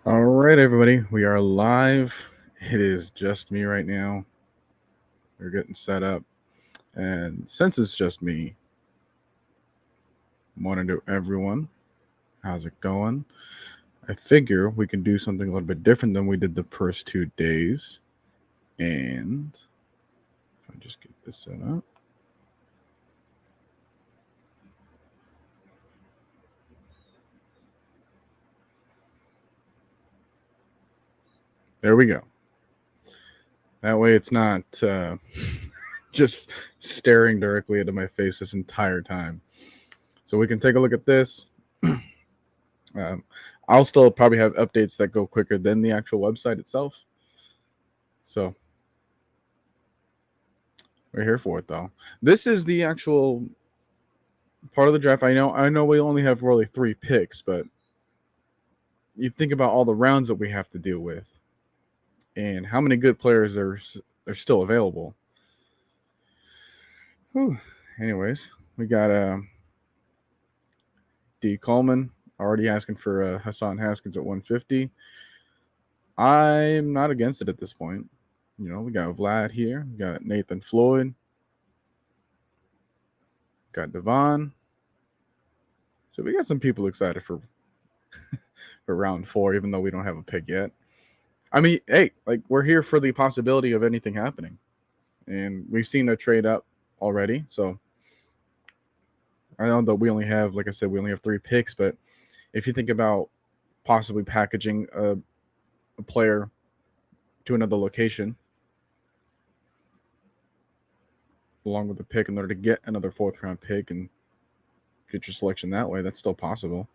All right, everybody, we are live. It is just me right now. We're getting set up. And since it's just me, morning to everyone. How's it going? I figure we can do something a little bit different than we did the first 2 days. And if I just get this set up. There we go. That way it's not just staring directly into my face this entire time. So we can take a look at this. I'll still probably have updates that go quicker than the actual website itself. So we're here for it, though. This is the actual part of the draft. I know we only have really 3 picks, but you think about all the rounds that we have to deal with and how many good players are still available. Whew. Anyways, we got D. Coleman already asking for Hassan Haskins at 150. I'm not against it at this point. You know, we got Vlad here. We got Nathan Floyd. Got Devon. So we got some people excited for round 4, even though we don't have a pick yet. I mean, hey, like we're here for the possibility of anything happening. And we've seen a trade up already. So I know that we only have, like I said, we only have 3 picks, but if you think about possibly packaging a player to another location along with the pick in order to get another 4th round pick and get your selection that way, that's still possible.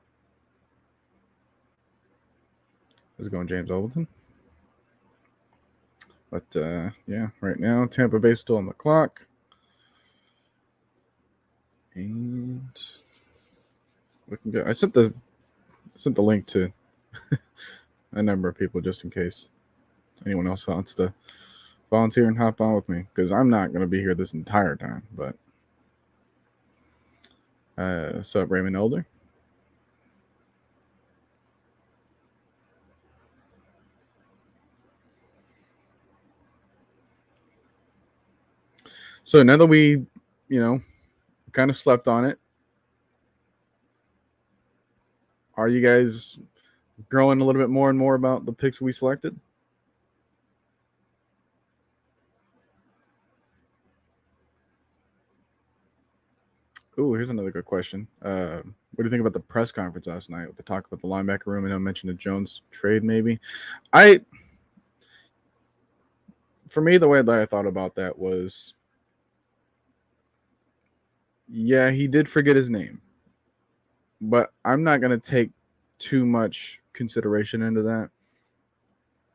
How's it going, James Overton? But yeah, right now Tampa Bay still on the clock, and we can go. I sent the link to a number of people just in case anyone else wants to volunteer and hop on with me, because I'm not going to be here this entire time. But what's up, Raymond Older? So now that we, kind of slept on it, are you guys growing a little bit more and more about the picks we selected? Ooh, here's another good question. What do you think about the press conference last night with the talk about the linebacker room? And I mentioned the Jones trade, maybe. For me, the way that I thought about that was, yeah, he did forget his name, but I'm not going to take too much consideration into that,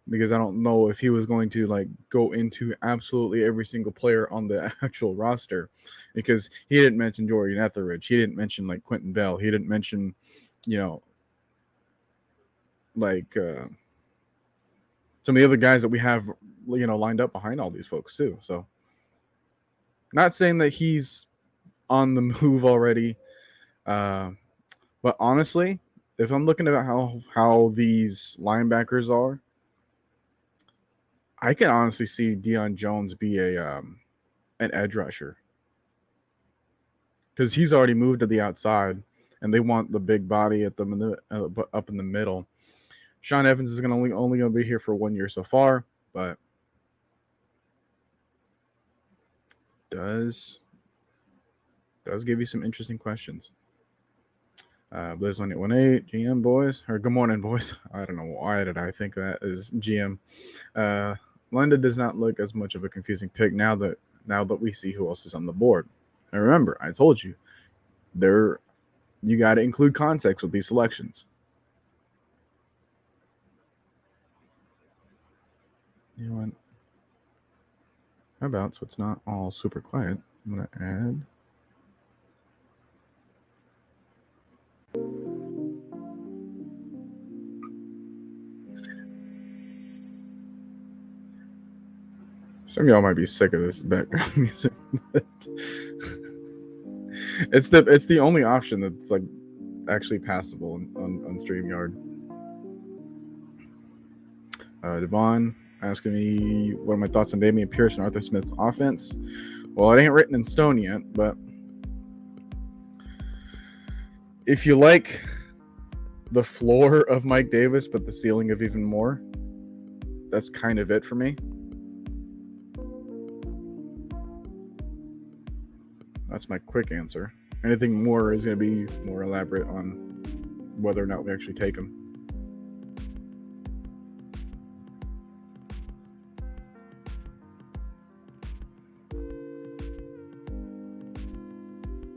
because I don't know if he was going to like go into absolutely every single player on the actual roster, because he didn't mention Jordan Etheridge. He didn't mention like Quentin Bell. He didn't mention, like some of the other guys that we have, lined up behind all these folks too. So not saying that he's on the move already. But honestly, if I'm looking at how these linebackers are, I can honestly see Deion Jones be an edge rusher, because he's already moved to the outside, and they want the big body at the up in the middle. Sean Evans is only going to be here for 1 year so far, but does give you some interesting questions. Blizz1818, GM boys, or good morning boys. I don't know why did I think that is GM. London does not look as much of a confusing pick now that we see who else is on the board. And remember, I told you, you got to include context with these selections. You know what? How about, so it's not all super quiet, I'm going to add. Some of y'all might be sick of this background music, but it's the only option that's like actually passable on StreamYard. Devon asking me what are my thoughts on Damian Pierce and Arthur Smith's offense. Well, it ain't written in stone yet, but if you like the floor of Mike Davis, but the ceiling of even more, that's kind of it for me. That's my quick answer. Anything more is going to be more elaborate on whether or not we actually take him.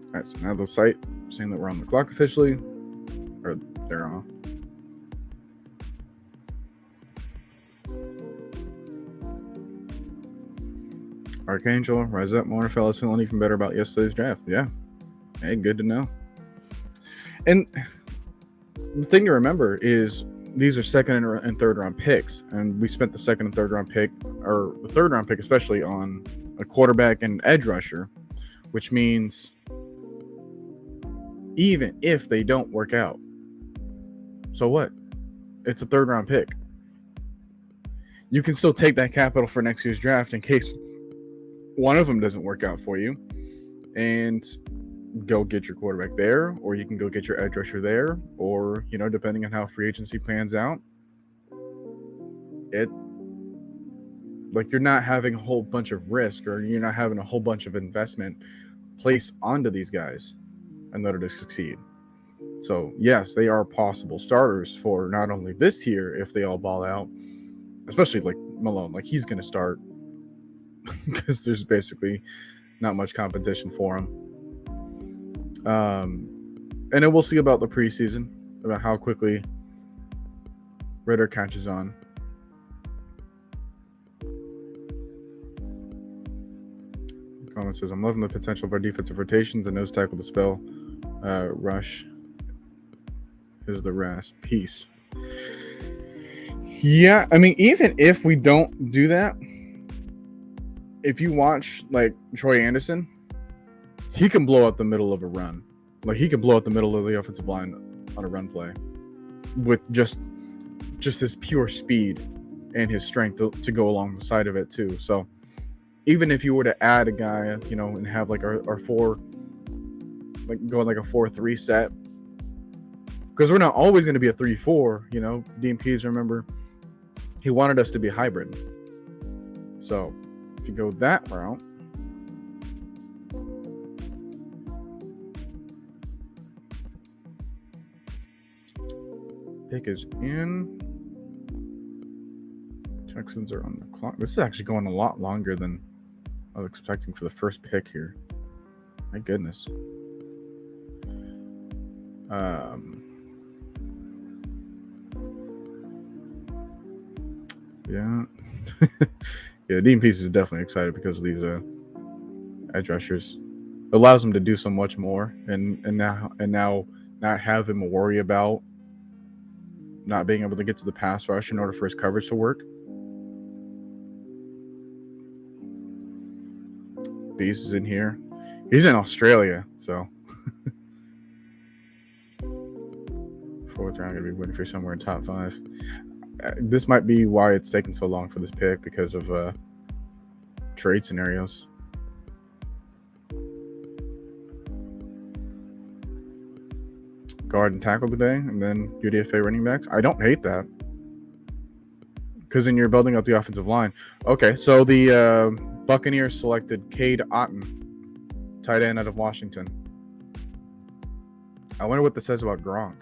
All right, so now the site saying that we're on the clock officially, or they're on. Archangel, rise up more, fellas, feeling even better about yesterday's draft. Yeah. Hey, good to know. And the thing to remember is these are second and third round picks, and we spent the second and third round pick, or the third round pick especially, on a quarterback and edge rusher, which means even if they don't work out, so what? It's a third round pick. You can still take that capital for next year's draft in case one of them doesn't work out for you, and go get your quarterback there, or you can go get your edge rusher there, or, you know, depending on how free agency pans out, it, like, you're not having a whole bunch of risk, or you're not having a whole bunch of investment placed onto these guys in order to succeed. So yes, they are possible starters for not only this year if they all ball out, especially like Malone, like he's going to start because there's basically not much competition for him. And then we'll see about the preseason, about how quickly Ritter catches on. Colin says, I'm loving the potential of our defensive rotations and nose tackle to spell rush is the rest. Peace. Yeah, I mean, even if we don't do that, if you watch like Troy Anderson, he can blow out the middle of a run. Like he can blow out the middle of the offensive line on a run play with just his pure speed and his strength to go alongside of it too. So even if you were to add a guy, you know, and have like our four, like going like a 4-3 set, because we're not always going to be a 3-4, you know. Dean Pease, remember, he wanted us to be hybrid. So if you go that route, pick is in. Texans are on the clock. This is actually going a lot longer than I was expecting for the first pick here. My goodness. Yeah. Yeah, Dean Pease is definitely excited because of these edge rushers. It allows him to do so much more, and now not have him worry about not being able to get to the pass rush in order for his coverage to work. Beast is in here. He's in Australia, so fourth round, gonna be waiting for somewhere in top 5. This might be why it's taken so long for this pick, because of trade scenarios. Guard and tackle today, and then UDFA running backs. I don't hate that, because then you're building up the offensive line. Okay, so the Buccaneers selected Cade Otton, tight end out of Washington. I wonder what this says about Gronk.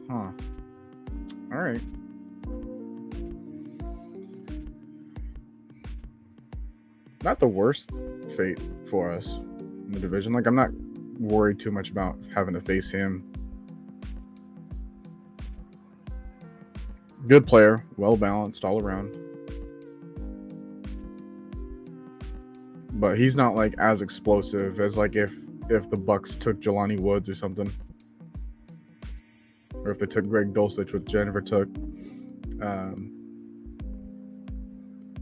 Huh. All right. Not the worst fate for us in the division. Like, I'm not worried too much about having to face him. Good player, well balanced all around. But he's not like as explosive as like if the Bucks took Jelani Woods or something. Or if they took Greg Dulcich, which Jennifer took.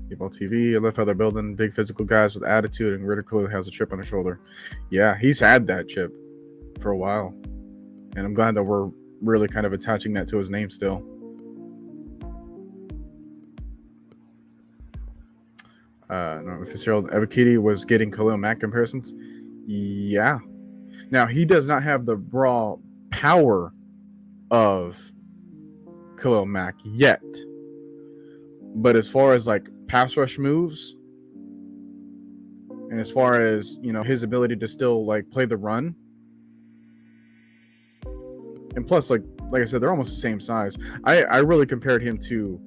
People TV, I love how they're building big physical guys with attitude, and Ritter clearly has a chip on his shoulder. Yeah, he's had that chip for a while. And I'm glad that we're really kind of attaching that to his name still. No, Fitzgerald Ebiketie was getting Khalil Mack comparisons. Yeah. Now, he does not have the raw power of Khalil Mack yet. But as far as like pass rush moves, and as far as, you know, his ability to still like play the run, and plus, like I said, they're almost the same size. I really compared him to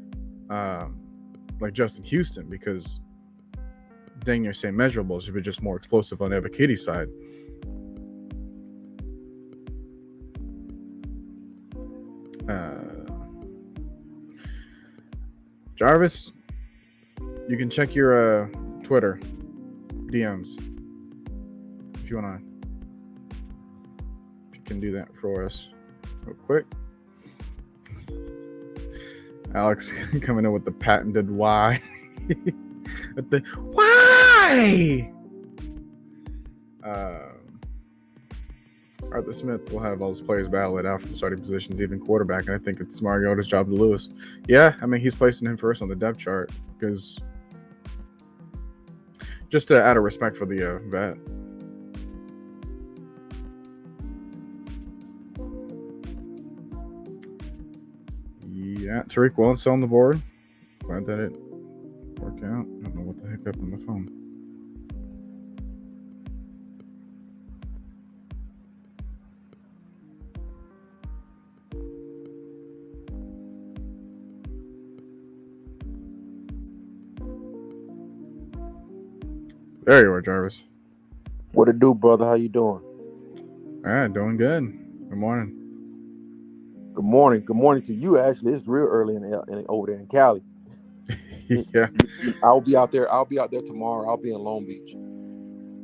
like Justin Houston, because dang near same measurables, but just more explosive on Ebiketie's side. Jarvis, you can check your Twitter DMs if you want to. If you can do that for us real quick. Alex coming in with the patented why. Why? Arthur Smith will have all his players battle it out for the starting positions, even quarterback, and I think it's Mariota's job to lose. Yeah, I mean, he's placing him first on the depth chart because just to out of respect for the vet. Yeah, Tariq Woolen still on the board. Glad that it worked out. I don't know what the heck happened on the phone. There you are, Jarvis. What it do, brother? How you doing? All right, doing good. Good morning. Good morning. Good morning to you. Actually, it's real early over there in Cali. Yeah. I'll be out there. I'll be out there tomorrow. I'll be in Long Beach.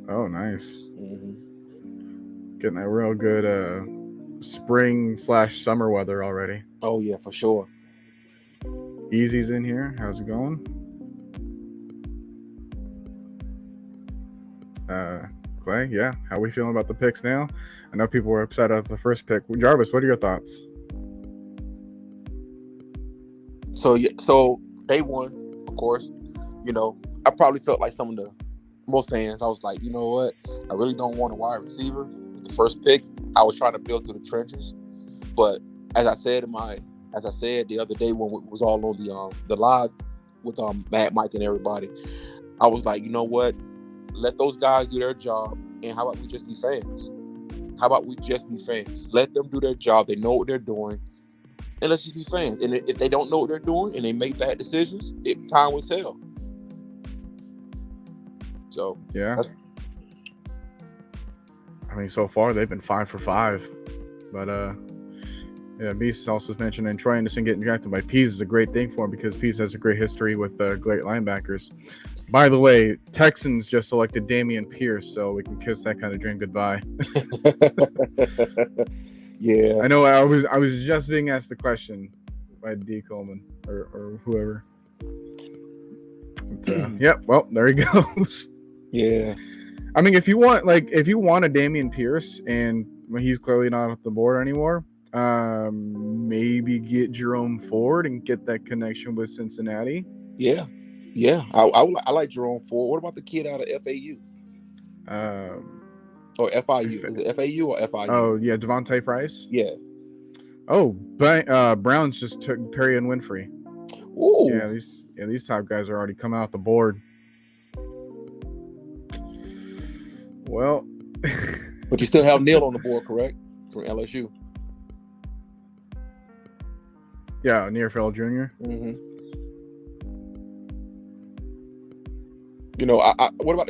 Oh, nice. Mm-hmm. Getting that real good spring/summer weather already. Oh yeah, for sure. Easy's in here. How's it going? Clay, yeah. How we feeling about the picks now? I know people were upset at the first pick. Jarvis, what are your thoughts? So day one, of course, you know, I probably felt like most fans. I was like, you know what? I really don't want a wide receiver with the first pick. I was trying to build through the trenches, but as I said the other day when we was all on the live with Matt, Mike, and everybody, I was like, you know what? Let those guys do their job, and how about we just be fans? Let them do their job. They know what they're doing, and let's just be fans. And if they don't know what they're doing and they make bad decisions, time will tell. So yeah, I mean, so far they've been 5 for 5, but yeah, Beast also mentioned, and Troy Anderson getting drafted by Pease is a great thing for him because Pease has a great history with great linebackers. By the way, Texans just selected Dameon Pierce, so we can kiss that kind of dream goodbye. Yeah, I know. I was just being asked the question by D. Coleman or whoever. But, yeah, well, there he goes. Yeah, I mean, if you want a Dameon Pierce, and he's clearly not off the board anymore, maybe get Jerome Ford and get that connection with Cincinnati. Yeah. I like Jerome Ford. What about the kid out of FAU? Or FIU? Is it FAU or FIU? Oh yeah, Devontae Price. Yeah. Oh, Browns just took Perry and Winfrey. Ooh. Yeah, these top guys are already coming out the board. Well, but you still have Neal on the board, correct? From LSU. Yeah, Nearfield Jr. Mm-hmm. You know, what about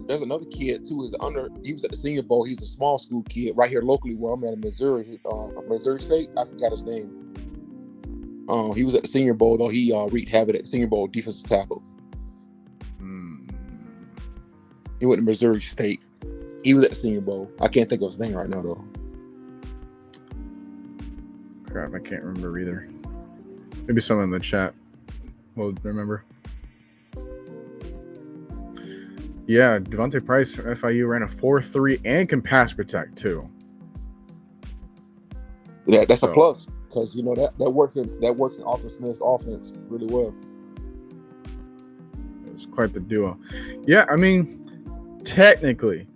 there's another kid too. He was at the Senior Bowl. He's a small school kid right here locally where I'm at in Missouri, Missouri State. I forgot his name. He was at the Senior Bowl though. He wreaked havoc at the Senior Bowl, defensive tackle. He went to Missouri State. He was at the Senior Bowl. I can't think of his name right now though. Crap, I can't remember either. Maybe someone in the chat will remember. Yeah, Devontae Price from FIU ran a 4.3 and can pass protect too. That's a So plus because that works in Austin Smith's offense really well. it's quite the duo. Yeah, I mean, technically,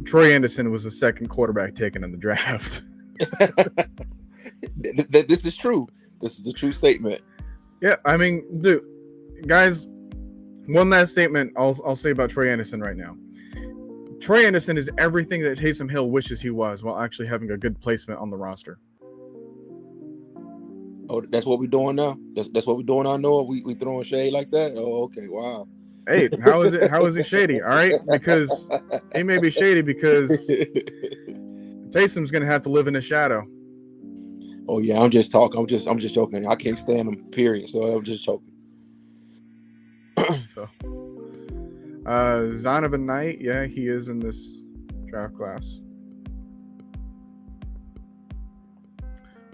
Troy Anderson was the second quarterback taken in the draft. This is true. This is a true statement. Yeah, I mean, dude, guys, one last statement I'll say about Troy Anderson right now. Troy Anderson is everything that Taysom Hill wishes he was while actually having a good placement on the roster. Oh, that's what we're doing now? That's what we're doing now, Noah? We throwing shade like that? Oh, okay. Wow. Hey, how is he shady? All right, because he may be shady because Taysom's gonna have to live in his shadow. Oh yeah, I'm just talking. I'm just joking. I can't stand him. Period. So I'm just joking. So, Zonovan Knight, yeah, he is in this draft class.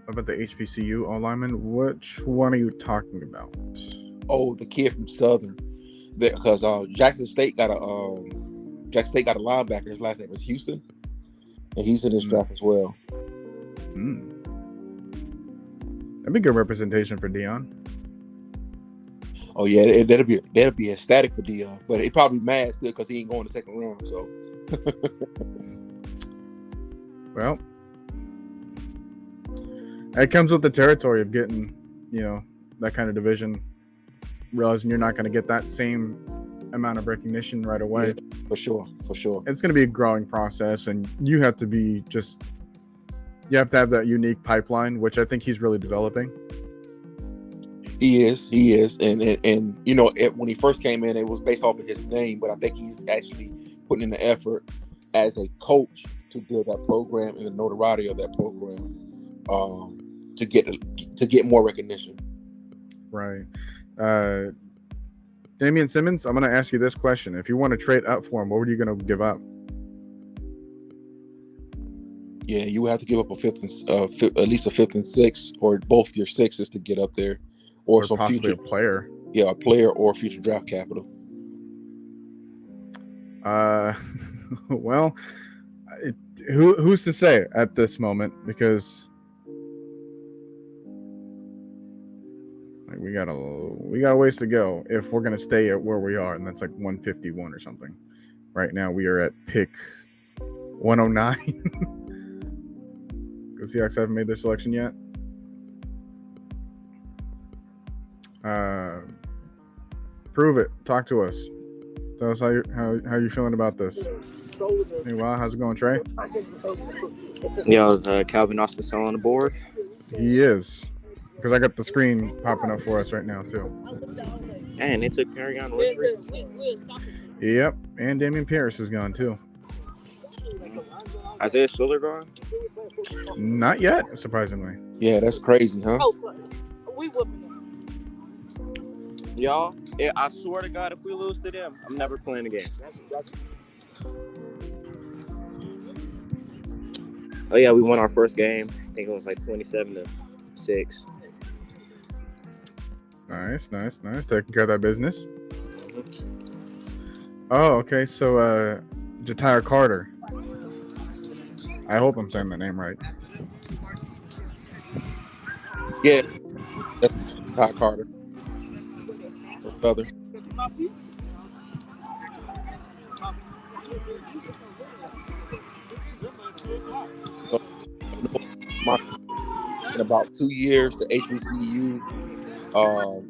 What about the HBCU O lineman? Which one are you talking about? Oh, the kid from Southern. Because Jackson State got a linebacker. His last name is Houston, and he's in this draft as well. That'd be good representation for Dion. Oh yeah, that'll be ecstatic for Dion, but he probably mad still because he ain't going the second round. So, well, that comes with the territory of getting, that kind of division. Realizing you're not going to get that same amount of recognition right away. Yeah, for sure. It's going to be a growing process, and you have to have that unique pipeline, which I think he's really developing. He is, and when he first came in, it was based off of his name, but I think he's actually putting in the effort as a coach to build that program and the notoriety of that program to get more recognition. Right. Damian Simmons, I'm going to ask you this question. If you want to trade up for him, what were you going to give up? Yeah, you would have to give up at least a fifth and sixth, or both your sixes to get up there, or some possibly future a player. Yeah, a player or future draft capital. Well, who's to say at this moment? Because we got a ways to go if we're gonna stay at where we are, and that's like 151 or something. Right now we are at pick 109. Because Seahawks haven't made their selection yet. Prove it. Talk to us. Tell us how you feeling about this. Hey, wow, how's it going, Trey? Yeah, is Calvin Austin still on the board? He is. Because I got the screen popping up for us right now, too. And they took Perry on Woodbury. Yep, and Damian Pierce is gone, too. Isaiah Spiller gone? Not yet, surprisingly. Yeah, that's crazy, huh? Y'all, I swear to God, if we lose to them, I'm never playing again. Oh yeah, we won our first game. I think it was like 27-6. Nice. Taking care of that business. Oh, okay. So, Ja'Tyre Carter. I hope I'm saying that name right. Yeah, that's Ja'Tyre Carter. Brother. In about 2 years, the HBCU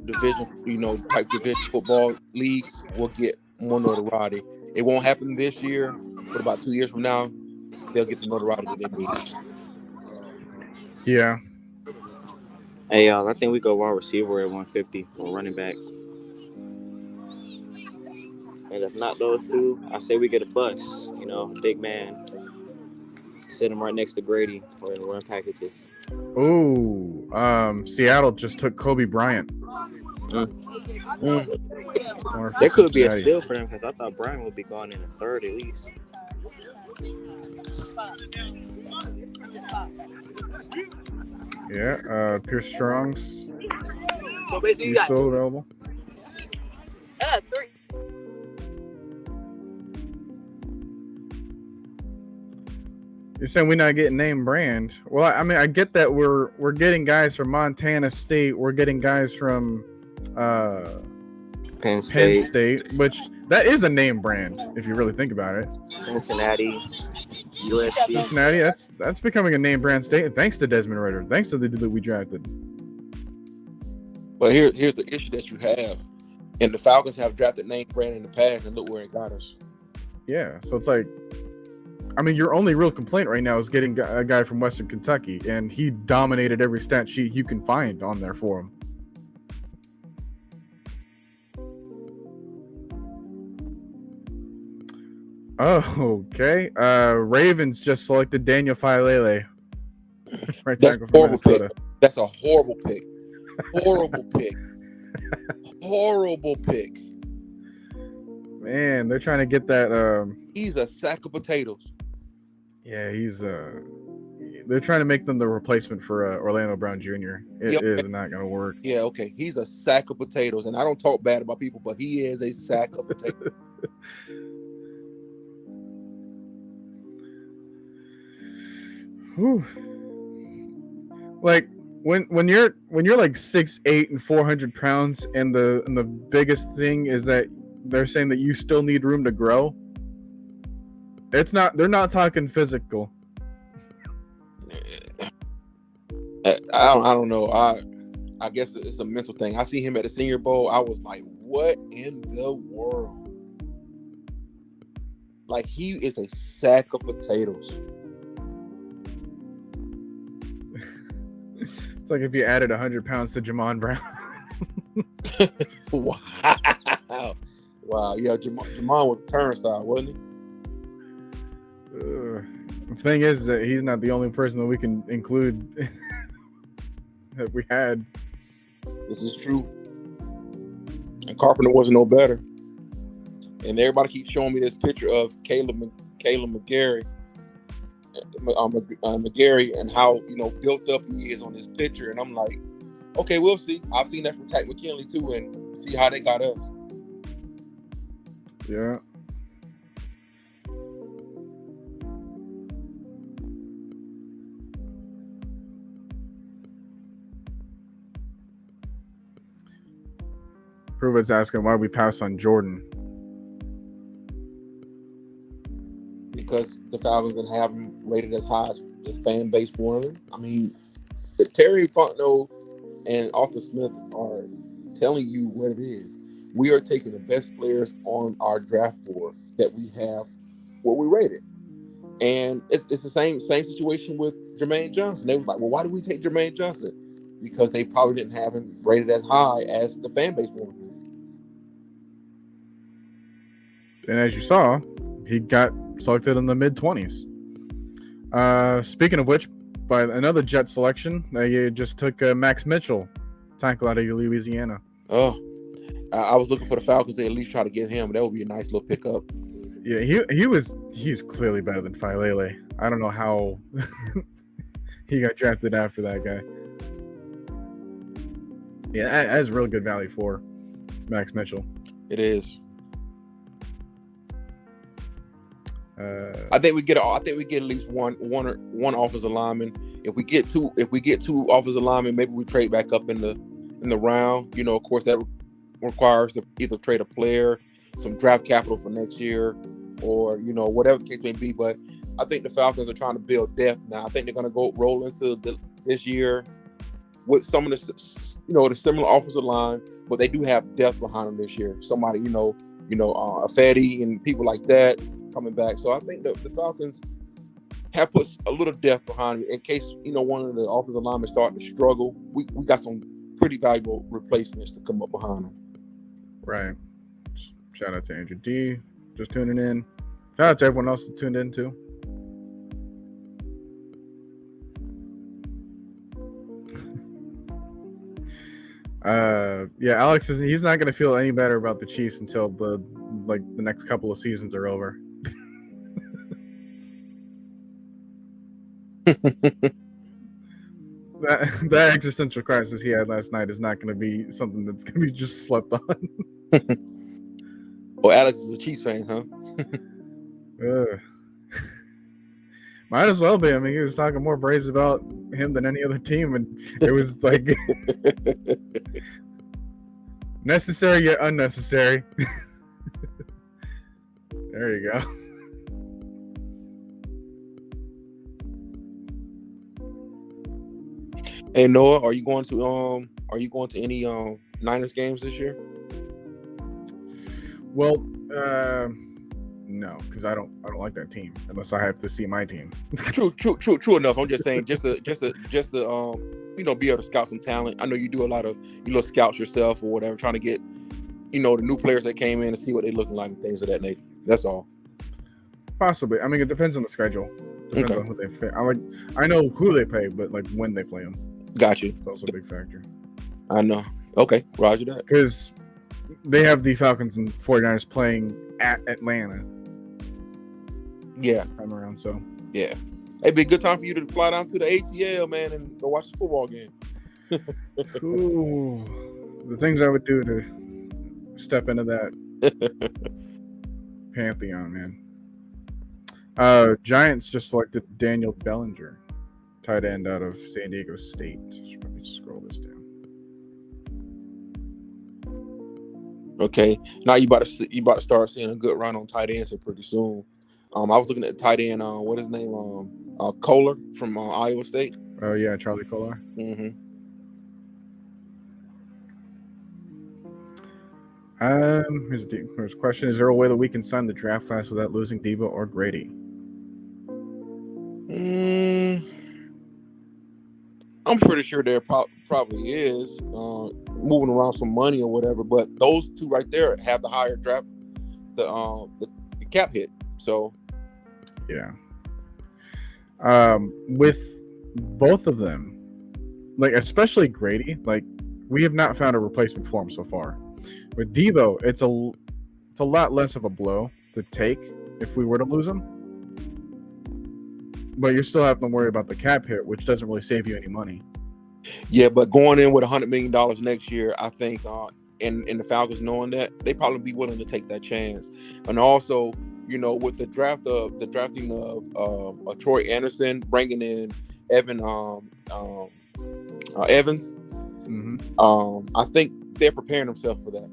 division, type division football leagues will get more notoriety. It won't happen this year, but about 2 years from now, they'll get the notoriety that they need. Yeah. Hey, y'all, I think we go wide receiver at 150 or running back. And if not those two, I say we get a bus. Big man. Sit him right next to Grady or in run packages. Oh, Seattle just took Kobe Bryant. There could be a steal for them because I thought Bryant would be gone in the third at least. Yeah, Pierce Strong's. So basically, he's still available. 3. You're saying we're not getting name brand. Well, I mean, I get that we're getting guys from Montana State. We're getting guys from Penn Penn State, State, which that is a name brand if you really think about it. Cincinnati, USC. Cincinnati, that's becoming a name brand state. Thanks to Desmond Ritter. Thanks to the dude that we drafted. But here's the issue that you have, and the Falcons have drafted name brand in the past, and look where it got us. Yeah, so it's like, I mean, your only real complaint right now is getting a guy from Western Kentucky, and he dominated every stat sheet you can find on there for him. Oh, okay. Ravens just selected Daniel Failele. Right That's tackle a from horrible Minnesota. pick. That's a horrible pick. Horrible pick. Horrible pick. Man, they're trying to get that. He's a sack of potatoes. Yeah, he's. They're trying to make them the replacement for Orlando Brown Jr. It is not going to work. Yeah, okay. He's a sack of potatoes, and I don't talk bad about people, but he is a sack of potatoes. Whew. Like when you're like 6'8" and 400 pounds, and the biggest thing is that they're saying that you still need room to grow. They're not talking physical. I don't know. I guess it's a mental thing. I see him at the Senior Bowl. I was like, what in the world? Like, he is a sack of potatoes. It's like if you added 100 pounds to Jamon Brown. Wow. Yeah, Jamon was a turnstile, wasn't he? The thing is that he's not the only person that we can include that we had. This is true. And Carpenter wasn't no better. And everybody keeps showing me this picture of Caleb McGarry, and how built up he is on this picture. And I'm like, okay, we'll see. I've seen that from Takk McKinley too, and see how they got us. Yeah. Prove it's asking why we passed on Jordan. Because the Falcons didn't have him rated as high as the fan base wanted him. I mean, Terry Fontenot and Arthur Smith are telling you what it is. We are taking the best players on our draft board that we have where we rated. And it's the same situation with Jermaine Johnson. They was like, well, why did we take Jermaine Johnson? Because they probably didn't have him rated as high as the fan base wanted him. And as you saw, he got selected in the mid-20s. Speaking of which, by another Jet selection, they just took Max Mitchell, tackle out of Louisiana. Oh, I was looking for the Falcons to at least try to get him. That would be a nice little pickup. Yeah, he's clearly better than Failele. I don't know how he got drafted after that guy. Yeah, that is real good value for Max Mitchell. It is. I think we get at least one offensive lineman. If we get two offensive linemen, maybe we trade back up in the round. Of course that requires to either trade a player, some draft capital for next year, or whatever the case may be. But I think the Falcons are trying to build depth now. I think they're going to go roll into this year with some of the similar offensive line, but they do have depth behind them this year. Somebody a Fetty and people like that coming back. So I think the Falcons have put a little depth behind it in case one of the offensive linemen starting to struggle. We got some pretty valuable replacements to come up behind them. Right. Shout out to Andrew D. Just tuning in. Shout out to everyone else that tuned in too. Yeah, Alex he's not going to feel any better about the Chiefs until the next couple of seasons are over. that existential crisis he had last night is not going to be something that's going to be just slept on. Well, Alex is a Chiefs fan, huh? Might as well be. I mean, he was talking more praise about him than any other team, and it was like necessary yet unnecessary. There you go. Hey Noah, are you going to any Niners games this year? Well, no, because I don't like that team unless I have to see my team. True enough. I'm just saying, just to be able to scout some talent. I know you do a lot of scouts yourself or whatever, trying to get the new players that came in and see what they're looking like and things of that nature. That's all. Possibly. I mean, it depends on the schedule. Depends on who they fit. I know who they play, but like when they play them. Got you. That's also a big factor. I know. Okay, roger that. Because they have the Falcons and 49ers playing at Atlanta. Yeah. Time around, so. Yeah. It'd be a good time for you to fly down to the ATL, man, and go watch the football game. Ooh. The things I would do to step into that pantheon, man. Giants just selected Daniel Bellinger, tight end out of San Diego State. Should probably scroll this down. Okay, now you about to start seeing a good run on tight ends here pretty soon. I was looking at the tight end. What is his name? Kohler from Iowa State. Oh yeah, Charlie Kohler. Mm-hmm. Here's a question: is there a way that we can sign the draft class without losing Debo or Grady? I'm pretty sure there probably is, moving around some money or whatever. But those two right there have the higher draft, the cap hit. So, yeah. With both of them, like especially Grady, like we have not found a replacement for him so far. With Debo, it's a lot less of a blow to take if we were to lose him. But you're still having to worry about the cap hit, which doesn't really save you any money. Yeah, but going in with $100 million next year, I think, and the Falcons knowing that, they probably be willing to take that chance. And also, with the drafting of Troy Anderson, bringing in Evans, I think they're preparing themselves for that.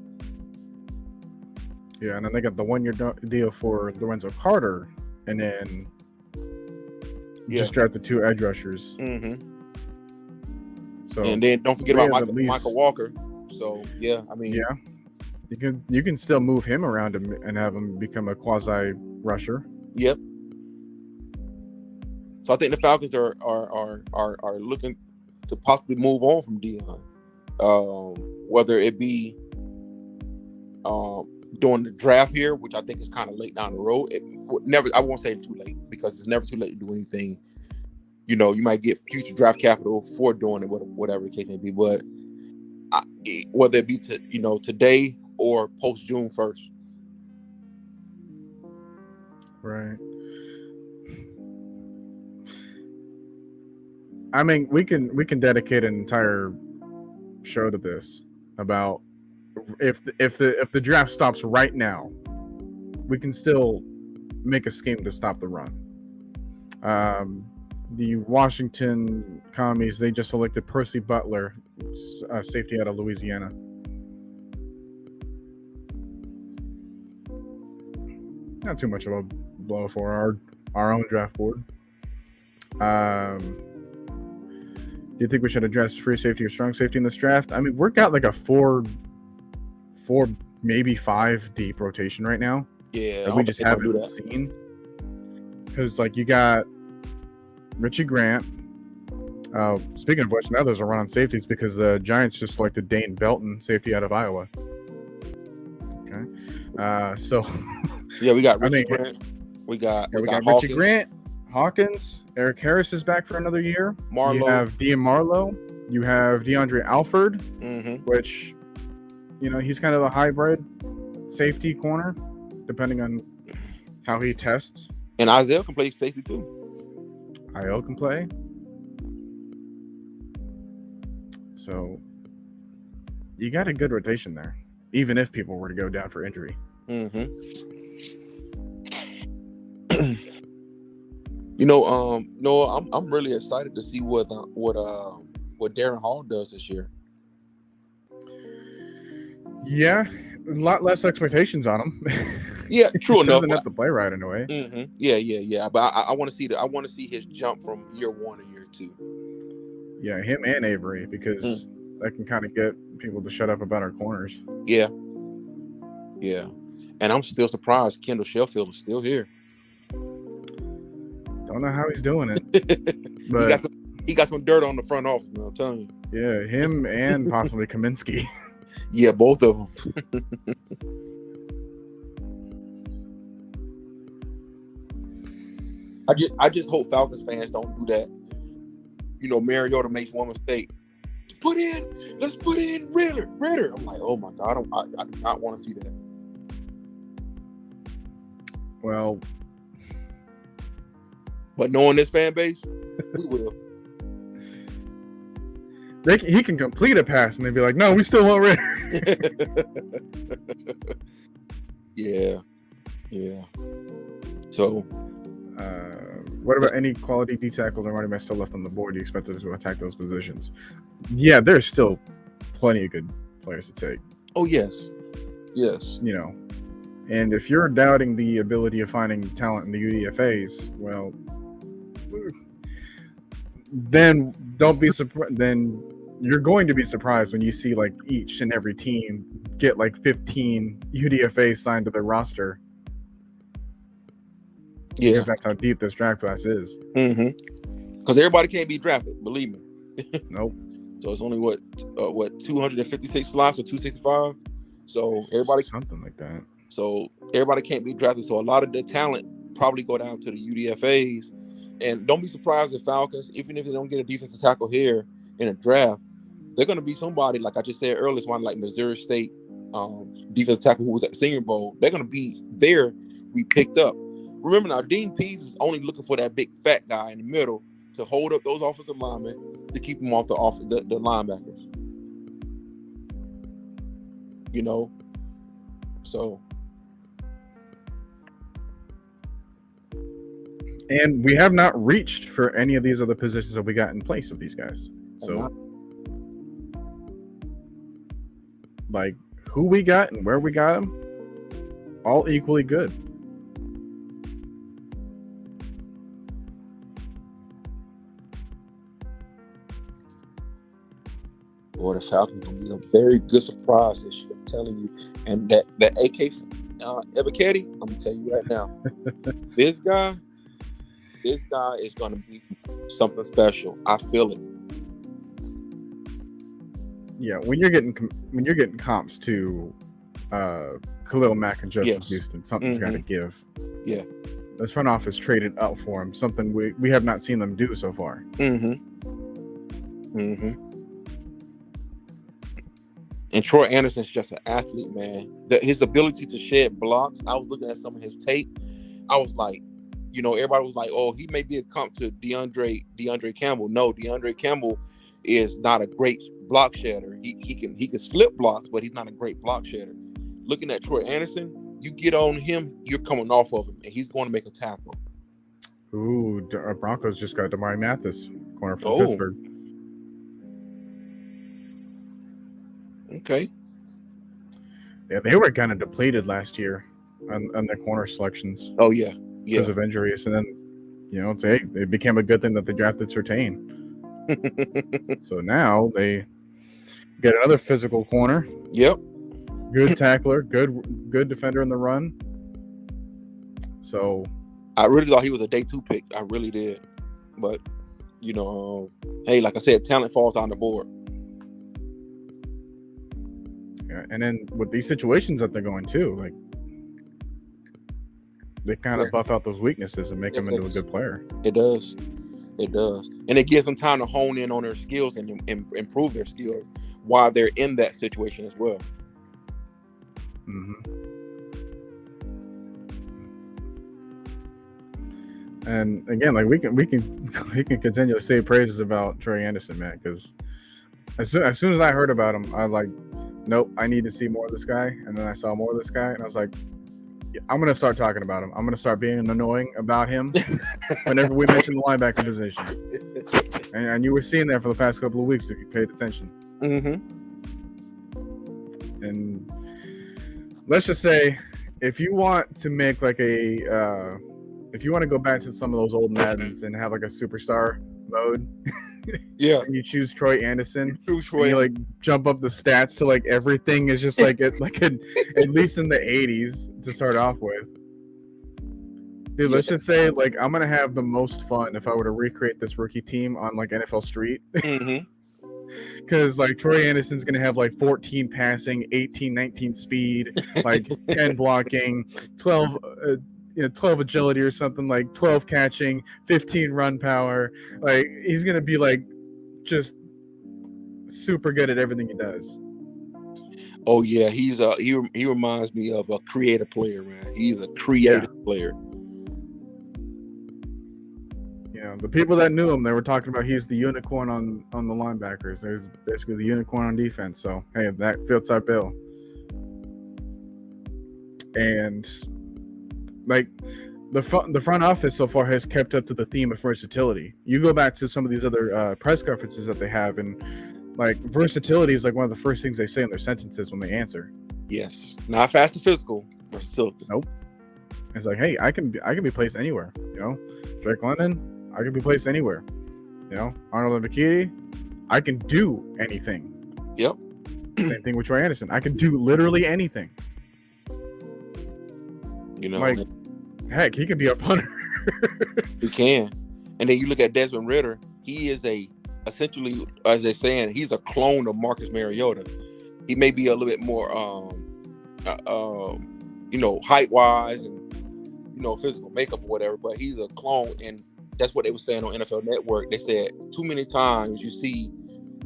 Yeah, and then they got the 1-year deal for Lorenzo Carter, and then just drafted 2 edge rushers. Mm-hmm. So, and then don't forget about Michael Walker. So yeah, I mean, yeah, you can still move him around and have him become a quasi rusher. Yep. So I think the Falcons are looking to possibly move on from Dion, whether it be during the draft here, which I think is kind of late down the road. I won't say too late because it's never too late to do anything. You might get future draft capital for doing it, whatever the case may be. But whether it be today or post June 1st. Right. I mean, we can dedicate an entire show to this about if the draft stops right now, we can still make a scheme to stop the run. The Washington Commies, they just selected Percy Butler, safety out of Louisiana. Not too much of a blow for our own draft board. Do you think we should address free safety or strong safety in this draft? I mean, we've got like a four, maybe 5 deep rotation right now. Yeah, that we just haven't seen. Because like you got Richie Grant. Speaking of which, now there's a run on safeties because the Giants just selected Dane Belton, safety out of Iowa. Okay, so yeah, we got Richie Grant. We got Richie Grant, Hawkins. Eric Harris is back for another year. Marlowe. You have Dion Marlowe. You have DeAndre Alford, which he's kind of a hybrid safety corner, depending on how he tests. And Isaiah can play safety too. IL can play. So you got a good rotation there, even if people were to go down for injury. I'm really excited to see what Darren Hall does this year. Yeah, a lot less expectations on him. Yeah, true He enough. doesn't have to play right in a way. Mm-hmm. Yeah. But I want to see I want to see his jump from year 1 to year 2. Yeah, him and Avery, because that can kind of get people to shut up about our corners. Yeah. And I'm still surprised Kendall Sheffield is still here. Don't know how he's doing it, but he got some dirt on the front office, man, I'm telling you. Yeah, him and possibly Kaminsky. Yeah, both of them. I just hope Falcons fans don't do that. Mariota makes one mistake. Let's put in Ritter. I'm like, oh my God, I do not want to see that. Well, but knowing this fan base, we will. He can complete a pass and they'd be like, no, we still want Ritter. Yeah. So, what about any quality D tackles or running backs still left on the board? Do you expect us to attack those positions? Yeah, there's still plenty of good players to take. Oh, yes. And if you're doubting the ability of finding talent in the UDFAs, well, then don't be surprised. Then you're going to be surprised when you see like each and every team get like 15 UDFAs signed to their roster. Yeah, because that's how deep this draft class is. Because everybody can't be drafted, believe me. Nope. So it's only what 256 slots or 265. So everybody something like that. So everybody can't be drafted. So a lot of the talent probably go down to the UDFAs. And don't be surprised if Falcons, even if they don't get a defensive tackle here in a draft, they're going to be somebody, like I just said earlier, someone like Missouri State defensive tackle who was at the Senior Bowl. They're going to be there. We picked up. Remember now, Dean Pease is only looking for that big fat guy in the middle to hold up those offensive linemen to keep them off the linebackers. So. And we have not reached for any of these other positions that we got in place of these guys. So, like, who we got and where we got them, all equally good. Boy, the Falcons gonna be a very good surprise this year. I'm telling you. And that AK Evacchetti, I'm gonna tell you right now, this guy is gonna be something special. I feel it. Yeah, when you're getting comps to Khalil Mack and Justin Houston, something's got to give. Yeah, this front office traded up for him, something we have not seen them do so far. And Troy Anderson's just an athlete, man. His ability to shed blocks. I was looking at some of his tape. I was like, everybody was like, "Oh, he may be a comp to DeAndre Campbell." No, DeAndre Campbell is not a great block shedder. He can slip blocks, but he's not a great block shedder. Looking at Troy Anderson, you get on him, you're coming off of him, and he's going to make a tackle. Ooh, Broncos just got Damari Mathis, corner from Pittsburgh. Okay. Yeah, they were kind of depleted last year on their corner selections. Oh yeah, because of injuries, and then it became a good thing that they drafted Surtain. So now they get another physical corner. Yep. Good tackler, good defender in the run. So I really thought he was a day 2 pick. I really did, but hey, like I said, talent falls on the board. Yeah, and then with these situations that they're going to, like, they kind of buff out those weaknesses and make them into a good player. It does. And it gives them time to hone in on their skills and improve their skills while they're in that situation as well. And again, like we can continue to say praises about Troy Anderson, man, because as soon as I heard about him, I was like, nope, I need to see more of this guy. And then I saw more of this guy, and I was like, I'm gonna start talking about him. I'm gonna start being annoying about him whenever we mention the linebacker position. And you were seeing that for the past couple of weeks if you paid attention. Mm-hmm. And let's just say, if you want to make like if you want to go back to some of those old Maddens and have like a superstar mode, Yeah. and you choose Troy Anderson, Choose and you like jump up the stats to like everything is just like at least in the 80s to start off with. Dude, let's just say like I'm gonna have the most fun if I were to recreate this rookie team on like NFL Street. Mm-hmm. Because like Troy Anderson's gonna have like 14 passing, 19 speed, like 10 blocking, 12 12 agility or something, like 12 catching, 15 run power. Like he's gonna be like just super good at everything he does. Oh yeah, he reminds me of a creative player, man. He's a creative player. The people that knew him, they were talking about he's the unicorn on the linebackers. There's basically the unicorn on defense. So hey, that fits our bill. And like the front office so far has kept up to the theme of versatility. You go back to some of these other press conferences that they have, and like versatility is like one of the first things they say in their sentences when they answer. Yes, not fast and physical. Versatility. Nope. It's like, hey, I can be placed anywhere. Drake London, I can be placed anywhere. Arnold Mbakiti, I can do anything. Yep. Same thing with Troy Anderson. I can do literally anything. Like, heck, he could be a punter. He can. And then you look at Desmond Ridder. He is essentially, as they're saying, he's a clone of Marcus Mariota. He may be a little bit more, height wise and physical makeup or whatever, but he's a clone. And that's what they were saying on NFL Network. They said too many times you see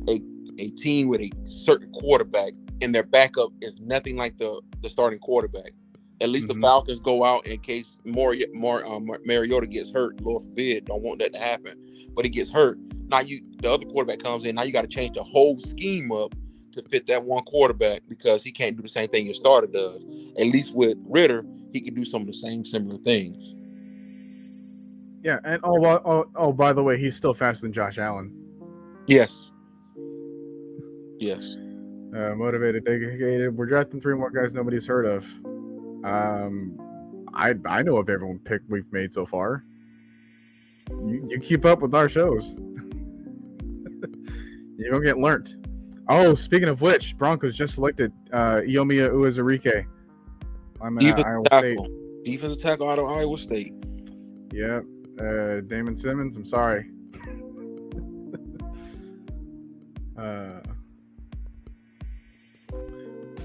a team with a certain quarterback and their backup is nothing like the starting quarterback. At least the Falcons go out in case Mariota gets hurt. Lord forbid, don't want that to happen. But he gets hurt. Now the other quarterback comes in. Now you got to change the whole scheme up to fit that one quarterback because he can't do the same thing your starter does. At least with Ridder, he can do some of the same similar things. Yeah, and oh, by the way, he's still faster than Josh Allen. Yes. Motivated, dedicated. We're drafting 3 more guys nobody's heard of. I know of everyone pick we've made so far. You keep up with our shows. You're gonna get learnt. Oh, speaking of which, Broncos just selected Iomiya Uwazurike. I'm at Iowa State. Defensive tackle out of Iowa State. Yeah. Damon Simmons, I'm sorry.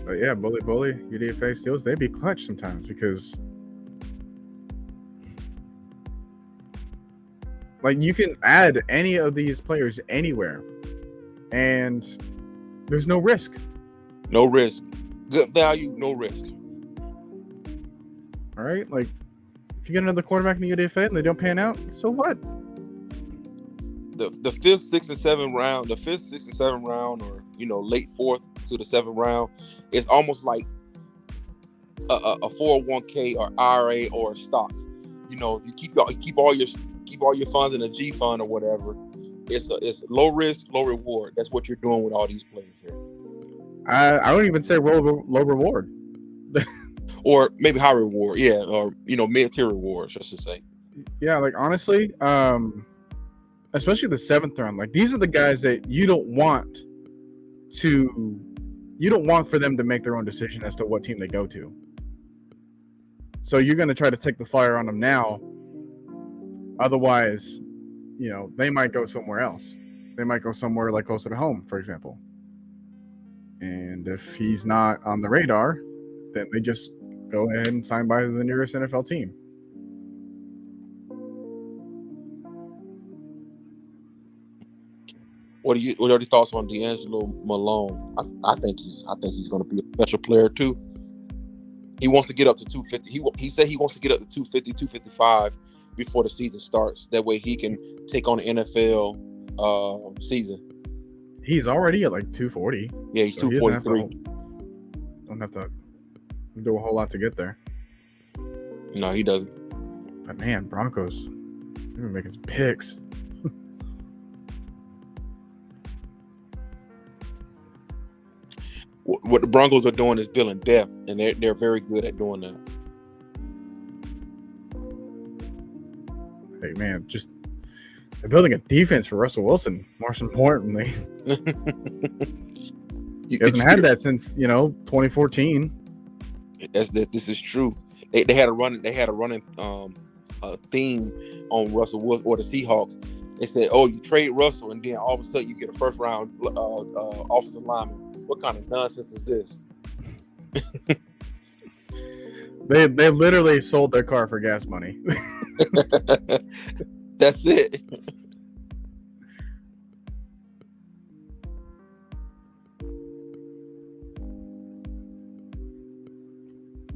But yeah, Bully, UDFA steals, they be clutch sometimes because like you can add any of these players anywhere and there's no risk. No risk. Good value, no risk. All right, like if you get another quarterback in the UDFA and they don't pan out, so what? The 5th, 6th, and 7th round, or late 4th to the 7th round, is almost like a 401k or IRA or a stock. You keep all your funds in a G fund or whatever. It's low risk, low reward. That's what you're doing with all these players here. I wouldn't even say low reward. Or maybe high reward, yeah, or mid-tier rewards, just to say. Yeah, like honestly, especially the 7th round, like these are the guys that you don't want for them to make their own decision as to what team they go to. So you're going to try to take the fire on them now. Otherwise, they might go somewhere else. They might go somewhere like closer to home, for example. And if he's not on the radar, then they just go ahead and sign by the nearest NFL team. What are your thoughts on D'Angelo Malone? I think he's going to be a special player too. He wants to get up to 250. He said he wants to get up to 250, 255 before the season starts. That way he can take on the NFL season. He's already at like 240. Yeah, he's 243. Don't have to do a whole lot to get there. No, he doesn't. But man, Broncos, they're making some picks. What the Broncos are doing is building depth, and they're very good at doing that. Hey man, just they're building a defense for Russell Wilson. Most importantly, he hasn't had that since 2014. This is true. They had a running theme on Russell Wilson or the Seahawks. They said, "Oh, you trade Russell, and then all of a sudden you get a first round offensive lineman. What kind of nonsense is this?" They literally sold their car for gas money. That's it.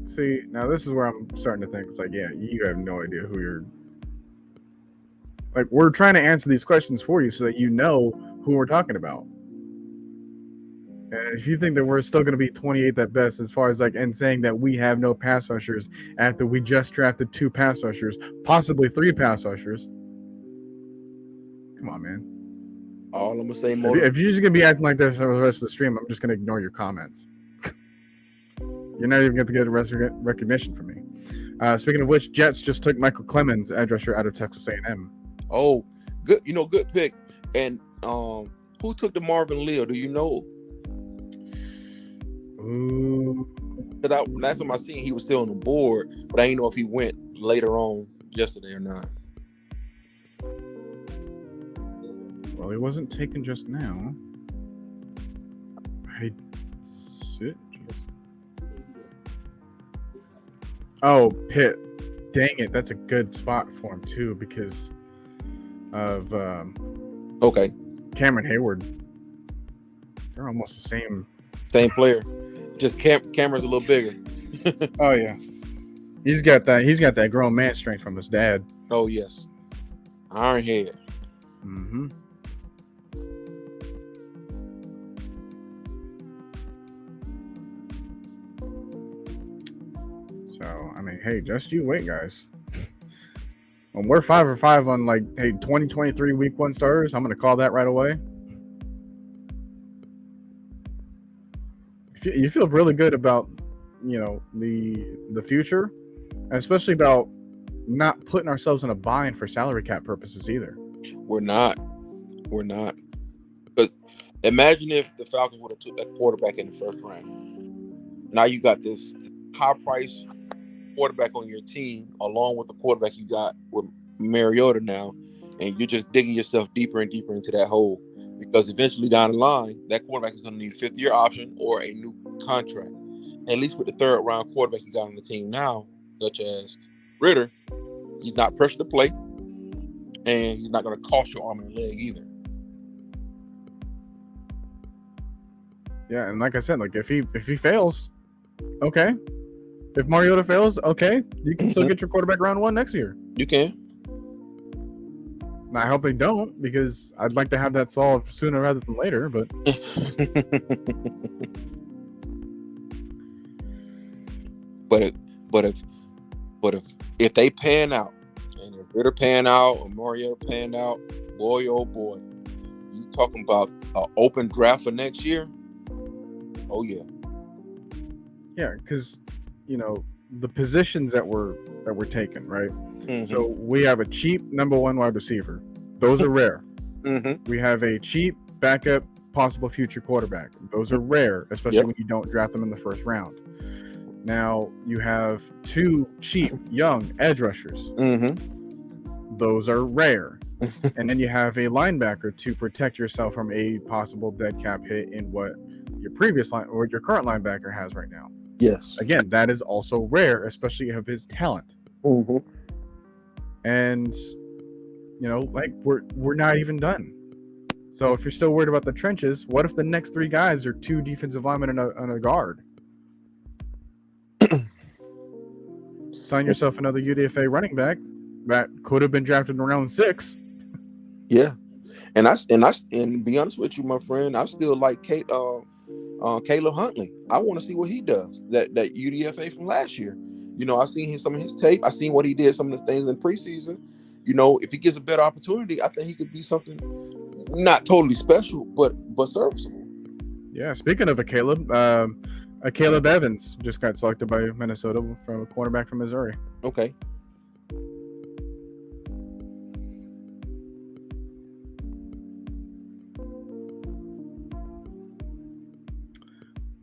See, now this is where I'm starting to think. It's like, yeah, you have no idea who you're. Like, we're trying to answer these questions for you so that you know who we're talking about. And if you think that we're still going to be 28th at best, as far as and saying that we have no pass rushers after we just drafted 2 pass rushers, possibly 3 pass rushers. Come on, man. All I'm gonna say, if you're just gonna be acting like this for the rest of the stream, I'm just gonna ignore your comments. You're not even going to get a recognition from me. Speaking of which, Jets just took Michael Clemens, edge rusher, out of Texas A&M. Oh, good. Good pick. And who took the Marvin Leal? Do you know? Ooh. Last time I seen, he was still on the board, but I didn't know if he went later on yesterday or not. Well, he wasn't taken just now. Oh, Pitt. Dang it. That's a good spot for him, too, because of okay, Cameron Hayward. They're almost the same player. Just Cameron's a little bigger. Oh, yeah. He's got that grown man strength from his dad. Oh, yes. Iron head. Mm-hmm. So, I mean, hey, just you wait, guys. When we're 5-5 on 2023 week 1 starters, I'm going to call that right away. You feel really good about, the future, and especially about not putting ourselves in a bind for salary cap purposes either. We're not. Because imagine if the Falcons would have took that quarterback in the first round. Now you got this high price quarterback on your team, along with the quarterback you got with Mariota now, and you're just digging yourself deeper and deeper into that hole, because eventually down the line, that quarterback is going to need a 5th-year option or a new contract. At least with the 3rd round quarterback you got on the team now, such as Ritter, he's not pressured to play, and he's not going to cost your arm and leg either. Yeah, and like I said, if he fails, okay. If Mariota fails, okay, you can still get your quarterback round 1 next year. You can. Now, I hope they don't, because I'd like to have that solved sooner rather than later. But if they pan out, and if Ritter pan out or Mariota pan out, boy oh boy, you talking about an open draft for next year? Oh yeah. Yeah, because the positions that were taken, right? Mm-hmm. So we have a cheap number 1 wide receiver. Those are rare. Mm-hmm. We have a cheap backup, possible future quarterback. Those are rare, especially when you don't draft them in the first round. Now you have 2 cheap young edge rushers. Mm-hmm. Those are rare. And then you have a linebacker to protect yourself from a possible dead cap hit in what your previous line or your current linebacker has right now. Yes. Again, that is also rare, especially of his talent. Mm-hmm. And we're not even done. So if you're still worried about the trenches, what if the next 3 guys are 2 defensive linemen and a guard? Sign yourself another UDFA running back that could have been drafted in round 6. Yeah, and to be honest with you, my friend, I still like Caleb Huntley. I want to see what he does. That UDFA from last year. You know, I've seen some of his tape. I've seen what he did, some of the things in preseason. You know, if he gets a better opportunity, I think he could be something not totally special, but serviceable. Yeah. Speaking of a Caleb Evans just got selected by Minnesota from a cornerback from Missouri. Okay.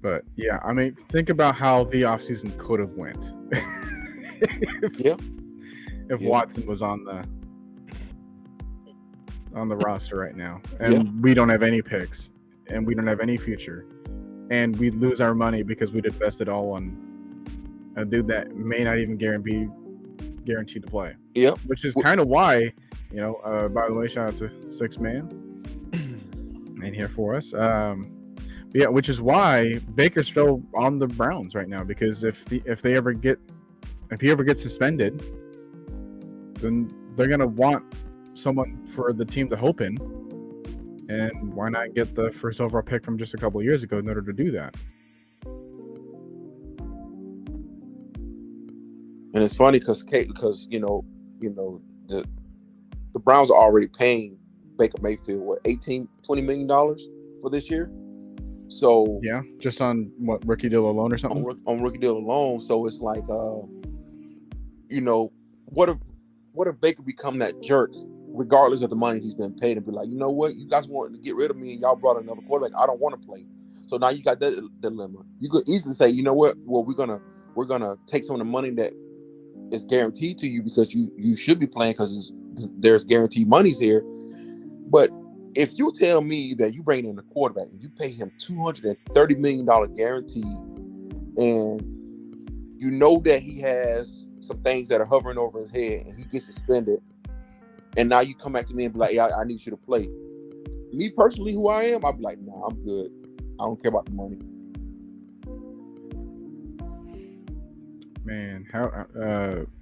But yeah, I mean, think about how the offseason could have went. If Watson was on the roster right now, and we don't have any picks, and we don't have any future, and we lose our money because we'd invested all on a dude that may not even guaranteed to play. Yep. Which is kind of why, you know, by the way, shout out to Six Man in here for us. Yeah, which is why Baker's still on the Browns right now, because if he ever gets suspended, then they're gonna want someone for the team to hope in, and why not get the first overall pick from just a couple of years ago in order to do that? And it's funny because you know the Browns are already paying Baker Mayfield what $20 million for this year. So yeah, just on what, rookie deal alone or something? On rookie deal alone. So it's like, you know, what if Baker become that jerk, regardless of the money he's been paid, and be like, you know what, you guys wanted to get rid of me and y'all brought another quarterback. I don't want to play. So now you got that dilemma. You could easily say, you know what, well, we're gonna take some of the money that is guaranteed to you because you should be playing because there's guaranteed monies here. But if you tell me that you bring in a quarterback and you pay him $230 million guaranteed, and you know that he has some things that are hovering over his head and he gets suspended, and now you come back to me and be like, yeah, I need you to play. Me personally, who I am, I'd be like, nah, I'm good. I don't care about the money. Man, how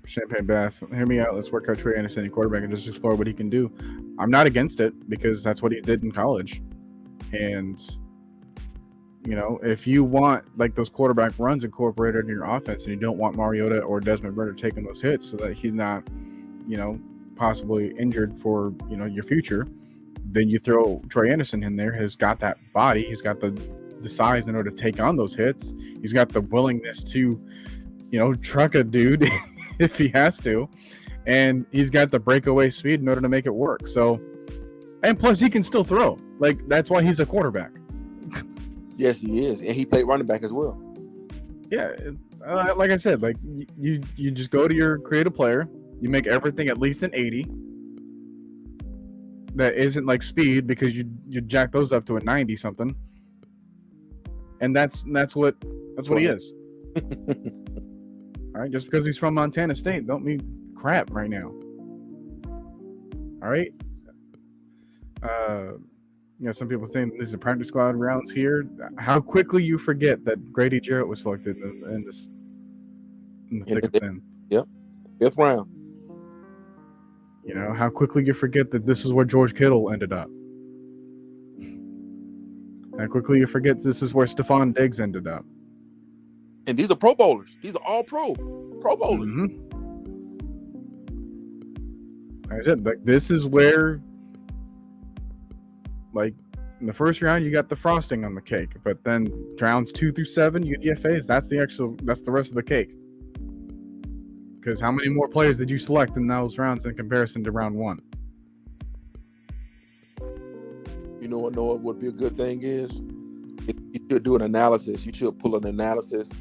Champagne Bath, hear me out. Let's work out Trey Anderson at quarterback and just explore what he can do. I'm not against it because that's what he did in college. And, you know, if you want like those quarterback runs incorporated in your offense and you don't want Mariota or Desmond Ridder taking those hits so that he's not, you know, possibly injured for, you know, your future, then you throw Trey Anderson in there. He's got that body. He's got the size in order to take on those hits. He's got the willingness to, you know, truck a dude if he has to, and he's got the breakaway speed in order to make it work. So, and plus he can still throw. Like, that's why he's a quarterback. Yes, he is, and he played running back as well. Yeah, like I said, like you just go to your creative player, you make everything at least an 80. That isn't like speed, because you jack those up to a 90 something, and that's what he is. All right, just because he's from Montana State don't mean crap right now. All right. You know, some people saying these are practice squad rounds here. How quickly you forget that Grady Jarrett was selected in the thick of things. Yep, 5th round. You know, how quickly you forget that this is where George Kittle ended up. How quickly you forget this is where Stephon Diggs ended up. And these are Pro Bowlers. These are all Pro Bowlers. Mm-hmm. Like I said, like, this is where, like, in the first round you got the frosting on the cake, but then rounds 2 through 7 UDFAs, that's the rest of the cake. Because how many more players did you select in those rounds in comparison to round 1? You know what would be a good thing is? You should do an analysis. You should pull an analysis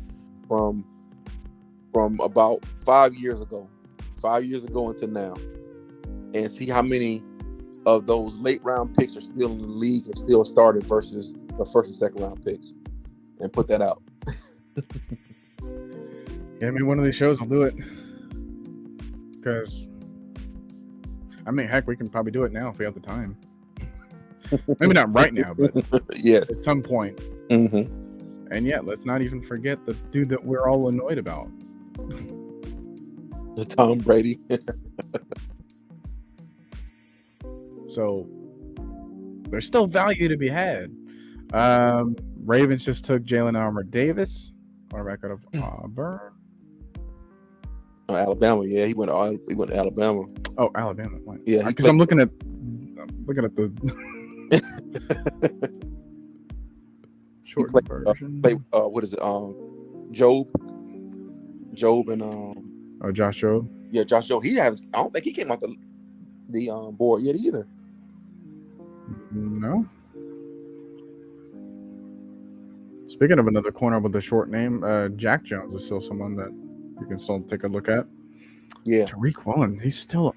from about 5 years ago until now, and see how many of those late round picks are still in the league and still started versus the first and second round picks, and put that out. Yeah, I mean, one of these shows will do it. Because, I mean, heck, we can probably do it now if we have the time. Maybe not right now, but yeah, at some point. Mm-hmm. And yeah, let's not even forget the dude that we're all annoyed about. Tom Brady. So there's still value to be had. Ravens just took Jalen Armour Davis, cornerback out of Auburn. Alabama. Yeah, he went to Alabama. Oh, Alabama. Yeah, because I'm looking at the short version. What is it? Job and Oh, Josh Jobe. Yeah, Josh Jobe. I don't think he came off the board yet either. No. Speaking of another corner with a short name, Jack Jones is still someone that you can still take a look at. Yeah, Tariq Woolen, he's still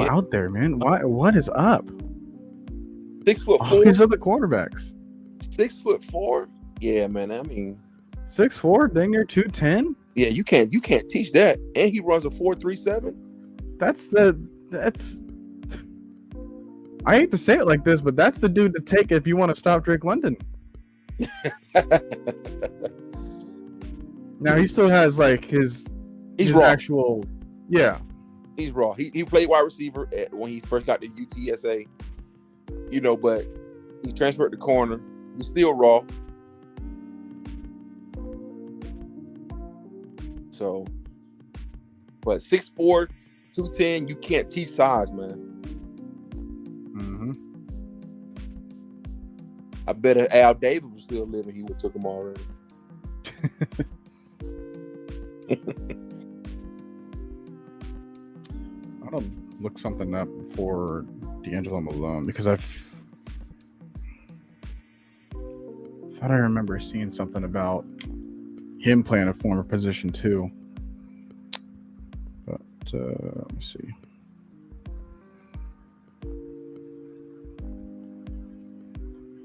out there, man. What is up? 6'4". All these other quarterbacks. 6'4". Yeah, man. I mean, 6'4", dang near 210. Yeah, you can't teach that. And he runs a 4.37. That's. I hate to say it like this, but that's the dude to take if you want to stop Drake London. Now he still has like his raw. Actual, yeah. He's raw. He played wide receiver when he first got to UTSA, but he transferred to corner. He's still raw. So, but 6'4", 210, you can't teach size, man. Mm-hmm. I bet if Al Davis was still living, he would have took him already. I'm gonna look something up for D'Angelo Malone because I thought I remember seeing something about him playing a former position too. But let me see.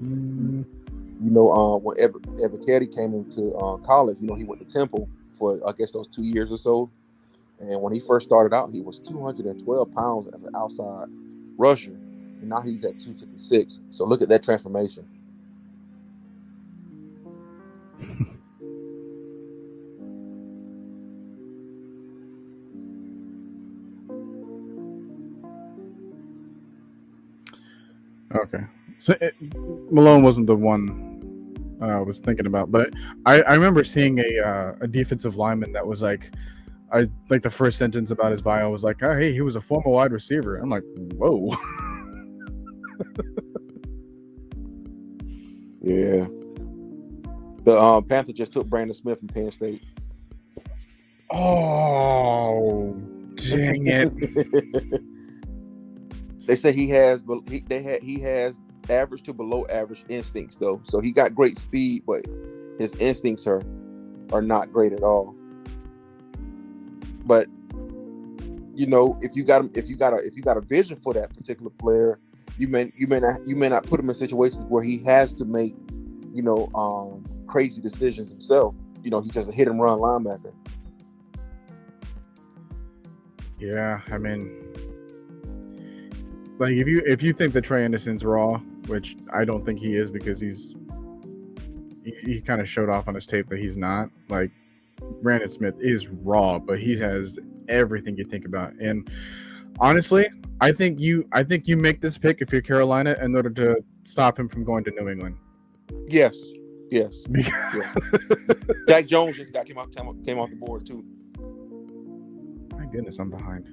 When Evaketi came into college, he went to Temple for, I guess, those 2 years or so. And when he first started out, he was 212 pounds as an outside rusher. And now he's at 256. So look at that transformation. Okay. So Malone wasn't the one I was thinking about, but I remember seeing a defensive lineman that was like, the first sentence about his bio was like, oh, hey, he was a former wide receiver. I'm like, whoa. Yeah. The Panthers just took Brandon Smith from Penn State. Oh, dang it. They say he has average to below average instincts though. So he got great speed, but his instincts are not great at all. But if you got a vision for that particular player, you may not put him in situations where he has to make crazy decisions himself. He's just a hit and run linebacker. Yeah, I mean, like if you think that Trey Anderson's raw, which I don't think he is because he kind of showed off on his tape that he's not. Like Brandon Smith is raw, but he has everything you think about. And honestly, I think you make this pick if you're Carolina in order to stop him from going to New England. Yes. Yes. Jack Jones just came off the board too. My goodness, I'm behind.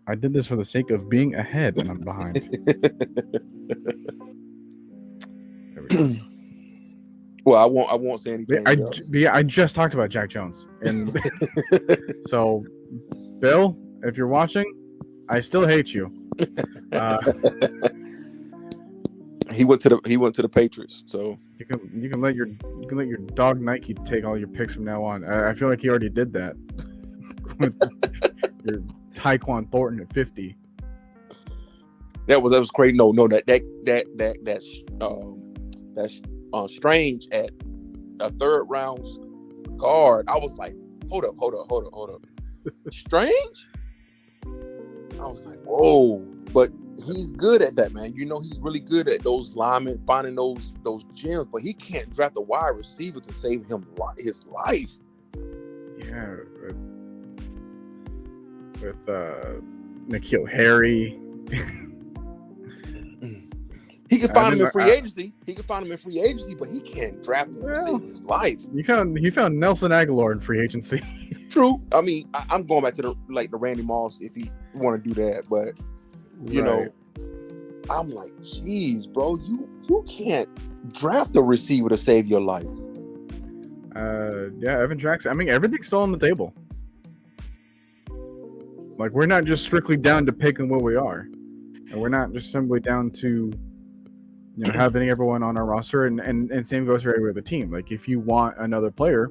I did this for the sake of being ahead, and I'm behind. There we go. Well, I won't say anything. I just talked about Jack Jones, and so Bill, if you're watching, I still hate you. He went to the Patriots, so you can let your dog Nike take all your picks from now on. I feel like he already did that. Your Tyquan Thornton at 50. That was crazy. No, that's Strange at a third round guard. I was like, hold up. Strange? I was like, whoa. But he's good at that, man. He's really good at those linemen, finding those gems, but he can't draft a wide receiver to save him his life. Yeah. With N'Keal Harry. He can find him in free agency. But he can't draft him to save his life. He found Nelson Aguilar in free agency. True. I mean, I'm going back to the Randy Moss if you want to do that, but you know, I'm like, geez, bro, you can't draft a receiver to save your life. Yeah, Evan Jackson. I mean, everything's still on the table. Like, we're not just strictly down to picking what we are, and we're not just simply down to, having everyone on our roster. And same goes for every other team. Like, if you want another player,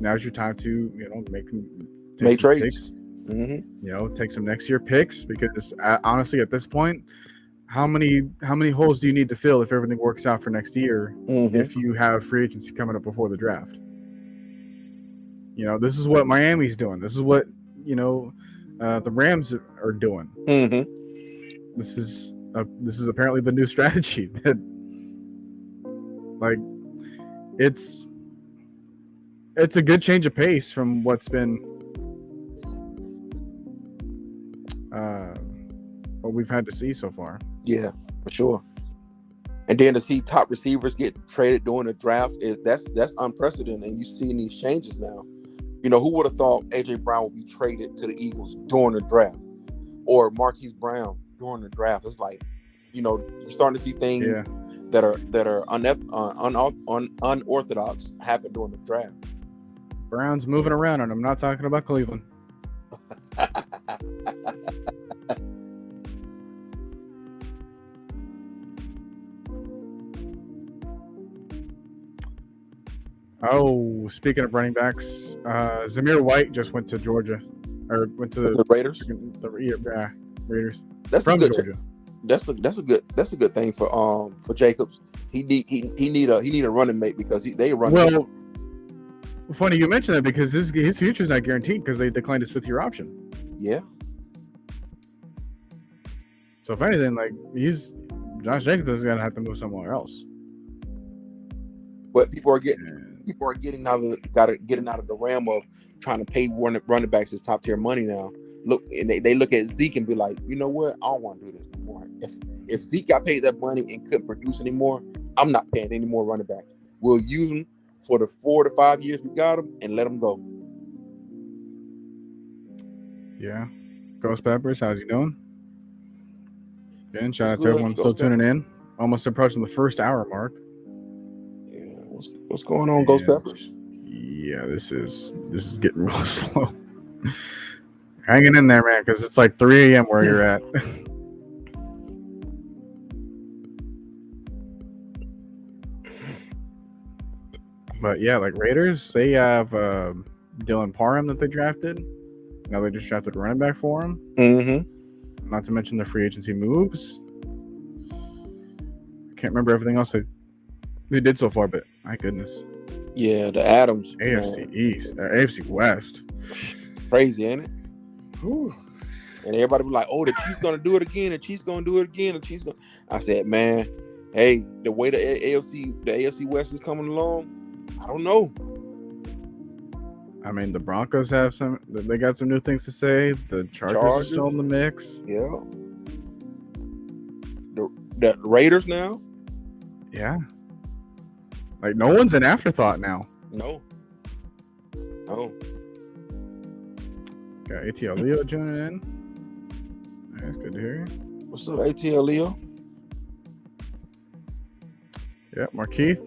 now's your time to Make trades. Mm-hmm. Take some next year picks, because honestly, at this point, how many holes do you need to fill if everything works out for next year? Mm-hmm. If you have free agency coming up before the draft, this is what Miami's doing. This is what the Rams are doing. Mm-hmm. This is apparently the new strategy. That, like, it's a good change of pace from what's been what we've had to see so far. Yeah, for sure. And then to see top receivers get traded during the draft that's unprecedented. And you seeing these changes now. Who would have thought AJ Brown would be traded to the Eagles during the draft, or Marquise Brown during the draft? It's like, you're starting to see things that are unorthodox happen during the draft. Brown's moving around, and I'm not talking about Cleveland. Oh, speaking of running backs, Zamir White just went to Georgia, or went to the Raiders. The Raiders. That's from a good. Georgia. That's a good thing for Jacobs. He need a running mate, because they run. Well, funny you mention that, because his future's not guaranteed because they declined his 5th-year option. Yeah. So if anything, like, Josh Jacobs is gonna have to move somewhere else. But people are getting out of the realm of trying to pay running backs his top tier money now. Look, and they look at Zeke and be like, you know what? I don't want to do this anymore. If Zeke got paid that money and couldn't produce anymore, I'm not paying any more running backs. We'll use him for the 4 to 5 years we got him and let him go. Yeah. Ghost Peppers, how's he doing? Again, shout out to good, everyone still tuning in. Almost approaching the 1st hour mark. What's going on, Ghost Peppers? Yeah, this is getting real slow. Hanging in there, man, because it's like 3 a.m. where you're at. But yeah, like Raiders, they have Dylan Parham that they drafted. Now they just drafted a running back for him. Mm-hmm. Not to mention the free agency moves. I can't remember everything else they did so far, but my goodness. Yeah, the Adams. AFC East, AFC West. Crazy, ain't it? Ooh. And everybody was like, "Oh, the Chiefs gonna do it again. The Chiefs gonna do it again. The Chiefs gonna." I said, "Man, hey, the way the AFC West is coming along, I don't know." I mean, the Broncos have they got some new things to say. The Chargers are still in the mix. Yeah. The Raiders now. Yeah. Like, no one's an afterthought now. No. Got ATL Leo tuning in. That's good to hear you. What's up, ATL Leo? Yeah, Markeith.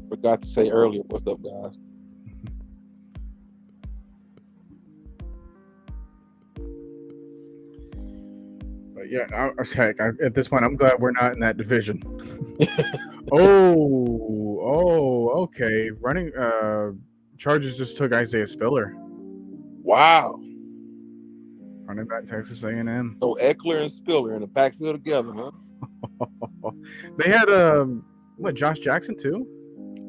Forgot to say earlier, what's up, guys? But yeah, at this point, I'm glad we're not in that division. Okay. Running Chargers just took Isaiah Spiller. Wow. Running back, Texas A&M. So Eckler and Spiller in the backfield together, huh? They had Josh Jackson too?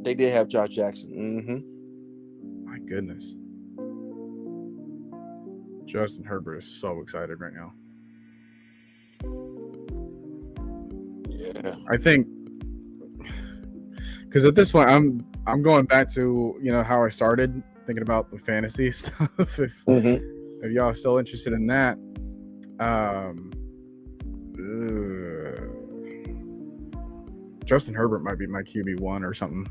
They did have Josh Jackson. Mm-hmm. My goodness. Justin Herbert is so excited right now. Yeah. I think because at this point I'm going back to how I started thinking about the fantasy stuff. If y'all are still interested in that, Justin Herbert might be my QB1 or something.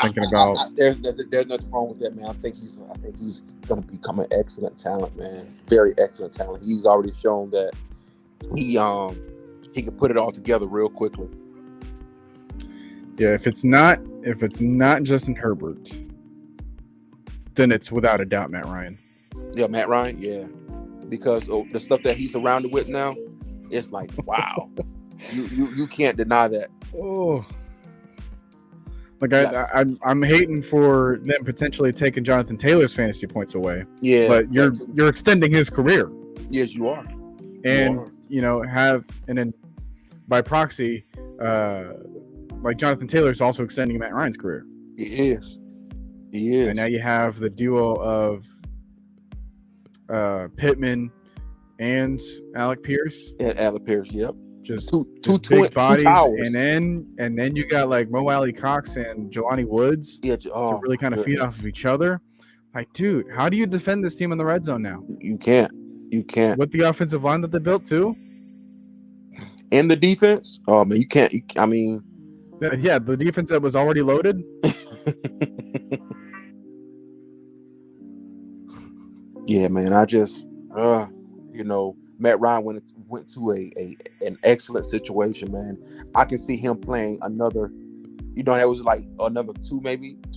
Thinking about there's nothing wrong with that, man. I think he's going to become an excellent talent, man. Very excellent talent. He's already shown that he can put it all together real quickly. Yeah, if it's not Justin Herbert, then it's without a doubt Matt Ryan. Yeah, Matt Ryan. Yeah, because the stuff that he's surrounded with now, it's like wow. you can't deny that. Oh. Like I'm hating for them potentially taking Jonathan Taylor's fantasy points away. Yeah, but you're extending his career. Yes, you are. And then by proxy, like Jonathan Taylor's also extending Matt Ryan's career. He is. And now you have the duo of Pittman and Alec Pierce. Yeah, Alec Pierce. Yep. Just two big bodies, towers. and then you got like Mo Alley Cox and Jelani Woods to really kind of feed off of each other. Like, dude, how do you defend this team in the red zone now? You can't. With the offensive line that they built too, and the defense. Oh man, you can't. Yeah, the defense that was already loaded. Yeah, man. I just, Matt Ryan went to an excellent situation, man. I can see him playing another, that was like another 2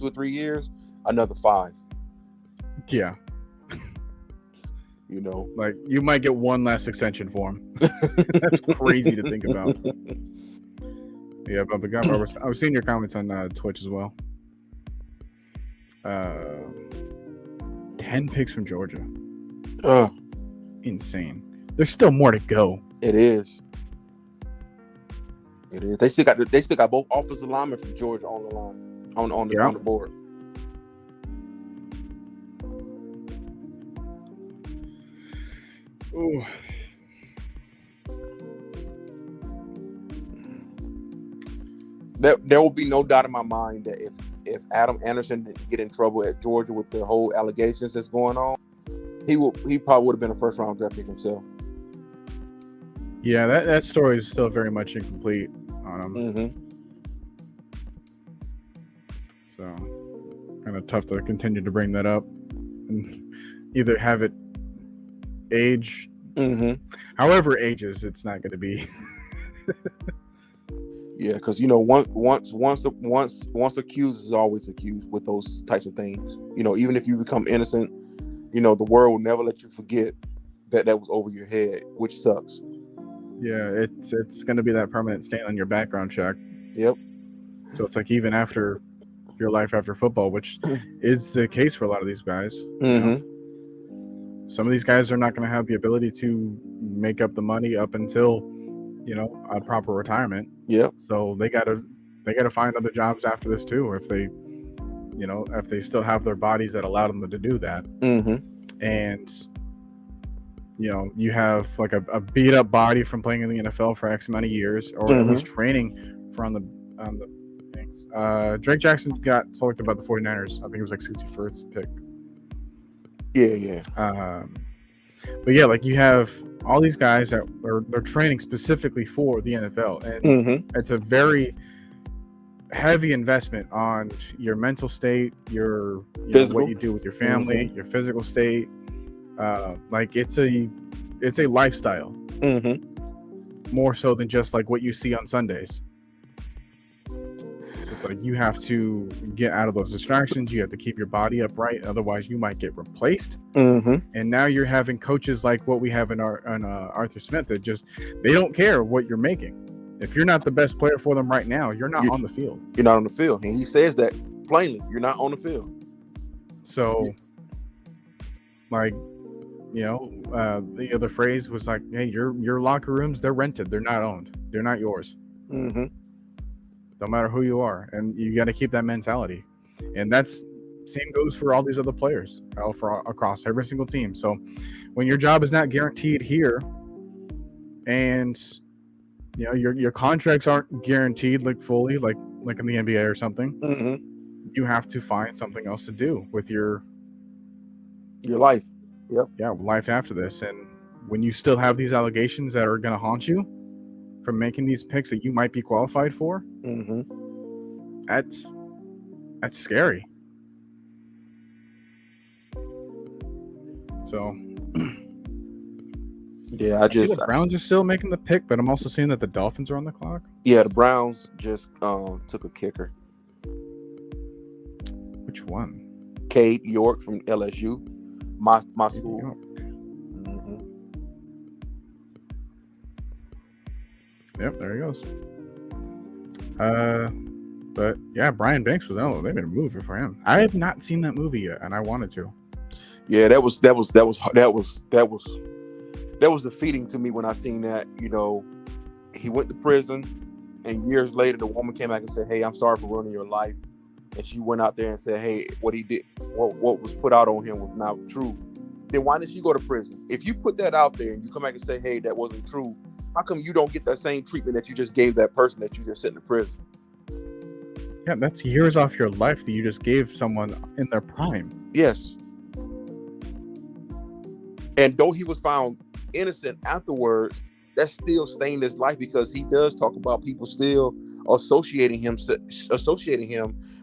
or 3 years, another 5. Yeah. Like you might get one last extension for him. That's crazy to think about. Yeah, but I was seeing your comments on Twitch as well. 10 picks from Georgia. Insane. There's still more to go. It is. They still got both offensive linemen from Georgia on the line, on the board. Ooh. There will be no doubt in my mind that if Adam Anderson didn't get in trouble at Georgia with the whole allegations that's going on, he probably would have been a first round draft pick himself. Yeah, that story is still very much incomplete on him. Mm-hmm. So kind of tough to continue to bring that up and either have it age. Mm-hmm. However ages, it's not going to be. Yeah, because once accused is always accused with those types of things. Even if you become innocent, the world will never let you forget that was over your head, which sucks. Yeah, it's going to be that permanent stain on your background check. Yep. So it's like even after your life after football, which is the case for a lot of these guys. Mm-hmm. Some of these guys are not going to have the ability to make up the money up until a proper retirement. Yeah. So they gotta find other jobs after this too, if they still have their bodies that allow them to do that. Mm-hmm. And you have like a beat up body from playing in the NFL for X amount of years, or at least training for on the things. Drake Jackson got selected by the 49ers. I think it was like 61st pick. Yeah. But yeah, like you have all these guys that they're training specifically for the NFL, and it's a very heavy investment on your mental state, your what you do with your family, your physical state. Like it's a lifestyle, more so than just like what you see on Sundays. It's like you have to get out of those distractions. You have to keep your body upright, otherwise you might get replaced. And now you're having coaches like what we have in Arthur Smith that they don't care what you're making. If you're not the best player for them right now, you're not on the field. You're not on the field, and he says that plainly. You're not on the field. So, like, the other phrase was like, "Hey, your locker rooms, they're rented. They're not owned. They're not yours. No matter who you are, and you got to keep that mentality." And same goes for all these other players, across every single team. So, when your job is not guaranteed here, and your contracts aren't guaranteed like fully, like in the NBA or something, you have to find something else to do with your life. Yep. Yeah, life after this. And when you still have these allegations that are going to haunt you from making these picks that you might be qualified for, That's scary. So Yeah, I see the Browns are still making the pick, but I'm also seeing that the Dolphins are on the clock. Yeah, the Browns just took a kicker. Which one? Cade York from LSU, my school. Mm-hmm. Yep, there he goes. But yeah, Brian Banks was they made a movie for him. I have not seen that movie yet, and I wanted to. Yeah, that was defeating to me when I seen that. You know, he went to prison, and years later, the woman came back and said, "Hey, I'm sorry for ruining your life." And she went out there and said, "Hey, what he did, what was put out on him was not true." Then why did she go to prison? If you put that out there and you come back and say, "Hey, that wasn't true," how come you don't get that same treatment that you just gave that person that you just sent to prison? Yeah, that's years off your life that you just gave someone in their prime. Yes. And though he was found innocent afterwards, that still stained his life because he does talk about people still associating him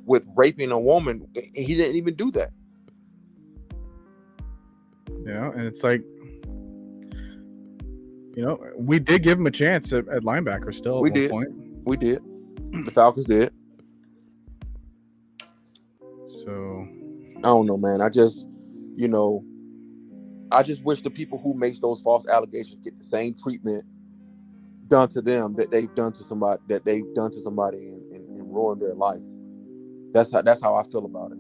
with raping a woman. He didn't even do that. You know, and it's like, you know, we did give him a chance at linebacker still at one point. We did. The Falcons did. So I don't know, man. I just wish the people who makes those false allegations get the same treatment done to them that they've done to somebody and ruined their life. That's how I feel about it.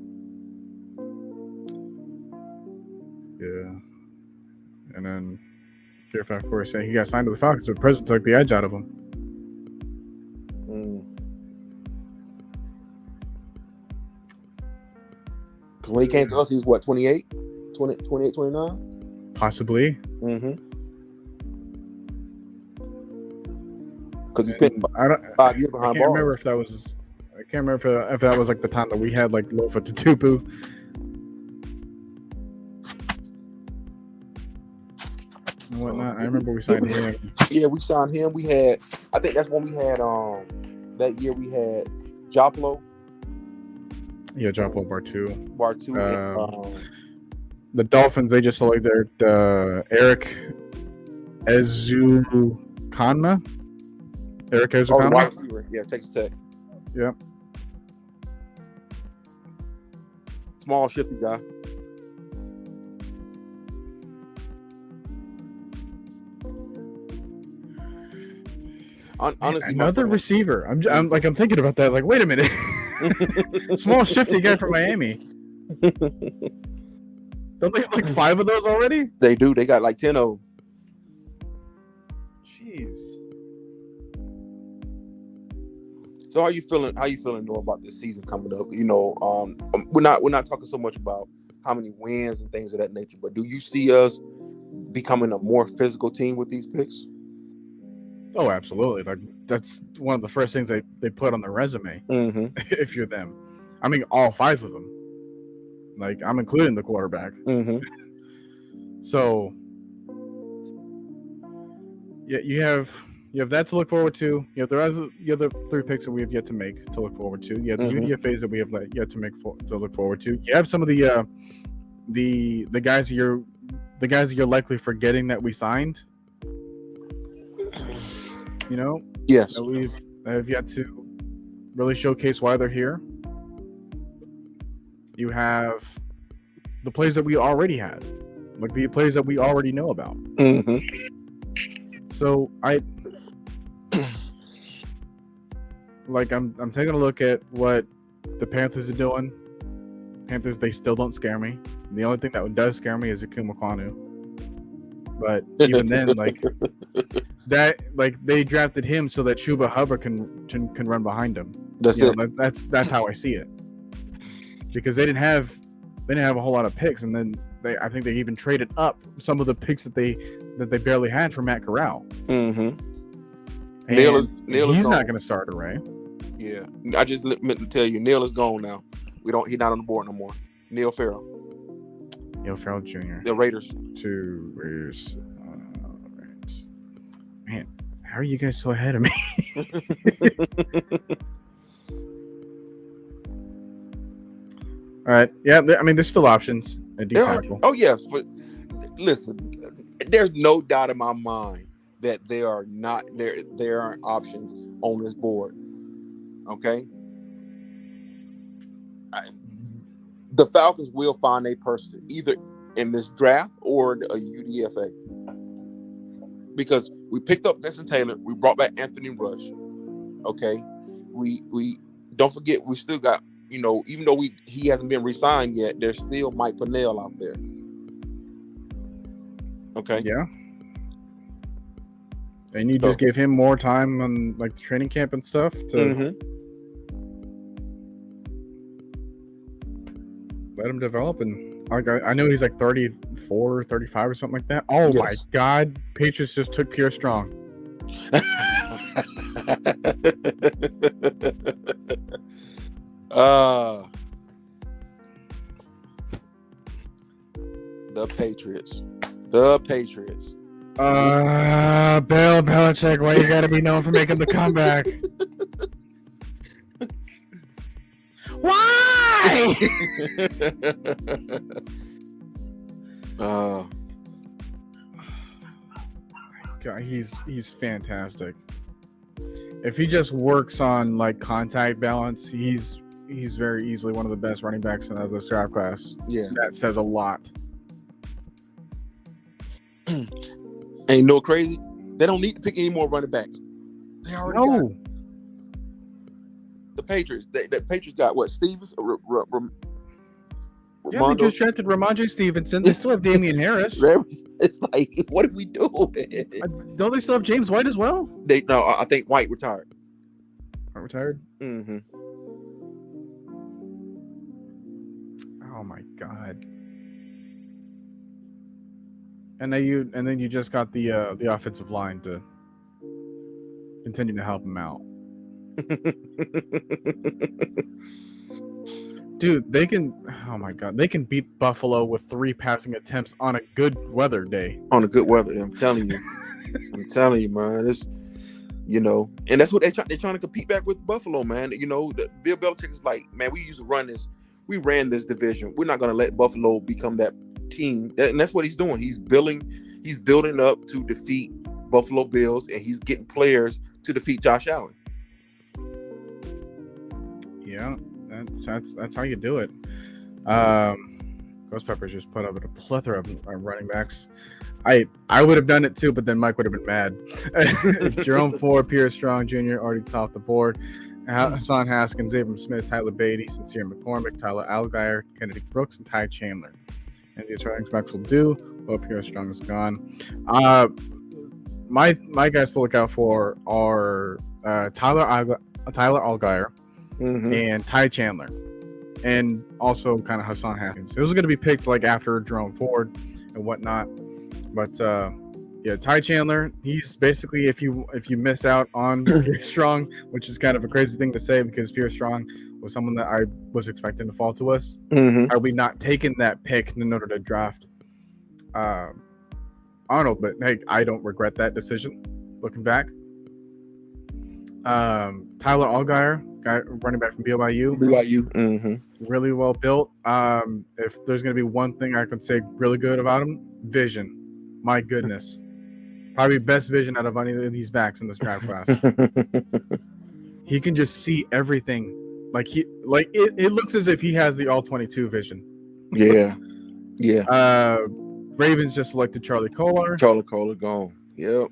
Yeah. And then Fear Factor 4 saying he got signed to the Falcons, but the president took the edge out of him. Because when he came to us, he was what, 28, 29? Possibly. Because he spent 5 years behind bars. I can't remember if that was like the time that we had like Lofa Tutupu. And whatnot. I remember we signed him. Yeah, we signed him. We had, I think that's when we had that year we had Joplo. Yeah, Joplo Bartu. The Dolphins, they just selected Eric Ezukanma. Eric Ezukanma? Wide receiver. Yeah, Texas Tech. Yep. Small, shifty guy. Honestly, another receiver. I'm thinking about that. Like, wait a minute. Small, shifty guy from Miami. Don't they have like 5 of those already? They do. They got like 10 of them. Jeez. So how you feeling though about this season coming up? You know, we're not talking so much about how many wins and things of that nature, but do you see us becoming a more physical team with these picks? Oh, absolutely. Like, that's one of the first things they put on their resume. If you're them. I mean, all 5 of them. Like, I'm including the quarterback. So, yeah, you have that to look forward to. You have the other 3 picks that we have yet to make to look forward to. You have the UDFAs that we have yet to make to look forward to. You have some of the guys that you're likely forgetting that we signed. You know, yes, that we have yet to really showcase why they're here. You have the plays that we already had, like the plays that we already know about. So I'm taking a look at what the Panthers are doing. Panthers, they still don't scare me. The only thing that does scare me is Akuma Kwanu. But even then, they drafted him so that Chuba Hubbard can run behind him. That's it. That's how I see it. Because they didn't have a whole lot of picks, and then I think they even traded up some of the picks that they barely had for Matt Corral. Neil is he's gone. Not going to start a Ray. Yeah, I just meant to tell you, Neil is gone now. He's not on the board no more. Neil Farrell Jr. The Raiders. To Raiders. Right. Man, how are you guys so ahead of me? All right. Yeah. I mean, there's still options at D There are. tackle. Oh yes, but listen, there's no doubt in my mind that there are not there. There aren't options on this board. Okay, the Falcons will find a person either in this draft or a UDFA because we picked up Vincent Taylor, we brought back Anthony Rush. Okay, we don't forget we still got even though he hasn't been re-signed yet, there's still Mike Pennell out there. Okay. Yeah. And you just gave him more time on like the training camp and stuff to let him develop. And I know he's like 34, 35 or something like that. Oh my God. Patriots just took Pierre Strong. The Patriots. Bill Belichick, why you gotta be known for making the comeback? Why? God, he's fantastic. If he just works on like contact balance, he's very easily one of the best running backs in this draft class. Yeah, that says a lot. Ain't no crazy. They don't need to pick any more running backs. They already got the Patriots. The Patriots got what? Stevens? Yeah, they just drafted Ramondre Stevenson. They still have Damian Harris. It's like, what are we doing? Don't they still have James White as well? I think White retired. Retired? Mm-hmm. Oh my God. And then you just got the offensive line to continue to help him out. Dude, they can beat Buffalo with 3 passing attempts on a good weather day. On a good weather, I'm telling you. Man. It's and that's what they're trying to compete back with Buffalo, man. Bill Belichick is like, man, we used to run this. We ran this division. We're not going to let Buffalo become that team, and that's what he's doing. He's building up to defeat Buffalo Bills, and he's getting players to defeat Josh Allen. Yeah, that's how you do it. Ghost Peppers just put up a plethora of running backs. I would have done it too, but then Mike would have been mad. Jerome Ford, Pierre Strong Jr. already topped the board. Hassan Haskins, Abram Smith, Tyler Beatty, Sincere McCormick, Tyler Allgeier, Kennedy Brooks, and Ty Chandler. And these running backs will do. Well, Pierre Strong is gone. My guys to look out for are Tyler Allgeier and Ty Chandler, and also kind of Hassan Haskins. It was going to be picked like after Jerome Ford and whatnot, but Ty Chandler, he's basically if you miss out on Pierre Strong, which is kind of a crazy thing to say because Pierre Strong was someone that I was expecting to fall to us. Are we not taking that pick in order to draft Arnold? But hey, I don't regret that decision looking back. Tyler Allgeier, running back from BYU. Really well built. If there's going to be one thing I could say really good about him, vision. My goodness. Probably best vision out of any of these backs in this draft class. He can just see everything. It looks as if he has the all-22 vision. Yeah. Ravens just selected Charlie Kolar. Charlie Kolar gone. Yep.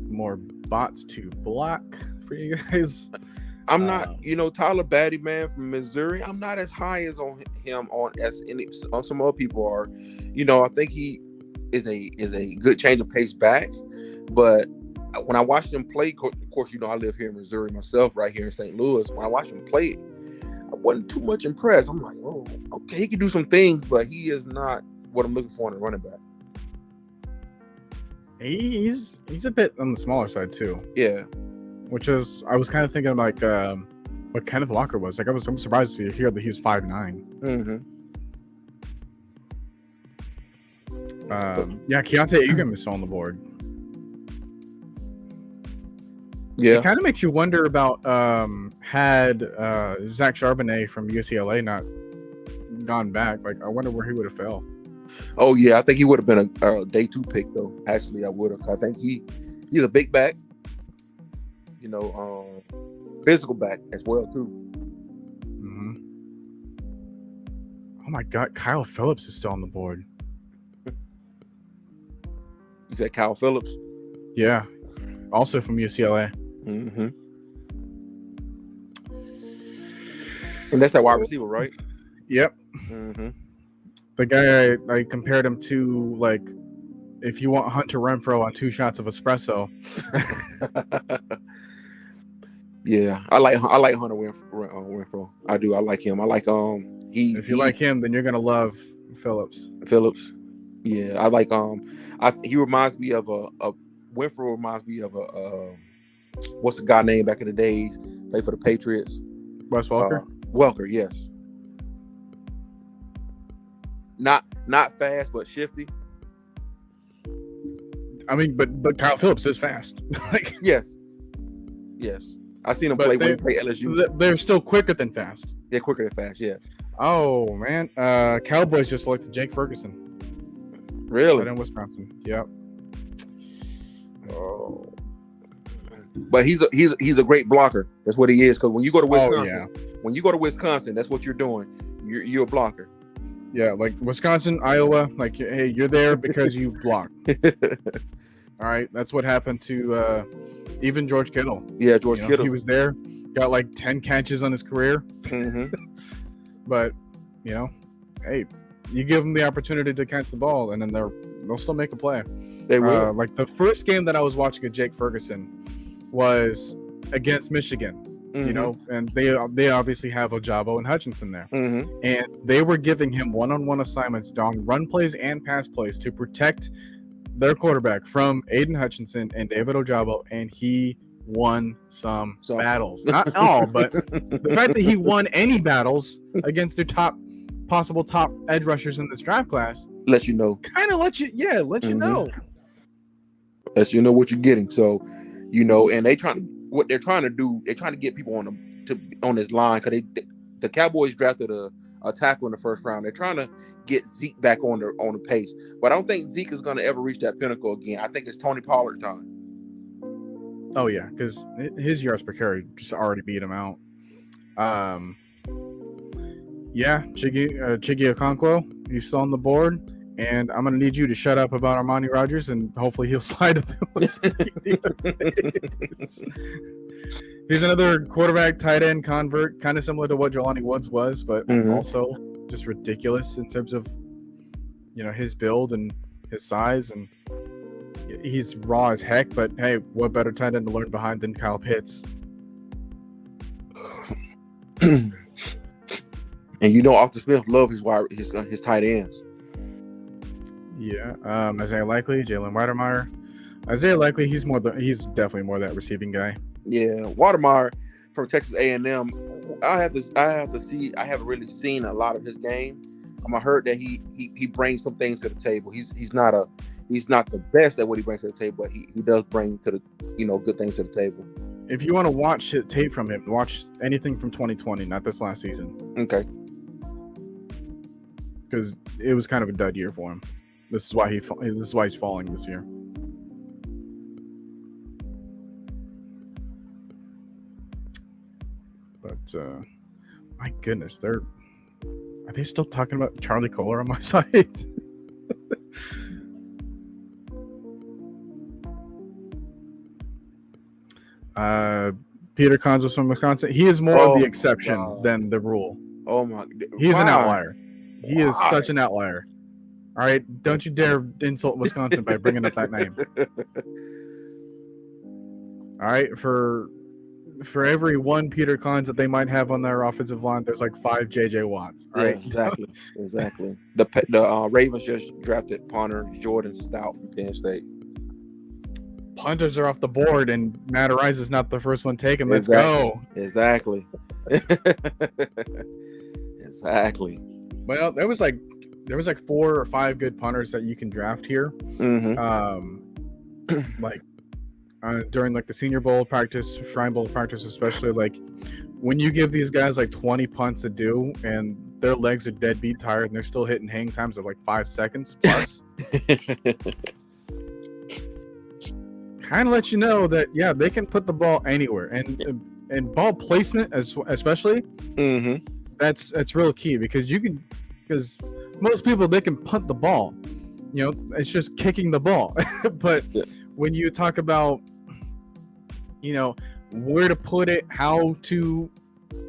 More bots to block for you guys. I'm not, Tyler Batty, man, from Missouri. I'm not as high as on him as some other people are. I think he is a good change of pace back, but when I watched him play, of course, I live here in Missouri myself, right here in St. Louis. When I watched him play, I wasn't too much impressed. I'm like, oh, okay, he can do some things, but he is not what I'm looking for in a running back. He's a bit on the smaller side too. Yeah. Which is, I was kind of thinking like what Kenneth Walker was. Like, I'm surprised to hear that he's 5'9". Keontae Ingram is still on the board. Yeah. It kind of makes you wonder about had Zach Charbonnet from UCLA not gone back. Like, I wonder where he would have fell. Oh yeah, I think he would have been a day 2 pick though. Actually, I would have. I think he's a big back. You know, physical back as well too. Mm-hmm. Oh my God, Kyle Phillips is still on the board. Is that Kyle Phillips? Yeah, also from UCLA. Mm-hmm. And that's that wide receiver, right? Yep. Mm-hmm. The guy I compared him to, like, if you want Hunter Renfrow on 2 shots of espresso. Yeah, I like Hunter Renfrow. I do. I like him. I like If you like him, then you're gonna love Phillips. Yeah, I like he reminds me of a Renfrow reminds me of a what's the guy name back in the days? Played for the Patriots. Wes Welker. Welker, yes. Not fast, but shifty. I mean, but Kyle Phillips is fast. Like, yes. I seen him play when he played LSU. They're still quicker than fast. They're quicker than fast, yeah. Oh man, Cowboys just selected Jake Ferguson. Really? Right in Wisconsin. Yep. Oh. But he's a great blocker. That's what he is. Because when you go to Wisconsin, that's what you're doing. You're a blocker. Yeah, like Wisconsin, Iowa. Like, hey, you're there because you block. All right, that's what happened to even George Kittle. Yeah, George Kittle. He was there, got like 10 catches on his career. Mm-hmm. But hey, you give them the opportunity to catch the ball, and then they'll still make a play. They will. Like the first game that I was watching of Jake Ferguson was against Michigan. Mm-hmm. And they obviously have Ojabo and Hutchinson there. Mm-hmm. And they were giving him one-on-one assignments on run plays and pass plays to protect their quarterback from Aiden Hutchinson and David Ojabo, and he won some battles. Not all, but the fact that he won any battles against their possible top edge rushers in this draft class lets you know. Kind of let you know. Lets you know what you're getting. So, and what they're trying to do, they're trying to get people on this line, because the Cowboys drafted a tackle in the first round. They're trying to get Zeke back on the pace, but I don't think Zeke is going to ever reach that pinnacle again. I think it's Tony Pollard time. Oh yeah, because his yards per carry just already beat him out. Yeah, Chiggy Okonkwo, he's still on the board, and I'm going to need you to shut up about Armani Rogers, and hopefully he'll slide it through. He's another quarterback, tight end convert, kind of similar to what Jelani Woods was, but also just ridiculous in terms of, his build and his size, and he's raw as heck. But hey, what better tight end to learn behind than Kyle Pitts? And Arthur Smith love his tight ends. Yeah, Isaiah Likely, Jalen Weidermeyer. Isaiah Likely, he's definitely more that receiving guy. Yeah, Weidermeyer from Texas A&M. I have to see. I haven't really seen a lot of his game. I heard that he brings some things to the table. He's not the best at what he brings to the table, but he does bring to the good things to the table. If you want to watch tape from him, watch anything from 2020, not this last season. Okay. Because it was kind of a dud year for him. This is why he's falling this year. But my goodness, are they still talking about Charlie Kohler on my side? Peter Conz was from Wisconsin. He is more of the exception than the rule. Oh my! He's an outlier. He is such an outlier. All right, don't you dare insult Wisconsin by bringing up that name. All right, for every one Peter Conz that they might have on their offensive line, there's like 5 JJ Watts. All right? Exactly. The Ravens just drafted punter Jordan Stout from Penn State. Punters are off the board, and Matt Arise is not the first one taken. Let's go. Exactly. Exactly. Well, there was like 4 or 5 good punters that you can draft here. Mm-hmm. Like during like the Senior Bowl practice, Shrine Bowl practice, especially like when you give these guys like 20 punts to do and their legs are deadbeat tired and they're still hitting hang times of like 5 seconds plus, kind of let you know that yeah, they can put the ball anywhere, and ball placement especially. Mm-hmm. That's real key because most people, they can punt the ball, it's just kicking the ball. But when you talk about where to put it, how to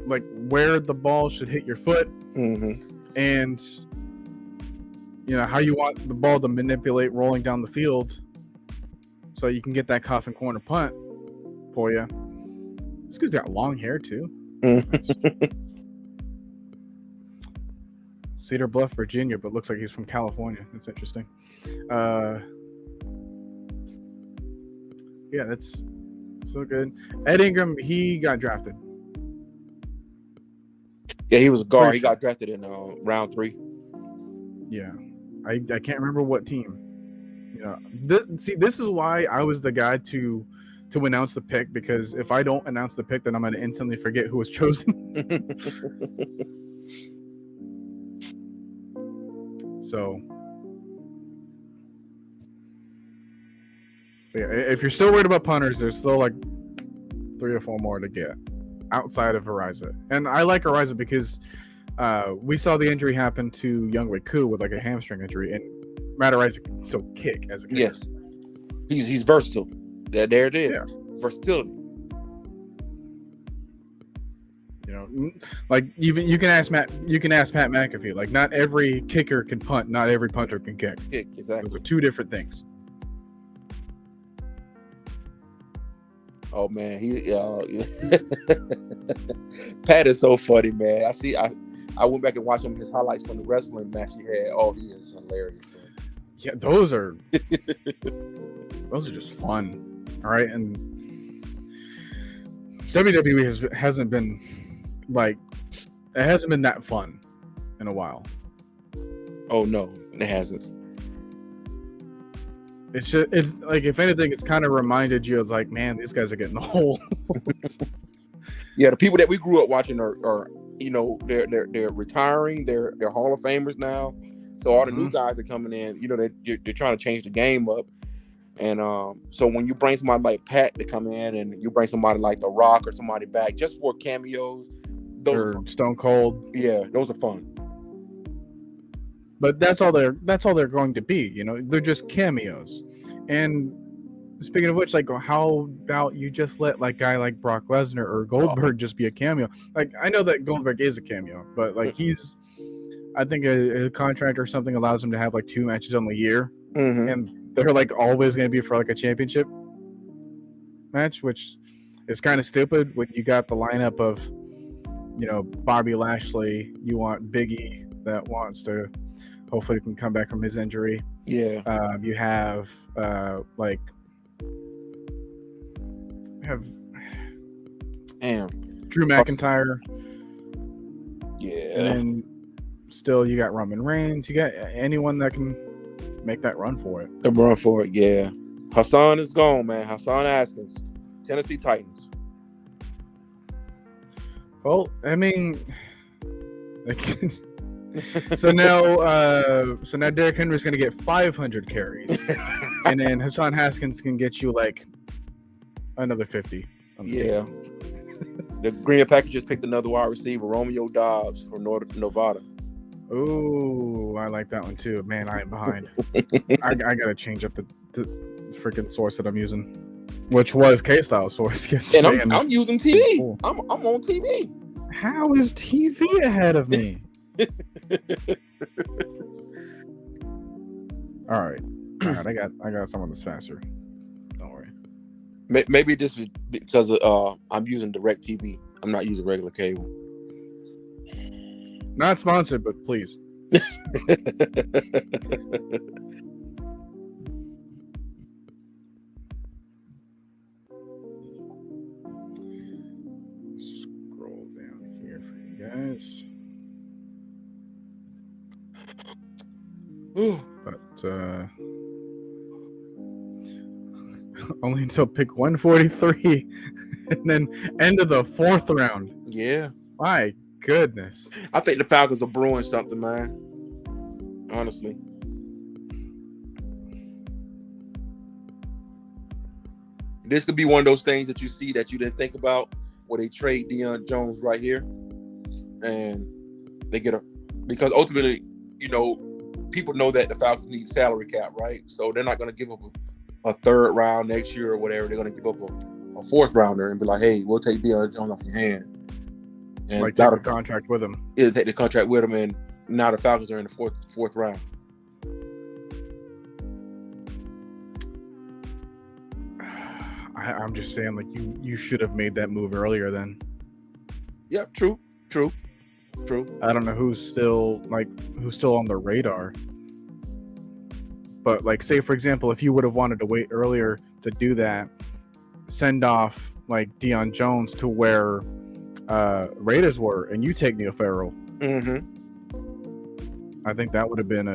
like where the ball should hit your foot, and how you want the ball to manipulate rolling down the field so you can get that coffin corner punt for you. This guy's got long hair too. Cedar Bluff, Virginia, but looks like he's from California. That's interesting. Yeah, that's so good. Ed Ingram, he got drafted. Yeah, he was a guard. He got drafted in round 3. Yeah, I can't remember what team. This is why I was the guy to announce the pick, because if I don't announce the pick, then I'm going to instantly forget who was chosen. So, yeah, if you're still worried about punters, there's still like 3 or 4 more to get outside of Ariza. And I like Ariza because we saw the injury happen to Younghoe Koo with like a hamstring injury, and Matt Ariza can still kick as a kicker. Yes, he's versatile. There it is. Yeah. Versatility. Like even you can ask Pat McAfee. Like not every kicker can punt, not every punter can kick. Exactly. Those are 2 different things. Oh man, Pat is so funny, man. I went back and watched his highlights from the wrestling match he had. Oh, he is hilarious, man. Yeah, those are just fun. All right, and WWE hasn't been like, it hasn't been that fun in a while. Oh no, it hasn't. It's just like, if anything, it's kind of reminded you of like, man, these guys are getting old. Yeah, the people that we grew up watching are they're retiring. They're Hall of Famers now. So all the new guys are coming in. They're trying to change the game up. And so when you bring somebody like Pat to come in, and you bring somebody like The Rock or somebody back just for cameos, those are fun. Stone Cold. Yeah, those are fun. But that's all they're going to be. They're just cameos. And speaking of which, like, how about you just let like guy like Brock Lesnar or Goldberg just be a cameo? Like, I know that Goldberg is a cameo, but like I think a contract or something allows him to have like 2 matches on the year, and they're like always going to be for like a championship match, which is kind of stupid when you got the lineup of Bobby Lashley. You want Biggie that wants to hopefully can come back from his injury. Yeah. You have Drew McIntyre. Yeah. And then still you got Roman Reigns. You got anyone that can make that run for it. Yeah. Hassan is gone, man. Hassan Haskins, Tennessee Titans. Well, I mean, so now Derrick Henry's going to get 500 carries, and then Hassan Haskins can get you like another 50 on the season. The Green Bay Packers just picked another wide receiver, Romeo Dobbs from Nevada. Ooh, I like that one too. Man, I am behind. I got to change up the freaking source that I'm using, which was K-Style source. And I'm using TV. Cool. I'm on TV. How is TV ahead of me? All right. I got someone that's faster. Don't worry. Maybe this is because I'm using DirecTV. I'm not using regular cable. Not sponsored, but please. Scroll down here for you guys. But only until pick 143, and then end of the 4th round. Yeah. My goodness. I think the Falcons are brewing something, man. Honestly. This could be one of those things that you see that you didn't think about, where they trade Deion Jones right here, and they get because ultimately, people know that the Falcons need salary cap, right? So they're not going to give up a 3rd round next year or whatever. They're going to give up a 4th rounder and be like, hey, we'll take Deion Jones off your hand. And like take the contract with him. Yeah, take the contract with him, and now the Falcons are in the fourth round. I'm just saying, like, you should have made that move earlier then. Yeah, true. I don't know who's still on the radar. But, like, say, for example, if you would have wanted to wait earlier to do that, send off, like, Deion Jones to where Raiders were, and you take Neil Farrell. Mm-hmm. I think that would have been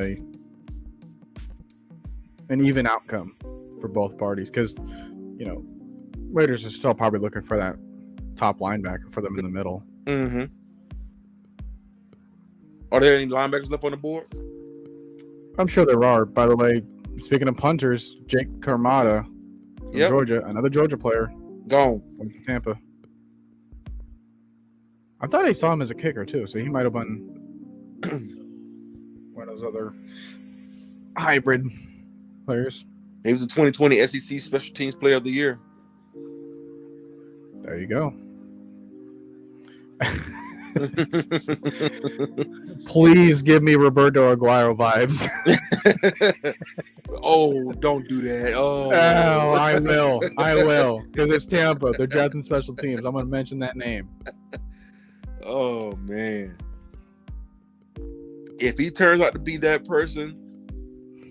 an even outcome for both parties, because, Raiders are still probably looking for that top linebacker for them in the middle. Mm-hmm. Are there any linebackers left on the board? I'm sure there are. By the way, speaking of punters, Jake Carmada from Georgia, another Georgia player. Gone. Went to Tampa. I thought I saw him as a kicker, too, so he might have been one of those other hybrid players. He was the 2020 SEC Special Teams Player of the Year. There you go. Please give me Roberto Aguayo vibes. Oh, don't do that. Oh, I will. Because it's Tampa. They're drafting special teams. I'm going to mention that name. Oh, man. If he turns out to be that person,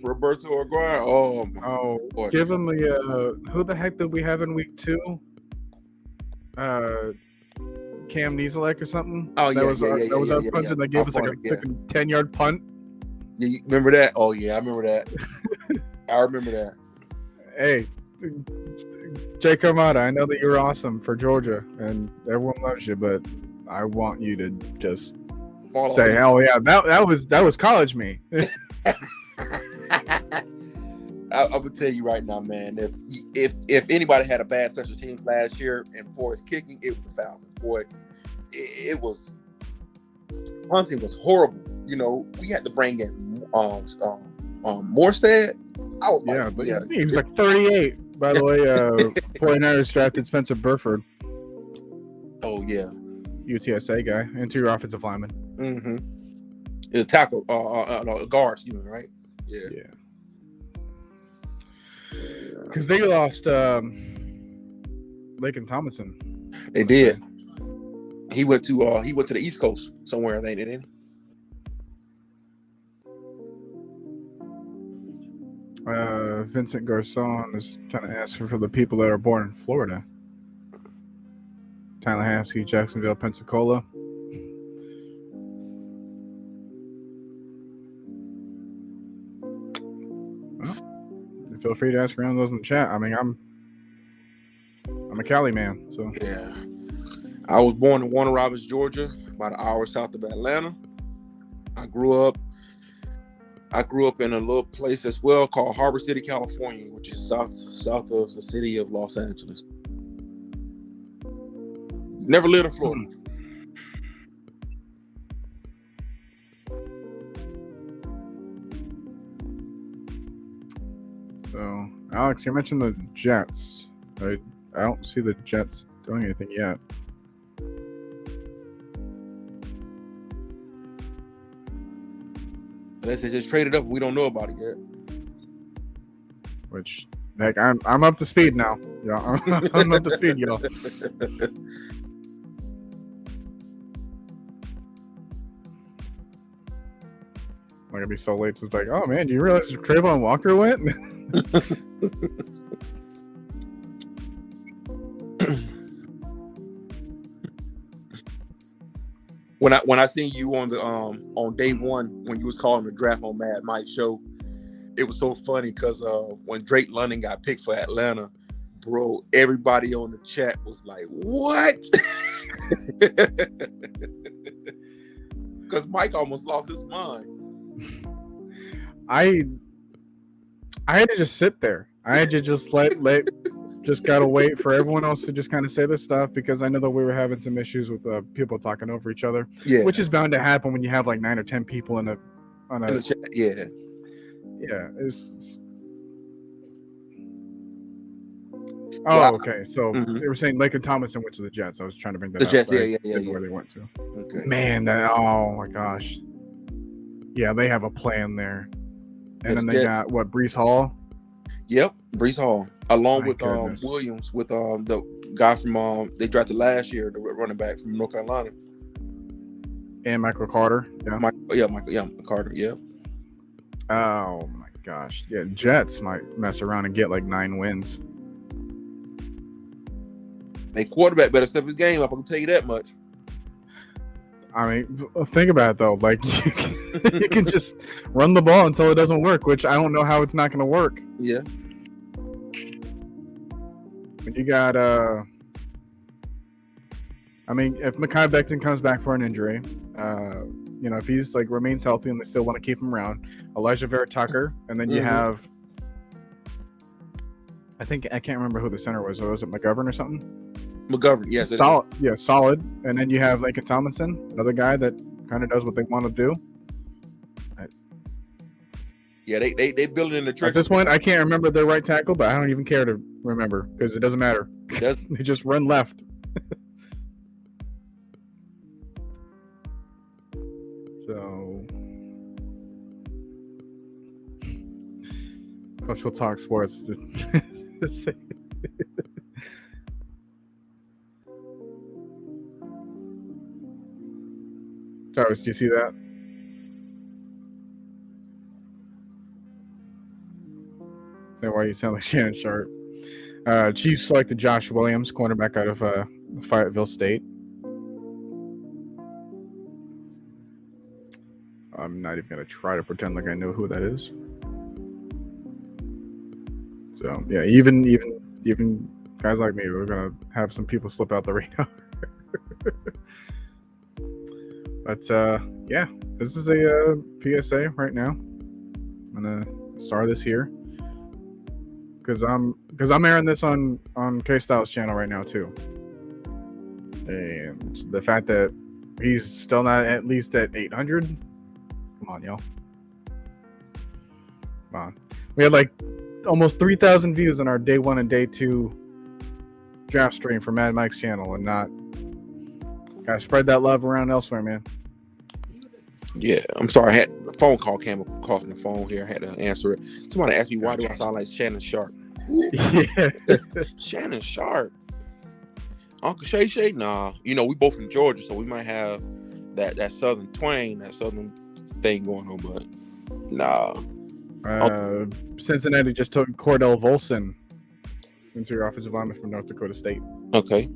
Roberto Aguayo, boy. Give him the who the heck did we have in week 2? Cam Nieselek or something. Oh, that was our punt, yeah. and they gave us like a freaking 10-yard punt. Yeah, you remember that? Oh yeah, I remember that. I remember that. Hey, Jake Armada, I know that you're awesome for Georgia and everyone loves you, but I want you to just say, "Oh yeah, that was college me." I'm gonna tell you right now, man. If anybody had a bad special teams last year and for his kicking, it was the Falcons. Boy, it was. Punting was horrible. We had to bring in Morstead. I was he was like 38. By the way, 49ers drafted Spencer Burford. Oh yeah, UTSA guy, interior offensive lineman. Mm-hmm. It's a tackle, guard, right? Yeah. Because they lost Laken Tomlinson. They did. He went to the East Coast somewhere, I think, didn't he? Vincent Garcon is trying to ask for the people that are born in Florida. Tallahassee, Jacksonville, Pensacola. Well, feel free to ask around those in the chat. I mean, I'm a Cali man, so yeah. I was born in Warner Robins, Georgia, about an hour south of Atlanta. I grew up in a little place as well called Harbor City, California, which is south of the city of Los Angeles. Never lived in Florida. So, Alex, you mentioned the Jets. I don't see the Jets doing anything yet. Unless they just traded up, we don't know about it yet. Which, heck, I'm up to speed now. Yeah, I'm up to speed, y'all. I'm gonna be so late. It's like, oh man, do you realize Trayvon Walker went? When I seen you on the on day one when you was calling the draft on Mad Mike show, it was so funny because when Drake London got picked for Atlanta, bro, everybody on the chat was like, "What?" Because Mike almost lost his mind. I had to just sit there. I had to just just gotta wait for everyone else to just kind of say their stuff, because I know that we were having some issues with people talking over each other, Yeah, which is bound to happen when you have like 9 or 10 people in the chat. Yeah. It's Well, okay. So they were saying Lakin Tomlinson went to the Jets. I was trying to bring that the up. Jets. I Yeah. didn't know where they went to. Okay. Man, oh my gosh. Yeah, they have a plan there. And then they got what, Breece Hall? Yep, Breece Hall, along with goodness. Williams, with the guy from they drafted last year, the running back from North Carolina, and Michael Carter. Yeah, Michael Carter. Yeah. Oh my gosh. Yeah, Jets might mess around and get like 9 wins. A quarterback better step his game up. I can tell you that much. I mean, think about it though. Like you can just run the ball until it doesn't work, which I don't know how it's not going to work. Yeah. When you got I mean, if Mekhi Becton comes back for an injury, if he's like remains healthy and they still want to keep him around, Elijah Vera Tucker, and then you have, I can't remember who the center was. Or was it McGovern or something? McGovern, yes. Solid, yeah, solid. And then you have Lakin Tomlinson, another guy that kind of does what they want to do. Yeah, they build it in the trick. At this point, I can't remember their right tackle, but I don't even care to remember because it doesn't matter. They just run left. So, Coach will talk sports. Jarvis, do you see that? So why you sound like Shannon Sharp? Chiefs selected Josh Williams, cornerback out of Fayetteville State. I'm not even gonna try to pretend like I know who that is. So yeah, even guys like me, we're gonna have some people slip out the radar. But yeah, this is a PSA right now. I'm gonna start this here because I'm airing this on K Styles' channel right now too, and the fact that he's still not at least at 800. Come on, y'all. Come on. We had like almost 3,000 views on our day 1 and day 2 draft stream for Mad Mike's channel, and not gotta spread that love around elsewhere, man. Yeah, I'm sorry. I had a phone call came across my phone here. I had to answer it. Somebody asked me, why do I sound like Shannon Sharp? Yeah. Shannon Sharp. Uncle Shay Shay? Nah. We both from Georgia, so we might have that southern twang, that southern thing going on, but nah. Cincinnati just took Cordell Volson into your offensive lineman from North Dakota State. Okay.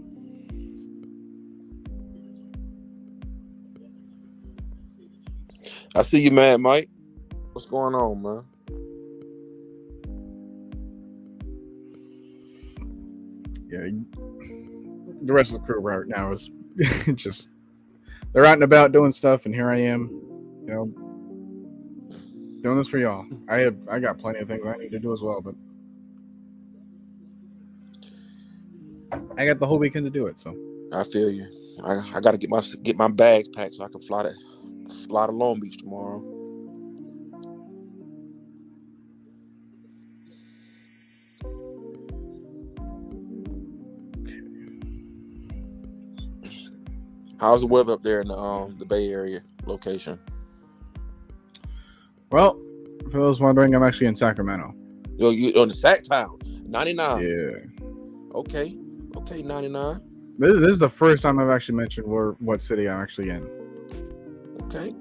I see you, Mad Mike. What's going on, man? Yeah, the rest of the crew right now is just they're out and about doing stuff, and here I am, doing this for y'all. I got plenty of things I need to do as well, but I got the whole weekend to do it. So I feel you. I got to get my bags packed so I can fly to Long Beach tomorrow. How's the weather up there in the Bay Area location? Well, for those wondering, I'm actually in Sacramento. You on the Sac Town, 99. Yeah. Okay, 99. This is the first time I've actually mentioned what city I'm actually in. Okay,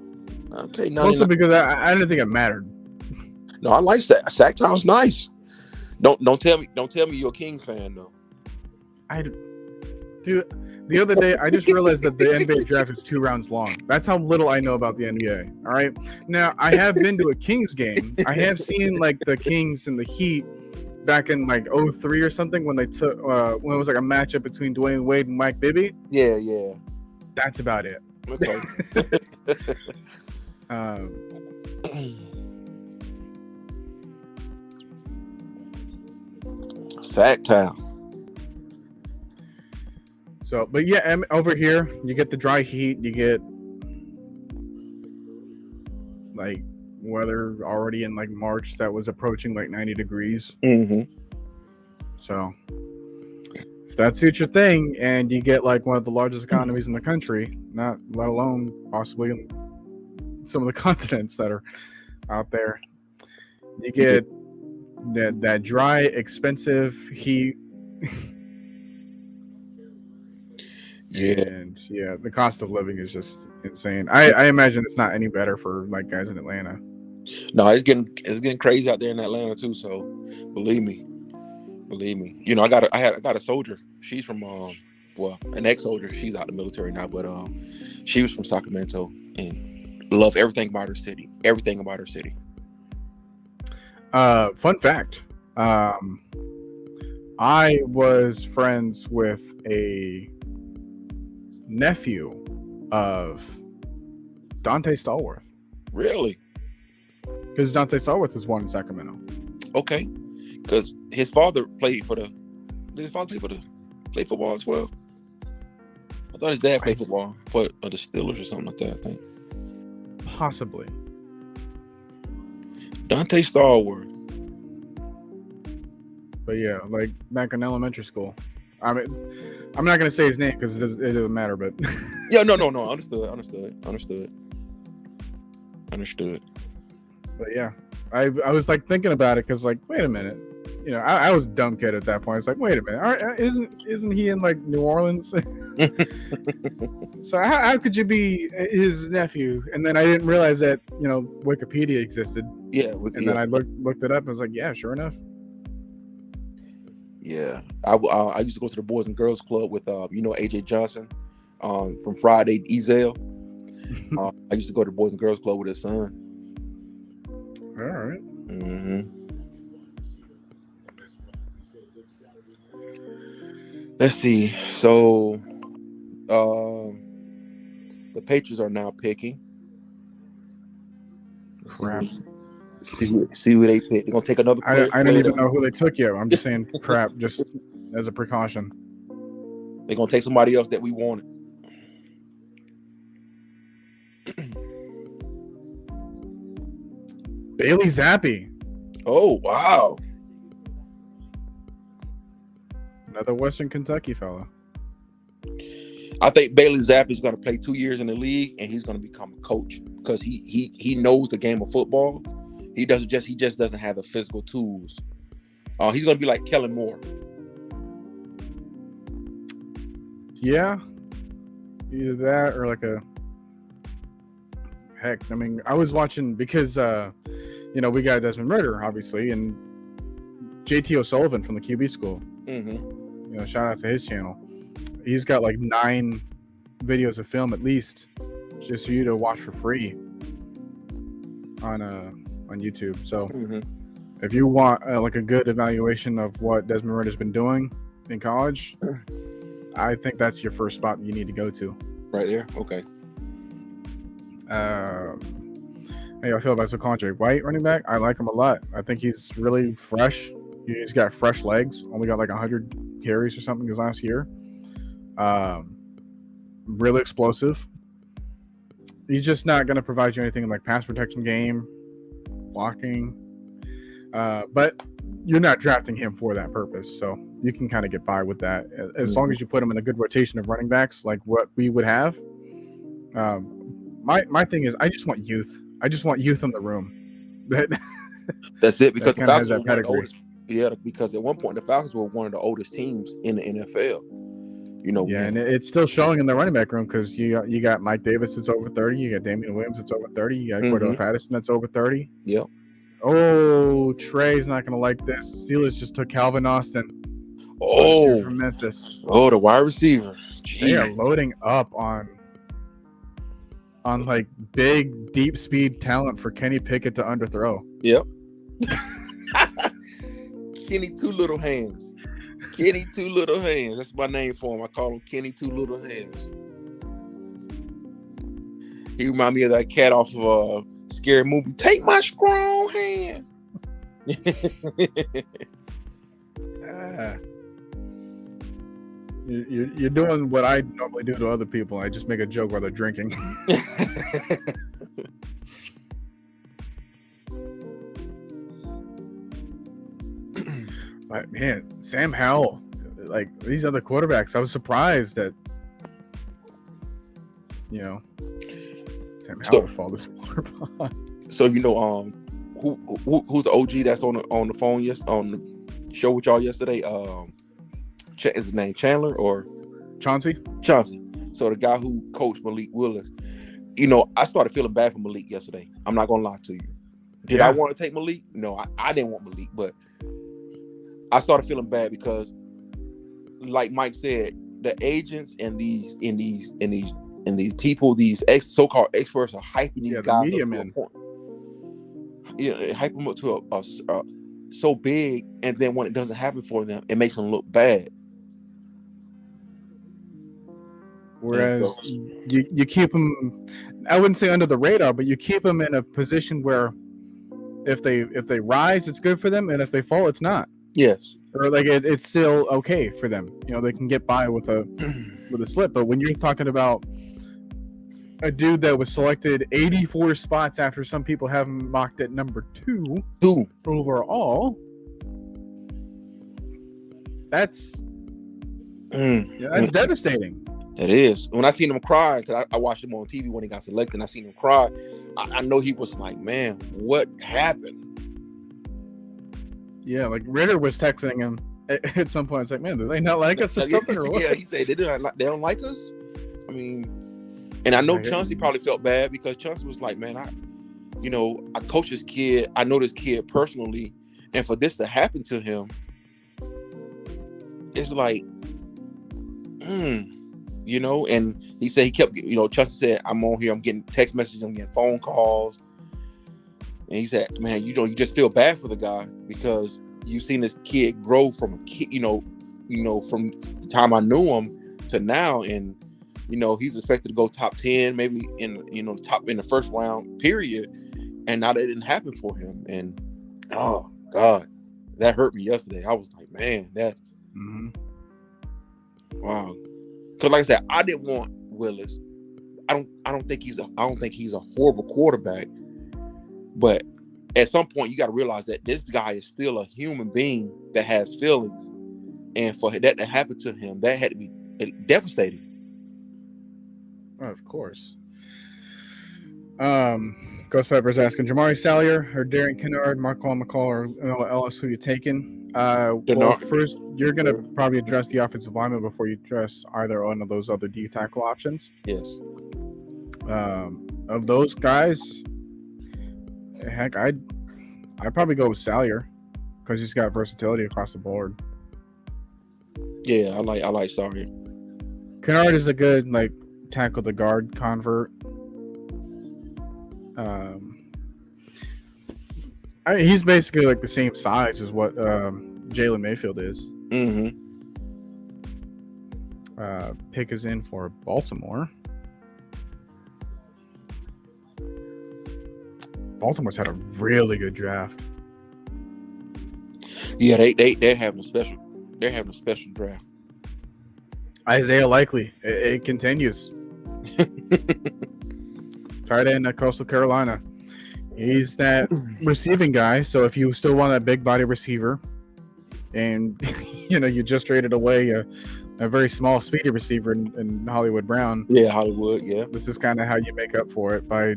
99. Mostly because I didn't think it mattered. No, I like Sac Town's nice. Don't tell me you're a Kings fan though. Dude, the other day I just realized that the NBA draft is 2 rounds long. That's how little I know about the NBA. All right. Now I have been to a Kings game. I have seen like the Kings and the Heat back in like 03 or something when they took when it was like a matchup between Dwayne Wade and Mike Bibby. Yeah, yeah. That's about it. Okay. Sack Town. So, but yeah, over here you get the dry heat. You get like weather already in like March that was approaching like 90 degrees. Mm-hmm. So if that suits your thing, and you get like one of the largest economies in the country, not let alone possibly some of the continents that are out there, you get that dry, expensive heat. Yeah. And yeah, the cost of living is just insane. I imagine it's not any better for like guys in Atlanta. No, it's getting crazy out there in Atlanta too. So believe me. You know, I got a soldier. She's from an ex-soldier. She's out of the military now, but she was from Sacramento and love everything about her city. Fun fact. I was friends with a nephew of Dante Stallworth. Really? Because Dante Stallworth was born in Sacramento. Okay. Because his father played for did his father play football as well? I thought his dad played football for the Steelers or something like that, I think. Possibly. Dante Stallworth. But yeah, like back in elementary school. I mean, I'm not gonna say his name because it doesn't matter. But yeah, no. Understood. But yeah, I was like thinking about it because like, wait a minute, you know, I was a dumb kid at that point. It's like, wait a minute, isn't he in like New Orleans? So how could you be his nephew? And then I didn't realize that, you know, Wikipedia existed. Yeah, then I looked it up and was like, yeah, sure enough. Yeah, I used to go to the Boys and Girls Club with AJ Johnson from Friday Ezel. I used to go to the Boys and Girls Club with his son. All right. Mm-hmm. Let's see. So, the Patriots are now picking. Crap. See who they pick. They're gonna take another player. I don't even know who they took yet. I'm just saying crap, just as a precaution. They're gonna take somebody else that we wanted. Bailey Zappi. Oh wow! Another Western Kentucky fella. I think Bailey Zappi is going to play 2 years in the league, and he's going to become a coach because he knows the game of football. He just doesn't have the physical tools. He's going to be like Kellen Moore. Yeah, either that or like a heck. I mean, I was watching because we got Desmond Ritter obviously, and JT O'Sullivan from the QB school. Mm-hmm. You know, shout out to his channel. He's got like 9 videos of film at least, just for you to watch for free on YouTube. So if you want like a good evaluation of what Desmond Ritter's been doing in college, I think that's your first spot you need to go to. Right there. Okay. How I feel about Zaquandre White, running back. I like him a lot. I think he's really fresh. He's got fresh legs. Only got like 100 carries or something his last year. Really explosive. He's just not going to provide you anything in like pass protection game, blocking. But you're not drafting him for that purpose, so you can kind of get by with that as long as you put him in a good rotation of running backs, like what we would have. My thing is, I just want youth. I just want youth in the room. That's it, because that the Falcons were one of the oldest. Yeah, because at one point the Falcons were one of the oldest teams in the NFL. You know. Yeah, and it's still showing in the running back room because you got Mike Davis that's over 30, you got Damian Williams that's over 30, you got Cordell Patterson that's over 30. Yep. Oh, Trey's not gonna like this. Steelers just took Calvin Austin. Oh, from Memphis. Oh, the wide receiver. Jeez. They are loading up on like big deep speed talent for Kenny Pickett to underthrow. Yep. Kenny Two Little Hands. Kenny Two Little Hands. That's my name for him. I call him Kenny Two Little Hands. He remind me of that cat off of a scary movie. Take my strong hand. You're doing what I normally do to other people. I just make a joke while they're drinking. But man, Sam Howell, like these other quarterbacks, I was surprised that Sam Howell would fall this far behind. So who's the OG that's on the phone on the show with y'all yesterday? Is his name Chandler or Chauncey? So the guy who coached Malik Willis. I started feeling bad for Malik yesterday. I'm not gonna lie to you. Did I want to take Malik? No, I didn't want Malik, but I started feeling bad because, like Mike said, the agents and these people, these so-called experts are hyping these guys media up to men. a point. Yeah, hype them up to a so big, and then when it doesn't happen for them, it makes them look bad. Whereas you keep them, I wouldn't say under the radar, but you keep them in a position where if they rise, it's good for them, and if they fall, it's not. Yes. Or like it's still okay for them. They can get by with a slip. But when you're talking about a dude that was selected 84 spots after some people have him mocked at number 2 overall, that's devastating. It is. When I seen him cry, because I watched him on TV when he got selected, and I seen him cry, I know he was like, man, what happened? Yeah, like Ritter was texting him at some point. It's like, man, do they not like us or something? Or what? Yeah, he said they don't like us. I mean, and I know Chauncey probably felt bad because Chauncey was like, man, I coach this kid. I know this kid personally, and for this to happen to him, it's like, and he said he kept, Chauncey said, I'm on here, I'm getting text messages, I'm getting phone calls. And he said, man, you just feel bad for the guy because you've seen this kid grow from a kid, from the time I knew him to now. And, he's expected to go top 10, maybe in, top in the first round period. And now that didn't happen for him. And, oh God, that hurt me yesterday. I was like, man, that, wow. Cause like I said, I didn't want Willis. I don't think he's a horrible quarterback. But at some point, you got to realize that this guy is still a human being that has feelings, and for that to happen to him, that had to be devastating. Oh, of course. Ghost Pepper's asking Jamari Salyer or Darren Kennard, Marquand McCall, or Noah Ellis, who you taking? Well, first you're gonna probably address the offensive lineman before you address either one of those other D tackle options. Yes. Of those guys, heck, I'd probably go with Salyer because he's got versatility across the board. Yeah, I like Salyer. Kennard is a good tackle the guard convert. He's basically the same size as what Jalen Mayfield is. Mm-hmm. Pick is in for Baltimore. Baltimore's had a really good draft. Yeah, they're having a special. They're having a special draft. Isaiah Likely, it continues. Tight end at Coastal Carolina. He's that receiving guy. So if you still want that big body receiver, and you just traded away a very small, speedy receiver in Hollywood Brown. Yeah, Hollywood. Yeah, this is kind of how you make up for it by.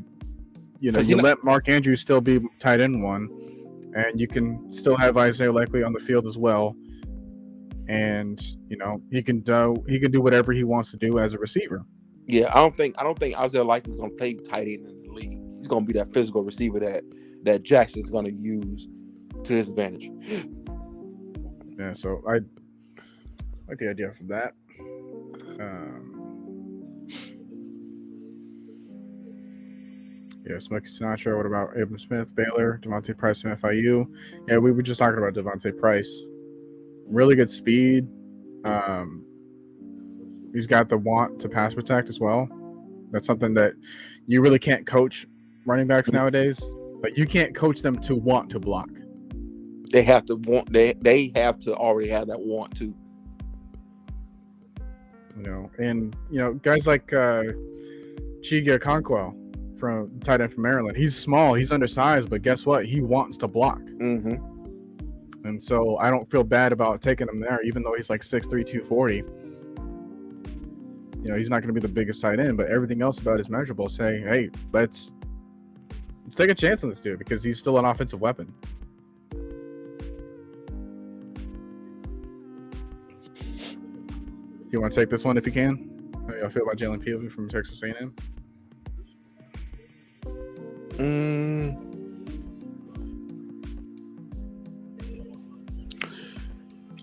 You let Mark Andrews still be tight end one, and you can still have Isaiah Likely on the field as well. And he can do whatever he wants to do as a receiver. Yeah, I don't think Isaiah Likely's going to play tight end in the league. He's going to be that physical receiver that Jackson's going to use to his advantage. Yeah, so I like the idea for that. Yeah, Smokey Sinatra. What about Abram Smith, Baylor, Devontae Price from FIU? Yeah, we were just talking about Devontae Price. Really good speed. He's got the want to pass protect as well. That's something that you really can't coach running backs nowadays. But you can't coach them to want to block. They have to want. They have to already have that want to. And guys like Chiga Conquo from tight end from Maryland. He's small, he's undersized, but guess what? He wants to block. Mm-hmm. And so I don't feel bad about taking him there, even though he's like 6'3", 240. He's not going to be the biggest tight end, but everything else about his measurables say, hey, let's take a chance on this dude because he's still an offensive weapon. You want to take this one if you can? How y'all feel about Jalen Peavy from Texas A&M?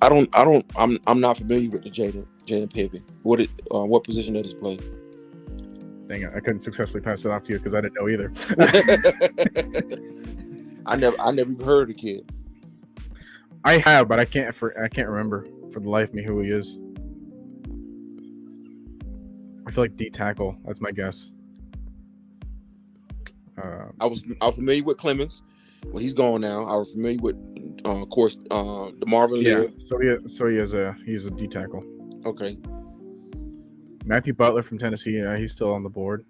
I'm not familiar with the Jaden Piven. What position does he play? Dang it, I couldn't successfully pass it off to you because I didn't know either. I never even heard of the kid. I have, but I can't remember for the life of me who he is. I feel like D tackle. That's my guess. I was familiar with Clemens. Well, he's gone now. I was familiar with, of course, DeMarvin. Yeah. Lear. So he's a D tackle. Okay. Matthew Butler from Tennessee. Yeah, he's still on the board.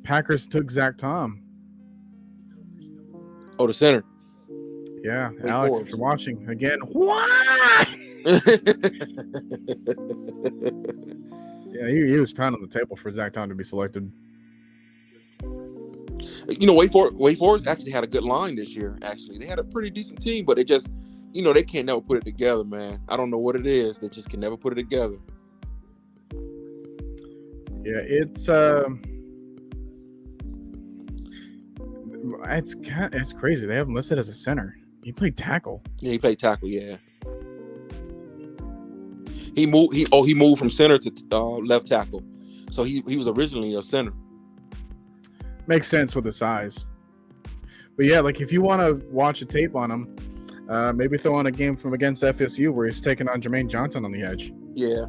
Packers took Zach Tom. Oh, the center. Yeah, Alex, if you're watching again, what? Yeah, he was pounding the table for Zach Tom to be selected. Wake Forest actually had a good line this year. Actually, they had a pretty decent team, but they just, they can't never put it together, man. I don't know what it is. They just can never put it together. Yeah, it's crazy. They have him listed as a center. He played tackle. Yeah, he played tackle. Yeah. He moved from center to left tackle. So he was originally a center. Makes sense with the size. But yeah, like if you want to watch a tape on him, maybe throw on a game from against FSU where he's taking on Jermaine Johnson on the edge. Yeah.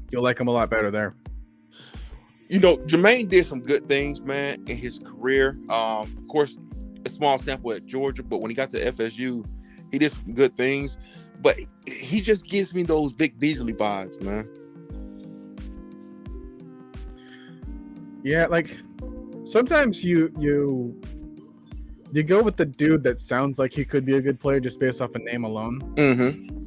You'll like him a lot better there. Jermaine did some good things, man, in his career. Of course, a small sample at Georgia, but when he got to FSU, he did some good things. But he just gives me those Vic Beasley vibes, man. Yeah, like sometimes you go with the dude that sounds like he could be a good player just based off a name alone. Mm-hmm.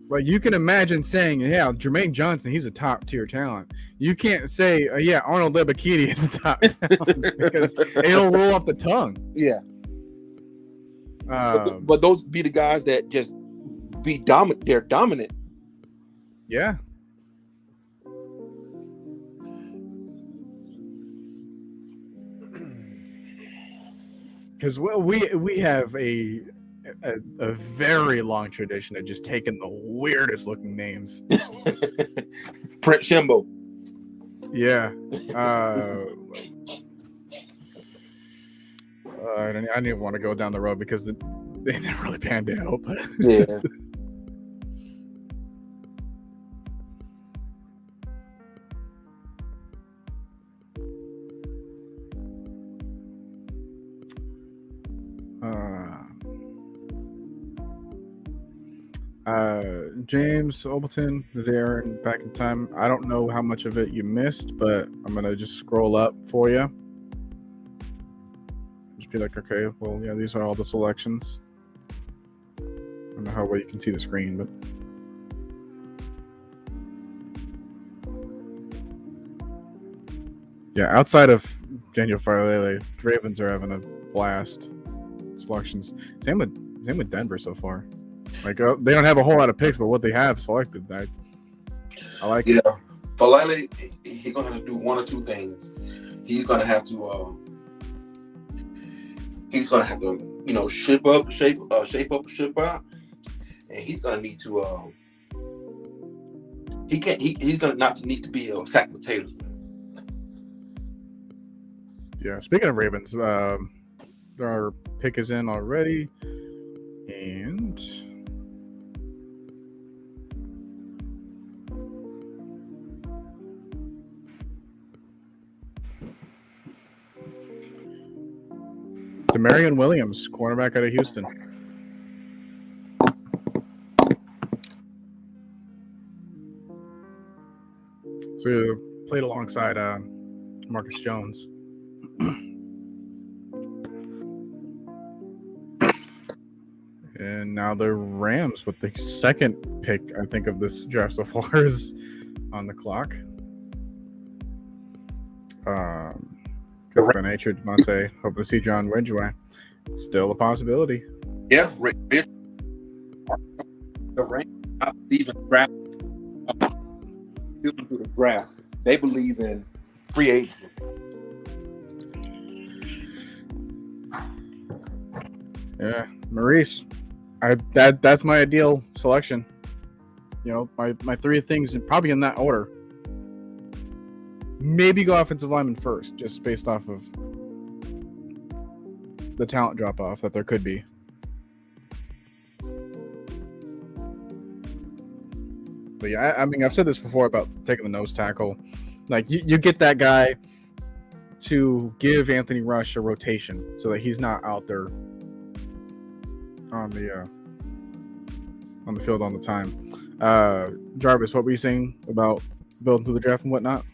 Like you can imagine saying, yeah, Jermaine Johnson, he's a top tier talent. You can't say, yeah, Arnold Lebakidi is a top talent because it'll roll off the tongue. Yeah. But those be the guys that just be dominant. They're dominant. Yeah. Because we have a very long tradition of just taking the weirdest looking names. Prince Shimbo. Yeah. I didn't even want to go down the road because they didn't really panned out. But yeah. James Obleton, Darren, back in time. I don't know how much of it you missed, but I'm gonna just scroll up for you. Just be like, okay, well, yeah, these are all the selections. I don't know how well you can see the screen, but yeah, outside of Daniel Farley, Ravens are having a blast. Selections. Same with Denver so far. Like they don't have a whole lot of picks, but what they have selected, I like it. Yeah, Falele, he's gonna have to do one or two things. He's gonna have to, shape up, and he's gonna need to He can't. He's gonna not need to be a sack with Taylor. Yeah. Speaking of Ravens, our pick is in already, and Demarion Williams, cornerback out of Houston. So he played alongside Marcus Jones. And now the Rams with the second pick, I think, of this draft so far is on the clock. By nature, Devontae, hoping to see John Ridgeway. Still a possibility. Yeah, the Rams not believe in draft. Through the draft, they believe in free agency. Yeah, Maurice, that's my ideal selection. You know, my three things, probably in that order. Maybe go offensive lineman first, just based off of the talent drop off that there could be. But yeah, I mean, I've said this before about taking the nose tackle. Like, you get that guy to give Anthony Rush a rotation so that he's not out there on the field all the time. Jarvis, what were you saying about building through the draft and whatnot?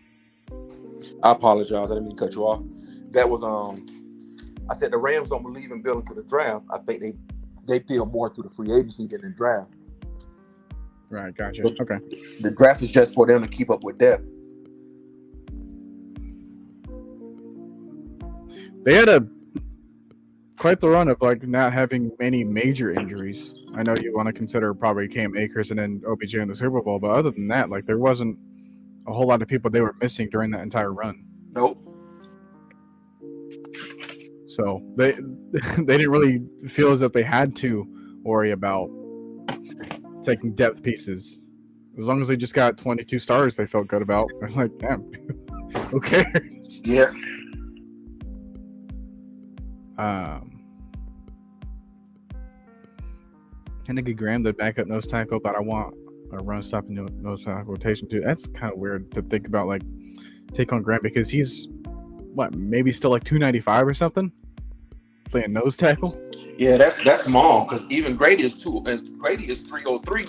I apologize. I didn't mean to cut you off. That was I said the Rams don't believe in building through the draft. I think they build more through the free agency than the draft. Right, gotcha. But okay. The draft is just for them to keep up with depth. They had quite the run of like not having many major injuries. I know you want to consider probably Cam Akers and then OBJ in the Super Bowl, but other than that, like there wasn't a whole lot of people they were missing during that entire run. Nope. So they didn't really feel as if they had to worry about taking depth pieces. As long as they just got 22 stars, they felt good about. I was like, damn, who cares? Yeah. Kennedy Graham, the backup nose tackle, but I want a run stopping nose tackle rotation too. That's kind of weird to think about, like take on Graham because he's maybe still like 295 or something, playing nose tackle. Yeah, that's small because even Grady is 303.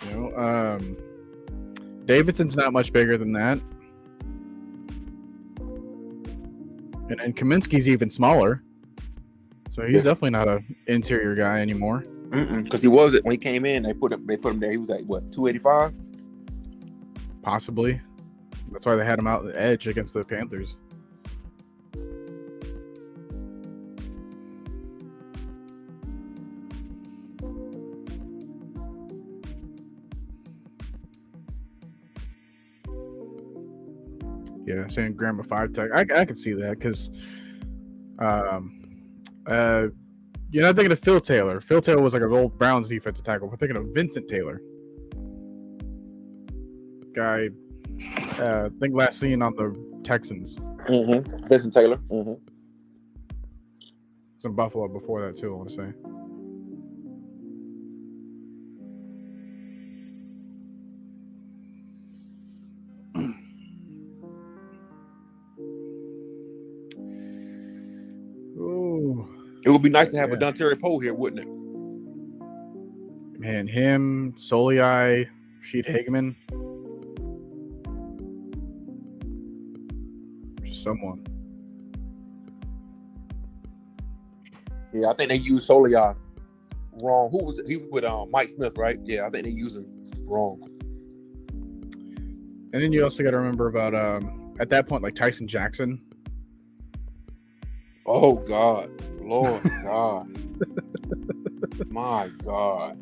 You know, Davidson's not much bigger than that. And Kaminsky's even smaller. So he's definitely not an interior guy anymore. Because he was it when he came in. They put him there. He was like, what, 285? Possibly. That's why they had him out the edge against the Panthers. Yeah, saying Graham a 5 tech. I can see that because you're not thinking of Phil Taylor. Phil Taylor was like an old Browns defensive tackle. We're thinking of Vincent Taylor. Guy, I think last seen on the Texans. Vincent Taylor. Some Buffalo before that too, I want to say. It would be nice to have a Dontarie Poe here, wouldn't it? Man, him, Soliai, Sheet Hageman. Just someone. Yeah, I think they used Soliai wrong. He was with Mike Smith, right? Yeah, I think they used him wrong. And then you also got to remember about at that point, like Tyson Jackson. Oh God, Lord God, my God.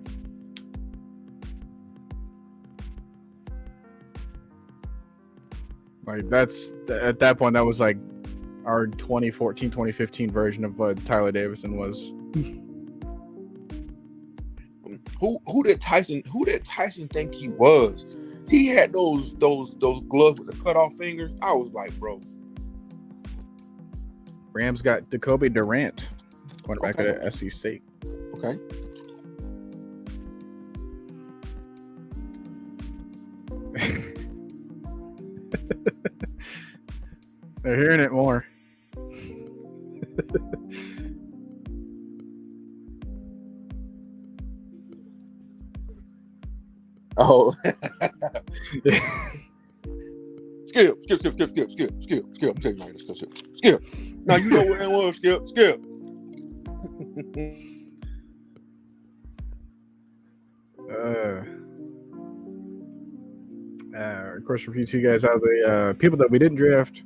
Like that's at that point, that was like our 2014, 2015 version of what Tyler Davison was. Who did Tyson think he was? He had those gloves with the cut off fingers. I was like, bro. Rams got Jacoby Durant, cornerback Okay. at SEC. Okay. They're hearing it more. Oh. Skip. I'm telling you right now, Skip. Now you know what that was, Skip. Of course, for you two guys out of the people that we didn't draft,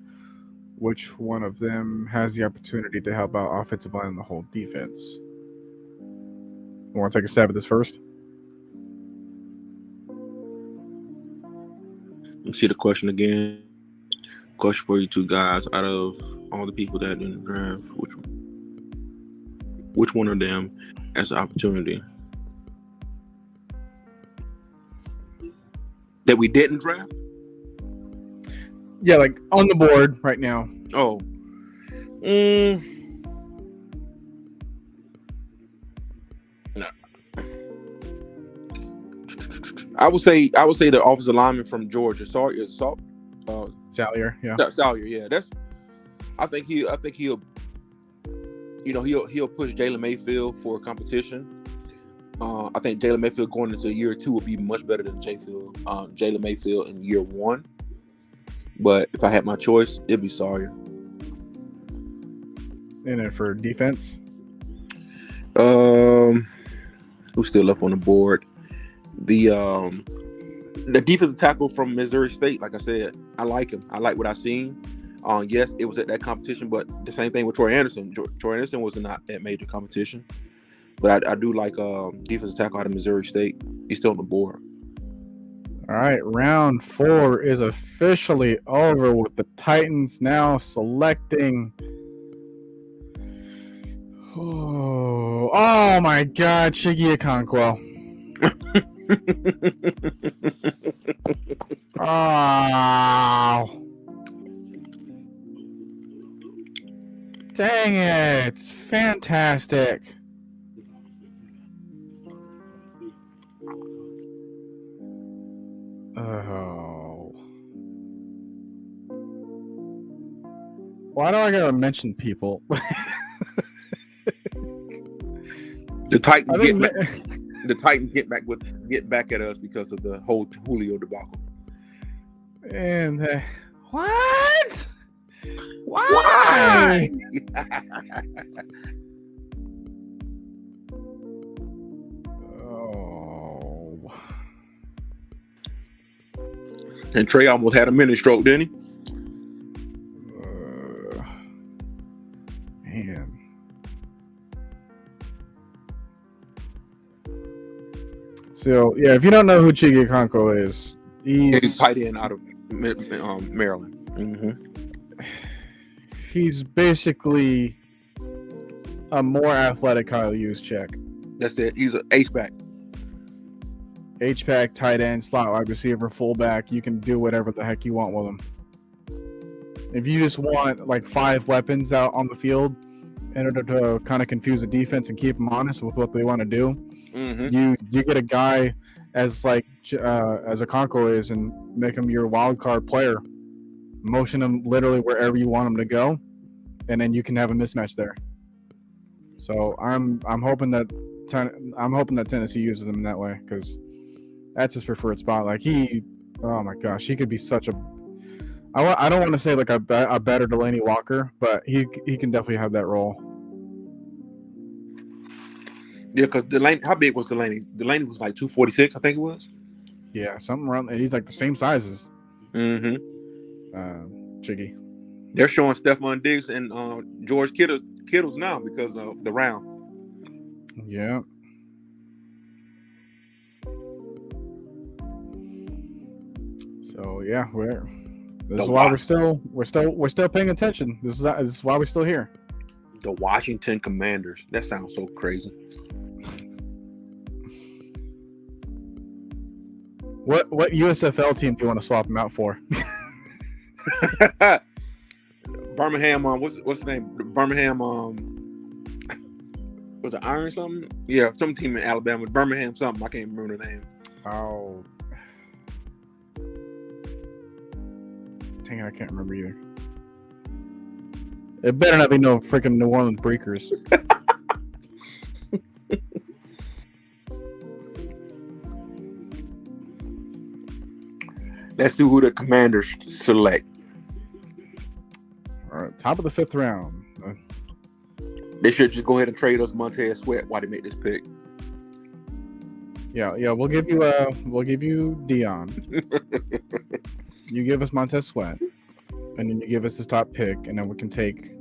which one of them has the opportunity to help out offensive line and the whole defense? You want to take a stab at this first? Let's see the question again. Question for you two guys. Out of all the people that didn't draft, which one of them has the opportunity that we didn't draft? Yeah, like on the board right now. Oh. No. I would say the offensive lineman from Georgia. Salyer, Salyer, yeah. Salyer, yeah. I think he'll push Jalen Mayfield for competition. I think Jalen Mayfield going into year 2 will be much better than Jalen Mayfield in year 1. But if I had my choice, it'd be Sawyer. And then for defense, who's still up on the board? The defensive tackle from Missouri State. Like I said, I like him. I like what I've seen. Yes, it was at that competition, but the same thing with Troy Anderson. Troy Anderson was not at major competition, but I do like defensive tackle out of Missouri State. He's still on the board. All right, round 4 is officially over with the Titans now selecting. Oh my God, Chiggy Okonkwo. Oh. Dang it. It's fantastic. Oh. Why do I gotta mention people? The Titans get back at us because of the whole Julio debacle. And what? Why? Oh. And Trey almost had a mini stroke, didn't he? Man. So, yeah, if you don't know who Chiggy Okonkwo is, he's tight end out of Maryland. Mm-hmm. He's basically a more athletic Kyle Juszczyk. That's it. He's an H-back. H-back, tight end, slot wide receiver, fullback. You can do whatever the heck you want with him. If you just want like 5 weapons out on the field in order to kind of confuse the defense and keep them honest with what they want to do, you get a guy as Okonkwo is and make him your wild card player. Motion him literally wherever you want him to go, and then you can have a mismatch there. So I'm hoping that Tennessee uses him in that way because that's his preferred spot. Like oh my gosh, he could be such a. I don't want to say like a better Delaney Walker, but he can definitely have that role. Yeah, because Delaney, how big was Delaney? Delaney was like 246, I think it was. Yeah, something around. He's like the same sizes. Mm-hmm. Chiggy. They're showing Stephon Diggs and George Kittles now because of the round. Yeah. So yeah, this is why we're still paying attention. This is why we're still here. The Washington Commanders. That sounds so crazy. What USFL team do you want to swap him out for? Birmingham. What's the name? Birmingham. Was it Iron something? Yeah, some team in Alabama. Birmingham something. I can't remember the name. Oh, dang it, I can't remember either. It better not be no freaking New Orleans Breakers. Let's see who the Commanders select. All right, top of the 5th round. They should just go ahead and trade us Montez Sweat while they make this pick. Yeah, we'll give you Dion. You give us Montez Sweat, and then you give us his top pick, and then we can take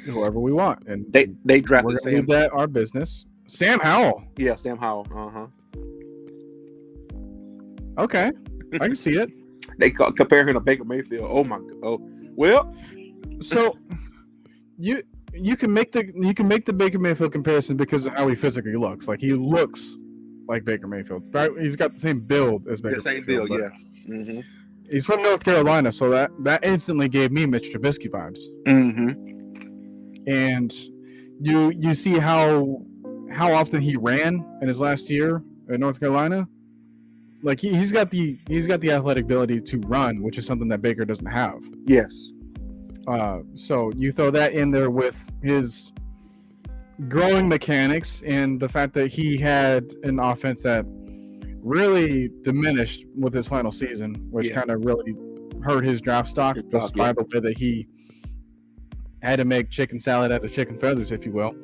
whoever we want. And they drafted we're gonna Sam. leave that our business. Sam Howell. Yeah, Sam Howell. Okay, I can see it. They compare him to Baker Mayfield. Oh my. Oh well. So you can make the Baker Mayfield comparison because of how he physically looks. Like he looks like Baker Mayfield. He's got the same build as Baker. The same Mayfield, build, yeah. Mm-hmm. He's from North Carolina, so that instantly gave me Mitch Trubisky vibes. Mm-hmm. And you see how often he ran in his last year in North Carolina. Like he's got the athletic ability to run, which is something that Baker doesn't have. Yes. So you throw that in there with his growing mechanics and the fact that he had an offense that really diminished with his final season, which kind of really hurt his draft stock just by the way that he had to make chicken salad out of chicken feathers, if you will.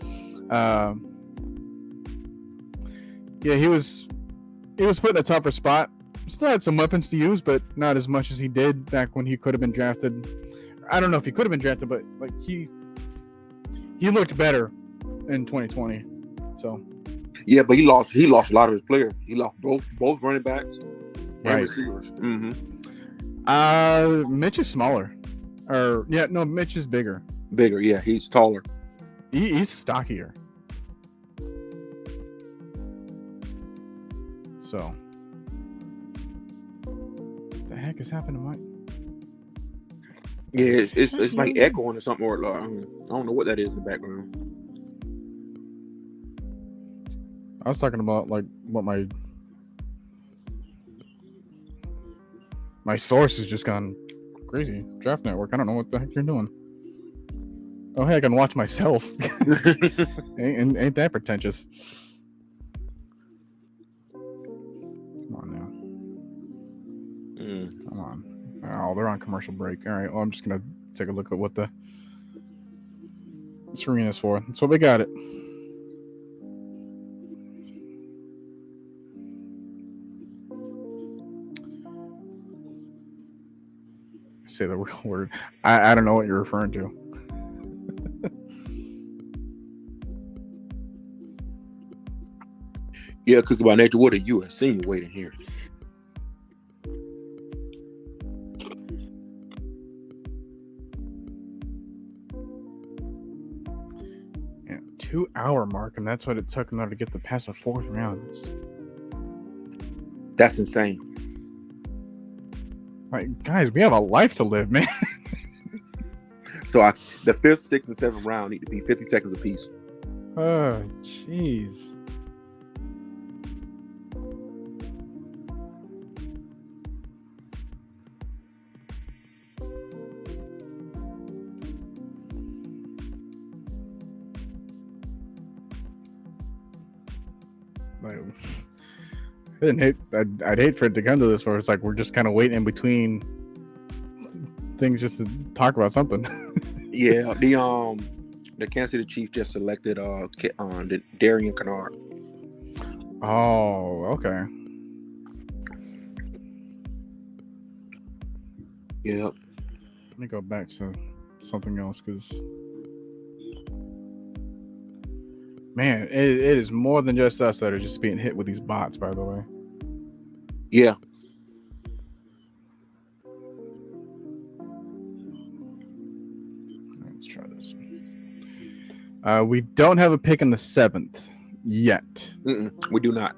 He was put in a tougher spot. Still had some weapons to use, but not as much as he did back when he could have been drafted. I don't know if he could have been drafted, but like he looked better in 2020. So yeah, but he lost a lot of his players. He lost both running backs and receivers. Mm-hmm. Mitch is smaller, Mitch is bigger. Bigger, yeah. He's taller. He's stockier. So, what the heck is happening, Mike? Yeah, it's like echoing or something, or I don't know what that is in the background. I was talking about like what my source has just gone crazy. Draft Network. I don't know what the heck you're doing. Oh, hey, I can watch myself. ain't that pretentious? Come on now. Come on. Oh, they're on commercial break. All right. Well, I'm just gonna take a look at what the screen is for. So we got it. Say the real word. I don't know what you're referring to. Yeah, Cookie by Nature. What are you insinuating here? Yeah, 2 hour mark, and that's what it took in order to get the past the 4th round. That's insane. Like, guys, we have a life to live, man. So the 5th, 6th, and 7th round need to be 50 seconds apiece. Oh, jeez. I'd hate for it to come to this where it's like we're just kind of waiting in between things just to talk about something. Yeah, the Kansas City Chiefs just selected the Darian Kennard. Oh, okay. Yep. Let me go back to something else because, man, it is more than just us that are just being hit with these bots, by the way. Yeah. Let's try this. We don't have a pick in the 7th yet. We do not.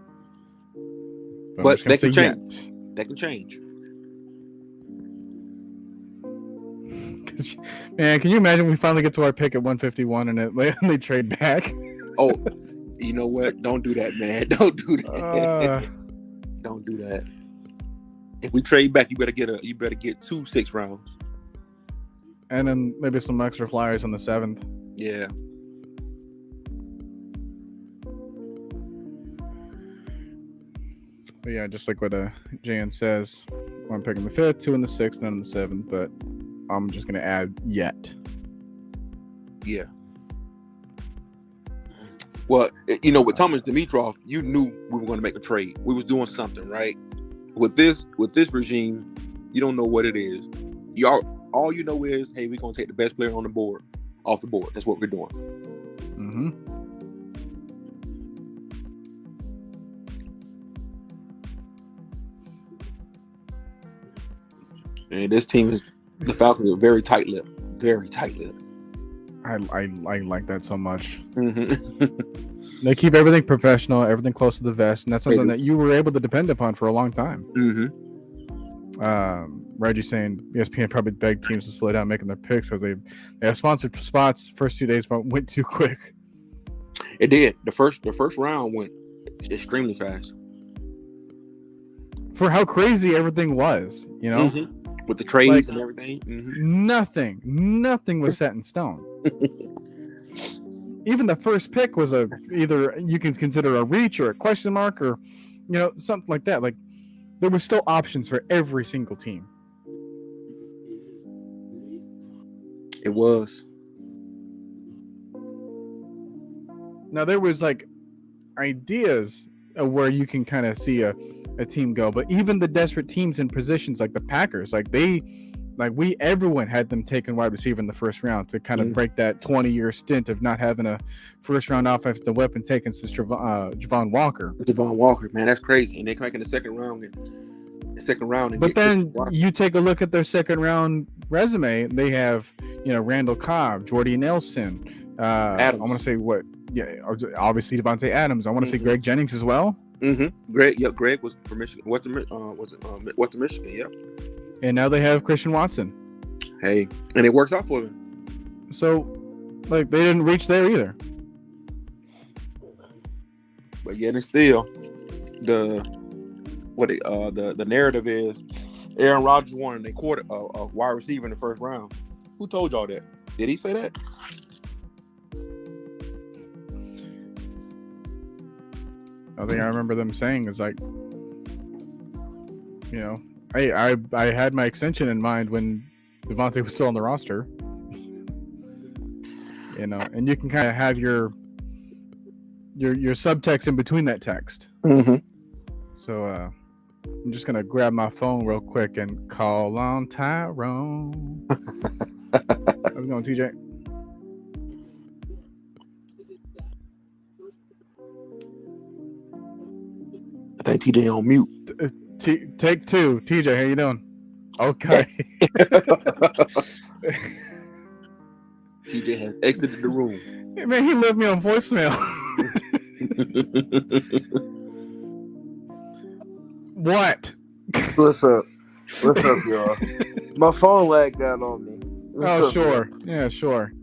But I'm just that gonna can say change. That can change. Man, can you imagine we finally get to our pick at 151 and they trade back? Oh, you know what? Don't do that, man. Don't do that. Don't do that. If we trade back, you better get 2 6 rounds. And then maybe some extra flyers on the 7th. Yeah. But yeah, just like what Jan says, I'm picking the 5th, 2 in the 6th, none in the 7th, but I'm just gonna add yet. Yeah. Well, you know, with Thomas Dimitrov, you knew we were going to make a trade. We was doing something, right? With this regime, you don't know what it is. All you know is, hey, we're going to take the best player on the board, off the board. That's what we're doing. Mm-hmm. And this team the Falcons are very tight-lipped. Very tight-lipped. I like that so much. Mm-hmm. They keep everything professional, everything close to the vest, and that's something that you were able to depend upon for a long time. Mm-hmm. Reggie saying ESPN probably begged teams to slow down making their picks because they have sponsored spots. First 2 days but went too quick. It did. The first round went extremely fast. For how crazy everything was, you know? Mm-hmm. With the trades and everything. Mm-hmm. Nothing was set in stone. Even the first pick was either you can consider a reach or a question mark or, you know, something like that. Like there were still options for every single team. It was. Now there was like ideas of where you can kind of see a team go, but even the desperate teams in positions like the Packers, everyone had them taking wide receiver in the first round to kind of break that 20-year stint of not having a first round offensive weapon taken since Javon Walker. Javon Walker, man, that's crazy. And they come back in the second round. But then you take a look at their second round resume. They have, you know, Randall Cobb, Jordy Nelson. Adams. I want to say obviously Devontae Adams. I want to say Greg Jennings as well. Mm-hmm. Greg was from Michigan. Western Michigan, yep. And now they have Christian Watson. Hey, and it works out for them. So, like, they didn't reach there either. But yet and still, the narrative is Aaron Rodgers wanted a wide receiver in the first round. Who told y'all that? Did he say that? I think I remember them saying is like, you know, I had my extension in mind when Devontae was still on the roster. You know, and you can kind of have your subtext in between that text. Mm-hmm. So I'm just gonna grab my phone real quick and call on Tyrone. How's it going, TJ? I think TJ on mute. Take 2. TJ, how you doing? Okay. TJ has exited the room. Hey, man, he left me on voicemail. What? What's up? What's up, y'all? My phone lag got on me. What's up, sure. Man? Yeah, sure.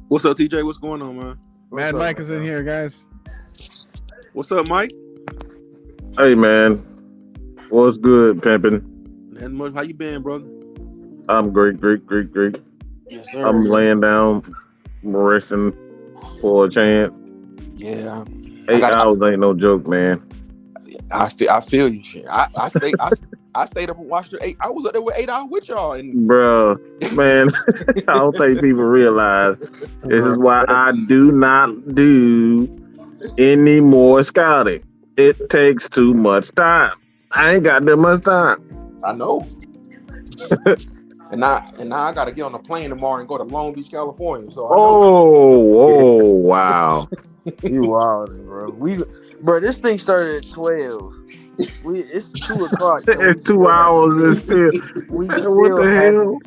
What's up, TJ? What's going on, man? Mad Mike is in here, guys. What's up, Mike? Hey, man. What's good, pimpin'? Nothing much. How you been, brother? I'm great. Yes, sir. I'm laying down, resting for a chance. Yeah. 8 hours ain't no joke, man. I feel you, shit. I stayed up and watched it. I was up there with 8 hours with y'all. And Bruh, man, I don't think people realize this is why I do not do any more scouting. It takes too much time. I ain't got that much time. I know. and now I gotta get on a plane tomorrow and go to Long Beach, California. So Wow. You wild, bro. This thing started at 12. It's 2 o'clock. It's 2 hours and still. What the hell?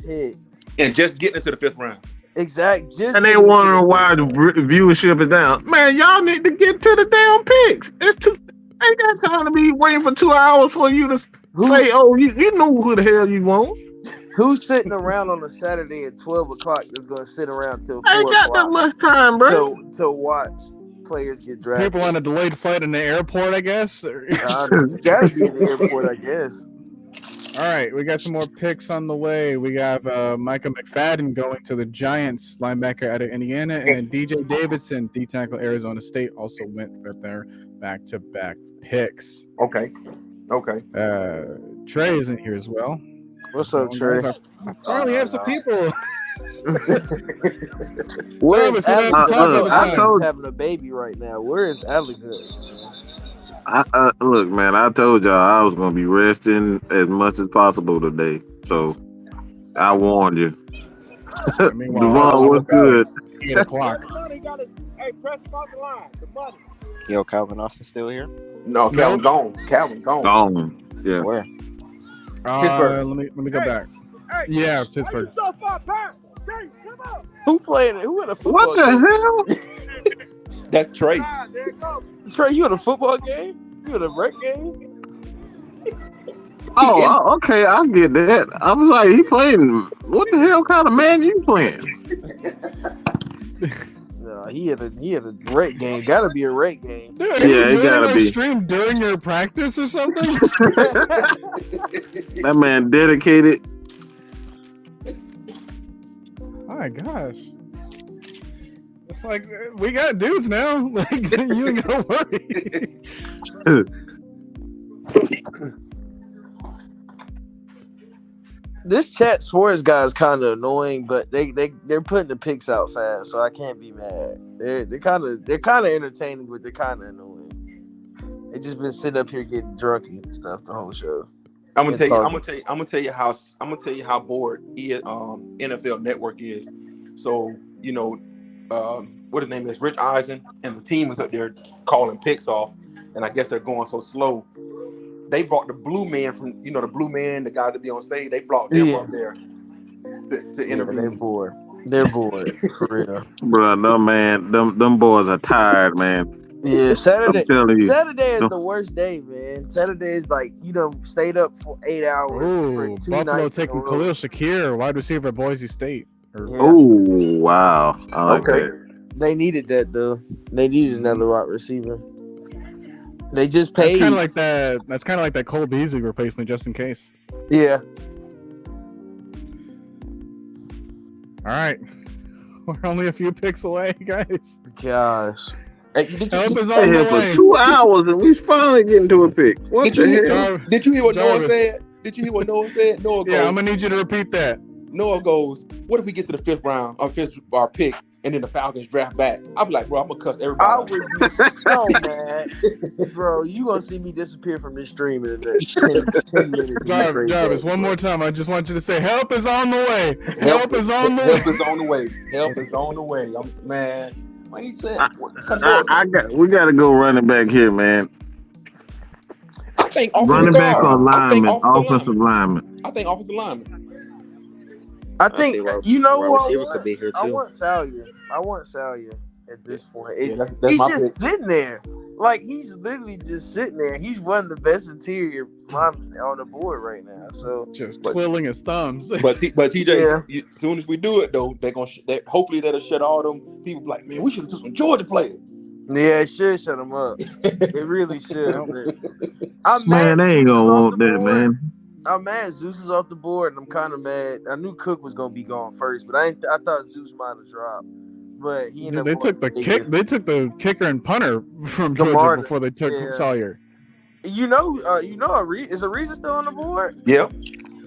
And just getting into the 5th round. Exactly. And they wondering why the viewership is down. Man, y'all need to get to the damn picks. ain't got time to be waiting for 2 hours for you to Who- say, "Oh, you know who the hell you want." Who's sitting around on a Saturday at 12 o'clock that's going to sit around till I 4 ain't got that o'clock much time, bro. to watch players get drafted? People on a delayed flight in the airport, I guess. You got to be in the airport, I guess. All right, we got some more picks on the way. We got Micah McFadden going to the Giants, linebacker out of Indiana, and then DJ Davidson, D tackle Arizona State, also went with their back-to-back picks. Okay. Trey isn't here as well. What's up, Guys, Trey? I finally have some people. Where's Travis, we don't have Alex? to talk all the Alex time. is having a baby right now. Where is Alex at? Look, man, I told y'all I was gonna be resting as much as possible today, so I warned you. Devon, what's good? 8 o'clock. Hey, press about the line. The money. Yo, Calvin Austin still here? No, Calvin gone. Calvin gone. Gone. Yeah. Where? Pittsburgh. Let me go back. Yeah, Pittsburgh. So far back. Hey, come on. Who playing it? Who at a football What the game? hell? That's Trey. There it goes. Trey, you at a football game? You at a rec game? Oh, okay, I get that. I was like, he playing. What the hell kind of man you playing? No, he had a rec game. Gotta be a rec game. Dude, Yeah, it gotta be. Stream during your practice or something? That man dedicated. My gosh. It's like we got dudes now. Like you ain't gotta worry. This chat sports guy is kind of annoying, but they're putting the picks out fast, so I can't be mad. They're kind of entertaining, but they're kind of annoying. They just been sitting up here getting drunk and stuff the whole show. I'm gonna tell you how bored NFL Network is. So what his name is, Rich Eisen, and the team is up there calling picks off, and I guess they're going so slow. They brought the blue man from the blue man, the guys that be on stage. They brought them up there to interview. They're bored. They're bored for real. Bro, no man, them boys are tired, man. Yeah, Saturday is No. the worst day, man. Saturday is like stayed up for 8 hours. Ooh, for 2 Buffalo nights in a taking row. Khalil Shakir, wide receiver at Boise State. Yeah. Oh wow, I like that. They needed that though. They needed another wide receiver. They just paid. That's kind of like that. That's kind of like that Cole Beasley replacement, just in case. Yeah. All right, we're only a few picks away, guys. Gosh. Hey, Help is Stay on here the for way. 2 hours and we finally getting to a pick. What Did the you hell? Did you hear what Noah Jarvis. said? Did you hear what Noah said? Noah goes, Yeah, I'm gonna need you to repeat that. Noah goes, what if we get to the fifth round, our pick, and then the Falcons draft back? I'm like, bro, I'm gonna cuss I everybody. would be so mad. Bro, you gonna see me disappear from this stream in the next 10 minutes. Jarvis, one more time. I just want you to say, "Help is on the way. Help is on the way." Help is on the way. Help is on the way. Man. Like he said, We got to go running back here, man. I think Running back or lineman, offensive lineman. I think offensive lineman. I think you know who I receiver want. could be here I too. want Salyer. At this point. Yeah, that's he's my just pick. sitting there. Like he's literally just sitting there. He's one of the best interior linemen on the board right now. So Just twiddling his thumbs. But TJ, as soon as we do it though, they're gonna hopefully that'll shut all them people like, man, we should have took some Georgia players. yeah, it should shut him up. It really should. I'm Man, mad they ain't Zeus gonna is off want the that, board. man. I'm mad Zeus is off the board, and I'm kind of mad. I knew Cook was gonna be gone first, but I thought Zeus might have dropped. But he ended They up took the kick. They took the kicker and punter from Georgia Martin, before they took yeah. Sawyer. Is Ariza still on the board? Yep.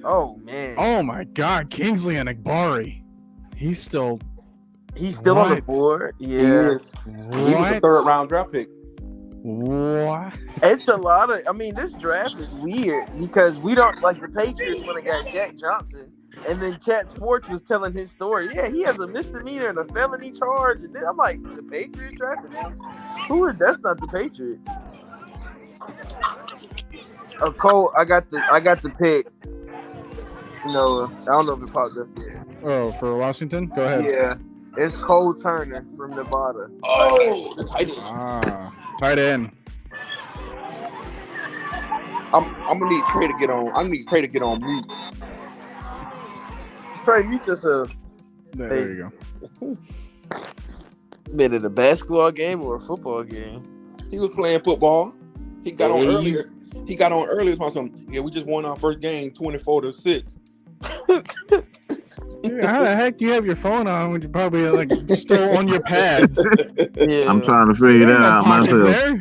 Oh man. Oh my God, Kingsley Enagbari. He's still On the board. He Yeah. is. He was a third round draft pick. What? It's a lot of. I mean, this draft is weird because we don't like the Patriots when they got Jack Johnson, and then Chat Sports was telling his story. Yeah, he has a misdemeanor and a felony charge, and then I'm like, the Patriots drafted him? That's not the Patriots. Oh, Cole, I got the pick. No, I don't know if it popped up yet. Oh, for Washington? Go ahead. Yeah, it's Cole Turner from Nevada. Oh, the tight end. Tight end. I'm gonna need Trey to get on. I need Trey to get on mute. Trey, mute yourself. There you go. Been in a basketball game or a football game? He was playing football. He got on Hey, earlier. He got on earlier. Yeah, we just won our first game, 24-6. Yeah, how the heck do you have your phone on when you're probably like still on your pads? Yeah. I'm trying to figure that out myself. There.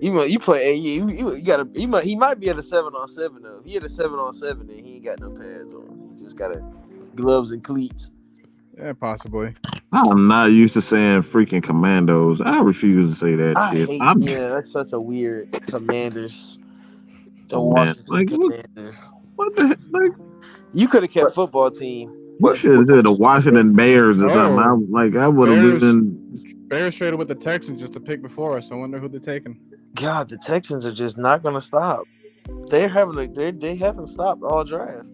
You play. You got to. He might be at a 7-on-7 though. If he had a 7-on-7, then he ain't got no pads on. He just got gloves and cleats. Yeah, possibly. I'm not used to saying freaking commandos. I refuse to say that shit. Yeah, that's such a weird Commanders. The Man, Washington Commanders. What the heck? Like, You could have kept football team. you should have said the Washington Bears or something. I would have been. Bears traded with the Texans just a pick before us. I wonder who they're taking. God, the Texans are just not going to stop. They haven't stopped all draft.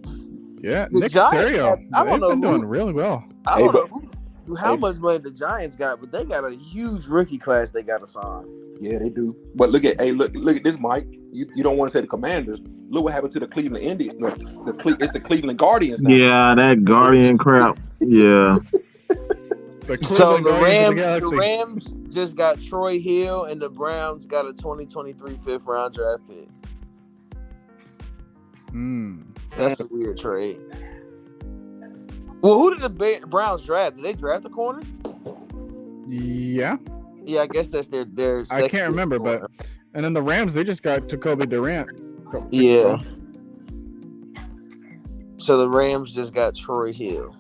Yeah, The Nick Giants Casario. I don't know They've been doing really well. I don't know how much money the Giants got, but they got a huge rookie class they got to sign. Yeah, they do. But look at this, Mike. You don't want to say the Commanders. Look what happened to the Cleveland Indians. No, it's the Cleveland Guardians now. Yeah, that Guardian crap. Yeah. So the Rams just got Troy Hill, and the Browns got a 2023 5th-round draft pick. That's a weird trade. Well, who did the Browns draft? Did they draft a corner? Yeah. Yeah, I guess that's their I can't remember, corner. but and then the Rams, they just got Jacoby Durant. Yeah. So the Rams just got Troy Hill.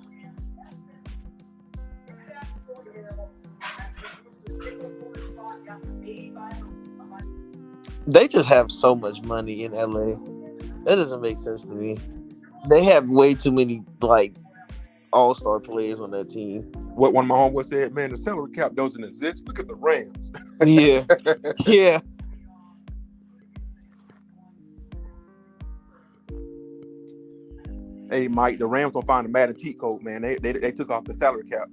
They just have so much money in LA. That doesn't make sense to me. They have way too many all-star players on that team. What one of my homeboys said, man, the salary cap doesn't exist. Look at the Rams. Yeah. Yeah. Hey, Mike, the Rams don't find a Madden cheat code, man. They took off the salary cap.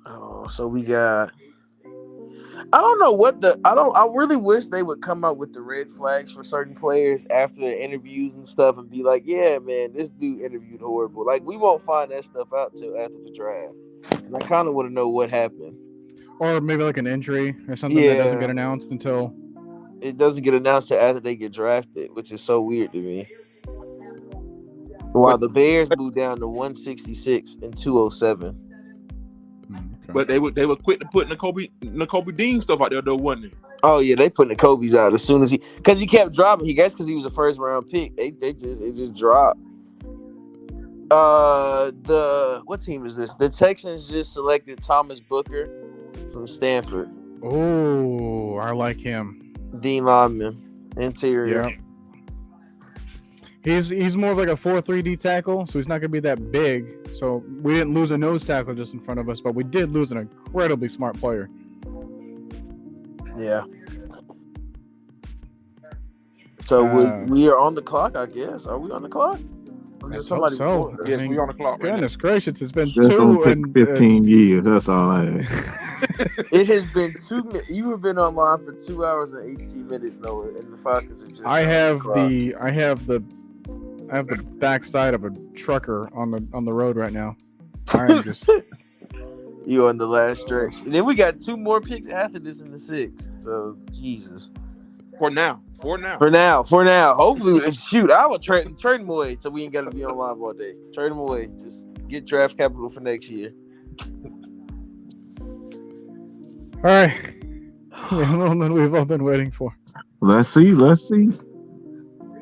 Oh, so we got. I don't know I really wish they would come up with the red flags for certain players after the interviews and stuff and be like, yeah, man, this dude interviewed horrible. Like, we won't find that stuff out till after the draft. And I kind of want to know what happened. Or maybe like an injury or something that doesn't get announced until. It doesn't get announced till after they get drafted, which is so weird to me. While the Bears moved down to 166 and 207. Okay. But they would quit to put Nakobe Dean stuff out there though, wasn't it? Oh yeah, they put Nakobe's out as soon as because he kept dropping. He guess because he was a first round pick. It just dropped. What team is this? The Texans just selected Thomas Booker from Stanford. Oh, I like him. Dean lineman, interior. Yeah. He's more of like a 4-3 tackle, so he's not going to be that big. So we didn't lose a nose tackle just in front of us, but we did lose an incredibly smart player. Yeah. So we are on the clock, I guess. Are we on the clock? Or just somebody so. Yes, we're on the clock. Goodness gracious, it's been Just 2 and 15 years. That's all I have. It has been 2 minutes. You have been online for 2 hours and 18 minutes, Noah, and the Falcons are just. I have the backside of a trucker on the road right now. I'm just. You on the last stretch, and then we got 2 more picks after this in the 6th. So Jesus. For now. For now. Hopefully, shoot, I would trade him away so we ain't got to be on live all day. Trade him away. Just get draft capital for next year. All right. The moment we've all been waiting for. Let's see.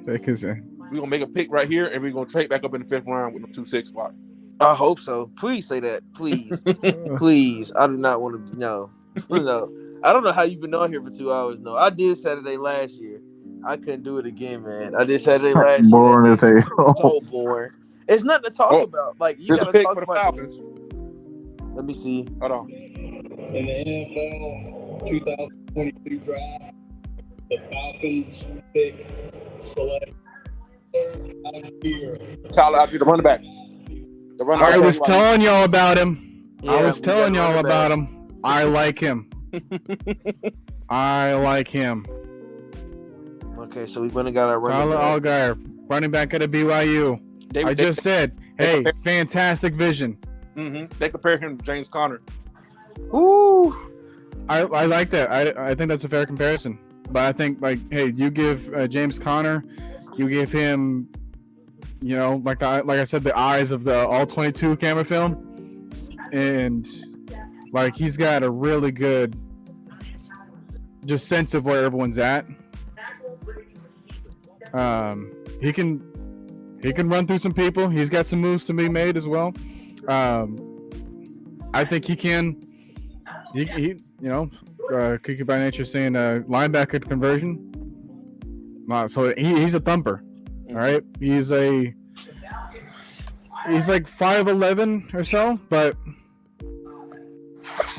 Take us in. We're gonna make a pick right here, and we're gonna trade back up in the 5th round with the 2-6 spot. I hope so. Please say that. Please. Please. I do not want to. No. No. I don't know how you've been on here for 2 hours. No, I did Saturday last year. I couldn't do it again, man. I did Saturday last year. Boring as hell. So boring. It's nothing to talk about. Like, you gotta talk about Falcons. Let me see. Hold on. In the NFL 2022 draft, the Falcons pick select Tyler Algier, the running back. I was telling y'all about him. Yeah, I was telling y'all about him. I like him. I like him. Okay, so we went and got our running Tyler back. Allgeier, running back at BYU. I just said, hey, fantastic vision. They compare him to James Conner. Ooh. I like that. I think that's a fair comparison. But I think, like, hey, you give James Conner, you give him, you know, like I said, the eyes of the all 22 camera film, and like he's got a really good just sense of where everyone's at. He can run through some people. He's got some moves to be made as well. I think he can. He you know, Kiki by nature saying linebacker conversion. So he's a thumper. All right, he's like 5'11" or so, but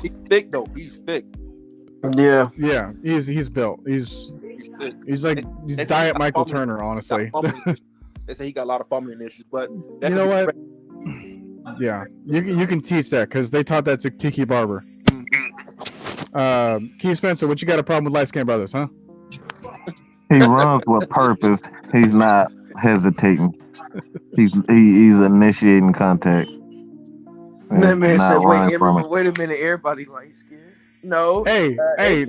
he's thick though. He's thick. Yeah. Yeah, he's built. He's thick. He's Diet Michael Turner, honestly. They say he got a lot of fumbling issues, but you know what? Yeah, you can teach that because they taught that to Kiki Barber. Keith Spencer, what you got a problem with light skinned brothers, huh? He runs with purpose. He's not hesitating. He's initiating contact. That man said, wait wait a minute, everybody light skinned. No. Hey,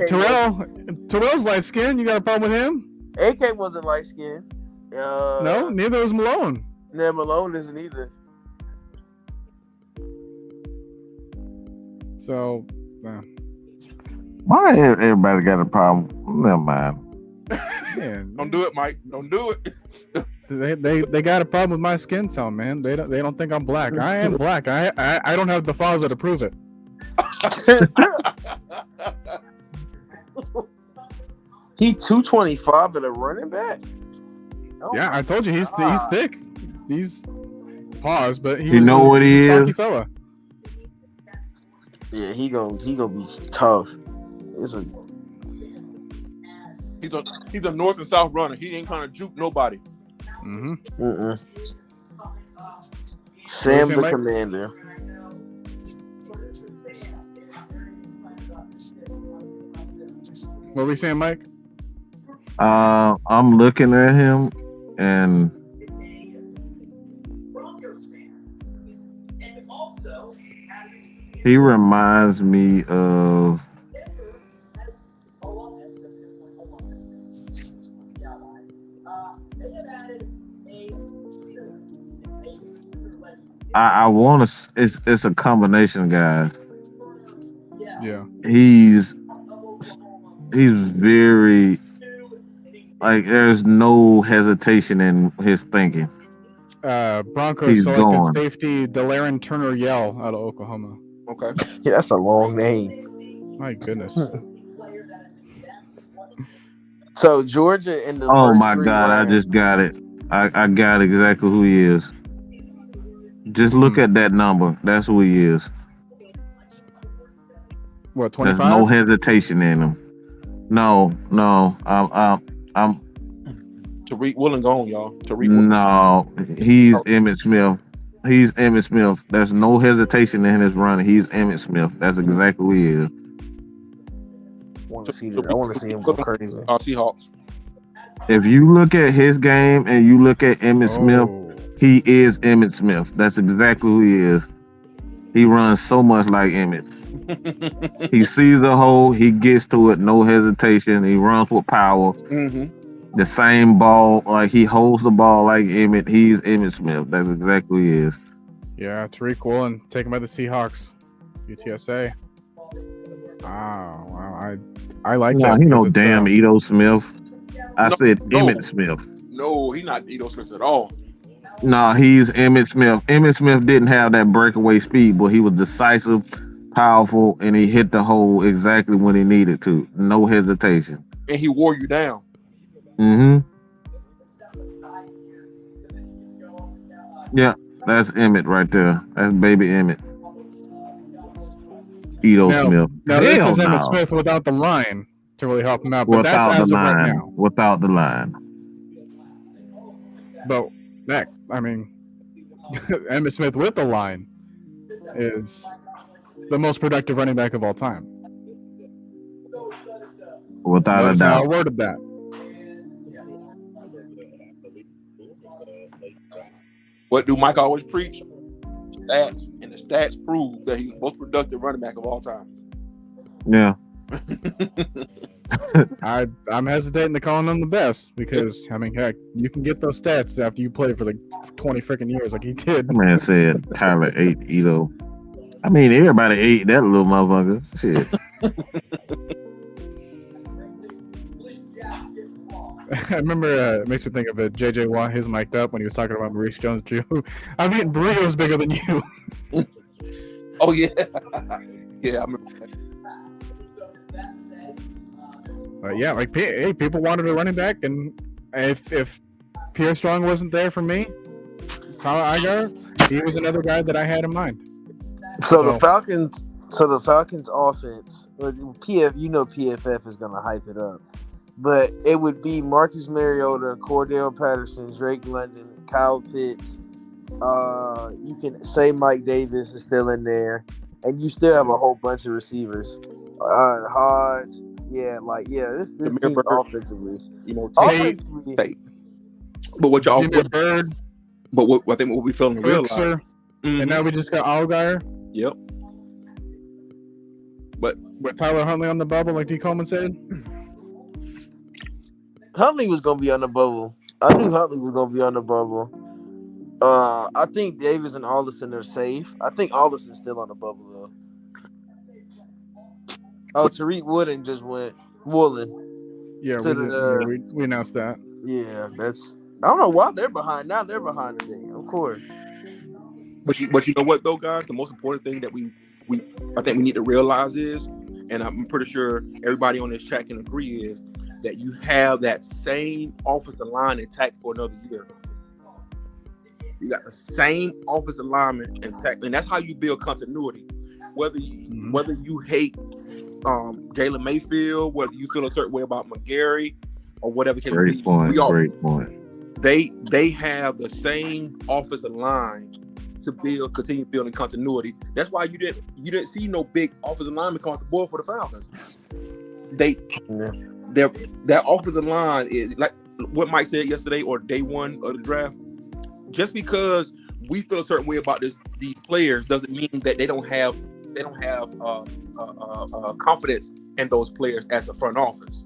Terrell's light skinned. You got a problem with him? AK wasn't light skinned. No, neither was Malone. No, Malone isn't either. So, why everybody got a problem? Never mind. Man, don't do it, Mike. Don't do it. They got a problem with my skin tone, man. They don't think I'm black. I am black. I don't have the father to prove it. He 225 at a running back. Oh, yeah, I told you he's thick. He's pause, but he's what he is. Fella. Yeah, he gonna be tough. He's a north and south runner. He ain't gonna juke nobody. Sam the Mike? Commander. What are we saying, Mike? I'm looking at him and he reminds me of I want to. It's a combination, guys. Yeah, he's very there's no hesitation in his thinking. Broncos selected safety Delaren Turner Yell out of Oklahoma. Okay, yeah, that's a long name. My goodness. So Georgia in the oh first my God, I just got it. I got exactly who he is. Just look at that number. That's who he is. What, 25? There's no hesitation in him. No. I'm Tariq Woolen gone, y'all. No, he's Emmitt Smith. He's Emmitt Smith. There's no hesitation in his running. He's Emmitt Smith. That's exactly who he is. I want to see this. I want to see him go crazy. Seahawks. If you look at his game and you look at Emmitt Smith, he is Emmitt Smith. That's exactly who he is. He runs so much like Emmitt. He sees a hole, he gets to it, no hesitation. He runs with power. The same ball, he holds the ball like Emmitt. He's Emmitt Smith. That's exactly who he is. Yeah, Tariq Woolen taken by the Seahawks. UTSA. Wow. I like that. He no damn Edo Smith. I said Emmitt Smith. No, he's not Edo Smith at all. No, he's Emmitt Smith. Emmitt Smith didn't have that breakaway speed, but he was decisive, powerful, and he hit the hole exactly when he needed to. No hesitation. And he wore you down. Yeah, that's Emmitt right there. That's baby Emmitt. Edo Smith. Now this is Emmitt Smith without the line to really help him out, but without that's as of line, right now. Without the line. But Emmitt Smith with the line is the most productive running back of all time. Without Notice a how I doubt. worded that. What do Mike always preach? Stats, and the stats prove that he's the most productive running back of all time. Yeah. I'm hesitating to call him the best because, I mean, heck, you can get those stats after you play for like 20 freaking years like he did. That man said Tyler ate Ito. I mean, everybody ate that little motherfucker. Shit. I remember it makes me think of J.J. Watt, his mic'd up when he was talking about Maurice Jones-Drew. I've eaten burritos bigger than you. Oh, yeah. Yeah, I remember that. Yeah, like, hey, people wanted a running back, and if Pierre Strong wasn't there for me, Tyler Igar, he was another guy that I had in mind. So the Falcons offense, PFF is gonna hype it up, but it would be Marcus Mariota, Cordell Patterson, Drake London, Kyle Pitts. You can say Mike Davis is still in there, and you still have a whole bunch of receivers. Hodge, this team's offensively, But what y'all, Jimmy Bird, but what I think what we feel in real life, and now we just got Allgaier. Yep. But with Tyler Huntley on the bubble, like D. Coleman said, Huntley was gonna be on the bubble. I knew Huntley was gonna be on the bubble. I think Davis and Allison are safe. I think Allison's still on the bubble though. Oh, Tariq Woolen just went. Yeah, we announced that. Yeah, I don't know why they're behind. Now they're behind today, of course. But you know what though, guys? The most important thing that I think we need to realize is, and I'm pretty sure everybody on this chat can agree, is that you have that same offensive line intact for another year. You got the same offensive lineman intact, and that's how you build continuity. Whether you hate Jalen Mayfield, whether you feel a certain way about McGarry, or whatever. Great point. They have the same offensive line to continue building continuity. That's why you didn't see no big offensive lineman come off the board for the Falcons. Their offensive line is like what Mike said yesterday or day one of the draft. Just because we feel a certain way about these players doesn't mean that they don't have confidence in those players as a front office.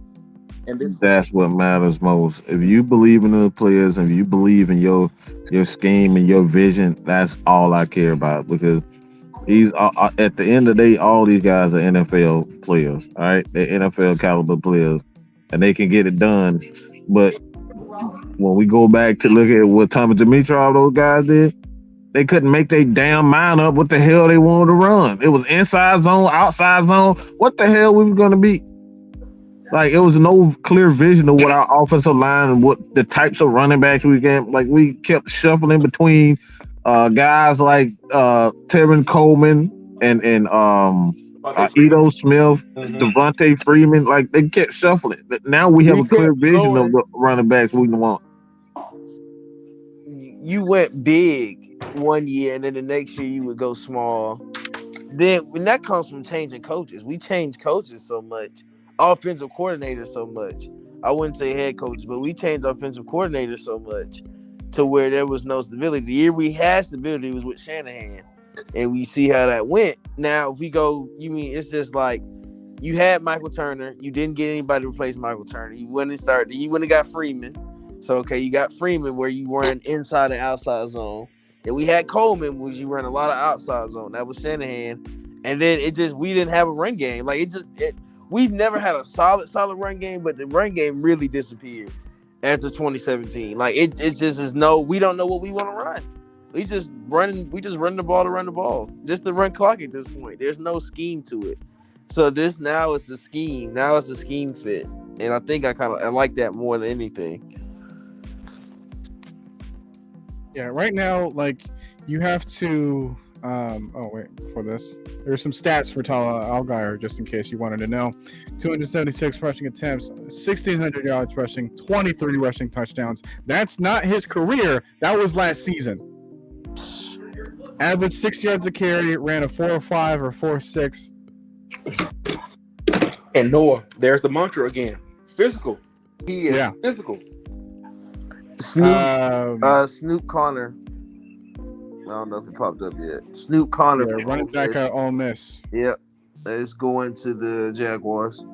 And that's what matters most. If you believe in the players, and if you believe in your scheme and your vision, that's all I care about. Because these at the end of the day, all these guys are NFL players. All right, they're NFL caliber players, and they can get it done. But when we go back to look at what Tommy Dimitrov, those guys did, they couldn't make their damn mind up what the hell they wanted to run. It was inside zone, outside zone. What the hell we were going to be? Like, it was no clear vision of what our offensive line and what the types of running backs we get. Like, we kept shuffling between guys like Tevin Coleman and Ito Smith, Devontae Freeman. Like, they kept shuffling. Now we have a clear vision of the running backs we want. You went big one year, and then the next year you would go small. Then when that comes from changing coaches, we change coaches so much. Offensive coordinators so much. I wouldn't say head coaches, but we changed offensive coordinators so much to where there was no stability. The year we had stability was with Shanahan, and we see how that went. Now, if we go, it's just like you had Michael Turner. You didn't get anybody to replace Michael Turner. You went and got Freeman. So, okay, you got Freeman where you ran inside and outside zone. And we had Coleman, which you ran a lot of outside zone. That was Shanahan. And then we didn't have a run game. Like, we've never had a solid run game, but the run game really disappeared after 2017. Like, we don't know what we want to run. We just run the ball to run the ball. Just the run clock at this point. There's no scheme to it. So now it's a scheme. Now it's a scheme fit. And I think I like that more than anything. Yeah, right now, like, you have to before this, there's some stats for Tyler Allgaier, just in case you wanted to know. 276 rushing attempts, 1,600 yards rushing, 23 rushing touchdowns. That's not his career. That was last season. Average 6 yards a carry, ran a 4.5 or 4.6. And Noah, there's the mantra again. Physical. He is physical. Snoop Connor. I don't know if it popped up yet. Snoop Connor. Yeah, running back at Ole Miss. Yep. It's going to the Jaguars.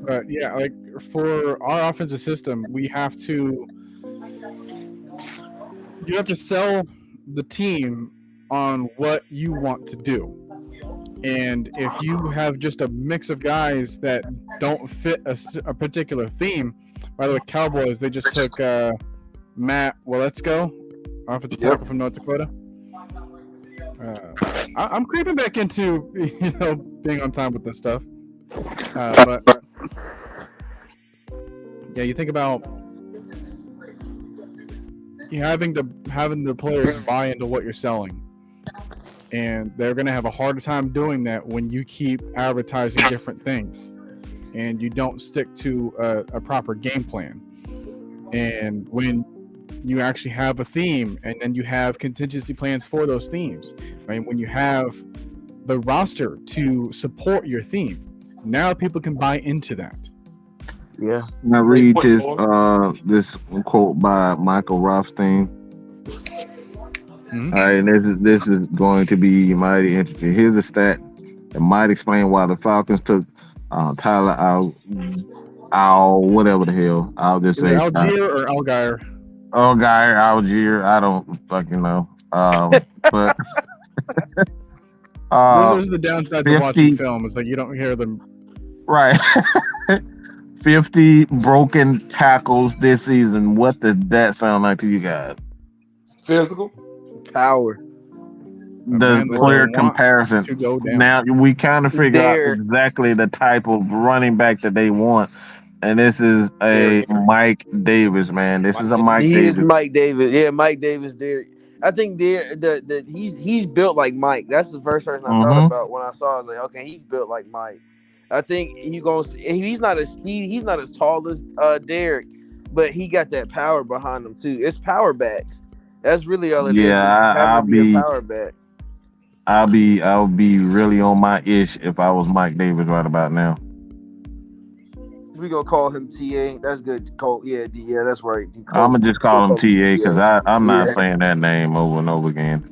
But yeah, like for our offensive system, you have to sell the team on what you want to do. And if you have just a mix of guys that don't fit a particular theme, by the way, Cowboys, they just took Matt Waletzko, offensive tackle from North Dakota. I'm creeping back into being on time with this stuff. But yeah, you think about having the players buy into what you're selling, and they're going to have a harder time doing that when you keep advertising different things and you don't stick to a proper game plan. And when you actually have a theme and then you have contingency plans for those themes, right? When you have the roster to support your theme, now people can buy into that. Yeah. I read this quote by Michael Rothstein. Mm-hmm. All right, and this is going to be mighty interesting. Here's a stat that might explain why the Falcons took Tyler whatever the hell. I'll just say Algier or Algier. Algier. I don't fucking know. But those are the downsides of watching film. It's like you don't hear them. Right. 50 broken tackles this season. What does that sound like to you guys? Physical. Power. The player comparison. Now we kind of figure out exactly the type of running back that they want. And this is a Mike Davis, man. This is a Mike Davis. He is Mike Davis. Yeah, Mike Davis. Derek. I think he's built like Mike. That's the first person I thought about when I saw. I was like, okay, he's built like Mike. I think he's not as tall as Derek, but he got that power behind him too. It's power backs. That's really all it is. I'll be a power back. I'll be really on my ish if I was Mike Davis right about now. We gonna call him TA. That's good. Cole. Yeah, that's right. I'm gonna just call him TA because I'm not saying that name over and over again.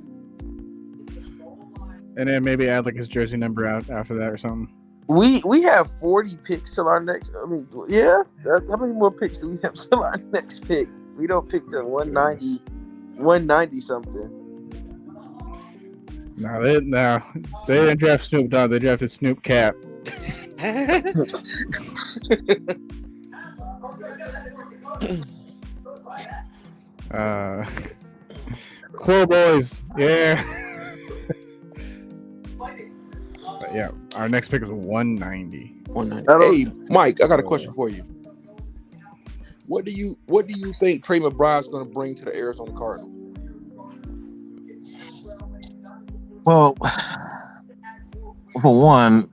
And then maybe add like his jersey number out after that or something. We have 40 picks till our next. I mean, yeah. How many more picks do we have till our next pick? We don't pick till 190 something. No, they didn't draft Snoop Dogg. They drafted Snoop Cap. Core boys, yeah. But yeah, our next pick is 190. 190. Hey, Mike, I got a question for you. What do you think Trey McBride's going to bring to the Arizona Cardinals? Well, for one,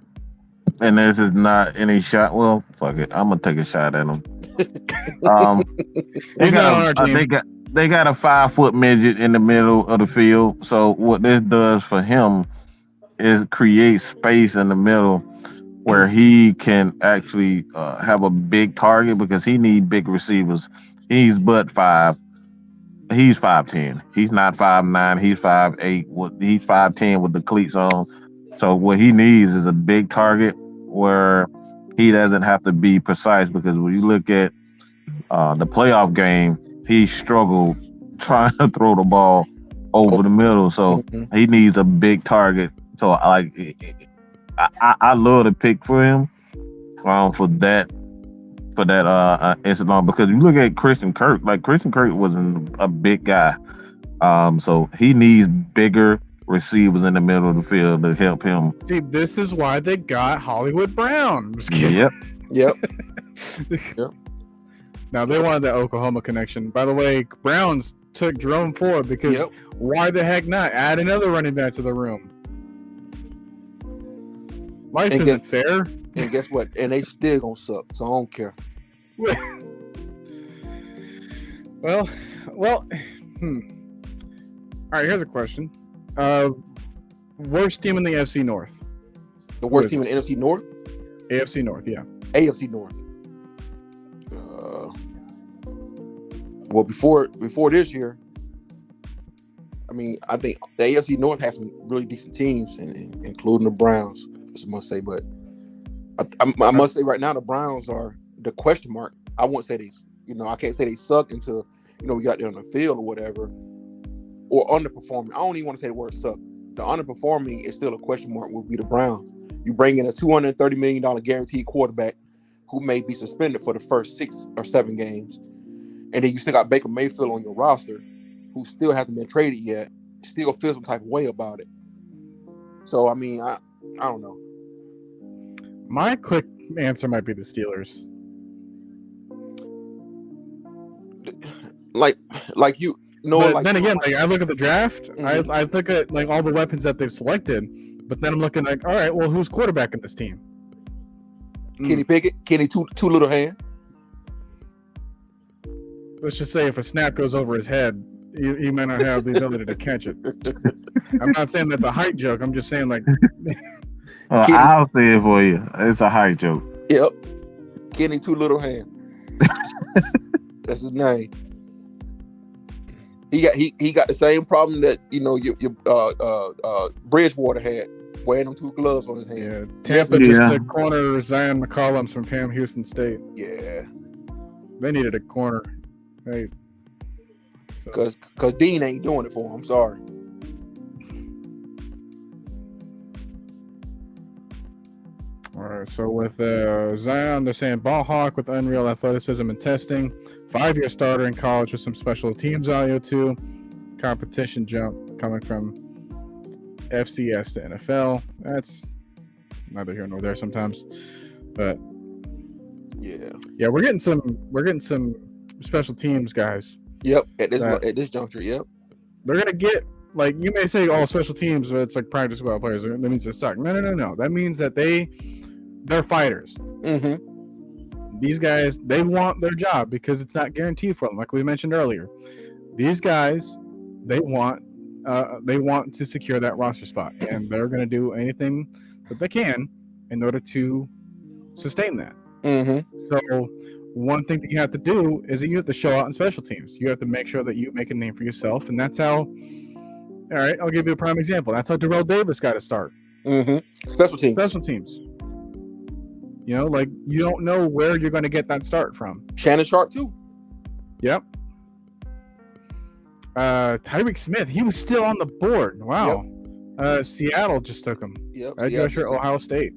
and this is not any shot. Well, fuck it, I'm gonna take a shot at him. They got a 5-foot midget in the middle of the field. So what this does for him is create space in the middle where he can actually have a big target because he needs big receivers. He's but 5. He's 5'10". He's not 5'9". He's 5'8". He's 5'10" with the cleats on. So what he needs is a big target where he doesn't have to be precise, because when you look at the playoff game, he struggled trying to throw the ball over the middle. So he needs a big target. So I love to pick for him for that incident, because you look at Christian Kirk, Christian Kirk wasn't a big guy. So he needs bigger receivers in the middle of the field to help him. See, this is why they got Hollywood Brown. Yep. Now they wanted that Oklahoma connection. By the way, Browns took Jerome Ford because why the heck not? Add another running back to the room. Life And isn't fair. And guess what? And they still gonna suck. So I don't care. Well. All right, here's a question. Worst team in the AFC North. The worst team in the NFC North? AFC North, yeah. AFC North. Well, before this year, I mean, I think the AFC North has some really decent teams, including the Browns, I must say. But I must say right now, the Browns are the question mark. I won't say they, I can't say they suck until, we got there on the field or whatever, or underperforming. I don't even want to say the word suck. The underperforming is still a question mark. Will be the Browns. You bring in a $230 million guaranteed quarterback who may be suspended for the first 6 or 7 games, and then you still got Baker Mayfield on your roster, who still hasn't been traded yet, still feel some type of way about it. So I mean, I don't know. My quick answer might be the Steelers. Like you know, but like then again, like I look at the draft, Mhm. I look at like all the weapons that they've selected, but then I'm looking like, all right, well, who's quarterbacking this team? Kenny Pickett, Kenny two little hand. Let's just say if a snap goes over his head, he may not have the ability to catch it. I'm not saying that's a height joke. I'm just saying like. I'll say it for you. It's a height joke. Yep, Kenny two little hand. That's his name. He got the same problem that your Bridgewater had, wearing them 2 gloves on his hand. Yeah, Tampa just took corner Zion McCollums from Houston State. Yeah, they needed a corner. Hey, because Dean ain't doing it for him. I'm sorry. All right, so with Zion, they're saying ball hawk with unreal athleticism and testing, 5-year starter in college with some special teams value too, competition jump coming from FCS to NFL. That's neither here nor there sometimes, but yeah, we're getting some special teams guys. Yep, at this juncture, yep. They're gonna get, like, you may say, oh, special teams, but it's like practice squad players. That means they suck. No. That means that they're fighters. Mm-hmm. These guys, they want their job because it's not guaranteed for them. Like we mentioned earlier, these guys, they want to secure that roster spot, and they're going to do anything that they can in order to sustain that. Mm-hmm. So one thing that you have to do is that you have to show out in special teams. You have to make sure that you make a name for yourself, and that's how. All right, I'll give you a prime example. That's how Darrell Davis got to start. Mm-hmm. Special teams. Like you don't know where you're going to get that start from. Shannon Sharp too. Yep. Tyreek Smith, he was still on the board. Wow. Yep. Seattle just took him. Yep. Edge rusher, Ohio State.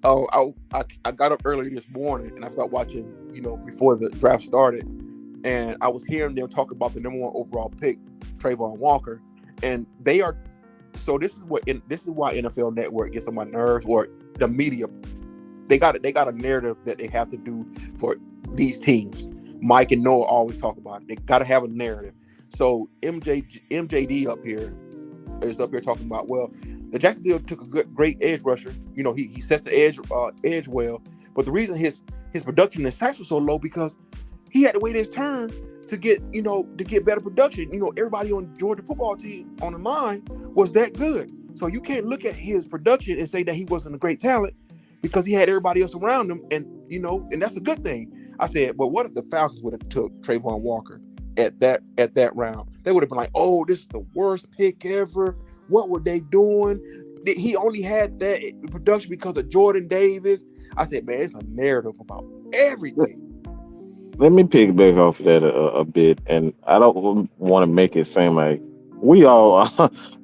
I got up early this morning and I started watching, before the draft started, and I was hearing them talk about the number 1 overall pick, Trayvon Walker, and they are. So this is why NFL Network gets on my nerves, or the media. They got a narrative that they have to do for these teams. Mike and Noah always talk about it. They got to have a narrative. So MJD up here is talking about, well, the Jacksonville took a great edge rusher. He sets the edge well, but the reason his production and sacks was so low because he had to wait his turn to get better production. Everybody on Georgia football team on the line was that good. So you can't look at his production and say that he wasn't a great talent because he had everybody else around him, and that's a good thing. I said, but what if the Falcons would have took Trayvon Walker at that round? They would have been like, oh, this is the worst pick ever. What were they doing? He only had that production because of Jordan Davis. I said, man, it's a narrative about everything. Let me piggyback off that a bit, and I don't want to make it seem like we all.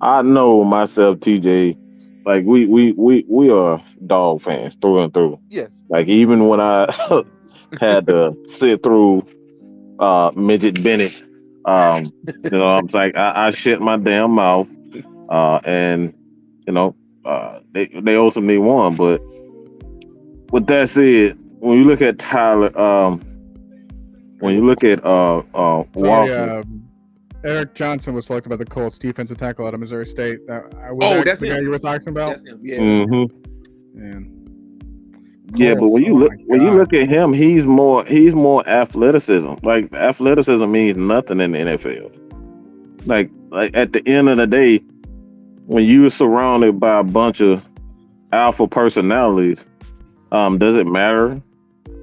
I know myself, TJ. Like we are dog fans through and through. Yes. Like even when I had to sit through Midget Bennett, I'm like I shut my damn mouth, and they ultimately won. But with that said, when you look at Tyler, when you look at Walker, Eric Johnson was selected by the Colts, defensive tackle out of Missouri State. That's the guy him. you were talking about. That's him. Yeah. Mm-hmm. Man. Yeah, but when you look at him, he's more athleticism. Like athleticism means nothing in the NFL. Like at the end of the day, when you're surrounded by a bunch of alpha personalities, does it matter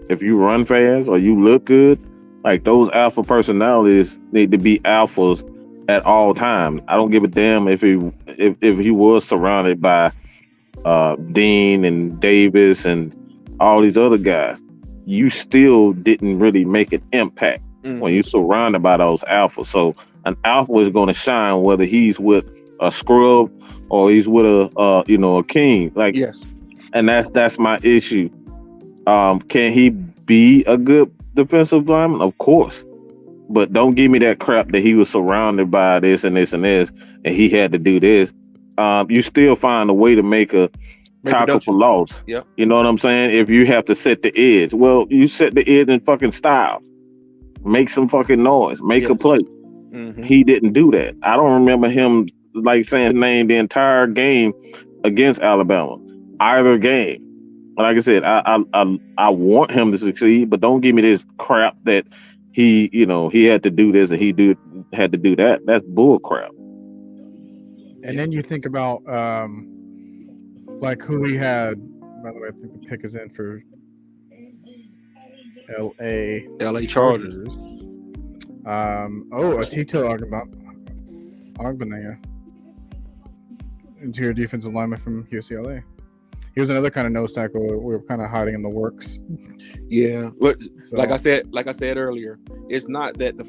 if you run fast or you look good? Like those alpha personalities need to be alphas at all times. I don't give a damn if he was surrounded by Dean and Davis and all these other guys. You still didn't really make an impact when you're surrounded by those alphas. So an alpha is going to shine whether he's with a scrub or he's with a king. Like, yes, and that's my issue. Can he be a good defensive lineman? Of course, but don't give me that crap that he was surrounded by this and this and this, and he had to do this. You still find a way to make a tackle for loss. Yep. You know what I'm saying? If you have to set the edge, well, you set the edge in fucking style. Make some fucking noise. Make a play. He didn't do that. I don't remember him like saying his name the entire game against Alabama. Either game. Like I said, I want him to succeed, but don't give me this crap that he had to do this and had to do that. That's bull crap. And then you think about like who we had. By the way, I think the pick is in for LA Chargers. Atito Agbanaya, interior defensive lineman from UCLA. He was another kind of nose tackle we were kind of hiding in the works. Yeah, but like I said earlier, it's not that the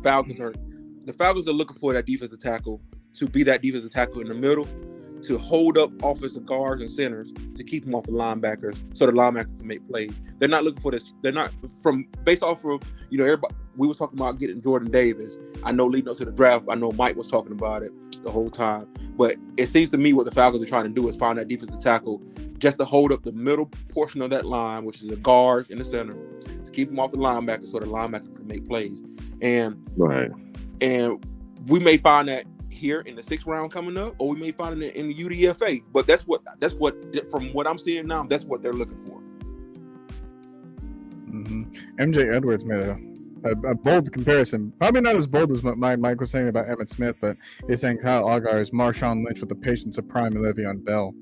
Falcons are looking for that defensive tackle to be that defensive tackle in the middle, to hold up offensive guards and centers to keep them off the linebackers so the linebackers can make plays. They're not looking for this. They're not based off of, everybody. We were talking about getting Jordan Davis. I know leading up to the draft, I know Mike was talking about it the whole time. But it seems to me what the Falcons are trying to do is find that defensive tackle just to hold up the middle portion of that line, which is the guards in the center, to keep them off the linebackers so the linebackers can make plays. And we may find that here in the 6th round coming up, or we may find it in the UDFA. But that's what from what I'm seeing now, that's what they're looking for. MJ Edwards made a bold comparison. Probably not as bold as what Mike was saying about Emmitt Smith, but he's saying Kyle Algar is Marshawn Lynch with the patience of prime and Le'Veon Bell.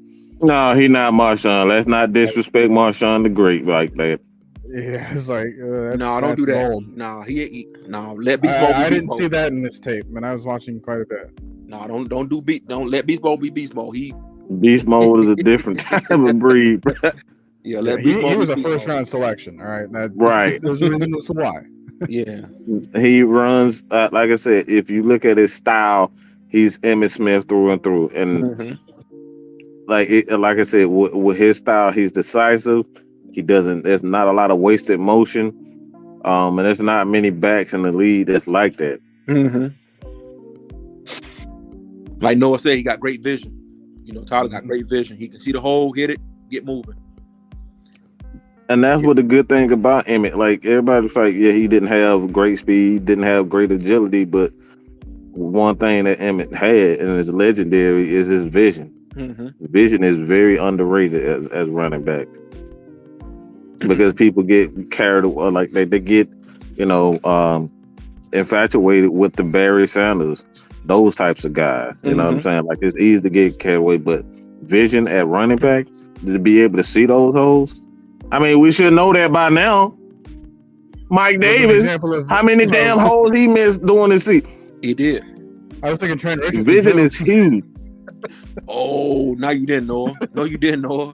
No, he not Marshawn. Let's not disrespect Marshawn the Great like that. Yeah, it's like don't do that. Bold. No, let Beast Mode. I didn't see that in this tape, and I was watching quite a bit. No, don't let Beast Mode be Beast Mode. Beast Mode is a different type of breed. He was a first round selection. All right, right. There's a reason as to why. Yeah, he runs like I said. If you look at his style, he's Emmitt Smith through and through, and like I said, with his style, he's decisive. He doesn't. There's not a lot of wasted motion, and there's not many backs in the league that's like that. Like Noah said, he got great vision. Tyler got great vision. He can see the hole, hit it, get moving. And that's what the good thing about Emmitt. Like everybody's like, yeah, he didn't have great speed, didn't have great agility, but one thing that Emmitt had and is legendary is his vision. Vision is very underrated as running back because people get carried away, like they get, infatuated with the Barry Sanders, those types of guys. You know what I'm saying? Like it's easy to get carried away, but vision at running back, to be able to see those holes. I mean, we should know that by now. Mike Davis, how many damn holes he missed during the season? He did. I was thinking Trent Richardson. Vision is huge. Oh, now you didn't know. No, you didn't know.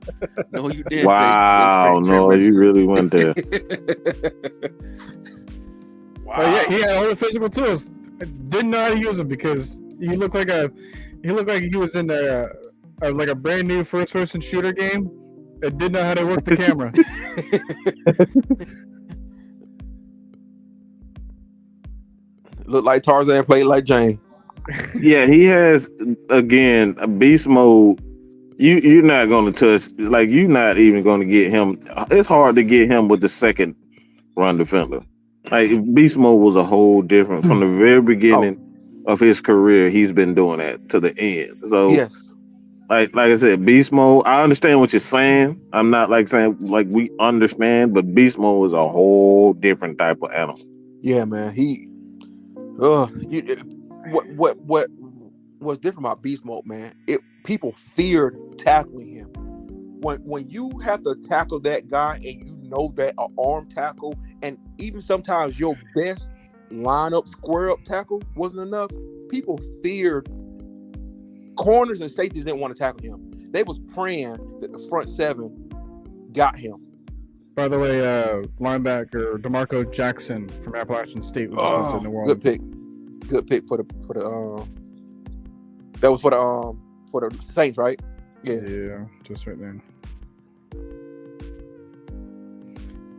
No, you didn't. Wow, no, you really went there. Wow. Yeah, he had all the physical tools. Didn't know how to use them because he looked like he was in like a brand new first person shooter game. That didn't know how to work the camera. Looked like Tarzan, played like Jane. Yeah, he has again a beast mode. You're not going to touch. Like you're not even going to get him. It's hard to get him with the second run defender. Like beast mode was a whole different from the very beginning. of his career, he's been doing that to the end. So, Yes. like I said, beast mode. I understand what you're saying. I'm not like saying like we understand, but beast mode is a whole different type of animal. Yeah, man. What was different about Beast Mode, man? People feared tackling him. When you have to tackle that guy and you know that an arm tackle and even sometimes your best lineup square up tackle wasn't enough, people feared corners and safeties didn't want to tackle him. They was praying that the front seven got him. By the way, linebacker DeMarco Jackson from Appalachian State, which went to New Orleans. Good pick for the that was for the Saints, right? Yeah, just right there.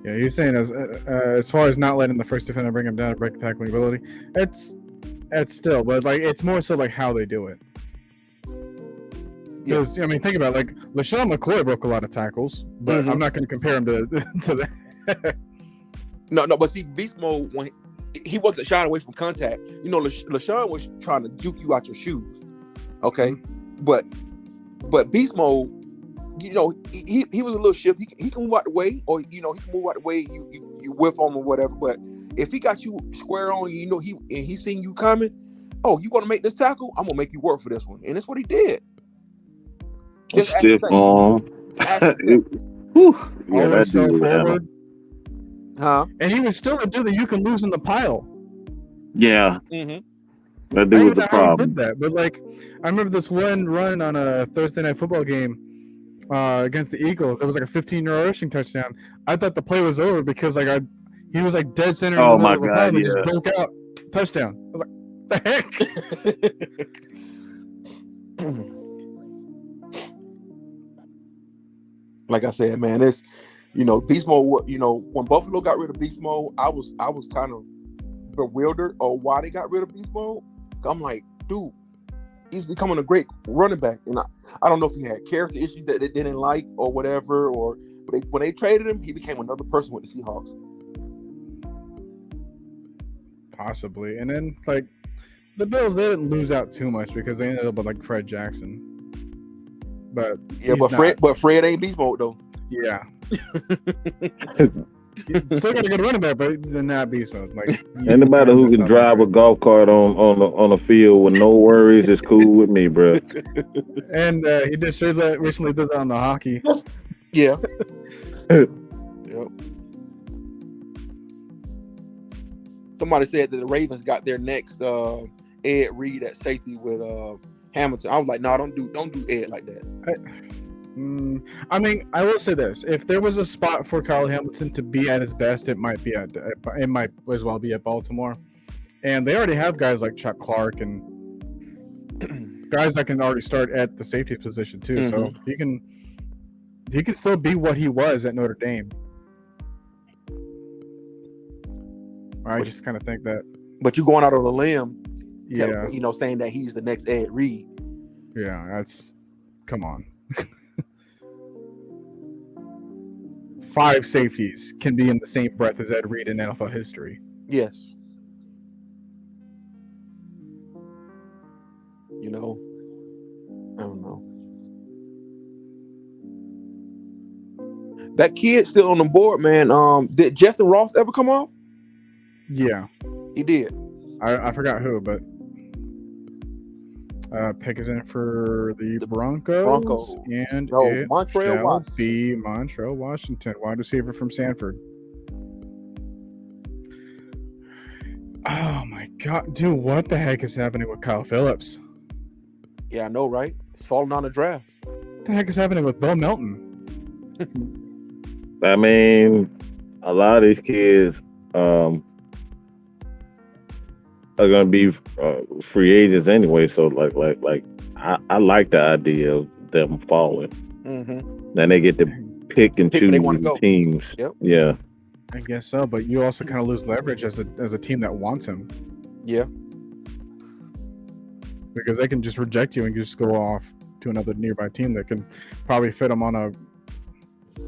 Yeah, he's saying as far as not letting the first defender bring him down and break the tackling ability, it's still, but like it's more so like how they do it. Because I mean, think about it, like LaShawn McCoy broke a lot of tackles, but I'm not going to compare him to that. No, but see, Beast Mode when he wasn't shying away from contact. You know, LaShawn was trying to juke you out your shoes. Okay, but Beast Mode, you know, he was a little shift. He can move out the way, or you know, he can move out the way. You whiff on him or whatever. But if he got you square on, you know, he seen you coming. Oh, you want to make this tackle? I'm gonna make you work for this one, and that's what he did. Just stiff arm. Yeah, that dude was forward. Huh? And he was still a dude that you can lose in the pile. Yeah. That dude was the problem. That, but like, I remember this one run on a Thursday night football game against the Eagles. It was like a 15-yard rushing touchdown. I thought the play was over because like he was like dead center. Oh my God! And just broke out touchdown. I was like, the heck. Like I said, man, it's, you know, Beast Mode. You know, when Buffalo got rid of Beast Mode, I was kind of bewildered of why they got rid of Beast Mode. I'm like, dude, he's becoming a great running back, and I don't know if he had character issues that they didn't like or whatever, but when they traded him, he became another person with the Seahawks. Possibly, and then like the Bills, they didn't lose out too much because they ended up with like Fred Jackson. But yeah, but Fred ain't Beast Mode though. Yeah. Still got a good running back, but they're not beast mode. Like anybody who can drive a golf cart on a field with no worries is cool with me, bro. And he recently did that on the hockey. Yeah. Yep. Somebody said that the Ravens got their next Ed Reed at safety with Hamilton. I was like, no, don't do Ed like that. I mean, I will say this: if there was a spot for Kyle Hamilton to be at his best, it might as well be at Baltimore. And they already have guys like Chuck Clark and guys that can already start at the safety position too. So he can still be what he was at Notre Dame. I just kind of think that. But you going out on a limb, yeah, you know, saying that he's the next Ed Reed. Yeah, come on. 5 safeties can be in the same breath as Ed Reed in NFL history. Yes. You know, I don't know. That kid still on the board, man. Did Justin Ross ever come off? Yeah. He did. I forgot who, but pick is in for the Broncos. And Montrell Washington. Be Montrell Washington, wide receiver from Sanford. Oh my God, dude! What the heck is happening with Kyle Phillips? Yeah, I know, right? He's falling on the draft. What the heck is happening with Bo Melton? I mean, a lot of these kids are gonna be free agents anyway. So like I like the idea of them falling. Then they get to pick and choose the teams. Yep. Yeah. I guess so, but you also kind of lose leverage as a team that wants him. Yeah. Because they can just reject you and just go off to another nearby team that can probably fit them on a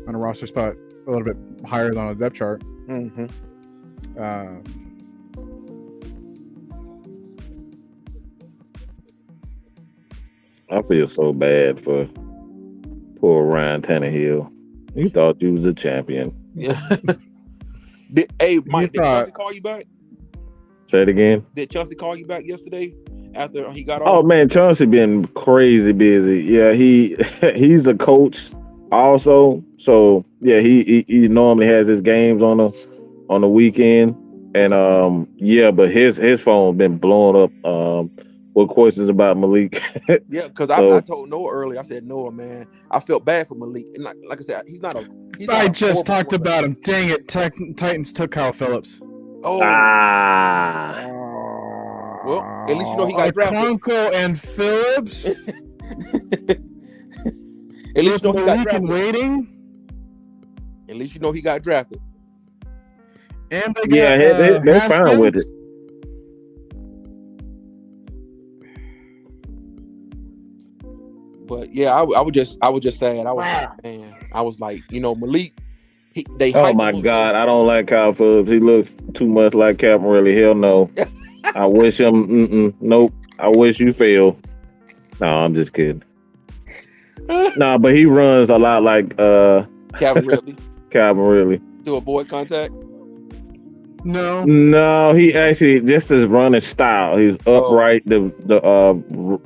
roster spot a little bit higher than a depth chart. I feel so bad for poor Ryan Tannehill. He thought you was a champion. Yeah. Mike, did Chelsea call you back? Say it again. Did Chelsea call you back yesterday after he got Oh off? man, Chauncey been crazy busy. Yeah, he's a coach also. So yeah, he normally has his games on the weekend. And but his phone's been blowing up with questions about Malik. Yeah, because So- I told Noah earlier. I said, Noah, man, I felt bad for Malik, and like I said, he's not a. I just talked about him. Dang it! Titans took Kyle Phillips. Oh, well, at least you know he got drafted. Okonkwo and Phillips. At least you know he got drafted. Waiting. At least you know he got drafted. And they they're fine with it. But yeah, I was just saying, I was like, you know, Malik. Oh my God, I don't like Kyle Phillips. He looks too much like Captain Really. Hell no. I wish him. Nope. I wish you fail. No, I'm just kidding. No, but he runs a lot like Calvin Ridley. Calvin Ridley. To avoid contact. No, he actually just his running style. He's upright, the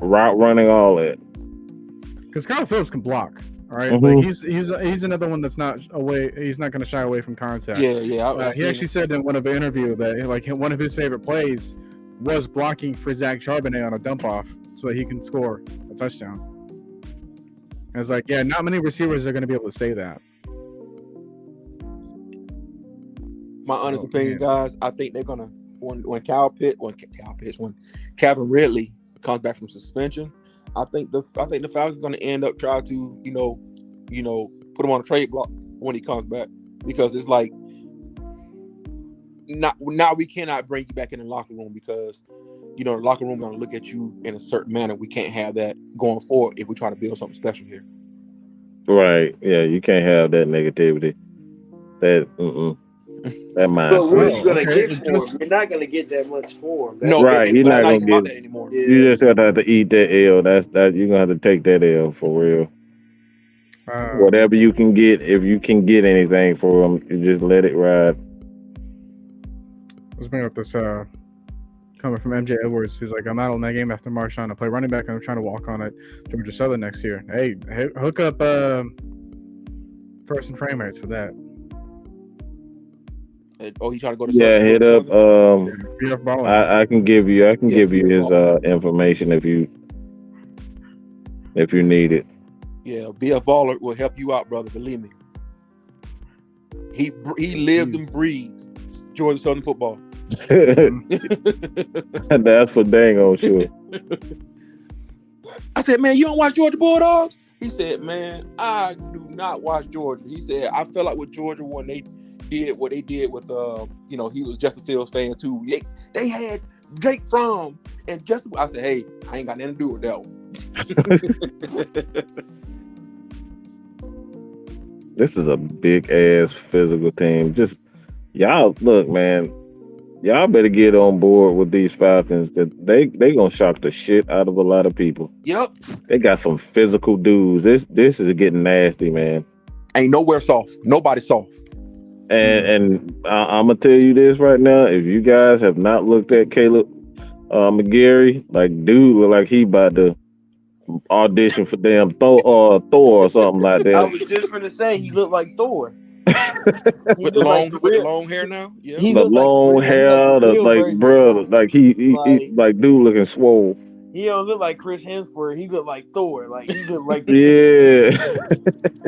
route running, all that. Because Kyle Phillips can block. All right, Mm-hmm. like he's another one that's not away. He's not going to shy away from contact. Yeah. He actually said in one of the interview that like one of his favorite plays was blocking for Zach Charbonnet on a dump off so that he can score a touchdown. And it's like, yeah, not many receivers are going to be able to say that. My honest opinion, guys, I think they're gonna when Calvin Ridley comes back from suspension, I think the Falcons are gonna end up trying to you know put him on a trade block when he comes back, because it's like now we cannot bring you back in the locker room because the locker room gonna look at you in a certain manner. We can't have that going forward if we try to build something special here. Right? Yeah, you can't have that negativity. That mindset. But what are you gonna get for him? You're not gonna get that much for him. No, right? You're not gonna get that anymore. Yeah. You just have to eat that L. That you're gonna have to take that L for real. Whatever you can get, if you can get anything for him, you just let it ride. Let's bring up this coming from MJ Edwards. He's like, I'm out on that game after Marshawn. I play running back and I'm trying to walk on it. Georgia Southern next year. Hey, hook up first and frame rates for that. Oh, he trying to go to hit up. BF Baller. I can give you his information if you need it. Yeah, BF Baller will help you out, brother. Believe me. He lives and breathes Georgia Southern football. That's for dang on sure. I said, man, you don't watch Georgia Bulldogs? He said, man, I do not watch Georgia. He said, I felt like with Georgia when they did what they did with he was Justin Fields fan too. They had Jake Fromm and Justin. I said, hey, I ain't got nothing to do with that one. This is a big ass physical team. Just y'all look, man. Y'all better get on board with these Falcons. That they gonna shock the shit out of a lot of people. Yep. They got some physical dudes. This is getting nasty, man. Ain't nowhere soft. Nobody soft. And I'm gonna tell you this right now. If you guys have not looked at Caleb McGarry, like dude look like he about to audition for damn Thor or something like that. I was just gonna say he looked like Thor. with the long hair now. Yeah. The long hair, like he like dude looking swole. He don't look like Chris Hemsworth. He look like Thor. Like he look like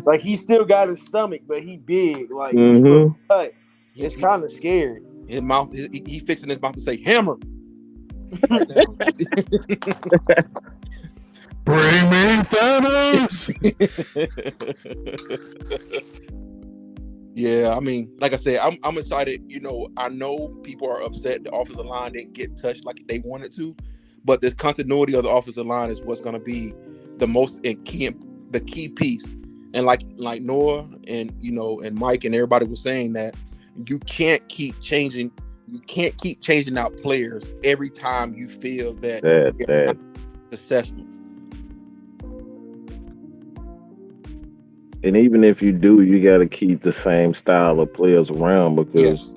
like he still got his stomach, but he big. Like he look cut. It's kind of scary. His mouth, he fixing his mouth to say hammer. Bring me Thanos. Yeah, I mean, like I said, I'm excited. I know people are upset the offensive line didn't get touched like they wanted to, but this continuity of the offensive line is what's going to be the key piece. And like Noah and and Mike and everybody was saying that you can't keep changing out players every time you feel that they're not successful. And even if you do, you got to keep the same style of players around because Yes.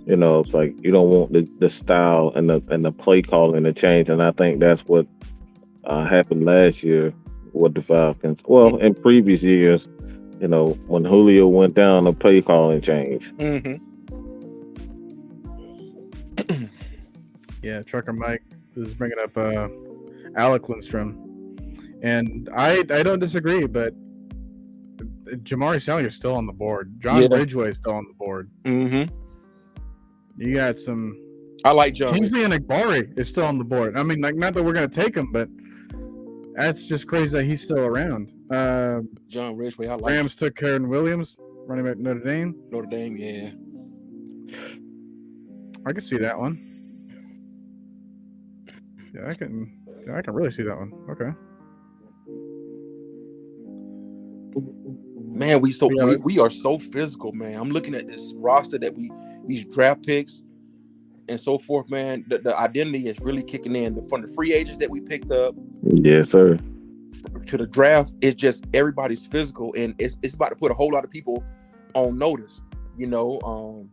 it's like you don't want the style and the play calling to change. And I think that's what happened last year with the Falcons. Well, in previous years, when Julio went down, the play calling changed. Mm-hmm. Yeah, Trucker Mike is bringing up Alec Lindstrom, and I don't disagree, but Jamari Salyer is still on the board. John Ridgeway is still on the board. Mm-hmm. You got some. I like John. Kingsley and Igbari is still on the board. I mean, like, not that we're going to take him, but that's just crazy that he's still around. John Ridgeway, I like. Rams took Karen Williams, running back Notre Dame. Notre Dame, yeah. I can see that one. Yeah, I can really see that one. Okay. Man, we are so physical, man. I'm looking at this roster that these draft picks and so forth, man. The identity is really kicking in from the free agents that we picked up. Yes, sir. To the draft, it's just everybody's physical, and it's about to put a whole lot of people on notice. I don't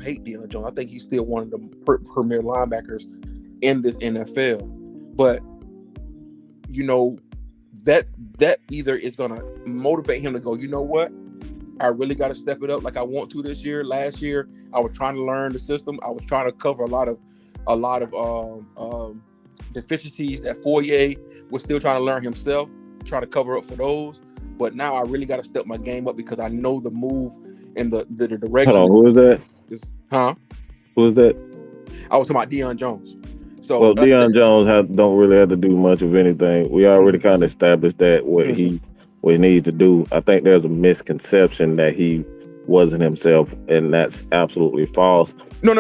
hate Deion Jones. I think he's still one of the premier linebackers in this NFL, but that either is gonna motivate him to go, you know what, I really got to step it up like I want to this year. Last year, I was trying to learn the system. I was trying to cover a lot of deficiencies that Fourier was still trying to learn himself, try to cover up for those. But now I really got to step my game up because I know the move and the direction. Hold on, who is that? Who is that? I was talking about Deion Jones. So Deion Jones don't really have to do much of anything. We already kind of established that what he needs to do. I think there's a misconception that he wasn't himself, and that's absolutely false. No. I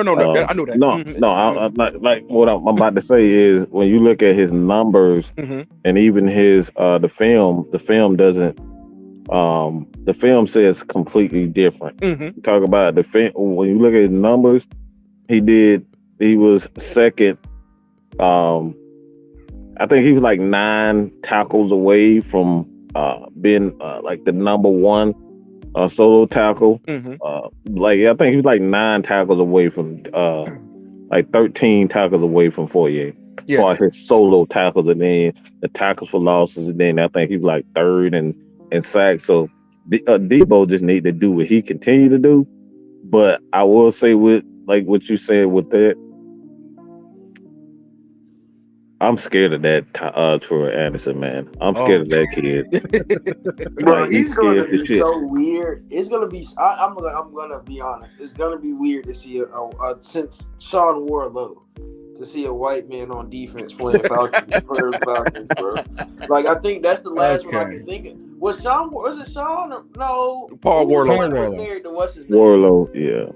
knew that. I like what I'm about to say is when you look at his numbers and even his the film doesn't. The film says completely different. Talk about the film. When you look at his numbers, he was second. I think he was like 9 tackles away from being like the number one solo tackle. I think he was like 9 tackles away from like 13 tackles away from Fourier for his solo tackles, and then the tackles for losses, and then I think he was like 3rd in sacks. So Debo just need to do what he continue to do. But I will say with like what you said with that, I'm scared of that Troy Anderson, man. I'm scared of that kid. Bro, he's gonna be so weird. It's gonna be. I'm gonna be honest. It's gonna be weird to see since Sean Warlow, to see a white man on defense playing Falcons, bro. Like I think that's the last one I can think of. Was it Sean? Or, no, Paul Warlow. Was married to what's his name? Warlow, yeah.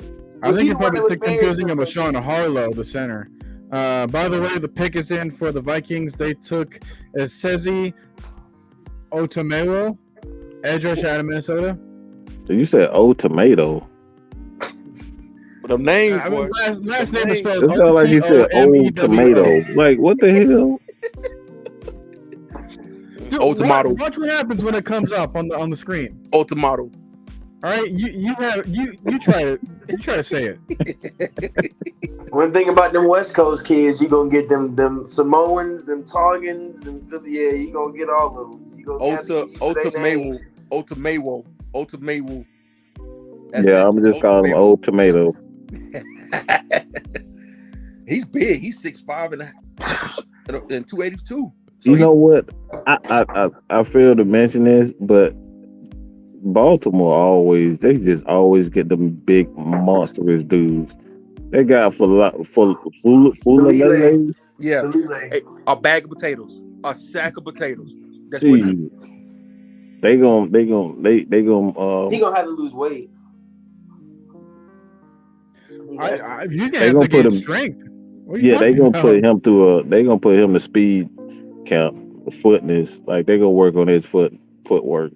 I think you're probably confusing him with Sean Harlow, the center. By the way, the pick is in for the Vikings. They took Sezi Otomewo, edge rusher out of Minnesota. So you said tomato. But the name, last name is spelled. It sounds like you said tomato. Like what the hell? Dude, watch what happens when it comes up on the screen. Tomato. All right, you try to say it. One thing about them West Coast kids, you gonna get them Samoans, them Toggans, you gonna get all of them. You gonna Otomewo. Yeah, I'm just calling him Old Tomato. He's big. He's 6'5" and 282. So you know what? I fail to mention this, but Baltimore they just always get them big monstrous dudes. They got full of yeah, a bag of potatoes, a sack of potatoes. That's what they gonna he gonna have to lose weight. They gonna put him strength. They gonna put him through they gonna put him to speed camp, footness. Like they gonna work on his footwork.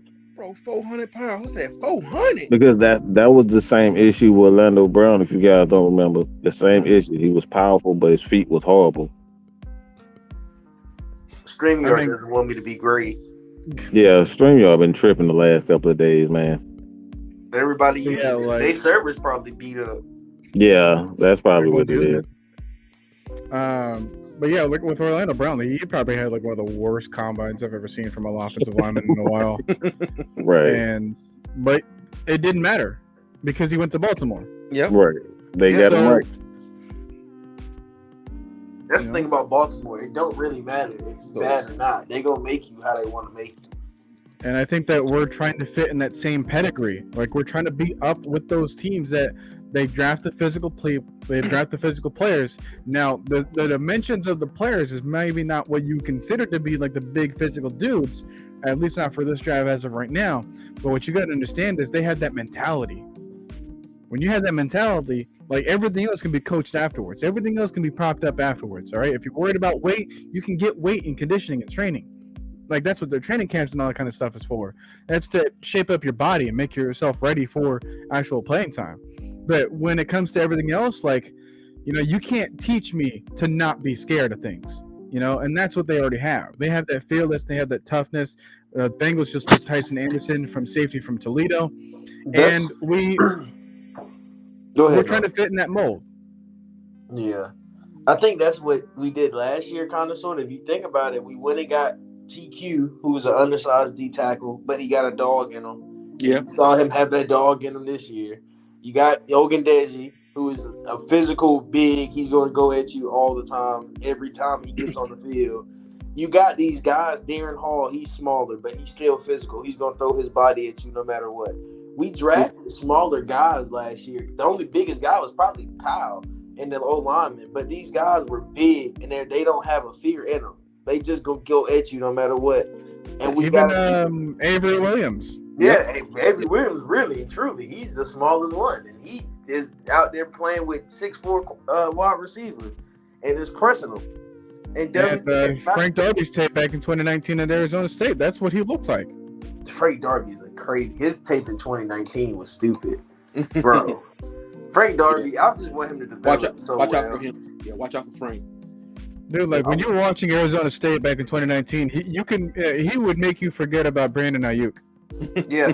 400 pounds. I said 400 because that was the same issue with Orlando Brown. If you guys don't remember, the same issue. He was powerful, but his feet was horrible. StreamYard doesn't want me to be great. Yeah, StreamYard been tripping the last couple of days, man. Everybody using Yeah, it. like- They servers probably beat up. Yeah, that's probably what Everyone's it using is. But yeah, look with Orlando Brown, he probably had like one of the worst combines I've ever seen from an offensive lineman in a while. Right. But it didn't matter because he went to Baltimore. Yep. Right. They got him right. That's the thing about Baltimore. It don't really matter if you're bad or not. They gonna make you how they want to make you. And I think that we're trying to fit in that same pedigree. Like we're trying to be up with those teams that they draft the physical players. Now the dimensions of the players is maybe not what you consider to be like the big physical dudes, at least not for this draft as of right now. But what you got to understand is they had that mentality. When you have that mentality, like everything else can be coached afterwards. Everything else can be propped up afterwards. All right. If you're worried about weight, you can get weight in conditioning and training. Like that's what their training camps and all that kind of stuff is for. That's to shape up your body and make yourself ready for actual playing time. But when it comes to everything else, like, you can't teach me to not be scared of things, and that's what they already have. They have that fearless, they have that toughness. Bengals just took Tyson Anderson from safety from Toledo. And we're trying to fit in that mold. Yeah. I think that's what we did last year, kind of, sort of. If you think about it, we went and got TQ, who was an undersized D tackle, but he got a dog in him. Yeah. Saw him have that dog in him this year. You got Ogundeji, who is a physical big. He's going to go at you all the time, every time he gets on the field. You got these guys, Darren Hall, he's smaller, but he's still physical. He's going to throw his body at you no matter what. We drafted smaller guys last year. The only biggest guy was probably Kyle and the old lineman, but these guys were big, and they don't have a fear in them. They just going to go at you no matter what. And we even got Avery Williams. Yeah, Avery Williams, really and truly, he's the smallest one, and he is out there playing with 6'4" wide receivers, and is pressing them. And Frank Darby's tape back in 2019 at Arizona State, that's what he looked like. Frank Darby's a crazy. His tape in 2019 was stupid, bro. Frank Darby, I just want him to develop watch out for him. Yeah, watch out for Frank. Dude, like when you were watching Arizona State back in 2019, he would make you forget about Brandon Ayuk. Yeah,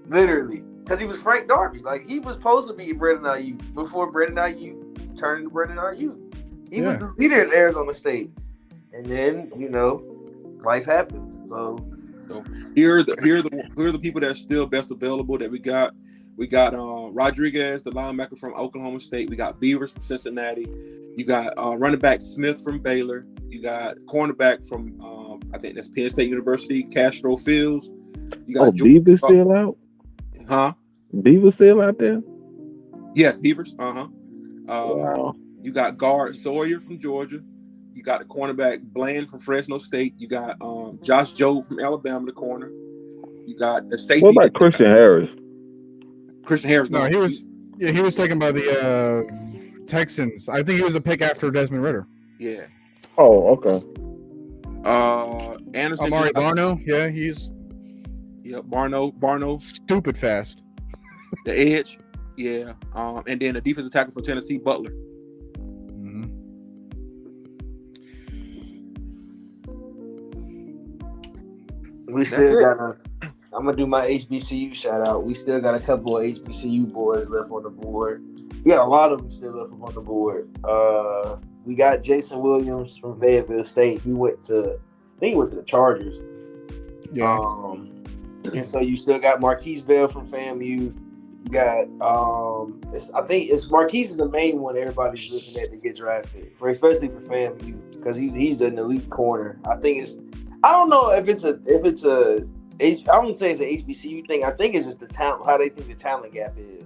literally, because he was Frank Darby. Like he was supposed to be Brandon Ayuk before Brandon Ayuk turned into Brandon Ayuk. He was the leader at Arizona State, and then life happens. So here are the people that are still best available that we got. We got Rodriguez, the linebacker from Oklahoma State. We got Beavers from Cincinnati. You got running back Smith from Baylor. You got cornerback from I think that's Penn State University, Castro Fields. You got Beavers still out? Huh? Beavers still out there? Yes, Beavers. Wow. You got guard Sawyer from Georgia. You got the cornerback Bland from Fresno State. You got Josh Jobe from Alabama, the corner. You got the safety. What about Christian Harris? Christian Harris. No, he was taken by the Texans. I think he was a pick after Desmond Ridder. Yeah. Oh, okay. Anderson. Amari Barno. Yeah, he's. Yeah, Barno. Stupid fast. The edge. Yeah. And then the defensive tackle for Tennessee, Butler. Mm-hmm. We still got I'm gonna do my HBCU shout out. We still got a couple of HBCU boys left on the board. Yeah, a lot of them still left on the board. We got Jason Williams from Fayetteville State. He went to the Chargers. Yeah. And so you still got Marquise Bell from FAMU. You got I think it's Marquise is the main one everybody's looking at to get drafted for, especially for FAMU, because he's an elite corner. I don't know if it's a I wouldn't say it's an HBCU thing. I think it's just the talent, how they think the talent gap is,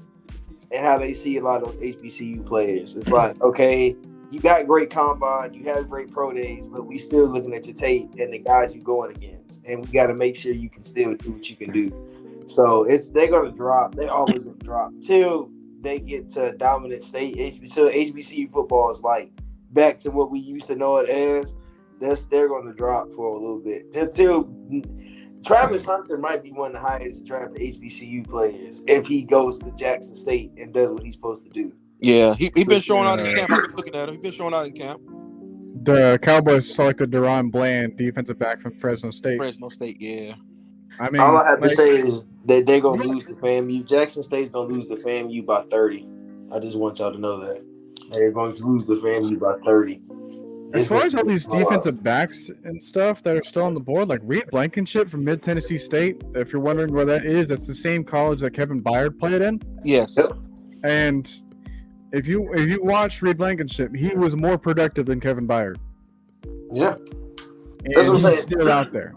and how they see a lot of those HBCU players. It's like, okay, you got great combine, you have great pro days, but we still looking at your tape and the guys you're going against, and we got to make sure you can still do what you can do. So they're gonna drop. They always gonna drop till they get to a dominant state. HBCU football is like back to what we used to know it as. They're gonna drop for a little bit till. Travis Hunter might be one of the highest drafted HBCU players if he goes to Jackson State and does what he's supposed to do. Yeah, he been showing out in camp. I've been looking at him. He's been showing out in camp. The Cowboys selected Deron Bland, defensive back from Fresno State. Fresno State, yeah. I mean, All I have to like, say is that they're gonna lose to FAMU. Jackson State's gonna lose to FAMU by 30. I just want y'all to know that they're going to lose to FAMU by 30. as far as all these defensive backs and stuff that are still on the board, like Reed Blankenship from Mid Tennessee State, if you're wondering where that is, that's the same college that Kevin Byard played in. Yes. Yep. And if you watch Reed Blankenship, he was more productive than Kevin Byard. Yeah. And That's what I'm he's saying. still out there.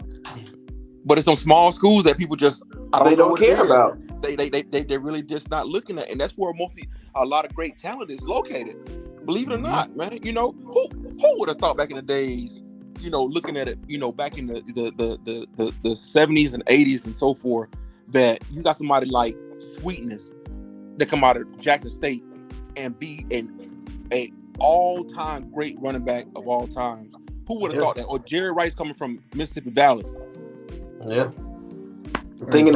But it's some small schools that people just They don't care about. They're really just not looking at, and that's where mostly a lot of great talent is located. Believe it or not, man. You know, who would have thought back in the days, you know, looking at it, you know, back in the 70s and 80s and so forth, that you got somebody like Sweetness that come out of Jackson State and be a all-time great running back of all time. Who would have thought that? Or Jerry Rice coming from Mississippi Valley. Yeah. Thinking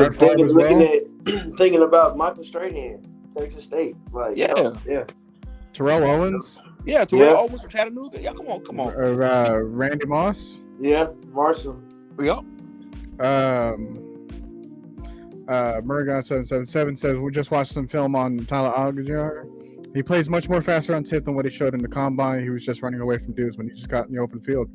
about Michael Strahan, Texas State. Like, yeah. Terrell Owens. Yeah, Terrell Owens from Chattanooga. Yeah, come on. Randy Moss. Yeah, Marshall. Yep. Murgan 777 says we just watched some film on Tyler Algier. He plays much more faster on tip than what he showed in the combine. He was just running away from dudes when he just got in the open field.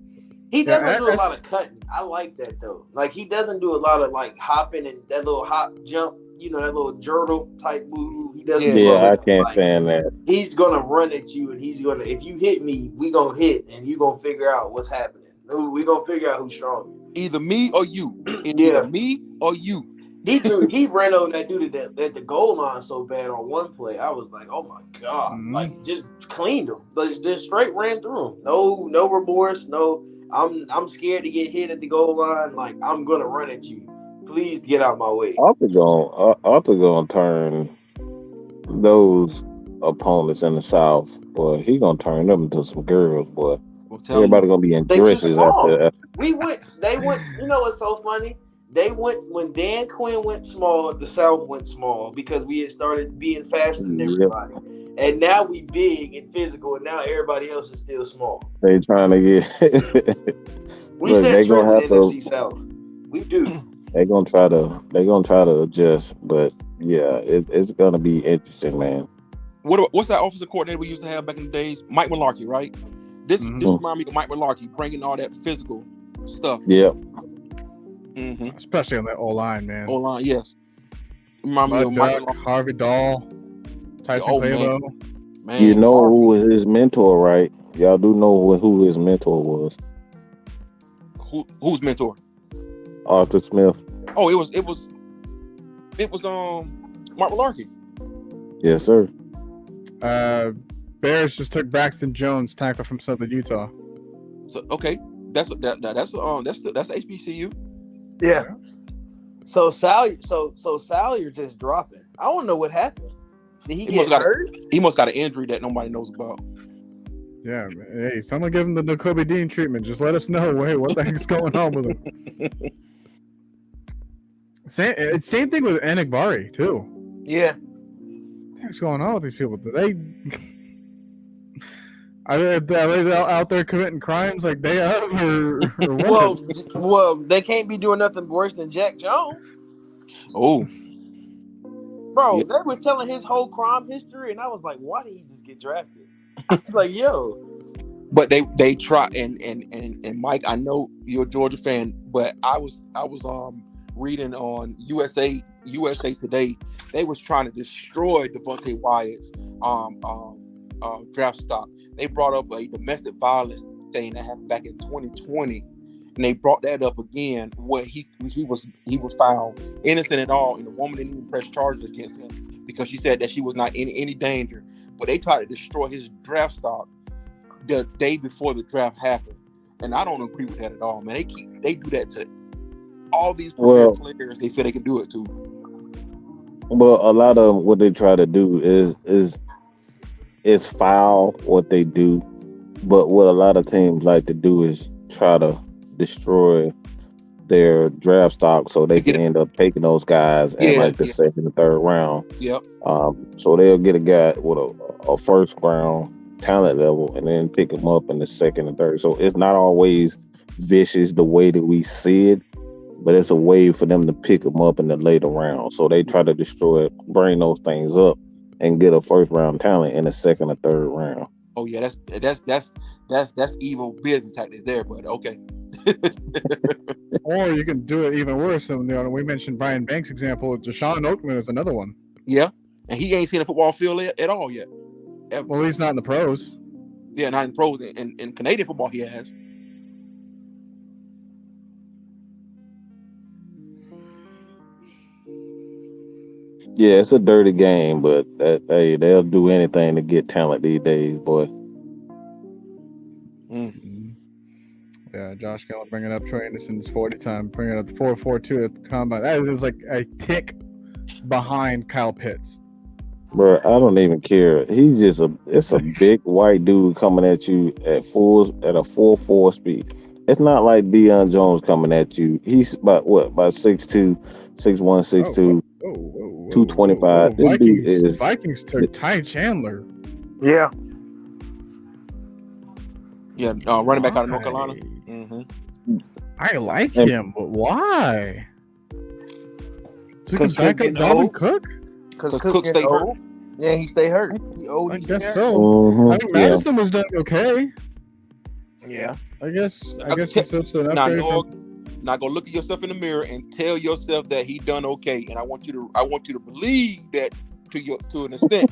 He doesn't do a lot of cutting. I like that though. Like he doesn't do a lot of like hopping and that little hop jump, you know, that little girdle type move. He doesn't. Yeah, I can't stand that. He's gonna run at you, and he's gonna. If you hit me, we gonna hit, and you gonna figure out what's happening. We gonna figure out who's stronger. Either me or you. Either me or you. He ran over that dude at the goal line so bad on one play. I was like, oh my god! Mm-hmm. Like just cleaned him. Just straight ran through him. No remorse. No. I'm scared to get hit at the goal line. Like I'm gonna run at you. Please get out my way. Arthur gonna turn those opponents in the South, boy. He gonna turn them into some girls, boy. Everybody gonna be in dresses after. They went. You know what's so funny? They went when Dan Quinn went small. The South went small because we had started being faster than everybody. And now we big and physical, and now everybody else is still small. They trying to get. We said gonna have to. NFC South. We do. They're gonna try to adjust, but yeah, it's gonna be interesting, man. What's that offensive coordinator we used to have back in the days? Mike Mularkey, right? This reminds me of Mike Mularkey bringing all that physical stuff. Yep. Mm-hmm. Especially on that O-line, man. O-line, yes. Remind me of Mike Harvey Dahl, Tyson Palo. Man, you know who was his mentor, right? Y'all do know who his mentor was. Whose mentor? Arthur Smith. Oh, it was Mark Mularkey. Yes, sir. Bears just took Braxton Jones, tackle from Southern Utah. So okay, that's HBCU. Yeah. So Salyer just dropping. I don't know what happened. Did he get hurt? He must got an injury that nobody knows about. Yeah, hey, someone give him the Kobe Dean treatment. Just let us know. Hey, what the heck's going on with him? Same thing with Enigbari too. Yeah. What's going on with these people? Are they out there committing crimes like they have, or what? Well, they can't be doing nothing worse than Jack Jones. Oh, bro, they were telling his whole crime history, and I was like, why did he just get drafted? I was like, yo. But they try and Mike, I know you're a Georgia fan, but I was reading on USA Today. They was trying to destroy Devontae Wyatt's draft stock. They brought up a domestic violence thing that happened back in 2020, and they brought that up again where he was found innocent at all, and the woman didn't even press charges against him because she said that she was not in any danger. But they tried to destroy his draft stock the day before the draft happened, and I don't agree with that at all, man. They do that to all these players. They feel they can do it too. Well, a lot of what they try to do is foul what they do, but what a lot of teams like to do is try to destroy their draft stock so they can end up taking those guys in the second and third round. Yep. So they'll get a guy with a first round talent level and then pick them up in the second and third. So it's not always vicious the way that we see it, but it's a way for them to pick them up in the later round. So they try to destroy it, bring those things up, and get a first round talent in the second or third round. Oh yeah, that's evil business tactics there, but okay. Or you can do it even worse. And, we mentioned Brian Banks' example. Deshaun Oakman is another one. Yeah, and he ain't seen a football field at all yet. Ever. Well, he's not in the pros. Yeah, not in pros. In Canadian football, he has. Yeah, it's a dirty game, but hey, they'll do anything to get talent these days, boy. Yeah, Josh Keller bringing up Trey Anderson's 40 time, bringing up the 4.42 at the combine. That is like a tick behind Kyle Pitts. Bro, I don't even care. He's just it's a big white dude coming at you at a 4.4 speed. It's not like Deion Jones coming at you. He's about 6'2", 6'1", 6'2", 225. This dude is Vikings took Ty Chandler. Yeah. Yeah, running back out of North Carolina. I like him, but why? So we can back up Dalvin Cook? Because Cook stay hurt. Yeah, he stay hurt. He old. I guess so. I think Madison was done okay. Yeah. I guess it's just an upgrade. Now go look at yourself in the mirror and tell yourself that he done okay, and I want you to believe that to an extent.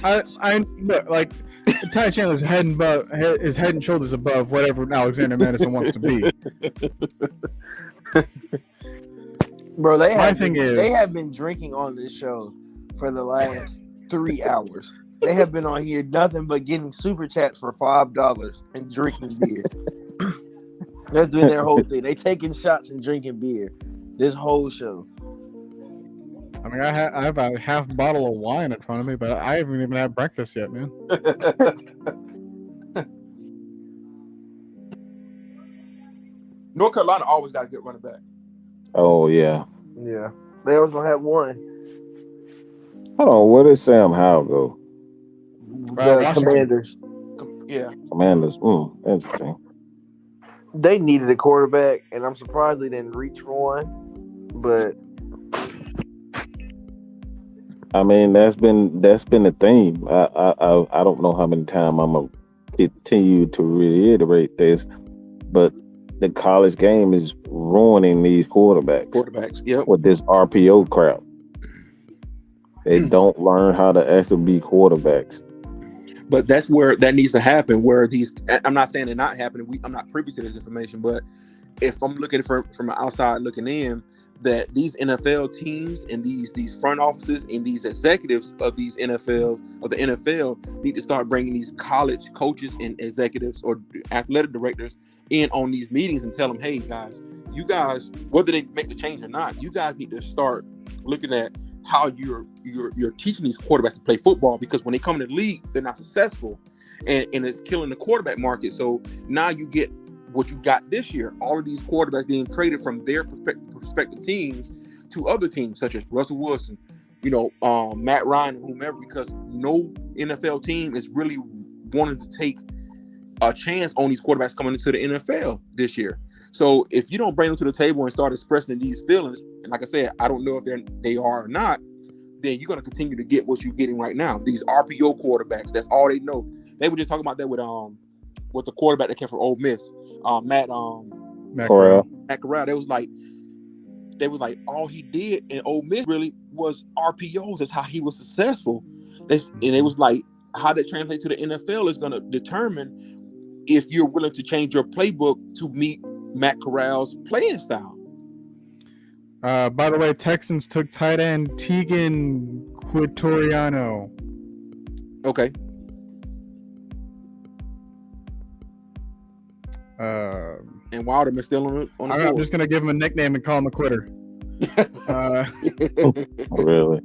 I look like Ty Chandler's head and shoulders above whatever Alexander Madison wants to be. Bro, they have been drinking on this show for the last 3 hours. They have been on here nothing but getting super chats for $5 and drinking beer. That's doing their whole thing. They taking shots and drinking beer this whole show. I mean, I have a half bottle of wine in front of me, but I haven't even had breakfast yet, man. North Carolina always got a good running back. Oh yeah. Yeah, they always gonna have one. Hold on, where did Sam Howell go? The Commanders. Yeah. Commanders. Interesting. They needed a quarterback, and I'm surprised they didn't reach for one. But I mean, that's been the theme. I don't know how many times I'm gonna continue to reiterate this, but the college game is ruining these quarterbacks. Yep. With this RPO crap. They don't learn how to actually be quarterbacks. But that's where that needs to happen. Where these, I'm not saying they're not happening. I'm not privy to this information, but if I'm looking from an outside looking in, that these NFL teams and these front offices and these executives of the NFL need to start bringing these college coaches and executives or athletic directors in on these meetings and tell them, hey guys, you guys, whether they make the change or not, you guys need to start looking at how you're teaching these quarterbacks to play football, because when they come in the league, they're not successful, and it's killing the quarterback market. So now you get what you got this year, all of these quarterbacks being traded from their prospective teams to other teams, such as Russell Wilson, Matt Ryan, whomever, because no NFL team is really wanting to take a chance on these quarterbacks coming into the NFL this year. So if you don't bring them to the table and start expressing these feelings, and like I said, I don't know if they are or not, then you're going to continue to get what you're getting right now. These RPO quarterbacks, that's all they know. They were just talking about that with the quarterback that came from Ole Miss, Matt Corral. They was like all he did in Ole Miss really was RPOs. That's how he was successful. And it was like how that translates to the NFL is going to determine if you're willing to change your playbook to meet Matt Corral's playing style. By the way, Texans took tight end Tegan Quitoriano. Okay. And Wilderman's still on the board. I'm just gonna give him a nickname and call him a quitter. Really?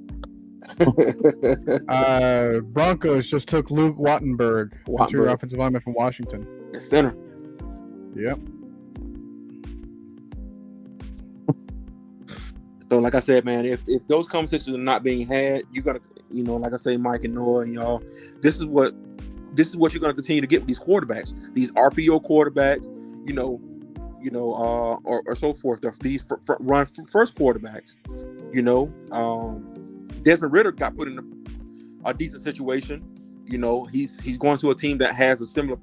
Broncos just took Luke Wattenberg, interior offensive lineman from Washington. Center. Yep. So like I said, man, if those conversations are not being had, you're gonna, you know, like I say, Mike and Noah and y'all, this is what you're going to continue to get with these quarterbacks, these RPO quarterbacks, or so forth. These run first quarterbacks, Desmond Ridder got put in a decent situation. He's going to a team that has a similar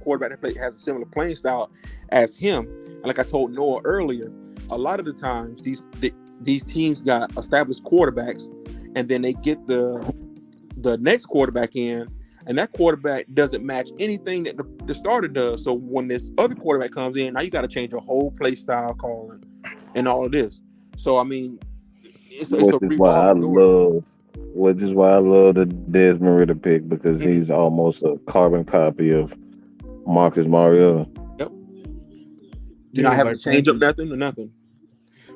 quarterback that has a similar playing style as him. And like I told Noah earlier, a lot of the times these teams got established quarterbacks, and then they get the next quarterback in, and that quarterback doesn't match anything that the starter does. So when this other quarterback comes in, now you got to change your whole play style calling and all of this. So I mean, it's a revolving door. Which is why I love the Desmond Ridder pick, because he's almost a carbon copy of Marcus Mariota. Yep. You're not having to change up nothing.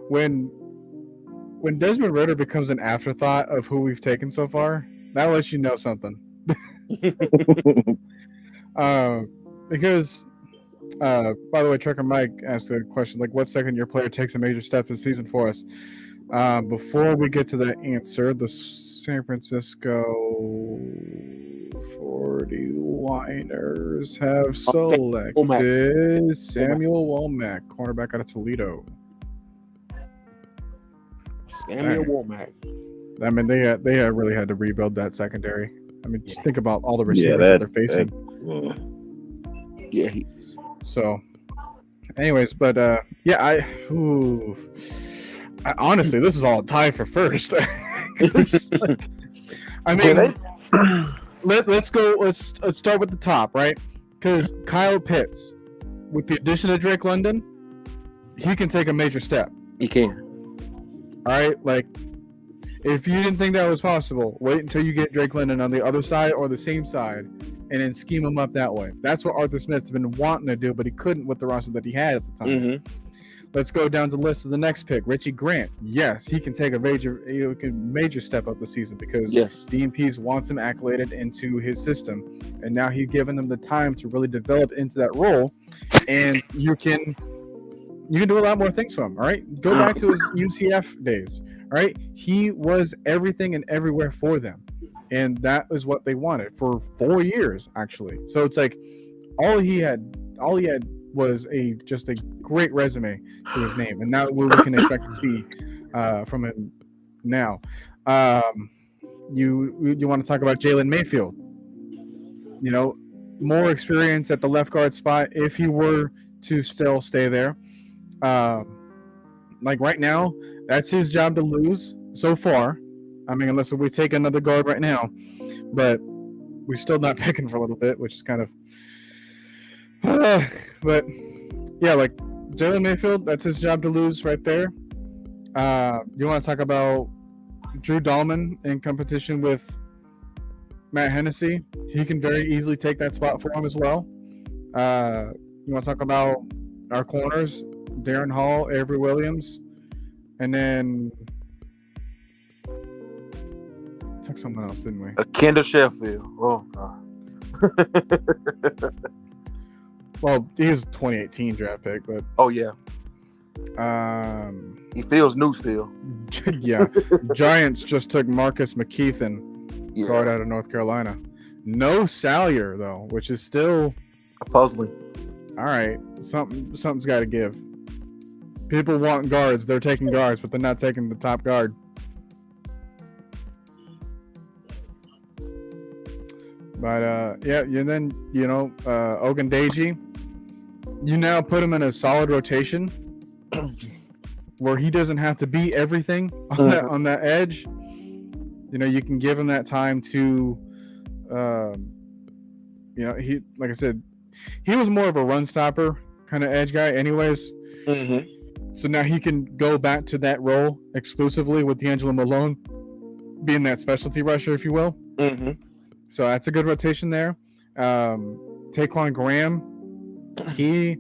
When Desmond Ridder becomes an afterthought of who we've taken so far, that lets you know something. Because by the way, Trucker Mike asked a question like, what second-year player takes a major step this season for us? Before we get to that answer, the San Francisco 49ers have selected Samuel Womack, cornerback out of Toledo. Samuel Womack. I mean, they really had to rebuild that secondary. I mean, just think about all the receivers that they're facing. So, anyways, but I honestly, this is all a tie for first. I mean, let's go. Let's start with the top, right? Because Kyle Pitts, with the addition of Drake London, he can take a major step. He can. All right, like, if you didn't think that was possible, wait until you get Drake London on the other side or the same side, and then scheme him up that way. That's what Arthur Smith's been wanting to do, but he couldn't with the roster that he had at the time. Mm-hmm. Let's go down the list of the next pick, Richie Grant. Yes, he can take a major step up this season because DMPs wants him accoladed into his system, and now he's given him the time to really develop into that role, and you can do a lot more things for him. All right, go back to his UCF days. All right, he was everything and everywhere for them, and that is what they wanted for 4 years actually. So it's like all he had was just a great resume to his name, and now we can expect to see from him now. You want to talk about Jalen Mayfield? More experience at the left guard spot if he were to still stay there. Like right now, that's his job to lose so far. I mean, unless we take another guard right now, but we're still not picking for a little bit, which is kind of. But yeah, like Jalen Mayfield, that's his job to lose right there. You want to talk about Drew Dahlman in competition with Matt Hennessy? He can very easily take that spot for him as well. You want to talk about our corners, Darren Hall, Avery Williams, and then took someone else, didn't we? Kendall Sheffield. Oh God. Well, he was a 2018 draft pick, but he feels new still. Yeah, Giants just took Marcus McKeithen, guard out of North Carolina. No Salyer though, which is still puzzling. All right, something's got to give. People want guards; they're taking guards, but they're not taking the top guard. But and then Ogundeji, you now put him in a solid rotation where he doesn't have to be everything on that edge. You can give him that time to, he, like I said, he was more of a run stopper kind of edge guy, anyways. Mm-hmm. So now he can go back to that role exclusively with D'Angelo Malone being that specialty rusher, if you will. Mm-hmm. So that's a good rotation there. Taquan Graham, he's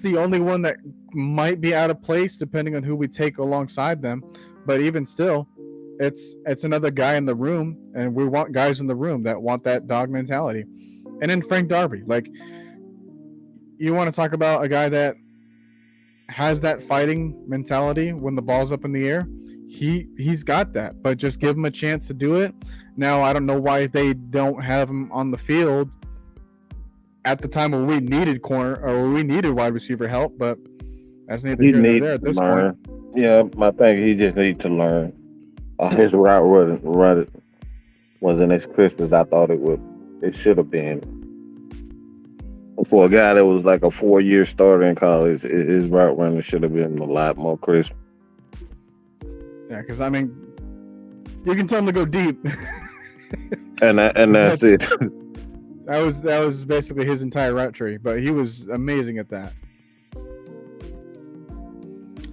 the only one that might be out of place depending on who we take alongside them. But even still, it's another guy in the room, and we want guys in the room that want that dog mentality. And then Frank Darby, like, you want to talk about a guy that has that fighting mentality when the ball's up in the air. he's got that, but just give him a chance to do it. Now I don't know why they don't have him on the field at the time when we needed wide receiver help, but that's neither He here nor needs there at to this learn. point. Yeah, I think he just needs to learn. His route wasn't as crisp as I thought it should have been. For a guy that was like a 4-year starter in college, his route running should have been a lot more crisp. Yeah, because I mean, you can tell him to go deep, And that's it. That was basically his entire route tree, but he was amazing at that.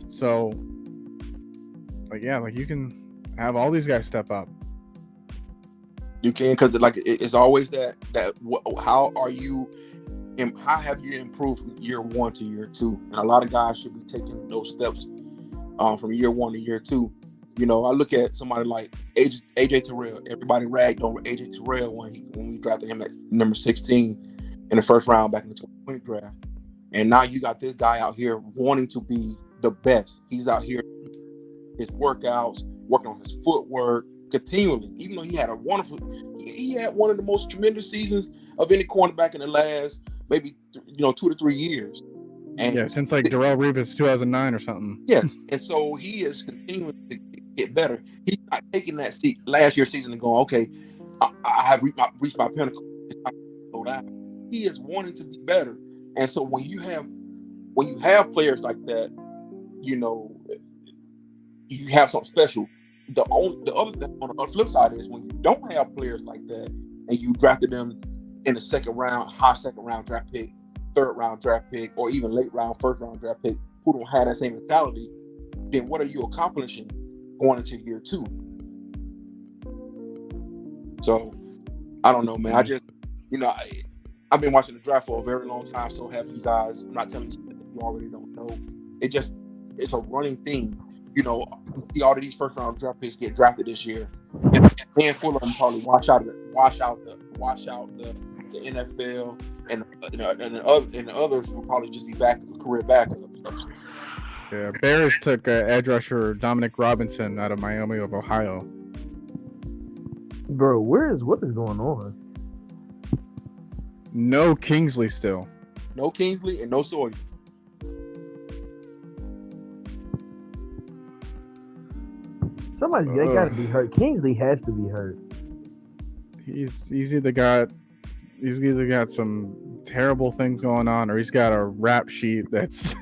So, like, yeah, like you can have all these guys step up. You can, because like it's always that how have you improved from year 1 to year 2? And a lot of guys should be taking those steps from year 1 to year 2. You know, I look at somebody like AJ Terrell. Everybody ragged on AJ Terrell when we drafted him at number 16 in the first round back in the 2020 draft. And now you got this guy out here wanting to be the best. He's out here, his workouts, working on his footwork continually. Even though he had he had one of the most tremendous seasons of any cornerback in the last maybe 2 to 3 years. And yeah, since like Darrelle Revis 2009 or something. Yes, and so he is continuing to get better. He's not taking that last year's season and going, okay, I have reached my pinnacle. It's time to slow down. He is wanting to be better, and so when you have players like that, you have something special. The other thing on the flip side is when you don't have players like that, and you drafted them in the high second round draft pick, third round draft pick, or even late round, first round draft pick, who don't have that same mentality, then what are you accomplishing going into year 2? So I don't know, man. I just, I've been watching the draft for a very long time. So have you guys. I'm not telling you something that you already don't know. It's a running thing. See all of these first round draft picks get drafted this year, and a handful of them probably wash out the NFL, and the others will probably just be career backups. Yeah, Bears took edge rusher Dominic Robinson out of Miami of Ohio. Bro, what is going on? No Kingsley still. No Kingsley and no Sawyer. Somebody they got to be hurt. Kingsley has to be hurt. He's either got some terrible things going on, or he's got a rap sheet that's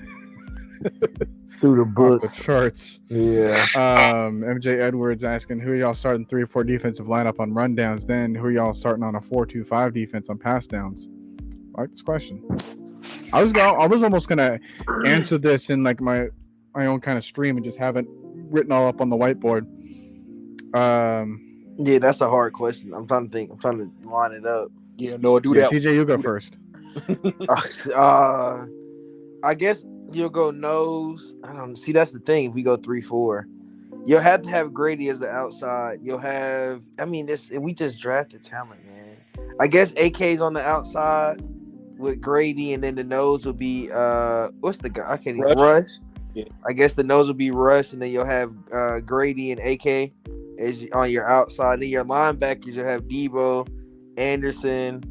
through the book, off the charts. Yeah. MJ Edwards asking who y'all starting 3 or 4 defensive lineup on rundowns. Then who y'all starting on a 4-2-5 defense on pass downs? I like this question. I was almost gonna answer this in like my own kind of stream and just have it written all up on the whiteboard. Yeah, that's a hard question. I'm trying to think. I'm trying to line it up. Yeah, no, do that. TJ, you go first. I guess you'll go nose. I don't see. That's the thing. If we go 3-4, you'll have to have Grady as the outside. You'll have. I mean, we just drafted talent, man. I guess AK's on the outside with Grady, and then the nose will be what's the guy? I can't even Rush. Yeah. I guess the nose will be Rush, and then you'll have Grady and AK as on your outside. Then your linebackers, you'll have Debo, Anderson.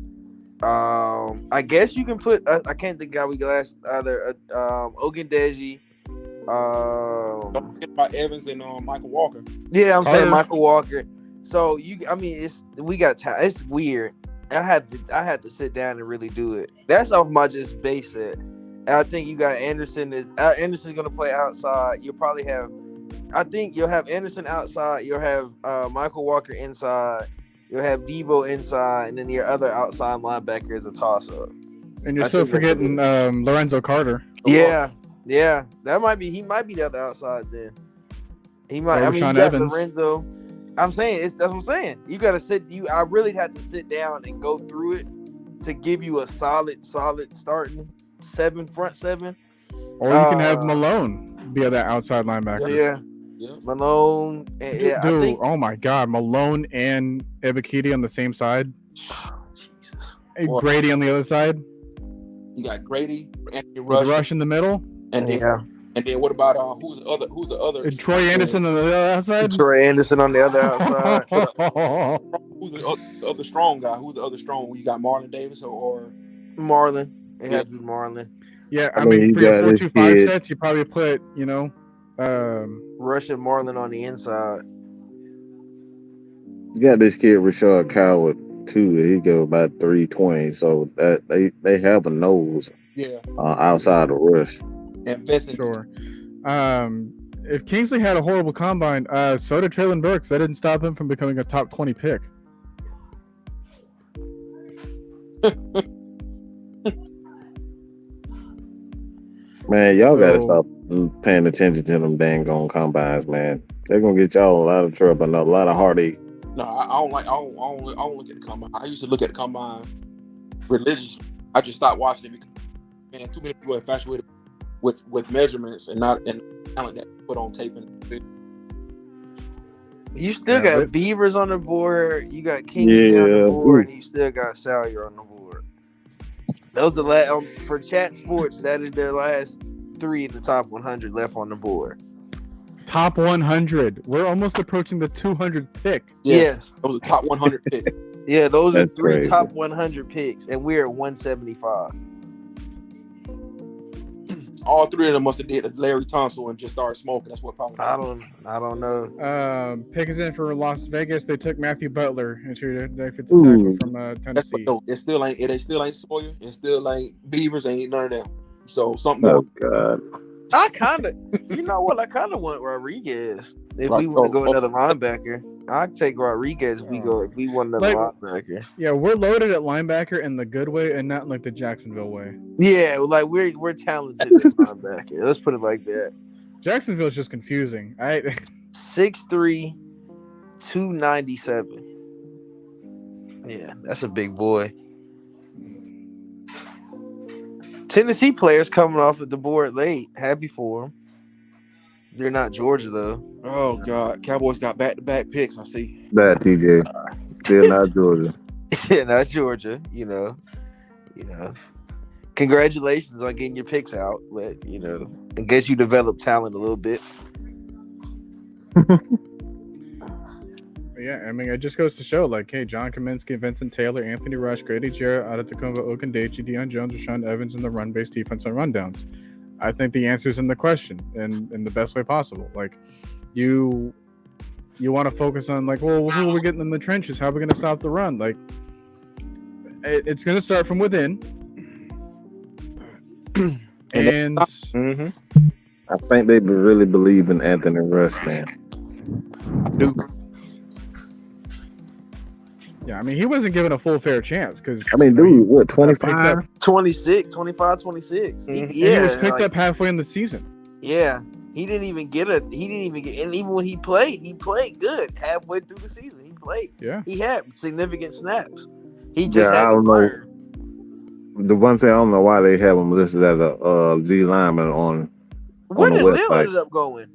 I guess you can put. I can't think of how we last either. Ogundeji. Don't forget about Evans and Michael Walker. Yeah, I'm saying Michael Walker. So we got time. It's weird. I had to sit down and really do it. That's off my just base set. I think you got Anderson. Anderson's going to play outside. You'll probably have. I think you'll have Anderson outside. You'll have Michael Walker inside. You'll have Debo inside, and then your other outside linebacker is a toss-up. And you're still forgetting Lorenzo Carter. Yeah. That might be. He might be the other outside then. He might. Or you Sean got Evans. Lorenzo. I'm saying that's what I'm saying. You got to sit. I really had to sit down and go through it to give you a solid starting front seven. Or you can have Malone be that outside linebacker. Yeah. Malone. Dude, I think. Oh my God, Malone and Ebiketie on the same side. Oh, Jesus. And Grady on the other side. You got Grady, Anthony Rush in the middle. And then And then what about Who's the other? And Troy Anderson on the other outside. Troy Anderson on the other outside. Who's the other strong guy? Who's the other strong? You got Marlon Davis or Marlon. It had to be Marlon. Yeah, I I mean, mean, you for your got this 4-2-5 kid. sets, you probably put, Russian Marlon on the inside. You got this kid Rashard Coward too. He go about 320. So that they have a nose outside the rush. And Vincent. sure. If Kingsley had a horrible combine, so did Traylon Burks. That didn't stop him from becoming a top 20 pick. Man, y'all gotta So- stop paying attention to them dang on combines, man. They're gonna get y'all in a lot of trouble and a lot of heartache. No, I don't look at the combine. I used to look at the combine religiously. I just stopped watching it because man, too many people are infatuated with measurements and not and talent that put on tape and You still Yeah, got but- Beavers on the board. You got Kingsley on the Yeah, board. ooh. And you still got Salyer on the board. Those the last for Chat Sports. That is their last 3 in the top 100 left on the board. Top 100. We're almost approaching the 200 pick. Yes. it was a top 100 pick. Yeah, those are That's 3 crazy. top 100 picks, and we're at 175. All 3 of them must have did Larry Tunsil and just started smoking. That's what probably. I don't know. Pick is in for Las Vegas. They took Matthew Butler and treated defensive Ooh. tackle from That's Tennessee. no. It still ain't Sawyer. It still ain't Beavers. Ain't none of them. So something. Oh going- God. I kind of, you know what? I kind of want Rodriguez. If Right. we want to go Oh. another linebacker, I'd take Rodriguez. If we want another linebacker. Yeah, we're loaded at linebacker in the good way and not like the Jacksonville way. Yeah, like we're talented at linebacker. Let's put it like that. Jacksonville is just confusing. 6'3", 297. Yeah, that's a big boy. Tennessee players coming off of the board late. Happy for them. They're not Georgia though. Oh God, Cowboys got back-to-back picks. I see. That TJ. Still not Georgia. Yeah, not Georgia. You know. Congratulations on getting your picks out, but I guess you developed talent a little bit. Yeah, I mean, it just goes to show, like, hey, John Kaminsky, Vincent Taylor, Anthony Rush, Grady Jarrett, Adetokunbo Ogundeji, Deion Jones, Rashawn Evans in the run-based defense on rundowns. I think the answer's in the question and in the best way possible. Like, you want to focus on, like, well, who are we getting in the trenches? How are we going to stop the run? Like, it's going to start from within. And Mm-hmm. I think they really believe in Anthony Rush, man. Dude, yeah, I mean, he wasn't given a full fair chance because I mean, dude, what, 25? 26, 25, 26. Mhm. he was picked up halfway in the season. Yeah, he didn't even get, and even when he played good halfway through the season. He played. Yeah. He had significant snaps. He just Yeah, I had to don't know. learn. The one thing I don't know why they have him listed as a D lineman on Where the did Lil website. ended up going?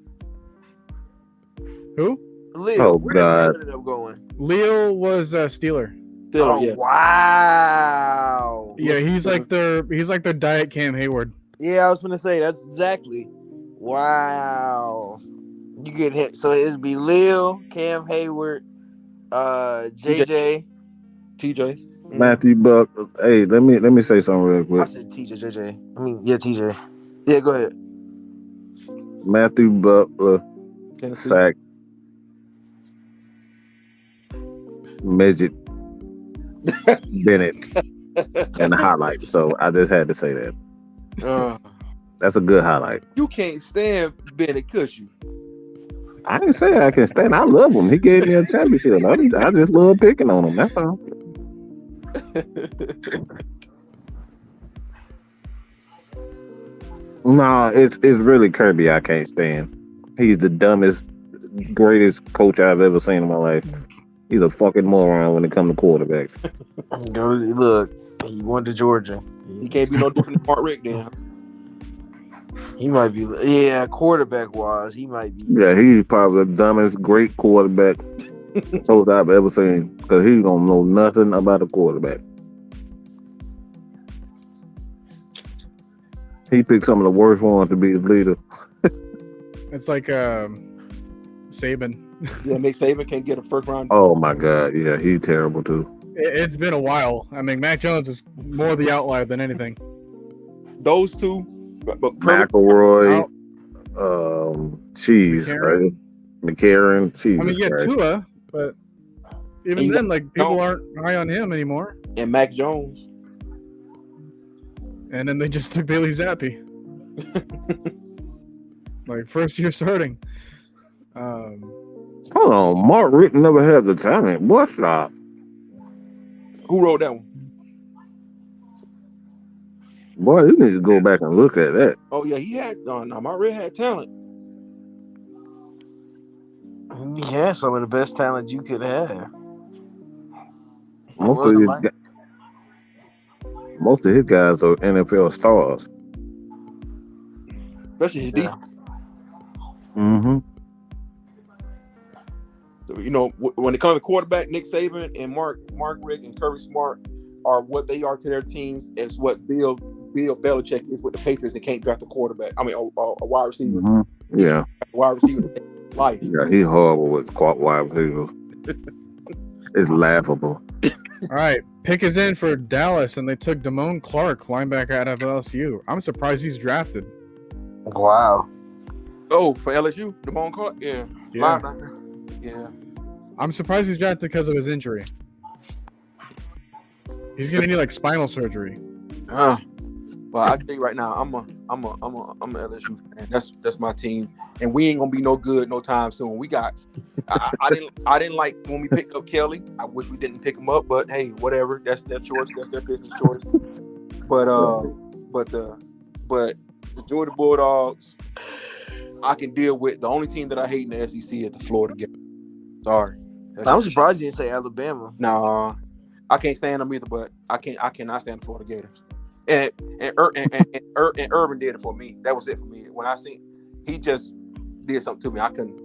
Who? Lil, Oh, where God. did Lil end up going? Leo was a Steeler. still, Oh, yeah. wow. Yeah, he's like their diet Cam Hayward. Yeah, I was gonna say that's exactly. Wow. You get hit. So it'd be Lil, Cam Hayward, JJ. TJ. Matthew Buck. Hey, let me say something real I quick. said TJ, JJ. I mean, yeah, TJ. Yeah, go ahead. Matthew Butler, Tennessee. sack, midget, Bennett, and the highlight. So I just had to say that. That's a good highlight. You can't stand Bennett, could you? I didn't say I can stand. I love him. He gave me a championship. I just love picking on him. That's all. No, it's really Kirby I can't stand. He's the dumbest, greatest coach I've ever seen in my life. He's a fucking moron when it comes to quarterbacks. Look, he went to Georgia. He can't be no different than Mark Rick then. He might be, yeah, quarterback wise, he might be. Yeah, he's probably the dumbest, great quarterback coach I've ever seen because he don't know nothing about a quarterback. He picked some of the worst ones to be the leader. It's like Saban. Yeah, Nick Saban can't get a first round. Oh my God, yeah, he's terrible too. It's been a while. I mean, Mac Jones is more the outlier than anything. Those two, but Kirby, McElroy, Cheese, McCarron. right? McCarron, Cheese. I mean, yeah, Tua, but even And then, like people aren't high on him anymore. and Mac Jones. And then they just took Bailey Zappi, like first year starting. Hold on, Mark Rick never had the talent. What stop? Who wrote that one? Boy, you need to go back and look at that. Oh yeah, he had. No, Mark Rick had talent. He had some of the best talent you could have. Most of his guys are NFL stars. Especially his defense. Mm-hmm. You know, when it comes to quarterback, Nick Saban and Mark Rick and Kirby Smart are what they are to their teams. It's what Bill Belichick is with the Patriots. They can't draft a quarterback. I mean, a wide receiver. Mm-hmm. Yeah, wide receiver life. Yeah, he's horrible with wide receivers. It's laughable. All right, pick is in for Dallas, and they took Damone Clark, linebacker out of LSU. I'm surprised he's drafted. Wow. Oh, for LSU, Damone Clark, yeah. Linebacker. Yeah. I'm surprised he's drafted because of his injury. He's gonna need like spinal surgery. Well, I tell you right now, I'm a LSU fan. That's my team, and we ain't gonna be no good no time soon. We got. I didn't like when we picked up Kelly. I wish we didn't pick him up, but hey, whatever. That's their choice. That's their business choice. But the Georgia Bulldogs, I can deal with. The only team that I hate in the SEC is the Florida Gators. Sorry. I'm surprised you didn't say Alabama. Nah, I can't stand them either. But I cannot stand the Florida Gators. And Urban did it for me. That was it for me. When I seen he just did something to me, I couldn't.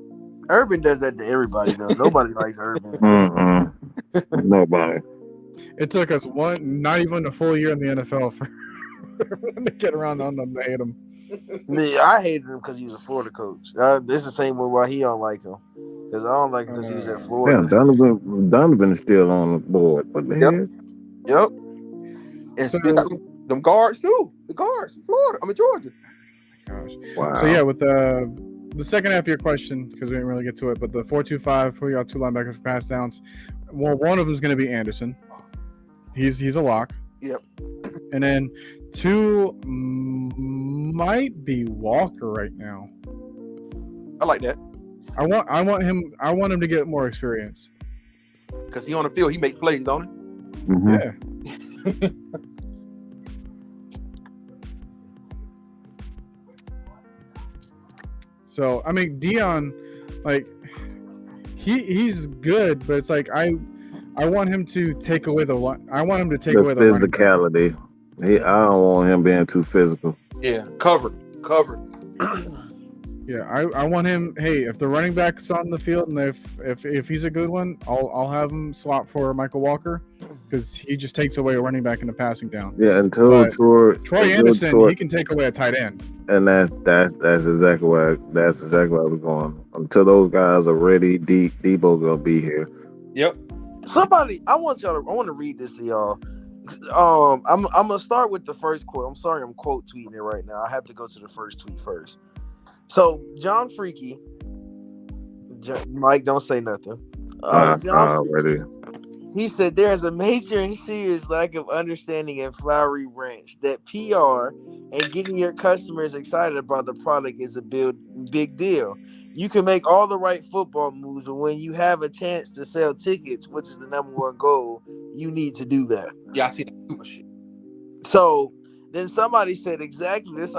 Urban does that to everybody though. Nobody likes Urban. Mm-hmm. Nobody. It took us not even a full year in the NFL for them to get around on them to hate him. Yeah, I hated him because he was a Florida coach. This is the same way why he don't like him. Because I don't like him because he was at Florida. Yeah, Donovan is still on the board. What the hell? Yep. And So, them guards too. The guards from Florida. I mean Georgia. Gosh. Wow. So yeah, with the second half of your question, because we didn't really get to it, but the 4-2-5, we got two linebackers for pass downs. Well, one of them is going to be Anderson. He's a lock. Yep. And then two might be Walker right now. I like that. I want him to get more experience. Because he on the field, he makes plays, don't he? Mm-hmm. Yeah. So I mean, Dion, like he's good, but it's like I want him to take away the physicality. I don't want him being too physical. Yeah, covered. Yeah, I want him. Hey, if the running back's on the field and if he's a good one, I'll have him swap for Michael Walker because he just takes away a running back in the passing down. Yeah, until Troy Anderson, he can take away a tight end. And that's exactly where we're going. Until those guys are ready, Debo gonna be here. Yep. Somebody, I want to read this to y'all. I'm gonna start with the first quote. I'm sorry, I'm quote tweeting it right now. I have to go to the first tweet first. So John Freaky, Mike, don't say nothing. John Freaky, he said there is a major and serious lack of understanding in Flowery Ranch that PR and getting your customers excited about the product is a big deal. You can make all the right football moves, but when you have a chance to sell tickets, which is the number one goal, you need to do that. Yeah, I see that too much shit. So then somebody said exactly this is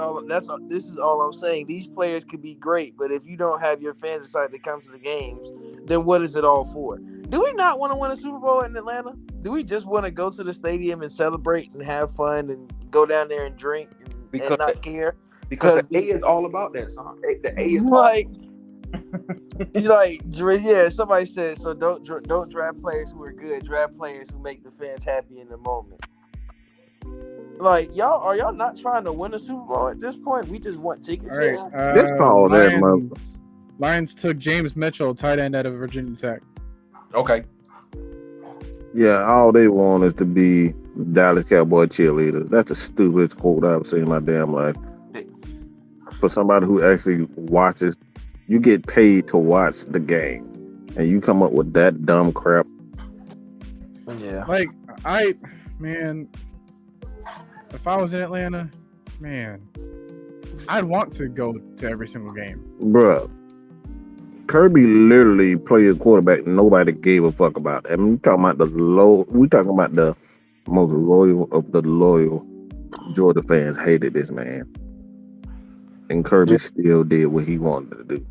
all I'm saying. These players could be great, but if you don't have your fans excited to come to the games, then what is it all for? Do we not want to win a Super Bowl in Atlanta? Do we just want to go to the stadium and celebrate and have fun and go down there and drink and not care? Because the A is all about that, son. The A is like yeah. Somebody said so. Don't draft players who are good. Draft players who make the fans happy in the moment. Like are y'all not trying to win a Super Bowl at this point? We just want ticket All right. sales. Just call that mother. Lions took James Mitchell, tight end out of Virginia Tech. Okay. Yeah, all they want is to be Dallas Cowboy cheerleaders. That's the stupidest quote I've seen in my damn life. For somebody who actually watches, you get paid to watch the game, and you come up with that dumb crap. Yeah. Like, man, if I was in Atlanta, man, I'd want to go to every single game. Bruh, Kirby literally played a quarterback nobody gave a fuck about. I mean, we talking about the most loyal of the loyal Georgia fans hated this man. And Kirby still did what he wanted to do.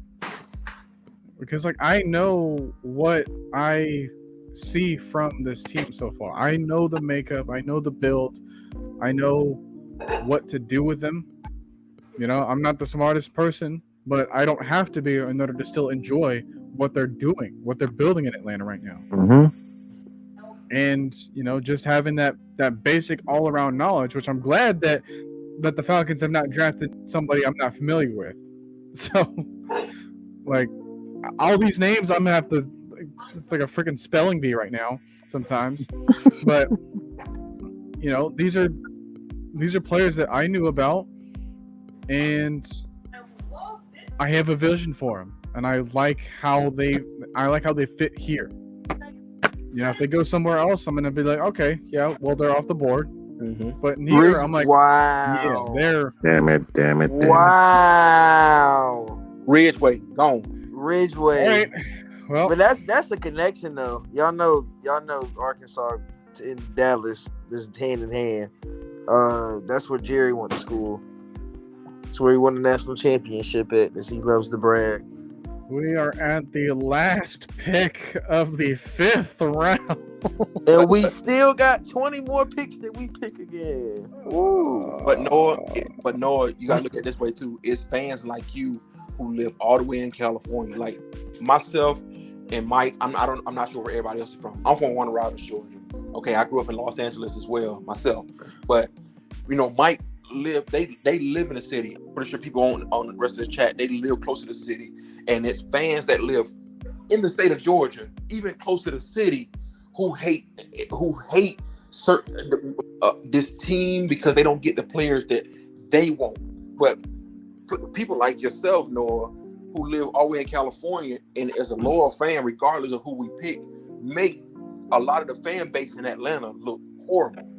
Because, like, I know what I see from this team so far. I know the makeup. I know the build. I know what to do with them. You know, I'm not the smartest person, but I don't have to be in order to still enjoy what they're doing, what they're building in Atlanta right now. Mm-hmm. And, you know, just having that basic all-around knowledge, which I'm glad that the Falcons have not drafted somebody I'm not familiar with. So, like, all these names I'm going to have to, it's like a freaking spelling bee right now sometimes. But, you know, these are players that I knew about, and I have a vision for them, and I like how they fit here. You know, if they go somewhere else, I'm gonna be like, okay, yeah, well, they're off the board. Mm-hmm. But here, I'm like, wow, yeah, they're Damn it. wow, Ridgeway, gone. Ridgeway. all right. Well, But that's a connection though. Y'all know Arkansas and Dallas is hand in hand. That's where Jerry went to school. That's where he won the national championship at, as he loves to brag. we are at the last pick of the 5th round. And we still got 20 more picks that we pick again. Woo. But Noah, you gotta look at it this way too. It's fans like you who live all the way in California, like myself and Mike. I'm not sure where everybody else is from. I'm from Warner Robins, Georgia. Okay, I grew up in Los Angeles as well myself. But you know, Mike they live in the city. I'm pretty sure people on the rest of the chat, they live close to the city, and it's fans that live in the state of Georgia, even close to the city, who hate certain this team because they don't get the players that they want. But people like yourself, Noah, who live all the way in California and as a loyal fan, regardless of who we pick, make a lot of the fan base in Atlanta look horrible.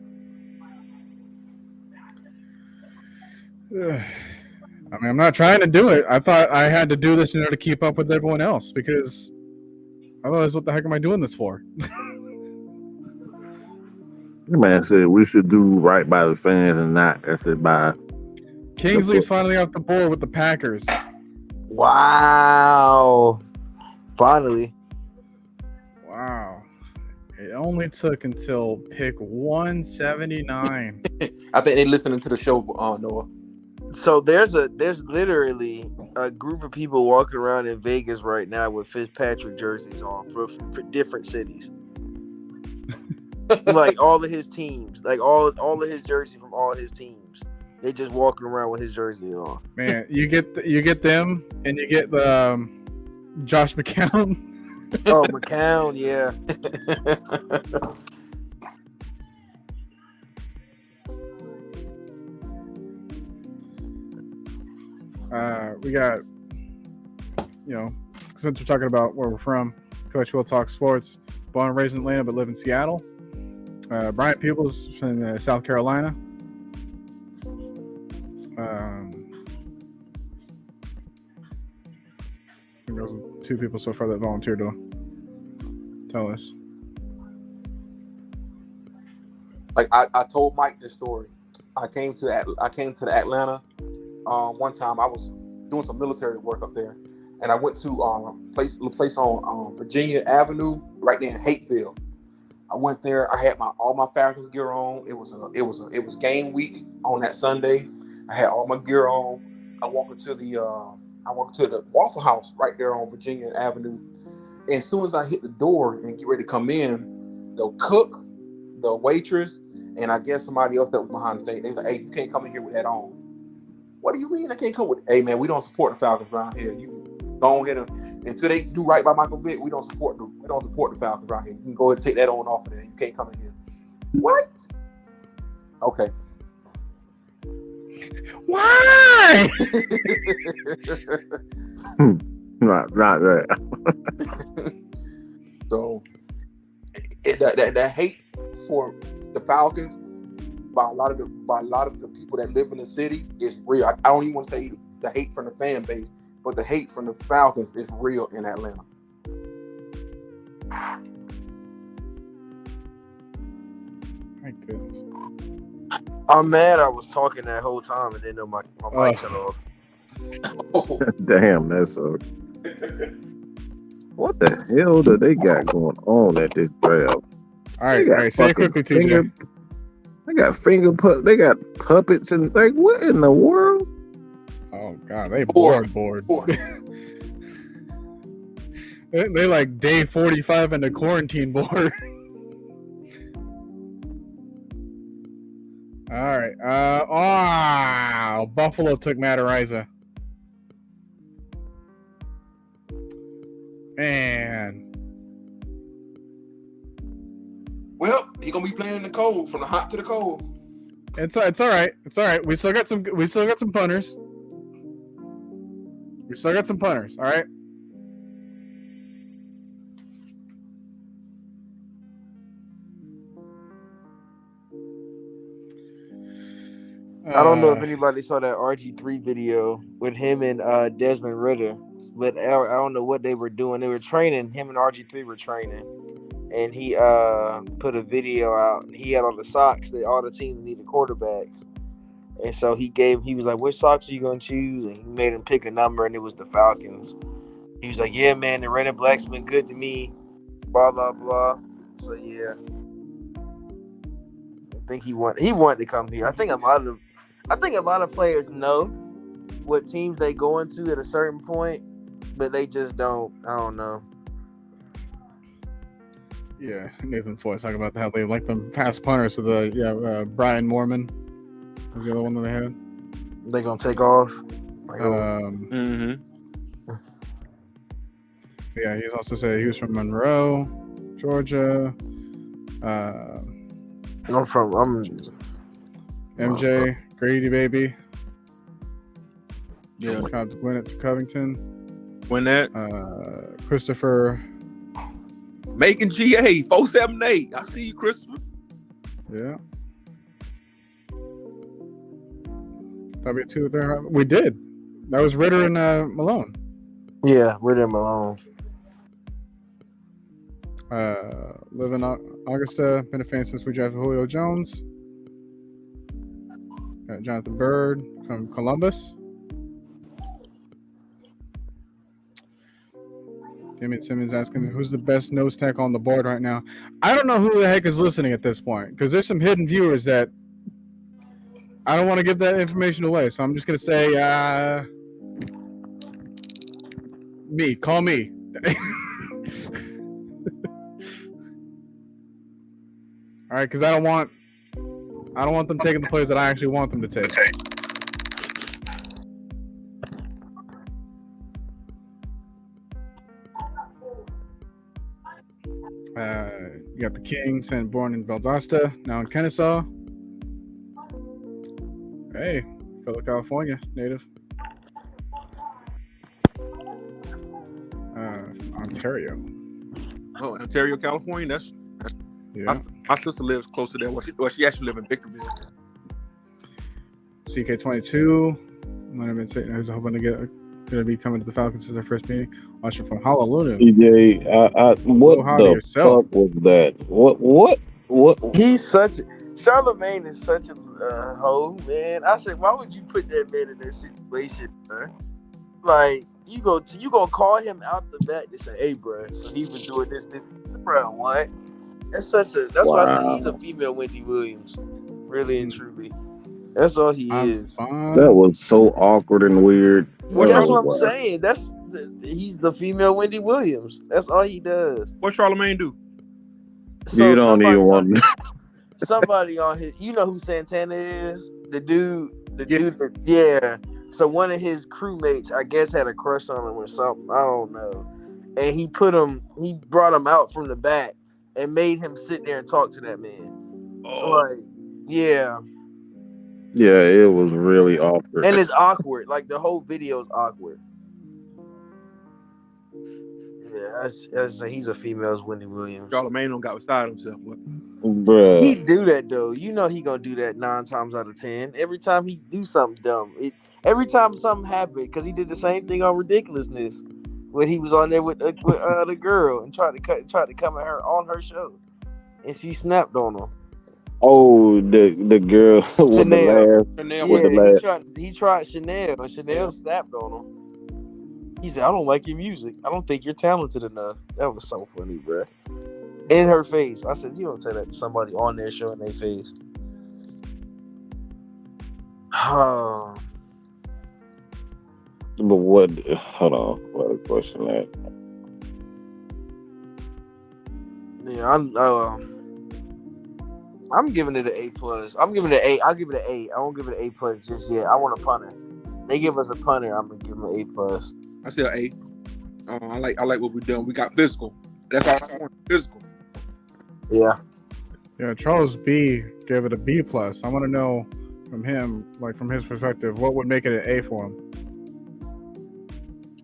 I mean, I'm not trying to do it. I thought I had to do this in order to keep up with everyone else, because otherwise, what the heck am I doing this for? The man said we should do right by the fans and not by. Kingsley's finally off the board with the Packers. Wow. Finally. Wow. It only took until pick 179. I think they're listening to the show, Noah. So there's literally a group of people walking around in Vegas right now with Fitzpatrick jerseys on for different cities. Like all of his teams, like all of his jerseys from all his teams. They just walking around with his jersey on. Man, you get them, and you get the Josh McCown. Oh, McCown, yeah. We got, you know, since we're talking about where we're from, Coach will talk sports. Born and raised in Atlanta, but live in Seattle. Bryant Peoples from South Carolina. I think those are 2 people so far that volunteered to tell us. Like I told Mike this story. I came to Atlanta. One time I was doing some military work up there, and I went to a place on Virginia Avenue, right there in Hateville. I went there. I had all my Falcons gear on. It was game week on that Sunday. I had all my gear on. I walked into the Waffle House right there on Virginia Avenue. And as soon as I hit the door and get ready to come in, the cook, the waitress, And I guess somebody else that was behind the thing, they was like, "Hey, you can't come in here with that on." What do you mean I can't come with? Hey man, we don't support the Falcons around here. You go ahead and until they do right by Michael Vick, we don't support the Falcons around here. You can go ahead and take that on off of there. You can't come in here. What? Okay. Why? Not that. So that hate for the Falcons by a lot of the people that live in the city is real. I don't even want to say the hate from the fan base, but the hate from the Falcons is real in Atlanta. My goodness. I'm mad I was talking that whole time and then my mic cut off. Damn, that's so. What the hell do they got going on at this draft? All right. Say it quickly, TJ. They got they got puppets and like what in the world? Oh God, they bored. They like day 45 in the quarantine board. All right. Buffalo took Matt Ariza. Man. Well, he gonna be playing in the cold, from the hot to the cold. It's all right. It's all right. We still got some punters. All right. I don't know if anybody saw that RG3 video with him and Desmond Ritter, but I don't know what they were doing. They were training. Him and RG3 were training, and he put a video out. And he had on the socks that all the teams needed quarterbacks, and so he was like, "Which socks are you gonna choose?" And he made him pick a number, and it was the Falcons. He was like, "Yeah, man, the red and black's been good to me." Blah blah blah. So yeah, I think he wanted to come here. I think a lot of players know what teams they go into at a certain point, but they just don't. I don't know. Yeah, Nathan Floyd talking about how they like them past punters with Brian Moorman was the other one that they had. They gonna take off. Yeah, he also said he was from Monroe, Georgia. I'm MJ, Grady baby. Yeah. Gwinnett to Covington. Gwinnett. Christopher. Macon GA 478. I see you, Christopher. Yeah. W2 there. We did. That was Ritter and Malone. Yeah, Ritter and Malone. Live in Augusta. Been a fan since we drafted Julio Jones. Got Jonathan Bird from Columbus. Damian Simmons asking who's the best nose tackle on the board right now. I don't know who the heck is listening at this point because there's some hidden viewers that I don't want to give that information away. So I'm just going to say me. Call me. All right, because I don't want them taking the players that I actually want them to take. You got the Kings and born in Valdosta, now in Kennesaw. Hey, fellow California native. Ontario. Oh, Ontario, California. Yeah. My sister lives close to there. Well, she actually lives in Victorville. CK22. Who's hoping going to be coming to the Falcons as their first meeting. Watching from Honolulu. DJ, what the fuck was that? What? Charlemagne is such a hoe, man. I said, why would you put that man in that situation, man? Like, you gonna call him out the back to say, hey, bro, so he was doing this, bro, what? That's why I said he's a female Wendy Williams, really and truly. That's all he is. That was so awkward and weird. That's what I'm saying. He's the female Wendy Williams. That's all he does. What Charlemagne do? You don't even want to. somebody on his. You know who Santana is? The dude. The Yeah. dude. That, yeah. So one of his crewmates, I guess, had a crush on him or something. I don't know. And he brought him out from the back and made him sit there and talk to that man. Like, yeah. Yeah, it was really awkward. And it's awkward. Like the whole video is awkward. Yeah, he's a female's Wendy Williams. Charlamagne don't got beside himself. But Bruh. He do that though. You know he gonna do that 9 times out of 10. Every time he do something dumb. Every time something happened, because he did the same thing on Ridiculousness when he was on there with the girl and tried to come at her on her show, and she snapped on him. Oh, the girl with the laugh. Chanel, With the laugh. He tried Chanel, and Chanel snapped on him. He said, "I don't like your music. I don't think you're talented enough." That was so funny, bro. In her face. I said, "You don't say that to somebody on their show in their face." But what? Hold on. What a question that? Yeah, I'm giving it an A+. I'm giving it an A. I'll give it an A. I won't give it an A+ just yet. I want a punter. They give us a punter. I'm gonna give them an A+. I said A. I like what we're doing. We got physical. That's all I want. Physical. Yeah. Yeah, Charles B gave it a B+. I want to know from him, like from his perspective, what would make it an A for him?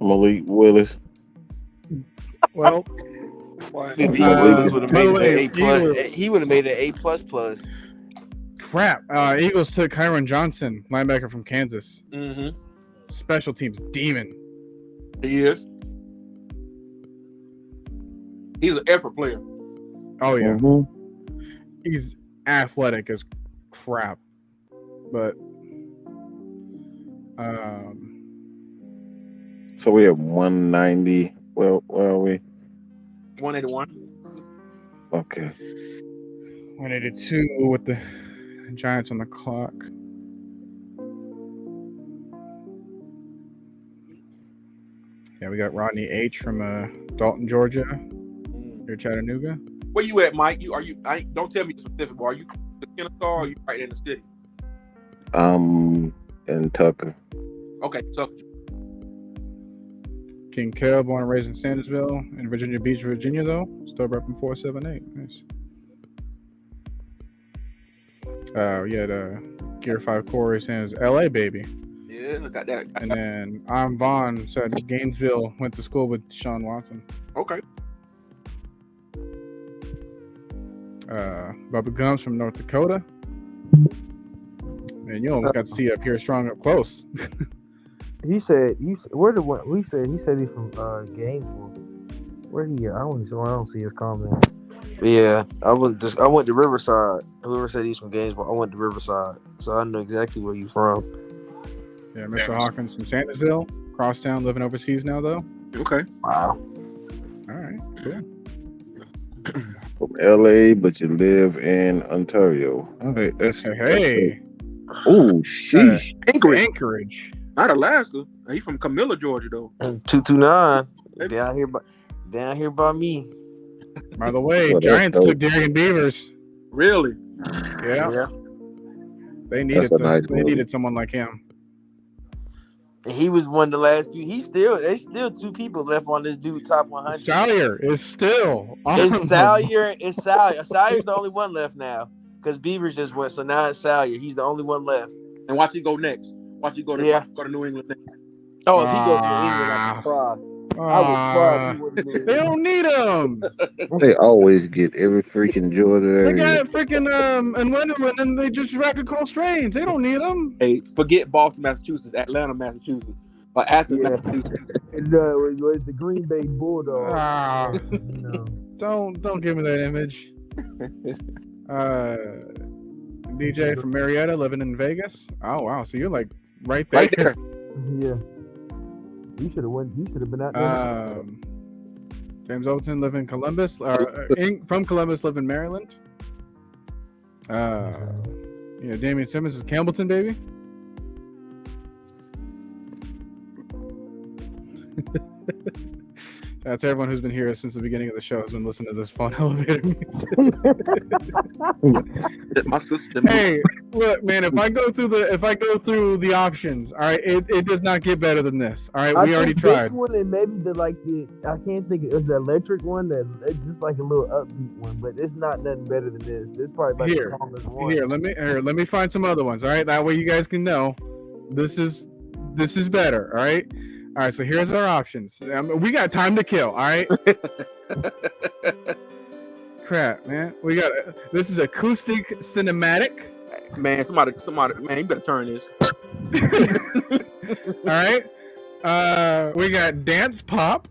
Malik Willis. Well, Willis would have made it an Eagles. A+. He would have made it an A++. Crap. Eagles took Kyron Johnson, linebacker from Kansas. Mm-hmm. Special teams demon. He is. He's an effort player. Oh yeah. Mm-hmm. He's athletic as crap. But So we have 190. Well, where are we? 181. Okay. 182 with the Giants on the clock. Yeah, we got Rodney H from Dalton, Georgia. Near Chattanooga. Where you at, Mike? Don't tell me specific. But are you the Kennesaw or are you right in the city? In Tucker. Okay, so King Kell, born and raised in Sandersville, in Virginia Beach, Virginia, though. Still repping 478. Nice. The Gear 5 Corey Sanders, LA baby. yeah, got that. And then I'm Vaughn said Gainesville, went to school with Deshaun Watson. Okay. Bubba Gums from North Dakota. Man, you almost got to see up here strong up close. He said he's from Gainesville. Where he at? I don't see his comment. Yeah, I went to Riverside. Whoever said he's from Gainesville, I went to Riverside, so I know exactly where he's from. Yeah, Mr. Hawkins from Sandersville, crosstown, living overseas now though. Okay. Wow. All right, cool. From LA, but you live in Ontario. Okay, that's Hey. Oh, sheesh. Anchorage. Not Alaska. He's from Camilla, Georgia, though. 229 down here by me. By the way, Well, Giants that's took Darian Beavers. Really? Yeah. They needed needed someone like him. And he was one of the last few. There's still 2 people left on this dude top 100. Salyer is still on. It's Salyer. Salyer's the only one left now because Beavers just went. So now it's Salyer. He's the only one left. And watch you go next. Watch you go to New England next. Oh, if he goes to New England, I would cry. I would cry if he wouldn't do it. They don't need him. They always get every freaking Georgia They area. got freaking and Wonderland, and they just drafted Cole Strange. They don't need him. Hey, forget Boston, Massachusetts, Atlanta, Massachusetts, or Athens, Massachusetts. It's the Green Bay Bulldogs. Don't give me that image. DJ from Marietta, living in Vegas. Oh wow, so you're like right there. Right there. Yeah. You should have been out there. James Overton, live in Columbus. From Columbus, live in Maryland. Damian Simmons is Campbellton, baby. That's everyone who's been here since the beginning of the show has been listening to this fun elevator music. My sister. Hey, look, man, if I go through the options, all right, it does not get better than this. All right, we already tried. This one and maybe I can't think of the electric one it's just like a little upbeat one, but it's not nothing better than this. This is probably like the calmest one. Here, let me find some other ones. All right, that way you guys can know this is better. All right. All right, so here's our options. We got time to kill, all right? Crap, man. We got this is acoustic cinematic. Man, somebody, man, you better turn this. All right. We got dance pop.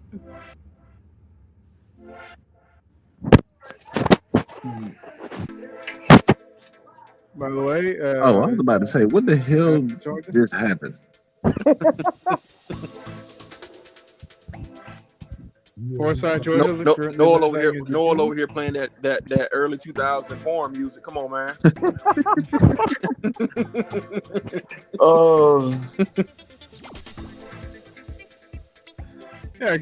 By the way, I was about to say, what the hell just happened? Forsyth, Georgia. Noel over here playing that early 2000 porn music. Come on, man. Oh. Yeah,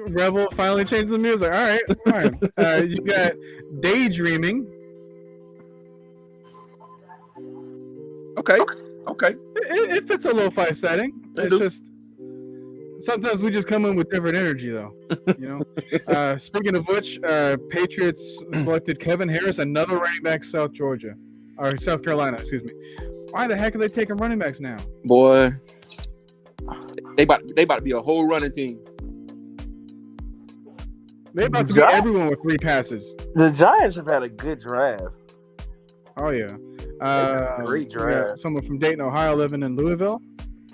Rebel finally changed the music. All right, fine. You got daydreaming. Okay. It fits a lo-fi setting. It's just sometimes we just come in with different energy, though. You know. Speaking of which, Patriots selected Kevin Harris, another running back, South Carolina. Excuse me. Why the heck are they taking running backs now? Boy, they about to be a whole running team. They're about to be everyone with 3 passes. The Giants have had a good draft. Oh yeah. Great draft. Someone from Dayton, Ohio, living in Louisville.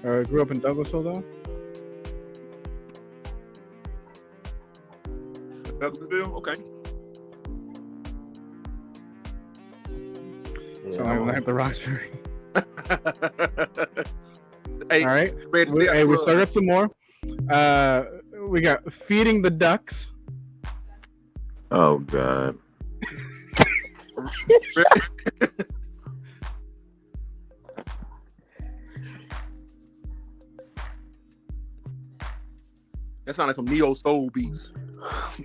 Grew up in Douglasville, though. Douglasville, okay. So I'm at the Roxbury. Hey, all right. We still got some more. We got feeding the ducks. Oh God. That sounds like some neo soul beats.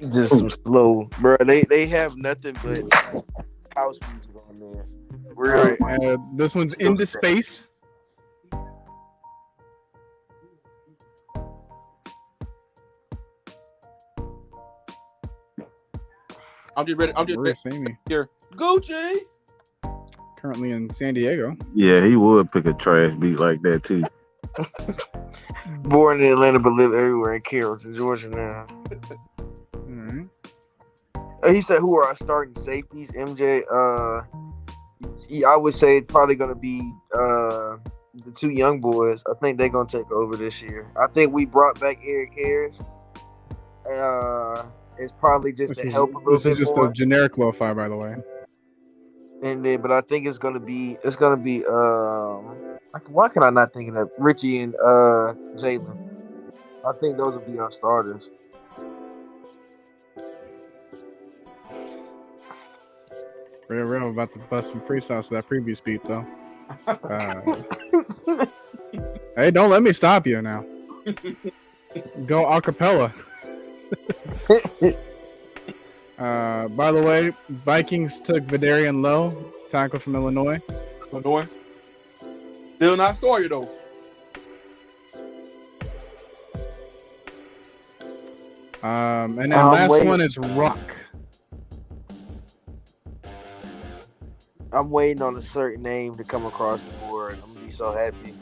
Just some slow, bro. They have nothing but house music on there. All right, this one's Into Space. I'm just ready. Here, Gucci. Currently in San Diego. Yeah, he would pick a trash beat like that too. Born in Atlanta but live everywhere in Carrollton, Georgia now. Mm-hmm. He said, "Who are our starting safeties?" MJ. I would say it's probably going to be the 2 young boys. I think they're going to take over this year. I think we brought back Eric Harris. It's probably just to help a little bit more. This is just a generic lo-fi, by the way. And then, but I think it's gonna be. Why can I not think of that? Richie and Jalen. I think those will be our starters. Real about to bust some freestyles to that previous beat, though. Hey, don't let me stop you now. Go acapella. By the way, Vikings took Vidarian Lowe, tackle from Illinois. Still not Sawyer, though. And then last one is Rock. I'm waiting on a certain name to come across the board. I'm gonna be so happy.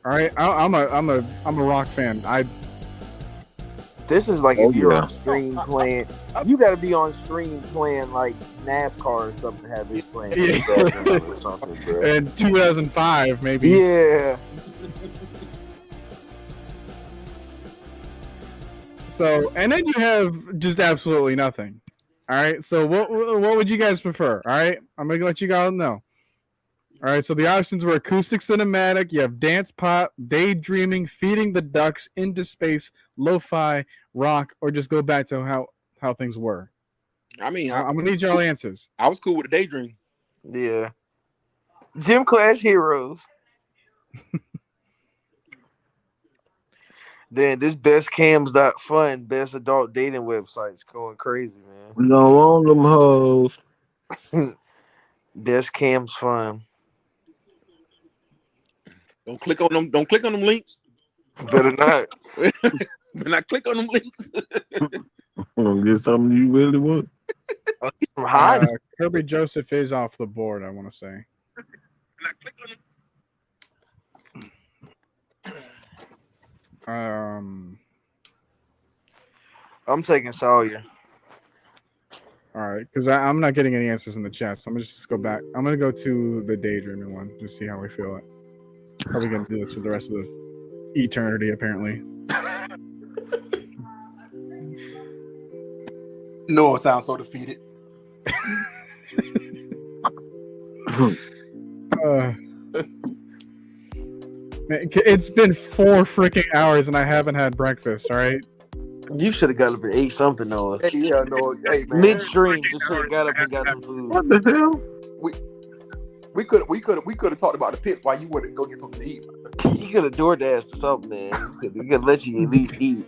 All right, I'm a Rock fan. This is like if you're on stream playing, you got to be on stream playing like NASCAR or something to have this playing. Yeah. Or something, bro. In 2005, maybe. Yeah. So, and then you have just absolutely nothing. All right. So, what would you guys prefer? All right, I'm gonna let you guys know. All right. So the options were acoustic cinematic. You have dance pop, daydreaming, feeding the ducks, Into Space, lo-fi, rock, or just go back to how things were. I mean, I'm gonna need y'all answers. I was cool with the daydream. Yeah. Gym class heroes. Then this bestcams.fun, best adult dating websites going crazy, man. We don't want them hoes. Best cams fun. Don't click on them. Don't click on them links. Better not. When I click on them links. Gonna get something you really want. From hiding. Kirby Joseph is off the board, I want to say. When I click on them. I'm taking Sawyer. All right, because I'm not getting any answers in the chat, so I'm gonna just go back. I'm gonna go to the daydreaming one to see how we feel it. Probably gonna do this for the rest of the eternity, apparently. Noah sounds so defeated. Man, it's been 4 freaking hours and I haven't had breakfast. All right. You should have got up and ate something, Noah. Hey, yeah, Noah. Hey, man. Midstream, just should have got up and got some food. What the hell? We could have talked about the pit while you wouldn't go get something to eat. He could have DoorDashed or something, man. He could let you at least eat.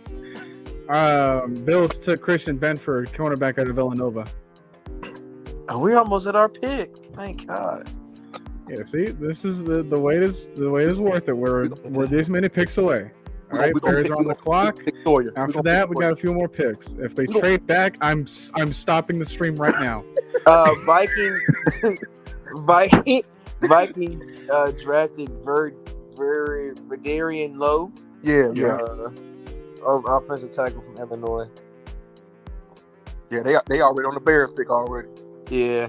Bills took Christian Benford, cornerback out of Villanova. Oh, we're almost at our pick. Thank God. Yeah, see, this is the way it is worth it. We're this many picks away. All right, Bears are on the clock. After that, we got a few more picks. If they trade back, I'm stopping the stream right now. Vikings drafted Verdarian Lowe. Yeah. Offensive tackle from Illinois. Yeah, they already on the Bears pick already. Yeah.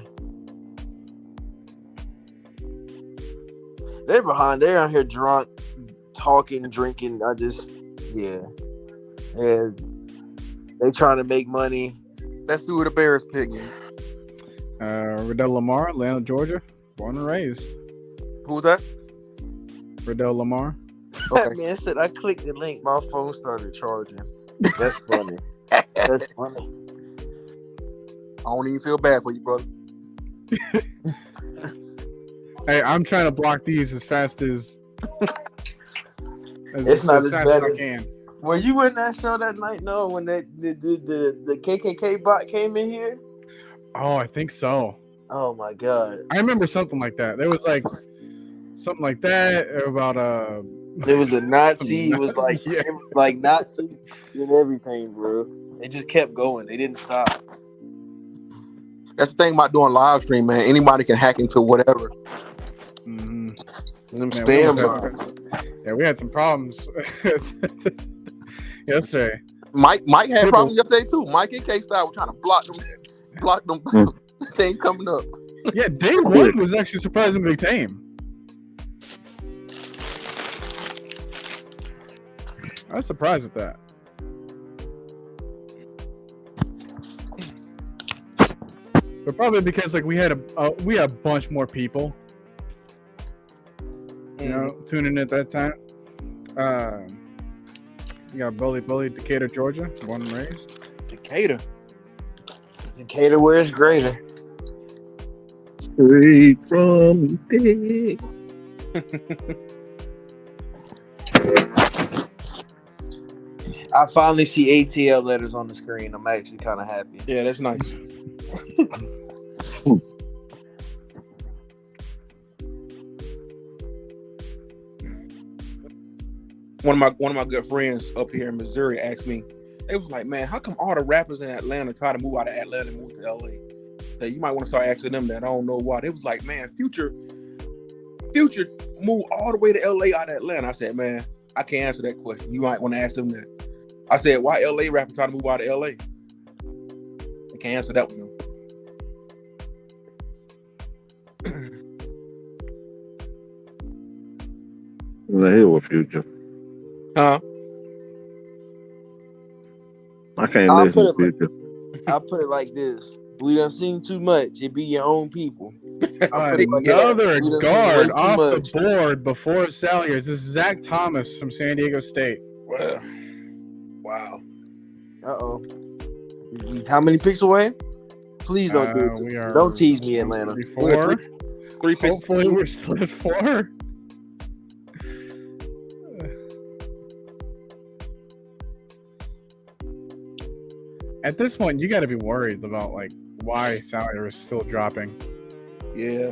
They're behind. They're out here drunk, talking, drinking. Yeah. They trying to make money. Let's see who the Bears pick. Riddell Lamar, Atlanta, Georgia, born and raised. Who's that? Riddell Lamar. Okay. That man said, I clicked the link, my phone started charging. That's funny. That's funny. I don't even feel bad for you, brother. Hey, I'm trying to block these as fast as it's not as fast bad as I can. Were you in that show that night? No, when the KKK bot came in here? Oh, I think so. Oh my God. I remember something like that. There was like something like that about It was a Nazi. It was like Yeah. it was like Nazis and everything, bro. They just kept going. They didn't stop. That's the thing about doing live stream, man. Anybody can hack into whatever. Mm-hmm. Them Man, spam bots. we had some problems yesterday. Mike had problems yesterday too. Mike and K-Style were trying to block them things coming up. Yeah, day one was actually surprisingly tame. I was surprised at that. But probably because like we had a bunch more people, you know, tuning in at that time. We got Bully, Decatur, Georgia, born and raised. Decatur, where is greater? Straight from the I finally see ATL letters on the screen. I'm actually kind of happy. yeah, that's nice. One of my good friends up here in Missouri asked me, they was like, man, how come all the rappers in Atlanta try to move out of Atlanta and move to LA? So you might want to start asking them that. I don't know why. They was like, man, Future moved all the way to LA out of Atlanta. I said, man, I can't answer that question. You might want to ask them that. I said, why LA rappers try to move out of LA? I can't answer that one though. The hell with Future. Huh? I can't I'll listen to put it Future. I'll put it like this. We done seen too much. It be your own people. Another We done seen way guard too off much. the board before Salyers. This is Zach Thomas from San Diego State. Well, wow. Uh-oh. How many picks away? Please don't do it to we me. are Don't tease me, Atlanta. 4. Three picks. Hopefully we're still at 4. At this point, you got to be worried about like why salary is still dropping. Yeah.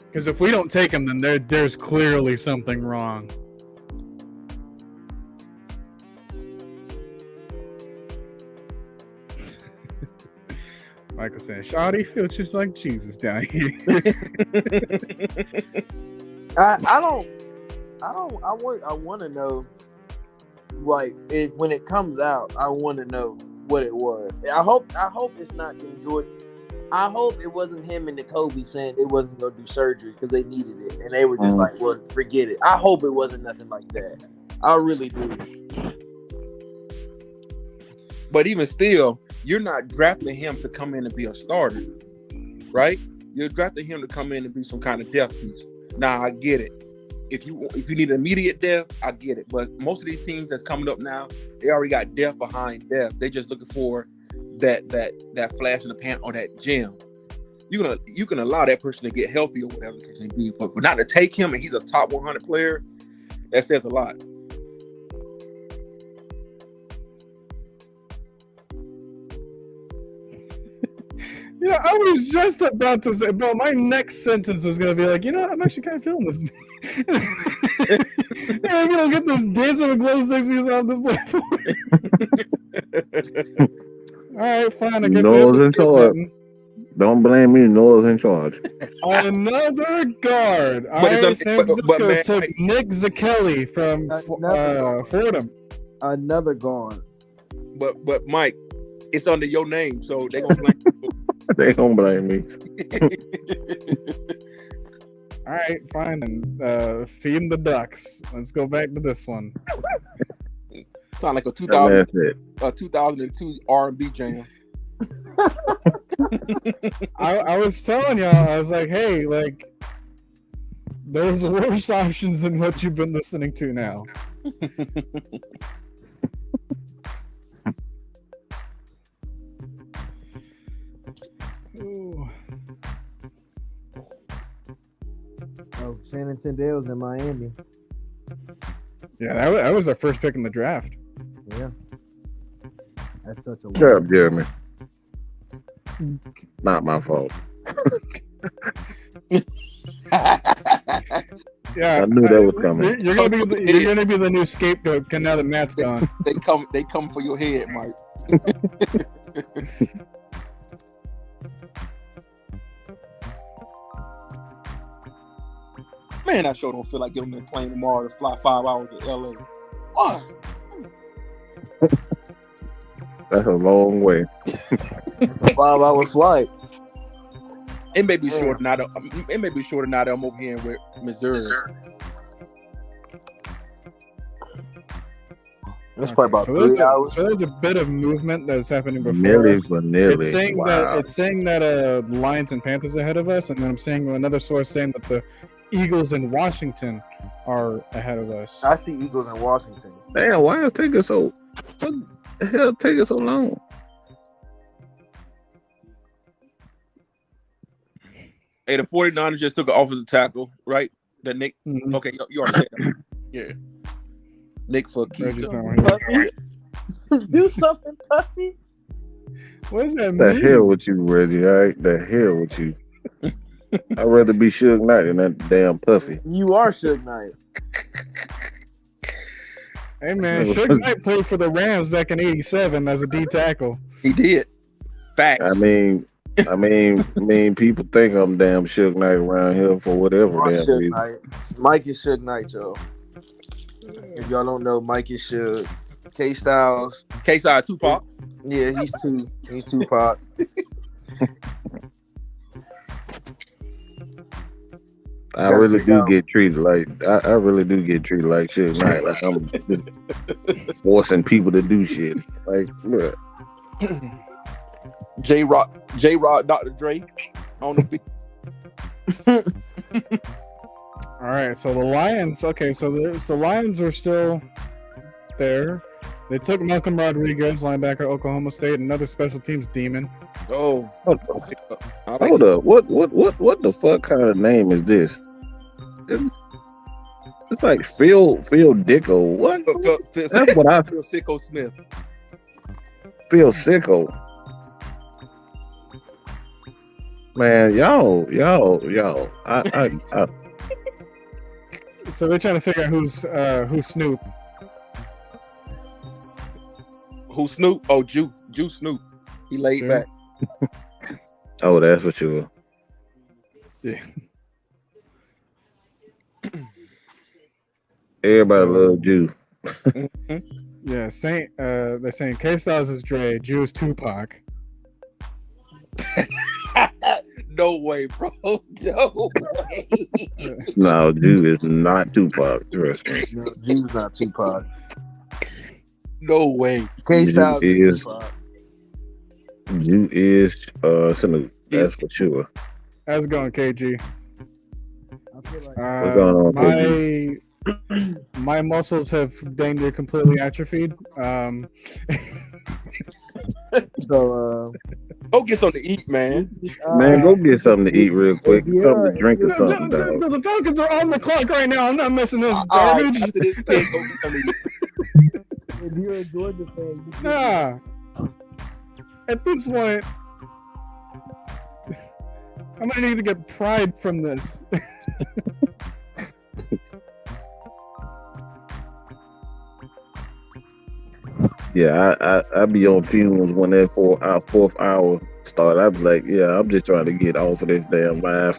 Because if we don't take him, then there's clearly something wrong. Michael saying, "Shawty feels just like Jesus down here." I want to know, like, when it comes out, I want to know what it was. I hope it's not Jim Jordan. I hope it wasn't him and Kobe saying they wasn't gonna do surgery because they needed it, and they were just like, "Well, forget it." I hope it wasn't nothing like that. I really do. But even still, you're not drafting him to come in and be a starter, right? You're drafting him to come in and be some kind of depth piece. Now, I get it. If you need immediate depth, I get it. But most of these teams that's coming up now, they already got depth behind depth. They just looking for that flash in the pan or that gem. You can allow that person to get healthy or whatever the case may be, but not to take him and he's a top 100 player, that says a lot. Yeah, I was just about to say, bro, my next sentence was going to be like, I'm actually kind of feeling this. I'm going to get this dancing with glow sticks music off this platform. All right, fine. I guess Noah's in charge. Don't blame me. Noah's in charge. Another guard. San Francisco took Nick Zakelli from Fordham. Another guard. But Mike, it's under your name, so they're going to blame you. They don't blame me. All right, fine. And feeding the ducks. Let's go back to this one. Sound like a 2002 R&B jam. I was telling y'all, I was like, hey, like, there's worse options than what you've been listening to now. Ooh. Oh, Shannon Tindale's in Miami. Yeah, that was our first pick in the draft. Yeah. That's such a Shut up, Jeremy. Not my fault. Yeah, I knew that was coming. You're gonna be the new scapegoat now that Matt's gone. They come for your head, Mike. Man, I sure don't feel like getting on that plane tomorrow to fly 5 hours to LA. Why? That's a long way. 5-hour flight. It may be shorter now. It may be shorter now that I'm over here with Missouri. That's probably about 3 hours. So there's a bit of movement that's happening before Nearly, us. but nearly. It's saying that Lions and Panthers ahead of us, and then I'm seeing another source saying that the Eagles and Washington are ahead of us. I see Eagles in Washington. Damn, why is taking so? What the hell taking so long? Hey, the 49ers just took an offensive tackle, right? That Nick. Mm-hmm. Okay, you already said that. Yeah. Nick for Keith. Do something, Puffy. What does that The mean? hell with you, Reggie? All right, the hell with you. I'd rather be Suge Knight than that damn Puffy. You are Suge Knight. Hey man, Suge Knight played for the Rams back in '87 as a D tackle. He did. Facts. I mean, people think I'm damn Suge Knight around here for whatever damn Suge reason. Knight. Mike is Suge Knight, y'all. If y'all don't know, Mike is Suge. K-Styles. K-Side Tupac. Yeah, he's Tupac. I really do get treated like I really do get treated like Suge Knight. Like I'm just forcing people to do shit. Like, look. J-Rock, Dr. Dre on the beat. All right, so the Lions. Okay, so Lions are still there. They took Malcolm Rodriguez, linebacker, Oklahoma State, another special teams demon. Oh, Hold up. What the fuck kind of name is this? It's like Phil Dicko. What? Phil That's what I Phil Sicko Smith. Phil Sicko. Man, y'all. I So they're trying to figure out who's Snoop. Who Snoop? Oh, Jew Snoop. He laid Jew. back. oh, that's for sure. Yeah. Everybody So- love Jew. Yeah, they're saying K-Styles is Dre, Jew is Tupac. No way, bro. No way. No, Jew is not Tupac. Trust me. No, Jew's not Tupac. No way. K-Styles Jew is is- Tupac. Jew is Snoop. That's for sure. How's it going, KG? I feel like What's going on, My muscles have dang near completely atrophied. so. Go get something to eat, man. Man, go get something to eat real quick. Yeah. Something to drink or something, dog. The Falcons are on the clock right now. I'm not missing this All right, garbage. after this pick, go get something to eat. If you're a Georgia fan, you Nah. At this point, I'm gonna need to get pride from this. Yeah, I be on fumes when that fourth hour start. I be like, yeah, I'm just trying to get off of this damn life.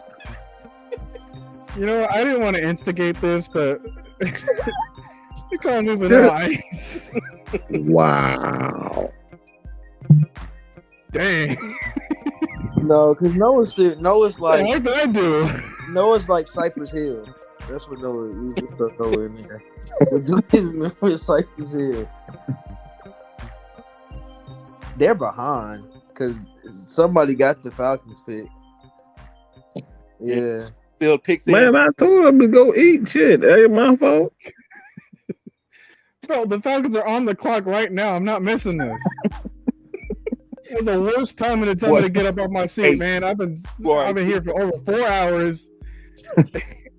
You know, I didn't want to instigate this, but they call me Vanilla Ice. Wow. Dang. No, because Noah's like What did I do? Noah's like Cypress Hill. That's what Noah is. We just stuck Noah in there. With Cypress Hill. They're behind because somebody got the Falcons pick. Yeah. Still picks in. Man, I told him to go eat shit. That ain't my fault. Bro, the Falcons are on the clock right now. I'm not missing this. It was the worst time to tell me to get up off my seat, Hey, man. I've been boy. here for over 4 hours.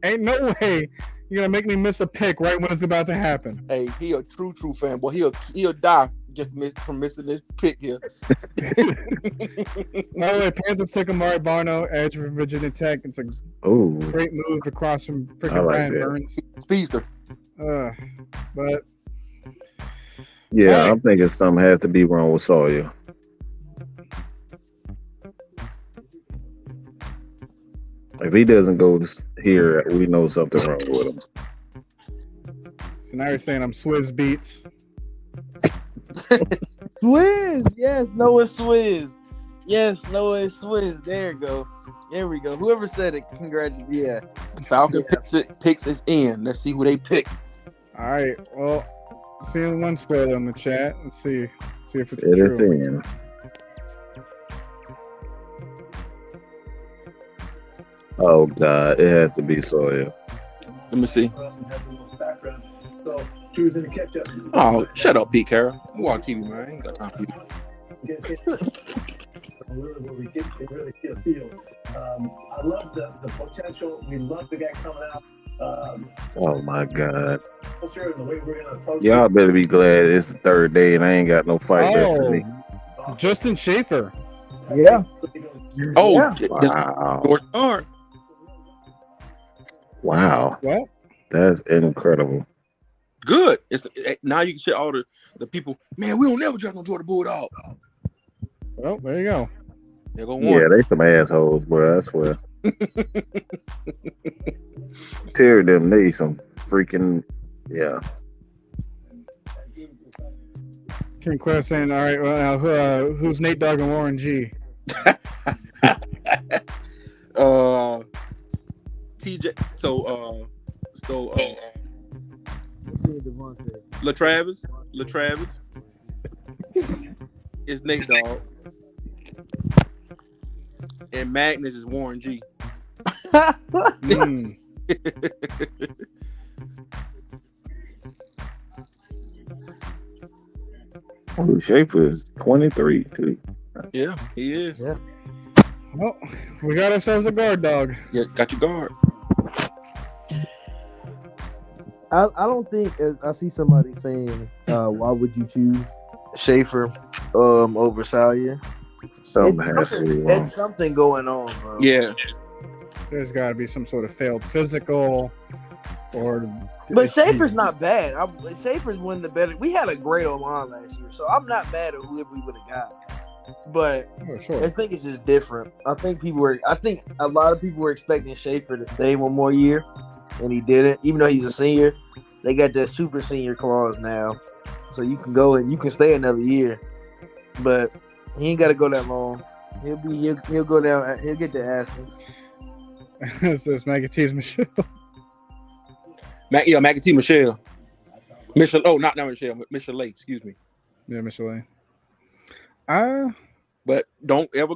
Ain't no way you're gonna make me miss a pick right when it's about to happen. Hey, he a true fanboy. He'll die just from missing this pick here. By the way, Panthers took Amari Barno, edge from Virginia Tech. It's a Oh, great move across from I freaking like Brian that. Burns. Speedster. But yeah, Right. I'm thinking something has to be wrong with Sawyer. If he doesn't go here, we know something wrong with him. so now you're saying I'm Swizz Beats. Swizz. Yes, Noah Swizz. Yes, Noah Swizz. There you go. There we go. Whoever said it, congratulations. Yeah. Falcon picks is in. Let's see who they pick. All right. Well, seeing one spoiler in the chat. Let's see if it's It is true. in. Oh God, it has to be Sawyer. Let me see. Wilson has the most background. So choosing to catch up. Oh, shut up, Pete Carroll. You on TV, man. I ain't got time for you. Really, where we get they really get a feel. I love the potential. We love the guy coming out. Oh my God, Culture and the way we're gonna approach y'all it. better be glad it's the third day and I ain't got no fight left for me. Justin Schaefer. Yeah. Oh, Yeah. that's Wow, George Hart. wow, Well, that's incredible. Good. Now you can shit all the people. Man, we don't never draft no Jordan Bulldog. well, there you go. There go Yeah, one. they some assholes, bro. I swear. Terry them, they some freaking yeah. King Quest saying, all right, well, now, who's Nate Dogg and Warren G? TJ. So LaTravis is Nate Dogg, and Magnus is Warren G. Mm. Oh, Schaefer is 23 too. Yeah, he is. Yeah. Well, we got ourselves a guard dog. Yeah, got your guard. I don't think I see somebody saying why would you choose Schaefer. over Salyer. Something has to be wrong. It's something going on, bro. Yeah. There's got to be some sort of failed physical, or. But Schaefer's not bad. Schaefer's one of the better. We had a great O-line last year, so I'm not mad at whoever we would have got. But sure. I think it's just different. I think a lot of people were expecting Schaefer to stay one more year, and he didn't. Even though he's a senior, they got that super senior clause now, so you can go and you can stay another year. But he ain't got to go that long. He'll go down. He'll get to Athens. This is Maggie T's Michelle. Maggie T. Michelle. Oh, not Michelle. Michelle, excuse me. Yeah, Michelle. But don't ever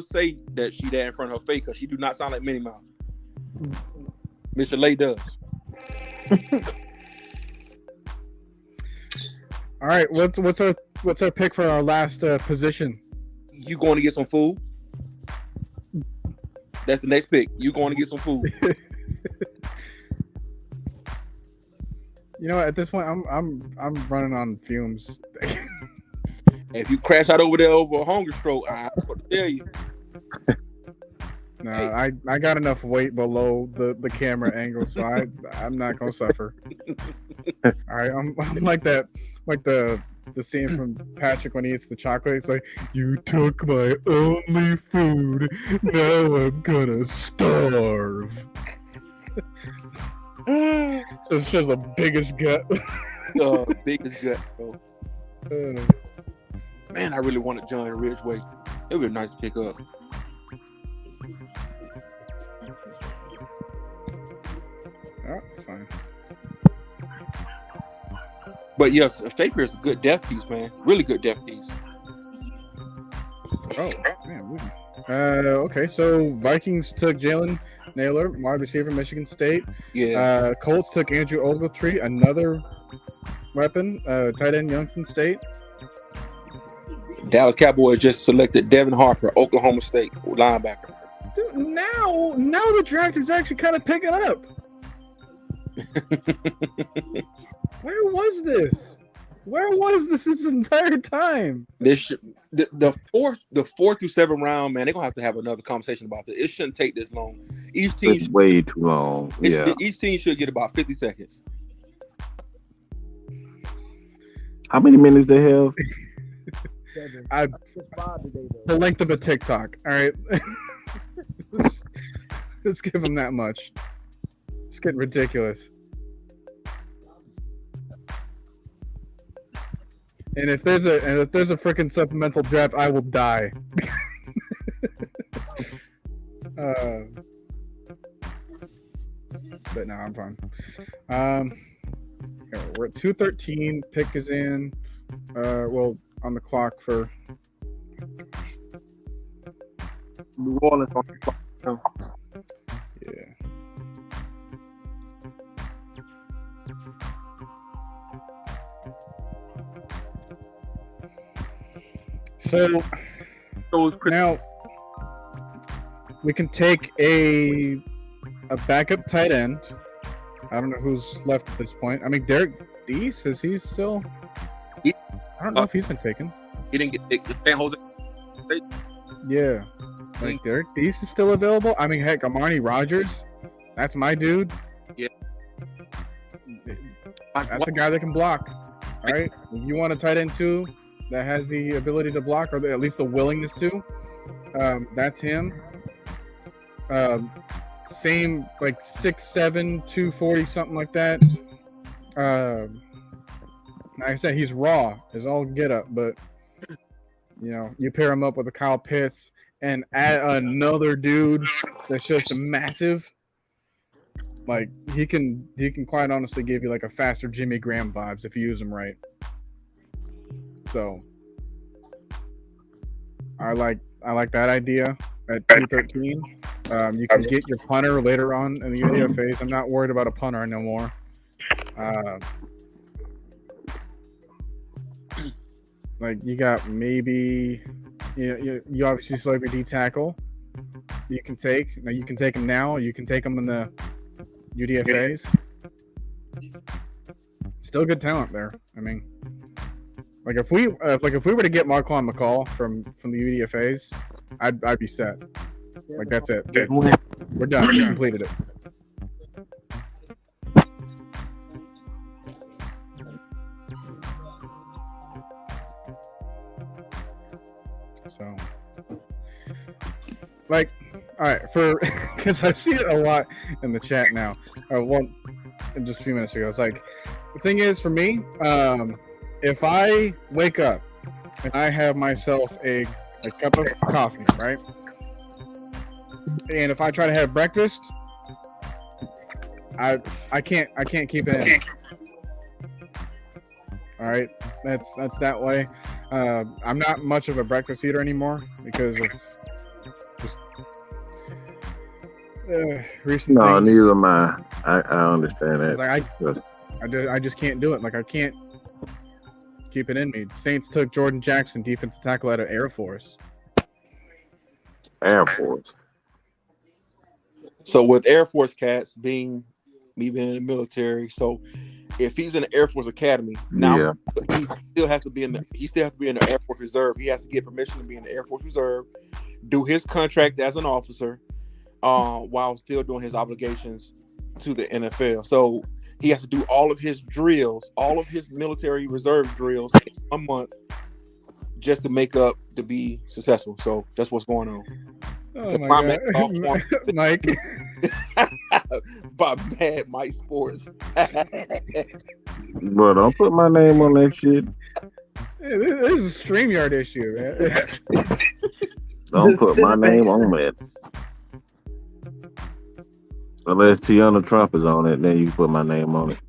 say that she there in front of her face, because she do not sound like Minnie Mouse. Michelle does. All right, what's our pick for our last position? You going to get some food? That's the next pick. You going to get some food? You know, at this point, I'm running on fumes. If you crash out over there over a hunger stroke, I have to tell you. No, I got enough weight below the camera angle, so I'm not gonna suffer. All right, I'm like that, like the scene from Patrick when he eats the chocolate. It's like, you took my only food, now I'm gonna starve. It's just the biggest gut. Biggest gut, bro. Man, I really wanted John Ridgeway. It would be nice to pick up. Oh, it's fine. But yes, Schaefer is a good depth piece, man. Really good depth piece. Oh, man. Okay, so Vikings took Jalen Naylor, wide receiver, Michigan State. Yeah. Colts took Andrew Ogletree, another weapon, tight end, Youngstown State. Dallas Cowboys just selected Devin Harper, Oklahoma State linebacker. Dude, now the draft is actually kind of picking up. Where was this? Where was this entire time? The fourth through seventh round, man, they're gonna have to have another conversation about this. It shouldn't take this long. Each team It's way too long. Yeah. Each team should get about 50 seconds. How many minutes they have? The length of a TikTok. All right. Let's give them that much. It's getting ridiculous. And if there's a freaking supplemental draft, I will die. But no, I'm fine. We're at 2:13. Pick is in. Well, on the clock for. New Orleans on the clock now. Yeah. So now we can take a backup tight end. I don't know who's left at this point. I mean, Derek Deese, is he still? I don't know if he's been taken. He didn't get San Jose. Yeah, like Derek Deese is still available. I mean, heck, Amani Rogers, that's my dude. Yeah, that's a guy that can block. All right, if you want a tight end too that has the ability to block, or at least the willingness to, that's him. Same, like 6'7", 240, something like that. Like I said, he's raw, is all get up, but you pair him up with a Kyle Pitts and add another dude that's just massive. Like he can quite honestly give you like a faster Jimmy Graham vibes if you use him right. So I like that idea at 213. You can get your punter later on in the UDFAs. I'm not worried about a punter no more. Like you got maybe you obviously still have your D tackle. You can take him now. You can take him in the UDFAs. Still good talent there. I mean, Like if we were to get Marquand McCall from the UDFAs, I'd be set. Like that's it. We're done. We completed it. So, like, all right, because I see it a lot in the chat now. Just a few minutes ago, it's like the thing is for me, if I wake up and I have myself a cup of coffee, right, and if I try to have breakfast, I can't keep it in. All right, that's that way. I'm not much of a breakfast eater anymore because of just recent No, things. neither am I. I understand that. Like I just can't do it. Like I can't keep it in me. Saints took Jordan Jackson, defensive tackle out of Air Force. Air Force. So with Air Force cats being me being in the military, so if he's in the Air Force Academy, now he still has to be in the Air Force Reserve. He has to get permission to be in the Air Force Reserve, do his contract as an officer, while still doing his obligations to the NFL. So he has to do all of his drills, all of his military reserve drills in a month just to make up to be successful. So that's what's going on. Oh my God. Mike. By Bad Mike Sports. Bro, don't put my name on that shit. Hey, this is a StreamYard issue, man. Don't put my name on it. Unless Tiana Trump is on it, then you can put my name on it.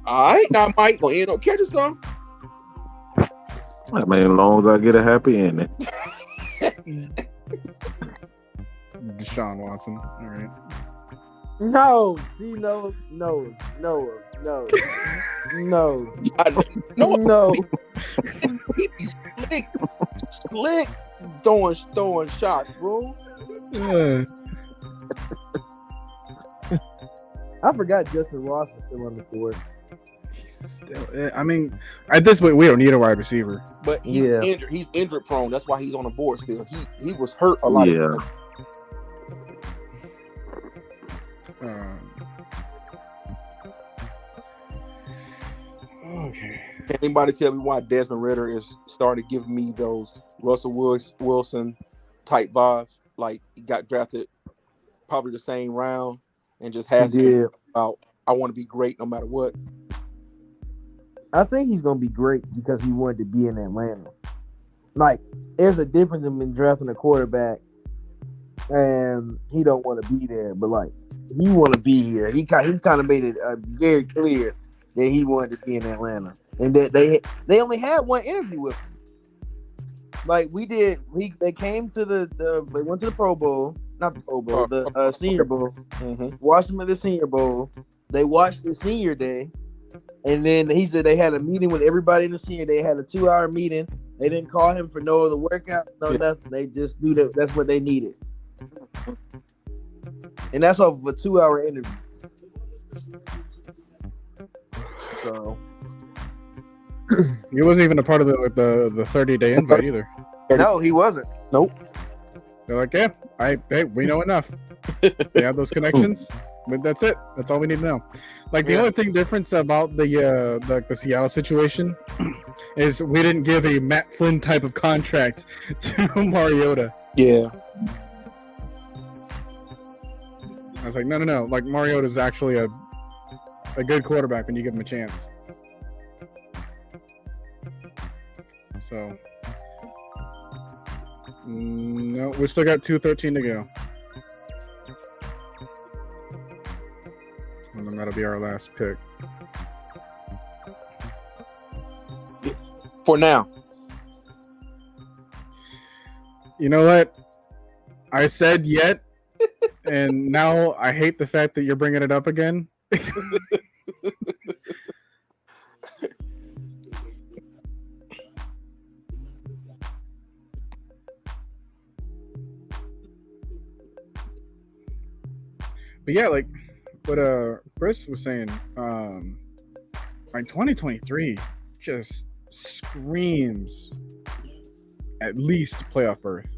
All right, now Mike gonna end up catching some. I mean, as long as I get a happy ending. Deshaun Watson. All right. No. See, no. He be slick, throwing shots, bro. I forgot Justin Ross is still on the board. I mean, at this point, we don't need a wide receiver. But he's injured. He's injury prone. That's why he's on the board still. He was hurt a lot. Yeah. Okay. Can anybody tell me why Desmond Ridder is starting to give me those Russell Wilson type vibes? Like he got drafted probably the same round and just has about I want to be great no matter what. I think he's gonna be great because he wanted to be in Atlanta. Like, there's a difference in drafting a quarterback and he don't want to be there, but like he want to be here. He's kind of made it very clear that he wanted to be in Atlanta, and that they only had one interview with him. Like they came to they went to the Pro Bowl, not the Pro Bowl, the Senior Bowl. Mm-hmm. Watched him at the Senior Bowl. They watched the Senior Day. And then he said they had a meeting with everybody in the senior. They had a 2-hour meeting. They didn't call him for no other workouts, nothing. They just knew that that's what they needed. And that's off of a 2-hour interview. So he wasn't even a part of the 30-day invite either. No, he wasn't. Nope. They're like, hey, we know enough. They have those connections, but that's it. That's all we need to know. Like the only thing difference about the Seattle situation is we didn't give a Matt Flynn type of contract to Mariota. Yeah. I was like, no. Like Mariota is actually a good quarterback when you give him a chance. So no, we still got 2:13 to go. And then that'll be our last pick. For now. You know what? I said yet, and now I hate the fact that you're bringing it up again. But yeah, like what Chris was saying, Like 2023 just screams at least playoff berth.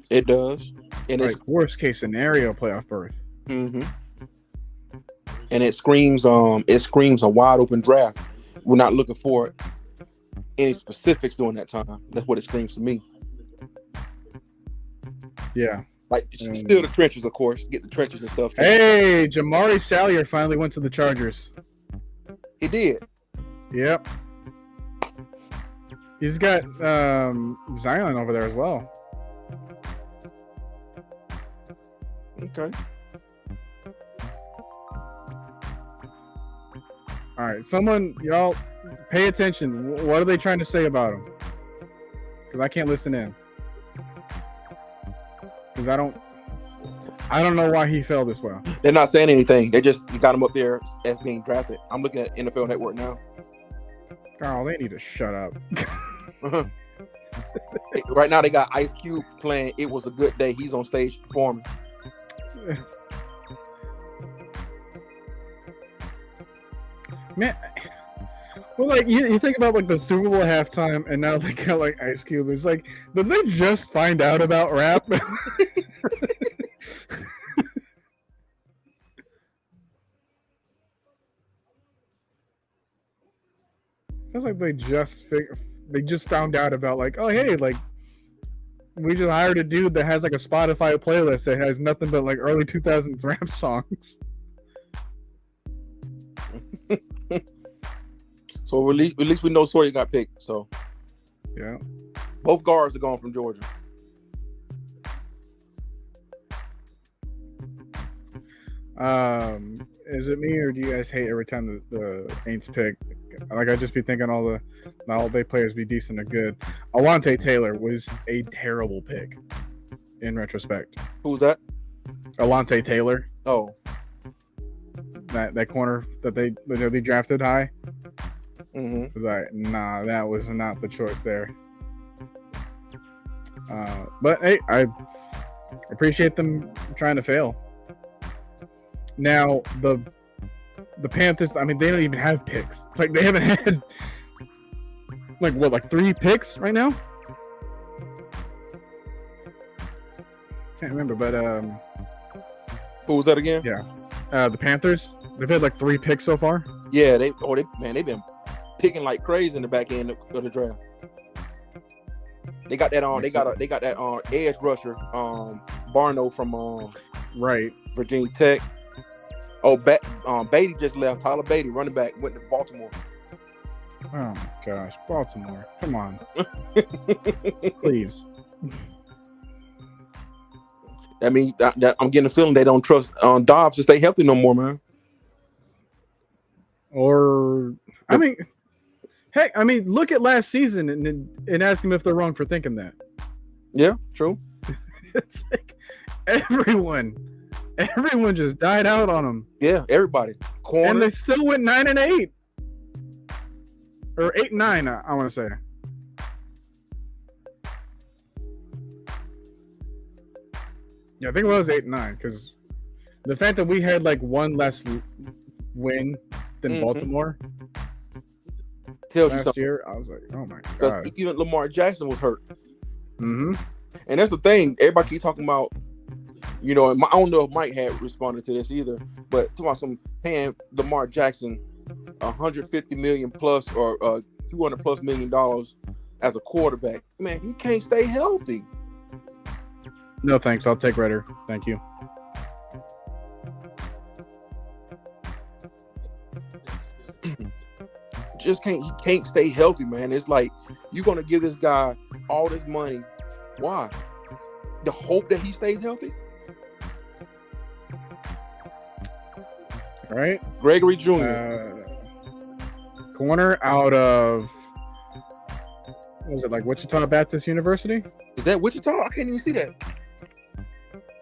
It does, and Like worst case scenario playoff berth. and it screams a wide open draft. We're not looking for any specifics during that time. That's what it screams to me. Yeah. Like still the trenches, of course. Get the trenches and stuff. Hey, Jamari Salyer finally went to the Chargers. He did. Yep. He's got Zion over there as well. Okay. All right, y'all pay attention. What are they trying to say about him? Because I can't listen in. Because I don't know why he fell this well. They're not saying anything. They just got him up there as being drafted. I'm looking at NFL Network now. Carl, they need to shut up. Right now, they got Ice Cube playing "It Was a Good Day." He's on stage performing. Man, well, like you think about like the Super Bowl halftime, and now they got like Ice Cube. It's like, did they just find out about rap? Feels like they just found out about like, oh hey, like we just hired a dude that has like a Spotify playlist that has nothing but like early 2000s rap songs. So at least we know Sawyer got picked. So yeah, both guards are going from Georgia. Is it me or do you guys hate every time the Aints pick? Like I just be thinking all they players be decent or good. Alontae Taylor was a terrible pick in retrospect. Who's that? Alontae Taylor. Oh, that corner that they drafted high. mm-hmm. Was like, nah, that was not the choice there. But hey, I appreciate them trying to fail. Now the Panthers, I mean, they don't even have picks. It's like they haven't had like 3 picks right now. Can't remember, but Who was that again? Yeah, the Panthers. They've had like 3 picks so far. Yeah, they've been picking like crazy in the back end of the draft. They got that on. They got that edge rusher, Barno from Right, Virginia Tech. Oh, Beatty just left. Tyler Beatty, running back, went to Baltimore. Oh my gosh, Baltimore! Come on, please. I mean, I'm getting a feeling they don't trust Dobbs to stay healthy no more, man. Or, I mean, hey, look at last season and ask them if they're wrong for thinking that. Yeah, true. It's like everyone just died out on them. Yeah, everybody. Corner. And they still went 9-8. Or 8-9, I want to say. Yeah, I think it was 8-9 because the fact that we had like one less win than Baltimore tells you last something. year, I was like, oh my Because god. even Lamar Jackson was hurt. Mm-hmm. And that's the thing. Everybody keep talking about, I don't know if Mike had responded to this either, but talking about some paying Lamar Jackson $150 million plus or $200 plus million as a quarterback. Man, he can't stay healthy. No thanks. I'll take Redder. Thank you. He can't stay healthy, man. It's like you're gonna give this guy all this money. Why? The hope that he stays healthy? All right. Gregory Jr. Corner out of, what was it, like Wichita Baptist University? Is that Wichita? I can't even see that.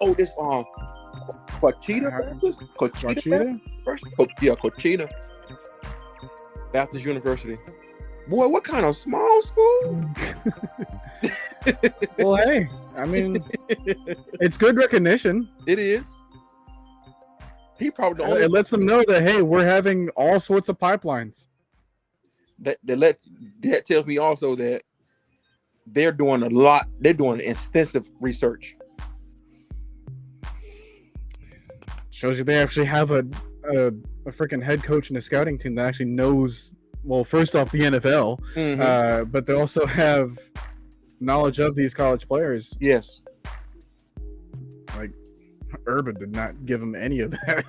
Oh, this Cochita Baptist? Cochita? Yeah, Cochita Baptist University. Boy, what kind of small school? Well, hey, I mean, it's good recognition. It is. He probably the only. It lets them know that, hey, we're having all sorts of pipelines. That tells me also that they're doing a lot. They're doing extensive research. Shows you they actually have a freaking head coach and a scouting team that actually knows. Well, first off, the NFL, but they also have knowledge of these college players. Yes. Like Urban did not give him any of that.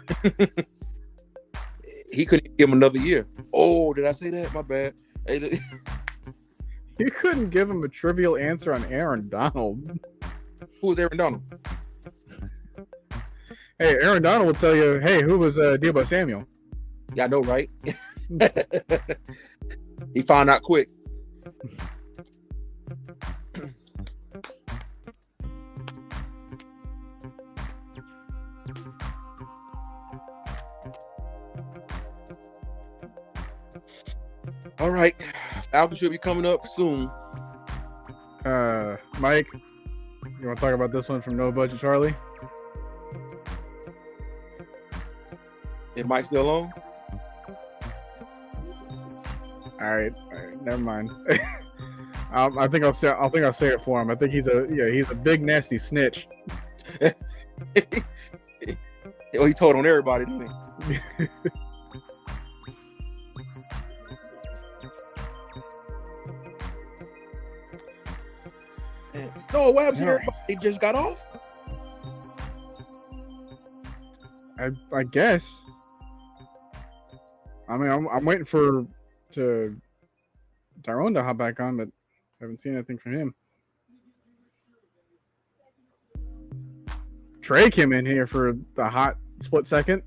He couldn't give him another year. Oh, did I say that? My bad. You couldn't give him a trivial answer on Aaron Donald. Who was Aaron Donald? Hey, Aaron Donald would tell you, hey, who was Deebo Samuel? Yeah, I know, right? He found out quick. All right, Falcon should be coming up soon. Mike, you want to talk about this one from No Budget Charlie? Is Mike still on? All right, never mind. I think I'll say it for him. I think he's a big nasty snitch. Oh, he told on everybody, didn't he? No, what happened to everybody? They just got off? I guess. I mean, I'm waiting for Tyrone to hop back on, but I haven't seen anything from him. Trey came in here for the hot split second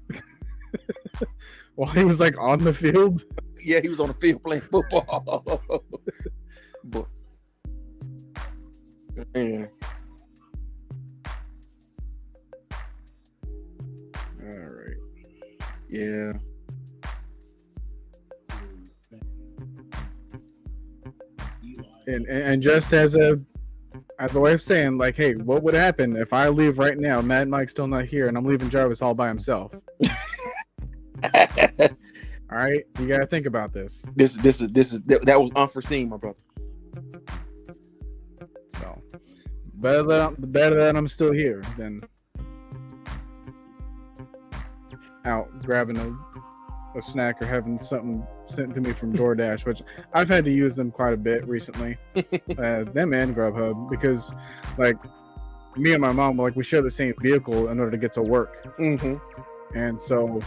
while he was like on the field. Yeah, he was on the field playing football. But man. All right. Yeah. And just as a way of saying, like, hey, what would happen if I leave right now? Mad Mike's still not here, and I'm leaving Jarvis all by himself. All right, you gotta think about this. That was unforeseen, my brother. So better that I'm still here than out grabbing a snack or having something sent to me from DoorDash, which I've had to use them quite a bit recently. Them and Grubhub, because like me and my mom, like we share the same vehicle in order to get to work. And so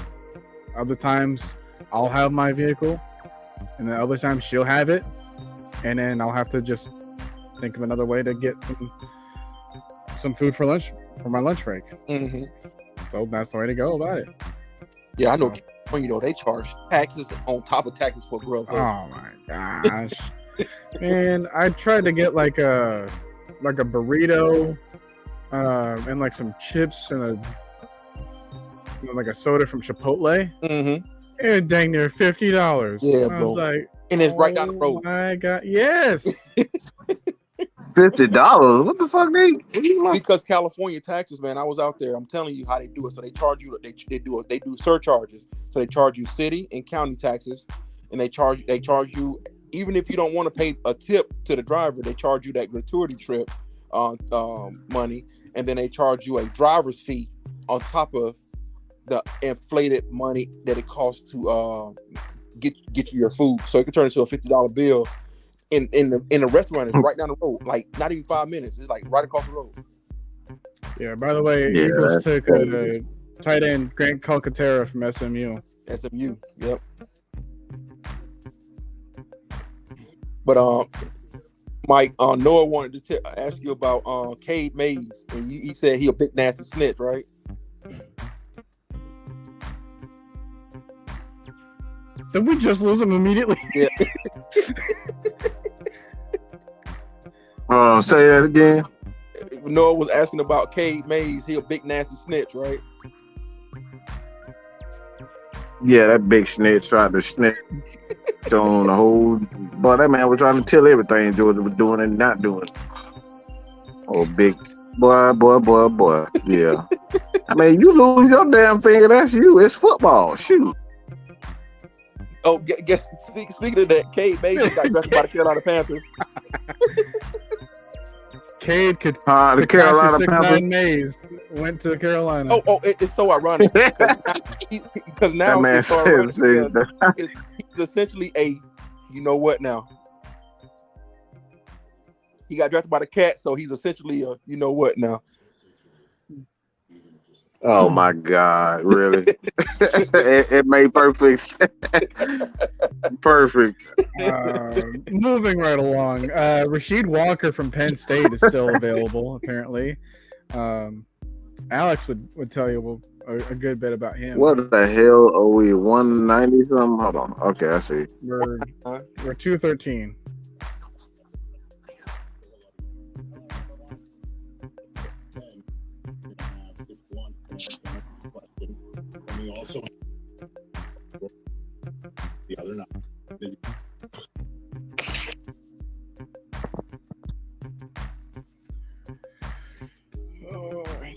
other times I'll have my vehicle, and then other times she'll have it, and then I'll have to just think of another way to get some food for lunch for my lunch break. So that's the way to go about it. Yeah, I know. You know, they charge taxes on top of taxes for Grubhub. Oh my gosh. Man, I tried to get like a burrito and like some chips and like a soda from Chipotle. And dang near $50. Yeah, I was like, and it's right down the road. My God, yes. $50. What the fuck Because California taxes, man. I was out there. I'm telling you how they do it. So they charge you. They do surcharges. So they charge you city and county taxes, and they charge you even if you don't want to pay a tip to the driver. They charge you that gratuity trip money, and then they charge you a driver's fee on top of the inflated money that it costs to get you your food. So it can turn into a $50 bill. In the restaurant is right down the road, like not even 5 minutes. It's like right across the road. Yeah. By the way, Eagles took tight end Grant Calcaterra from SMU. SMU, yep. But Mike, Noah wanted to ask you about Cade Mays, and he said he a big nasty snitch, right? Did we just lose him immediately? Yeah. Say that again. Noah was asking about Cade Mays. He a big nasty snitch, right? Yeah, that big snitch tried to snitch on the whole. But that man was trying to tell everything Georgia was doing and not doing. Oh, big boy. Yeah. I mean, you lose your damn finger, that's you. It's football. Shoot. Oh, guess speaking of that, Cade Mays got drafted by the Carolina Panthers. Cade could The Tekashi Carolina 6'9" Panthers. Mays went to Carolina. It's so ironic because now That man it's so ironic said, because he's essentially a, you know what now? He got drafted by the Cats, so he's essentially a, you know what now? oh my God, really? it made perfect. Perfect. Moving right along, Rasheed Walker from Penn State is still available, apparently. Alex would tell you a good bit about him. What the hell are we? 190 something? Hold on. Okay, I see. We're 213. The other night. All right.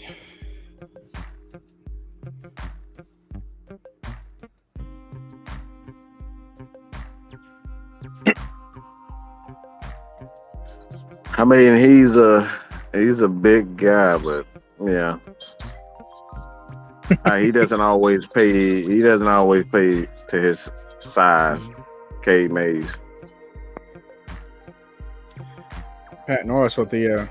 I mean, he's a big guy, but yeah. He doesn't always pay. He doesn't always pay to his size. Cade Mays. Pat Norris with the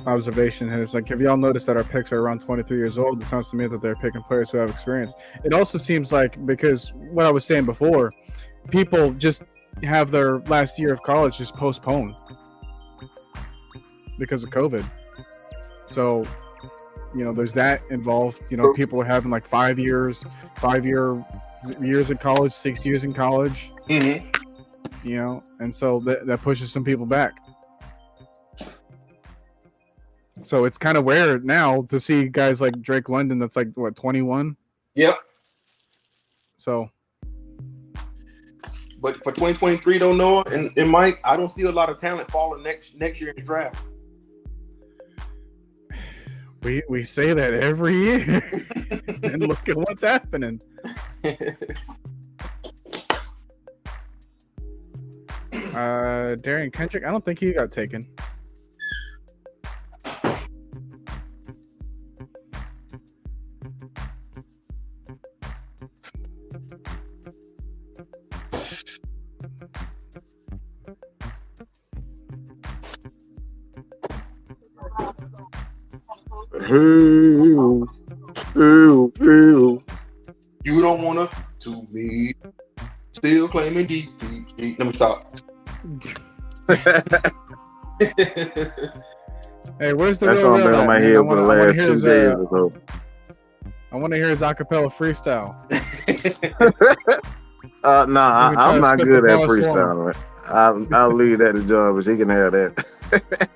observation is like, have y'all noticed that our picks are around 23 years old? It sounds to me that they're picking players who have experience. It also seems like, because what I was saying before, people just have their last year of college just postponed because of COVID. So, you know, there's that involved. You know, people are having like 5 years in college, 6 years in college. Mm-hmm. You know, and so that pushes some people back. So it's kind of weird now to see guys like Drake London that's like, what, 21? Yep. So. But for 2023, though, Noah and Mike, I don't see a lot of talent falling next year in the draft. We say that every year. And look at what's happening. Darian Kendrick, I don't think he got taken. Ooh. You don't want to me. Still claiming deep. Let me stop. Hey, where's the That real song been at, on my man? head for the last 2 his, days or so. I want to hear his acapella freestyle. Nah, try I'm to not spit good the at bars for him. freestyling. I'll leave that to Jarvis. He can have that.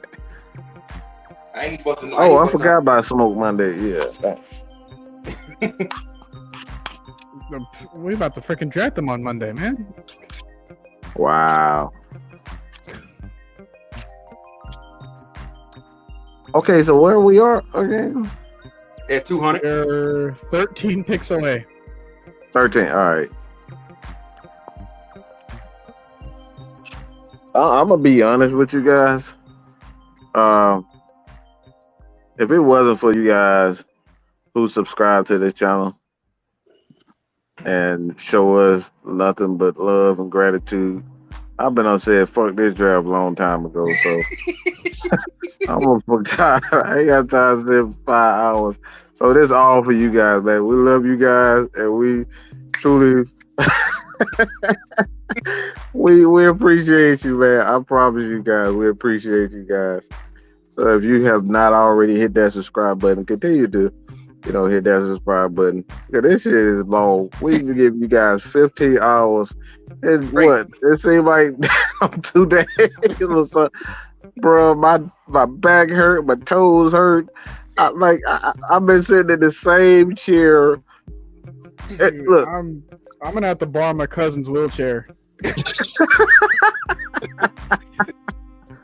I ain't busting. I forgot about Smoke Monday. Yeah. We about to freaking draft them on Monday, man. Wow. Okay, so where we are again? At 200. They're 13 picks away. 13. All right. I'm gonna be honest with you guys. If it wasn't for you guys who subscribe to this channel and show us nothing but love and gratitude, I've been on said fuck this draft a long time ago. So I'm gonna fuck time. I ain't got time to sit for 5 hours. So this all for you guys, man. We love you guys, and we truly we appreciate you, man. I promise you guys, we appreciate you guys. So if you have not already hit that subscribe button, continue to, hit that subscribe button. Because this shit is long. We can give you guys 15 hours. And what? It seems like I'm 2 days or so. Bro, my back hurt, my toes hurt. I've been sitting in the same chair. Look, I'm gonna have to borrow my cousin's wheelchair.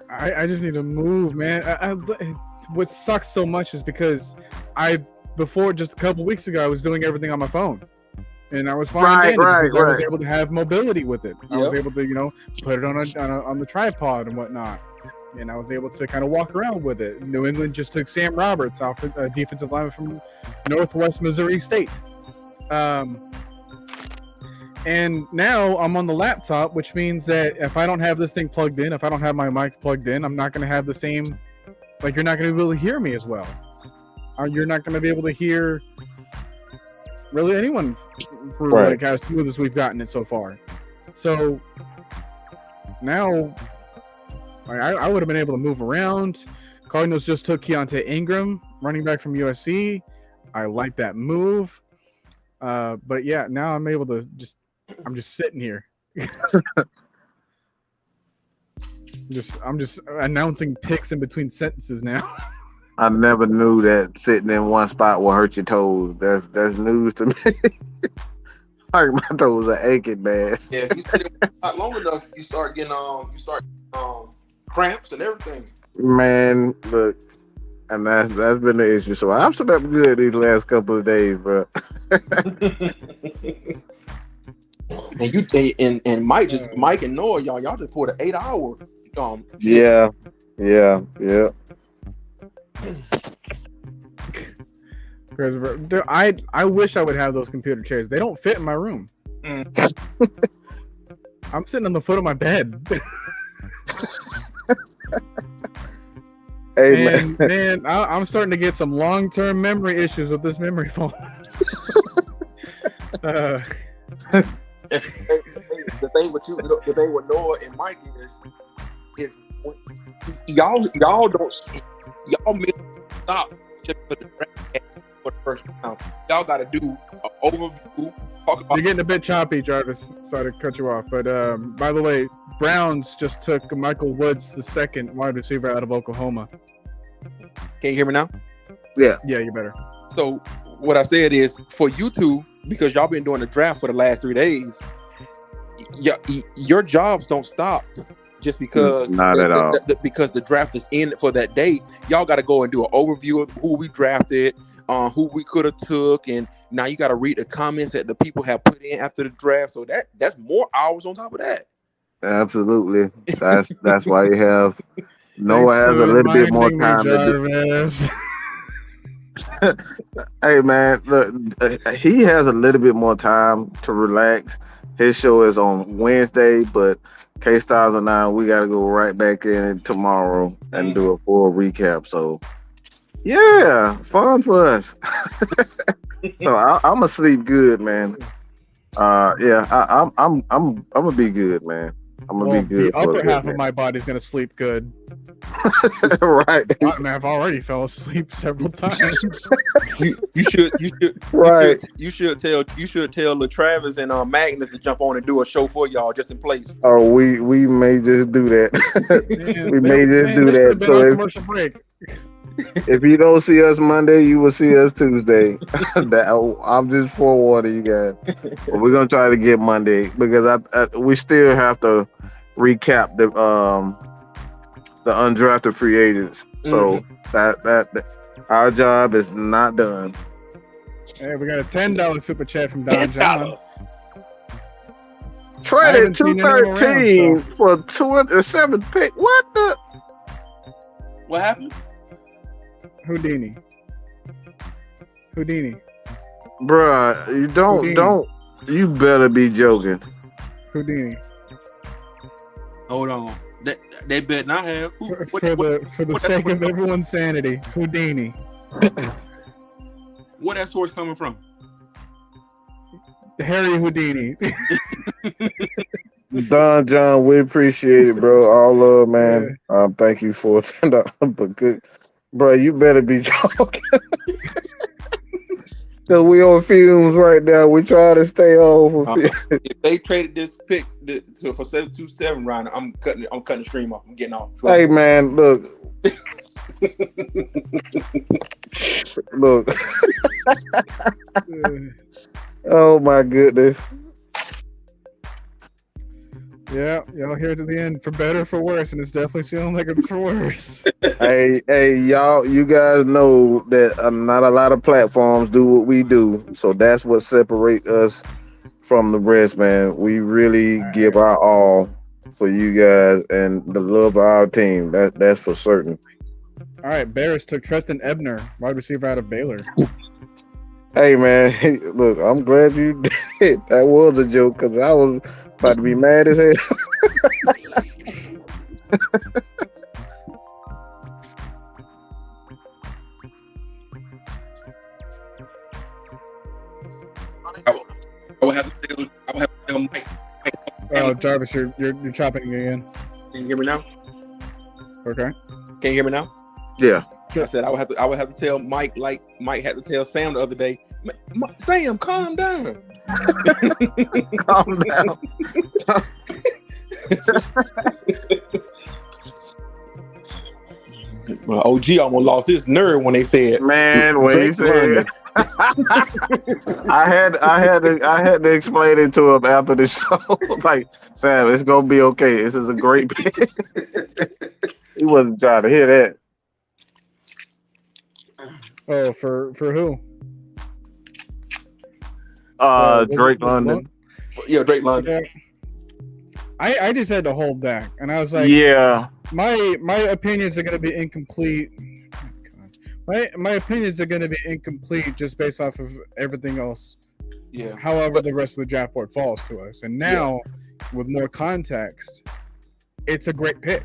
I just need to move, man. What sucks so much is because I before, just a couple weeks ago, I was doing everything on my phone. And I was fine Right, because I was right. able to have mobility with it. I was Yep. able to, put it on the tripod and whatnot. And I was able to kind of walk around with it. New England just took Sam Roberts, defensive lineman from Northwest Missouri State. And now I'm on the laptop, which means that if I don't have this thing plugged in, if I don't have my mic plugged in, I'm not going to have the same, like, you're not going to be able to hear me as well. You're not going to be able to hear really anyone for like as smooth as we've gotten it so far. So now I would have been able to move around. Cardinals just took Keontae Ingram, running back from USC. I like that move. But yeah, now I'm able to I'm just sitting here. I'm just announcing picks in between sentences now. I never knew that sitting in one spot will hurt your toes. That's news to me. Like my toes are aching, man. Yeah, if you sit not long enough, you start getting cramps and everything. Man, look, and that's been the issue. So I've slept good these last couple of days, bro. And you and Mike and Noah, y'all just pulled an 8-hour. Yeah. Dude, I wish I would have those computer chairs. They don't fit in my room. I'm sitting on the foot of my bed. Hey, man, I'm starting to get some long-term memory issues with this memory foam. The thing with Noah and Mike is y'all miss stop just for the first round. Y'all got to do an overview. Talk about You're getting a bit choppy, Jarvis. Sorry to cut you off, but by the way, Browns just took Michael Woods, the second wide receiver out of Oklahoma. Can you hear me now? Yeah, you better. So what I said is for you two, because y'all been doing the draft for the last 3 days, your jobs don't stop just because not at all. Because the draft is in for that date. Y'all got to go and do an overview of who we drafted, who we could have took, and now you got to read the comments that the people have put in after the draft. So that's more hours on top of that. Absolutely. That's why you have Noah has a little bit more time to do. Hey man, look, he has a little bit more time to relax. His show is on Wednesday, but K-Styles and I, we got to go right back in tomorrow and do a full recap. So, yeah, fun for us. So I'm gonna sleep good, man. I'm gonna be good, man. I'm gonna be good. The upper half of my body's gonna sleep good. Right. The bottom half already fell asleep several times. You should tell LaTravis and Magnus to jump on and do a show for y'all just in place. Oh, we may just do that. Man, we may just do that. So commercial break. If you don't see us Monday, you will see us Tuesday. I'm just forewarning you guys. But we're gonna try to get Monday because we still have to recap the undrafted free agents. So that our job is not done. Hey, we got a $10 super chat from Don John. Traded 213 for 207 pick. What the? What happened? Houdini. Bruh, you don't. You better be joking. Houdini. Hold on. They better not have. For the sake of everyone's sanity, Houdini. Where that source coming from? Harry Houdini. Don John, we appreciate it, bro. All love, man. Thank you for but good. Bro, you better be joking. Because we on fumes right now. We trying to stay on for if they traded this pick for 727 round, I'm cutting the stream off. I'm getting off. Hey man, look. Look. Oh my goodness. Yeah, y'all here to the end for better or for worse, and it's definitely feeling like it's for worse. Hey, y'all, you guys know that not a lot of platforms do what we do. So that's what separates us from the rest, man. We really give our all for you guys and the love of our team. That's for certain. All right, Bears took Treston Ebner, wide receiver out of Baylor. Hey, man, look, I'm glad you did. That was a joke because I was about to be mad as hell. I would have to tell Mike. Oh, Jarvis, you're chopping again. Can you hear me now? Okay. Can you hear me now? Yeah. I said I would have to tell Mike like Mike had to tell Sam the other day. Sam, calm down. Calm down. Well, OG almost lost his nerve when they said, man, when he said I had to explain it to him after the show. Like, Sam, it's gonna be okay. This is a great pick. He wasn't trying to hear that. Oh, for who? Drake London. Yeah, Drake London. Yeah. I just had to hold back, and I was like, yeah, my opinions are going to be incomplete. My opinions are going to be incomplete just based off of everything else. Yeah. However, the rest of the draft board falls to us, and now with more context, it's a great pick.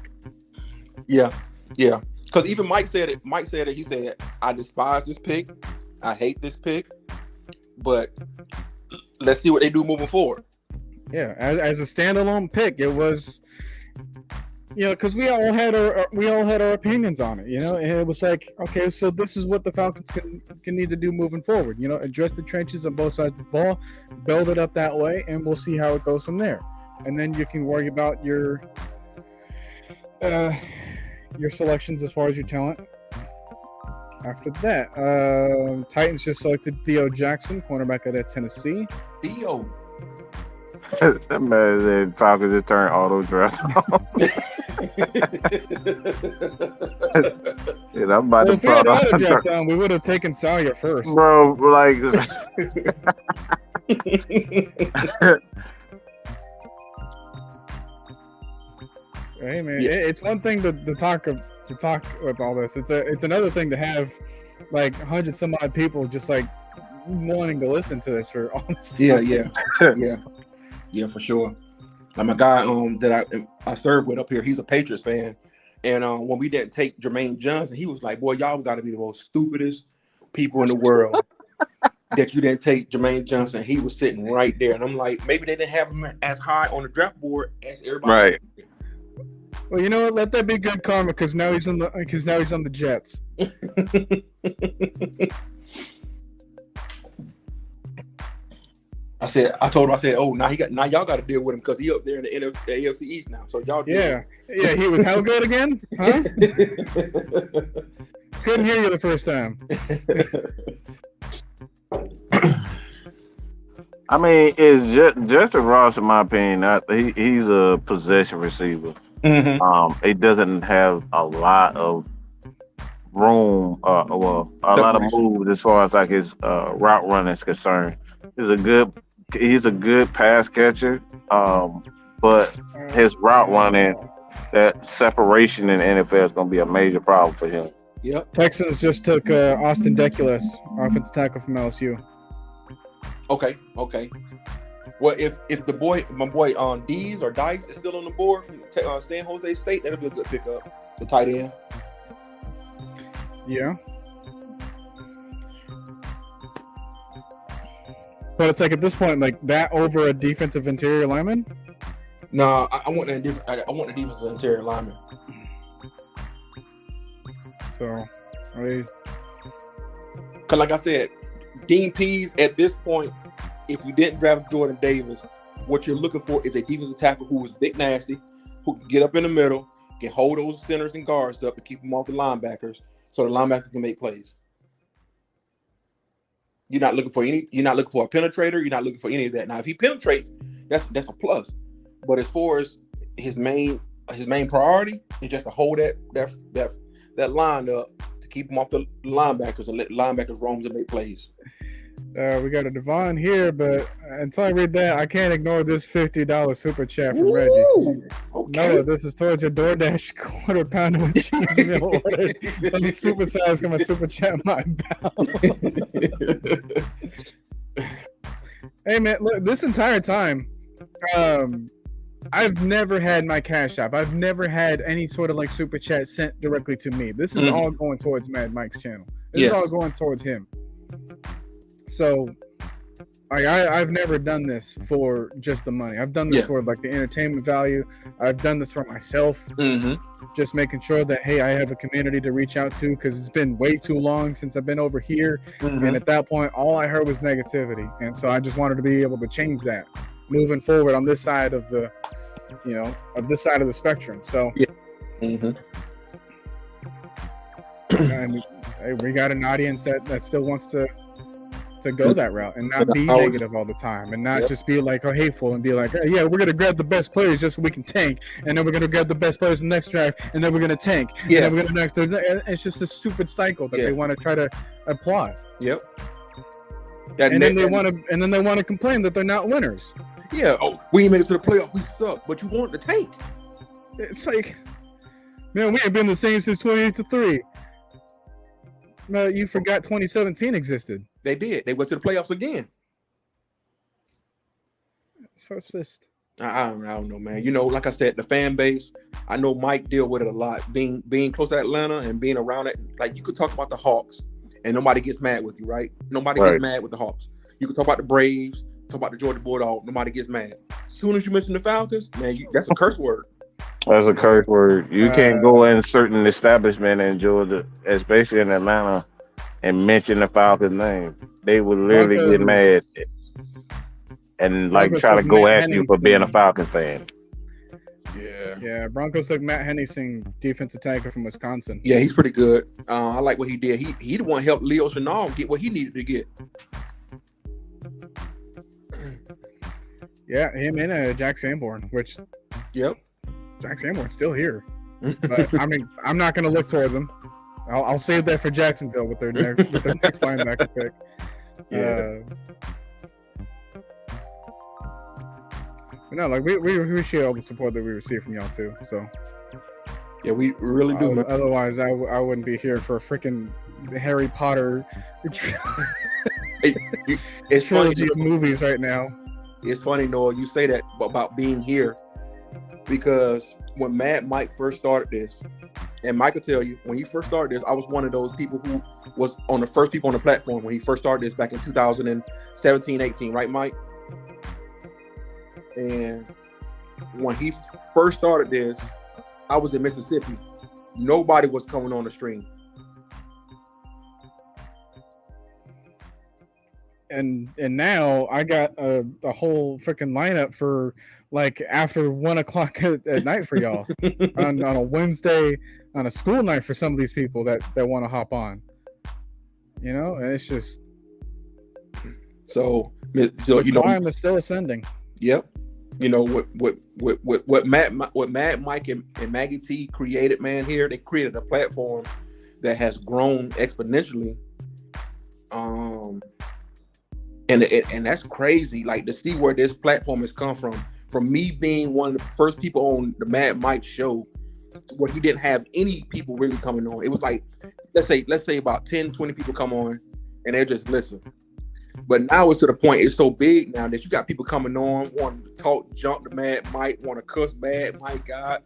Yeah, yeah. Because even Mike said it. Mike said it. He said, "I despise this pick. I hate this pick, but let's see what they do moving forward." Yeah, as a standalone pick, it was, because we all had our opinions on it, and it was like, okay, so this is what the Falcons can need to do moving forward, address the trenches on both sides of the ball, build it up that way, and we'll see how it goes from there, and then you can worry about your selections as far as your talent. After that, Titans just selected Theo Jackson, cornerback out of Tennessee. Theo. That man said Falcons just turned auto draft off. I'm about if we had auto draft on, we would have taken Sawyer first. Bro, like... Hey, man, it's one thing to talk with all this. It's another thing to have like 100 some odd people just like wanting to listen to this for all this time. Yeah, for sure. Like my guy that I served with up here, he's a Patriots fan, and when we didn't take Jermaine Johnson, he was like, "Boy, y'all got to be the most stupidest people in the world that you didn't take Jermaine Johnson." He was sitting right there, and I'm like, maybe they didn't have him as high on the draft board as everybody. Right. Well, you know what? Let that be good karma because now he's on the Jets. I told him, oh, now y'all got to deal with him because he up there in the AFC East now. So y'all yeah. He was how good again? Huh? Couldn't hear you the first time. I mean, it's Justin Ross, in my opinion. He's a possession receiver. Mm-hmm. He doesn't have a lot of room, a lot of moves as far as like his route running is concerned. He's a good pass catcher, but his route running, that separation in the NFL is going to be a major problem for him. Yep. Texans just took Austin Deculus, offensive tackle from LSU. Okay. Well, if my boy Dees or Dice is still on the board from San Jose State, that'll be a good pickup. The tight end. Yeah. But it's like at this point, like that over a defensive interior lineman. No, I want the defensive interior lineman. So, because like I said, Dean Pease at this point, if we didn't draft Jordan Davis, what you're looking for is a defensive tackle who is big nasty, who can get up in the middle, can hold those centers and guards up and keep them off the linebackers, so the linebacker can make plays. You're not looking for a penetrator. You're not looking for any of that. Now, if he penetrates, that's a plus. But as far as his main priority is just to hold that line up to keep him off the linebackers and let linebackers roam and make plays. We got a Devon here, but until I read that, I can't ignore this $50 super chat from Reggie. Okay. No, this is towards your DoorDash quarter pounder with cheese meal order. Let me supersize my super chat my bowel. Hey man, look, this entire time, I've never had my Cash App. I've never had any sort of like super chat sent directly to me. This is all going towards Mad Mike's channel. This is all going towards him. So, I've never done this for just the money. I've done this for like the entertainment value. I've done this for myself, just making sure that, hey, I have a community to reach out to, because it's been way too long since I've been over here. And at that point, all I heard was negativity. And so I just wanted to be able to change that moving forward on this side of the, of this side of the spectrum. So, and hey, we got an audience that still wants to go that route and not be negative all the time, and not just be like hateful and be like, hey, yeah, we're gonna grab the best players just so we can tank, and then we're gonna grab the best players in the next draft, and then we're gonna tank, and then we're gonna it's just a stupid cycle that they want to try to apply. And then they want to complain that they're not winners. We ain't made it to the playoffs, we suck, but you want the tank. It's like, man, we ain't been the same since 28-3. No, you forgot 2017 existed. They did. They went to the playoffs again. So it's just, I don't know, man. Like I said, the fan base, I know Mike deal with it a lot. Being close to Atlanta and being around it, like you could talk about the Hawks and nobody gets mad with you, right? Nobody gets mad with the Hawks. You could talk about the Braves, talk about the Georgia Bulldogs, nobody gets mad. As soon as you mention the Falcons, man, that's a curse word. That's a curse word. You can't go in certain establishment in Georgia, especially in Atlanta, and mention the Falcons name. They would literally get mad and like try to go at you for being a Falcon fan. Yeah. Broncos took Matt Hennessy, defensive tackle from Wisconsin. Yeah, he's pretty good. I like what he did. He the one helped Leo Chenal get what he needed to get. Yeah, him and Jack Sanborn, which Jack Sanborn's still here. But I mean, I'm not going to look towards him. I'll save that for Jacksonville with their next linebacker pick. But no, like we appreciate all the support that we receive from y'all too. So yeah, we really do. Otherwise, I wouldn't be here for a freaking Harry Potter it's trilogy funny of movies right now. It's funny, Noah, you say that about being here, because when Mad Mike first started this, and Mike will tell you, when he first started this, I was one of those people who was on the first people on the platform when he first started this back in 2017-18, right, Mike? And when he first started this, I was in Mississippi. Nobody was coming on the stream. And now I got a whole freaking lineup for like after 1 o'clock at night for y'all on a Wednesday, on a school night for some of these people that want to hop on. And it's just so climb is still ascending. Yep. What Mad Mike and Maggie T created, man, here they created a platform that has grown exponentially. And that's crazy, like to see where this platform has come from me being one of the first people on the Mad Mike show, where he didn't have any people really coming on. It was like, let's say about 10, 20 people come on and they just listen. But now it's to the point, it's so big now that you got people coming on, wanting to talk junk to Mad Mike, want to cuss Mad Mike out,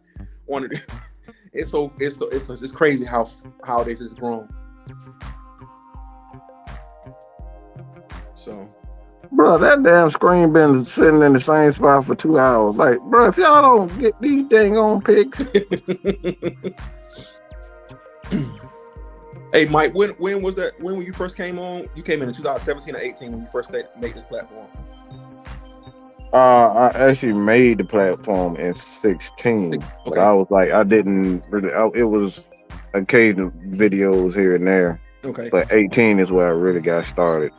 it's crazy how this has grown. So, bro, that damn screen been sitting in the same spot for 2 hours. Like, bro, if y'all don't get these dang on picks. Hey, Mike, when was that? When you first came on? You came in 2017 or 18 when you first made this platform. I actually made the platform in 16, okay. But I was like, I didn't really. It was occasional videos here and there. Okay. But 18 is where I really got started.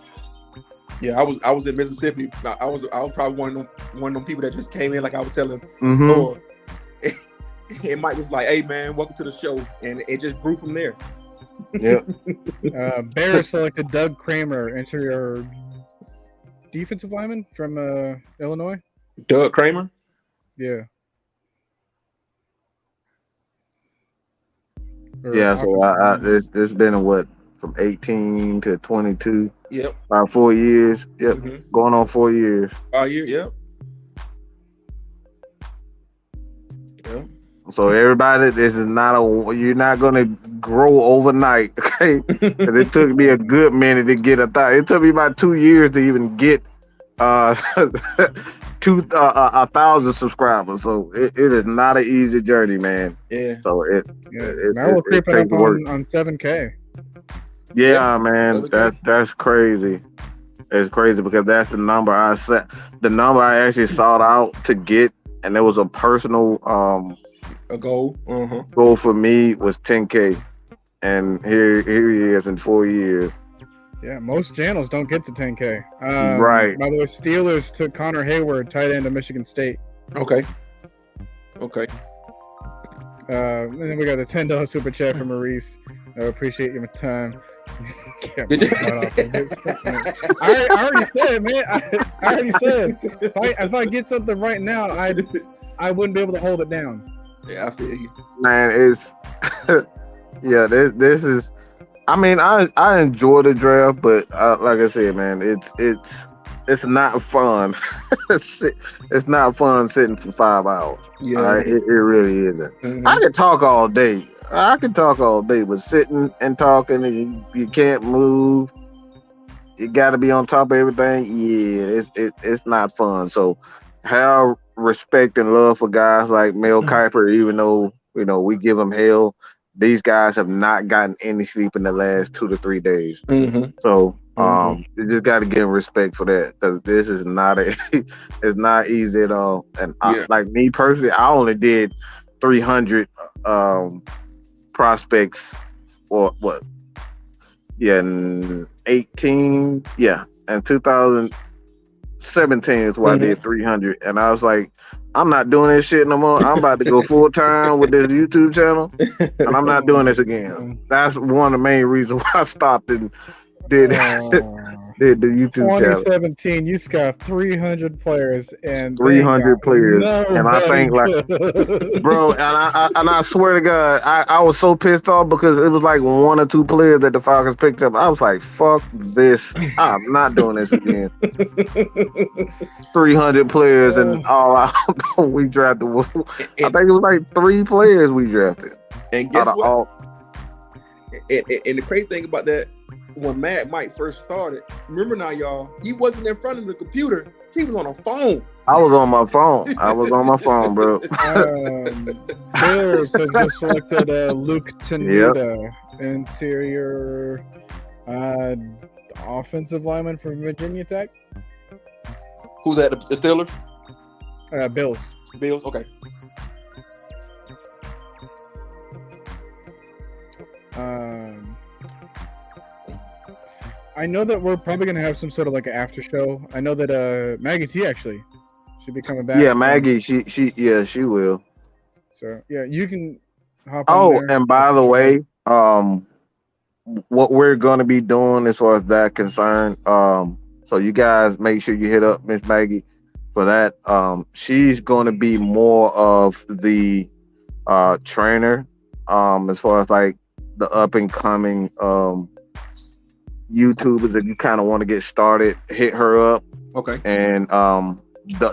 Yeah, I was in Mississippi. I was probably one of them people that just came in like I was telling Mhm. Noah. And Mike was like, "Hey man, welcome to the show," and it just grew from there. Yep. Bears selected Doug Kramer, interior defensive lineman from Illinois. Doug Kramer. Yeah. Yeah, so it's been what, from 18 to 22, Yep. about 4 years. Yep, Mhm. going on 4 years. Yep. Yeah. So everybody, this is not you're not gonna grow overnight, okay? 'Cause it took me a good minute to get it took me about 2 years to even get 1,000 subscribers. So it is not an easy journey, man. Yeah. So now we're creeping up on 7K. Yeah, man, Okay. that's crazy. It's crazy because that's the number I set. The number I actually sought out to get, and it was a personal A goal. goal for me was 10K, and here he is in 4 years. Yeah, most channels don't get to 10K. Right. By the way, Steelers took Connor Hayward, tight end of Michigan State. Okay. And then we got a $10 super chat from Maurice. I appreciate your time. I already said, man. I already said if I get something right now, I wouldn't be able to hold it down. Yeah, I feel you. Man, it's yeah. This is. I mean, I enjoy the draft, but like I said, man, it's not fun. It's not fun sitting for 5 hours. Yeah. It really isn't. Mhm. I can talk all day. But sitting and talking and you can't move. You got to be on top of everything. Yeah, it's not fun. So have respect and love for guys like Mel Kiper, even though we give them hell. These guys have not gotten any sleep in the last 2 to 3 days. Mhm. So you just got to give respect for that, because this is not it's not easy at all. And like me personally, I only did 300 prospects or what? Yeah, in 18. Yeah, and 2017 is where I did 300, and I was like, I'm not doing this shit no more. I'm about to go full time with this YouTube channel, and I'm not doing this again. That's one of the main reasons why I stopped and did the YouTube channel. 2017, you scout 300 players and 300 players, and I think bro, and I swear to God, I was so pissed off because it was like 1 or 2 players that the Falcons picked up. I was like, fuck this, I'm not doing this again. 300 players and all out. We drafted. I think it was like 3 players we drafted. And guess what? And the crazy thing about that, when Mad Mike first started, remember now, y'all, he wasn't in front of the computer. He was on a phone. I was on my phone. Bro. Bills have just selected Luke Tenuta, interior offensive lineman from Virginia Tech. Who's that? The Steelers? Bills. Bills. Okay. I know that we're probably going to have some sort of like an after show. I know that Maggie T actually should be coming back. Yeah, Maggie, she will. So yeah, you can hop on there. And by the way, what we're going to be doing as far as that concerned, so you guys make sure you hit up Miss Maggie for that. She's going to be more of the trainer, as far as like the up and coming YouTubers. If you kind of want to get started, hit her up. Okay. And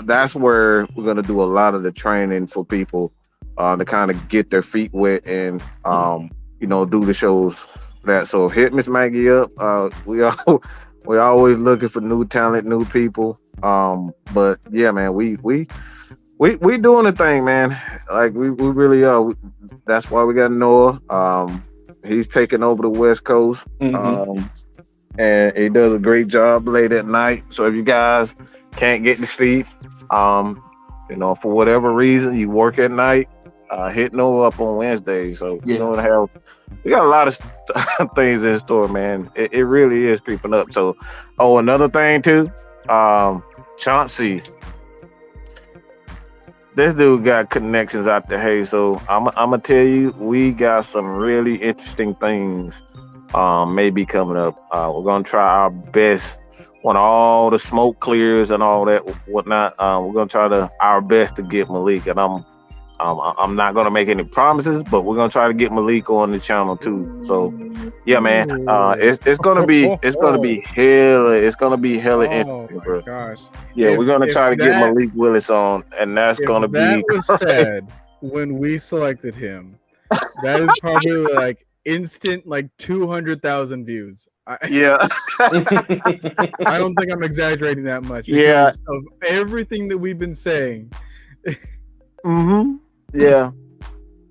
that's where we're going to do a lot of the training for people to kind of get their feet wet and do the shows. So hit Miss Maggie up. We're always looking for new talent, new people. But yeah, man, we doing the thing, man. Like we really are. That's why we got Noah. He's taking over the West Coast. And he does a great job late at night. So if you guys can't get the feed, for whatever reason you work at night, hitting over up on Wednesday. So Yeah. we got a lot of things in store, man. It really is creeping up. So, another thing too, Chauncey. This dude got connections out there. Hey, so I'm gonna tell you, we got some really interesting things maybe coming up. We're gonna try our best when all the smoke clears and all that whatnot. We're gonna try our best to get Malik, and I'm not gonna make any promises, but we're gonna try to get Malik on the channel too. So yeah, man, it's gonna be hella interesting, bro. Gosh. Yeah, we're gonna try to get Malik Willis on, and that's gonna be. That was said when we selected him. That is probably like instant, like 200,000 views. Yeah. I don't think I'm exaggerating that much. Because of everything that we've been saying. Mm-hmm. Yeah.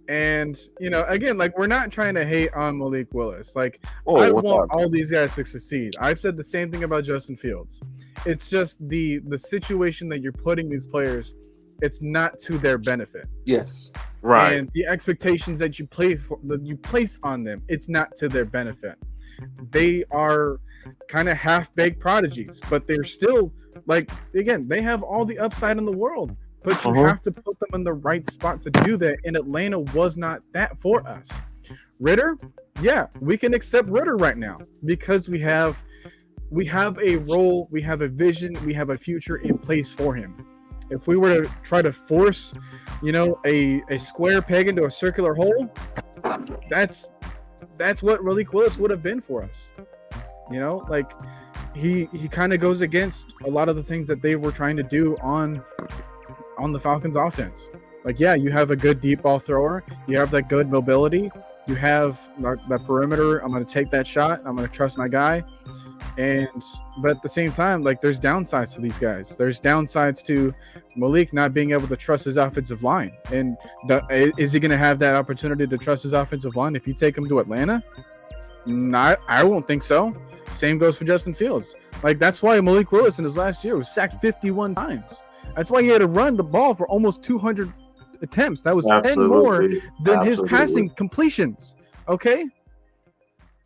And, again, like, we're not trying to hate on Malik Willis. Like, I want all these guys to succeed. I've said the same thing about Justin Fields. It's just the situation that you're putting these players, it's not to their benefit. Yes. Right. And the expectations that you place on them, it's not to their benefit. They are kind of half-baked prodigies, but they're still, like, again, they have all the upside in the world. But you have to put them in the right spot to do that. And Atlanta was not that for us. Ritter, yeah, we can accept Ritter right now because we have a role, we have a vision, we have a future in place for him. If we were to try to force, a square peg into a circular hole, that's what Malik Willis would have been for us. Like he kind of goes against a lot of the things that they were trying to do on the Falcons offense. Like, yeah, you have a good deep ball thrower. You have that good mobility. You have that perimeter. I'm going to take that shot. I'm going to trust my guy. But at the same time, like, there's downsides to these guys. There's downsides to Malik not being able to trust his offensive line. And is he going to have that opportunity to trust his offensive line if you take him to Atlanta? I won't think so. Same goes for Justin Fields. Like, that's why Malik Willis in his last year was sacked 51 times. That's why he had to run the ball for almost 200 attempts. That was 10 more than his passing completions. Okay?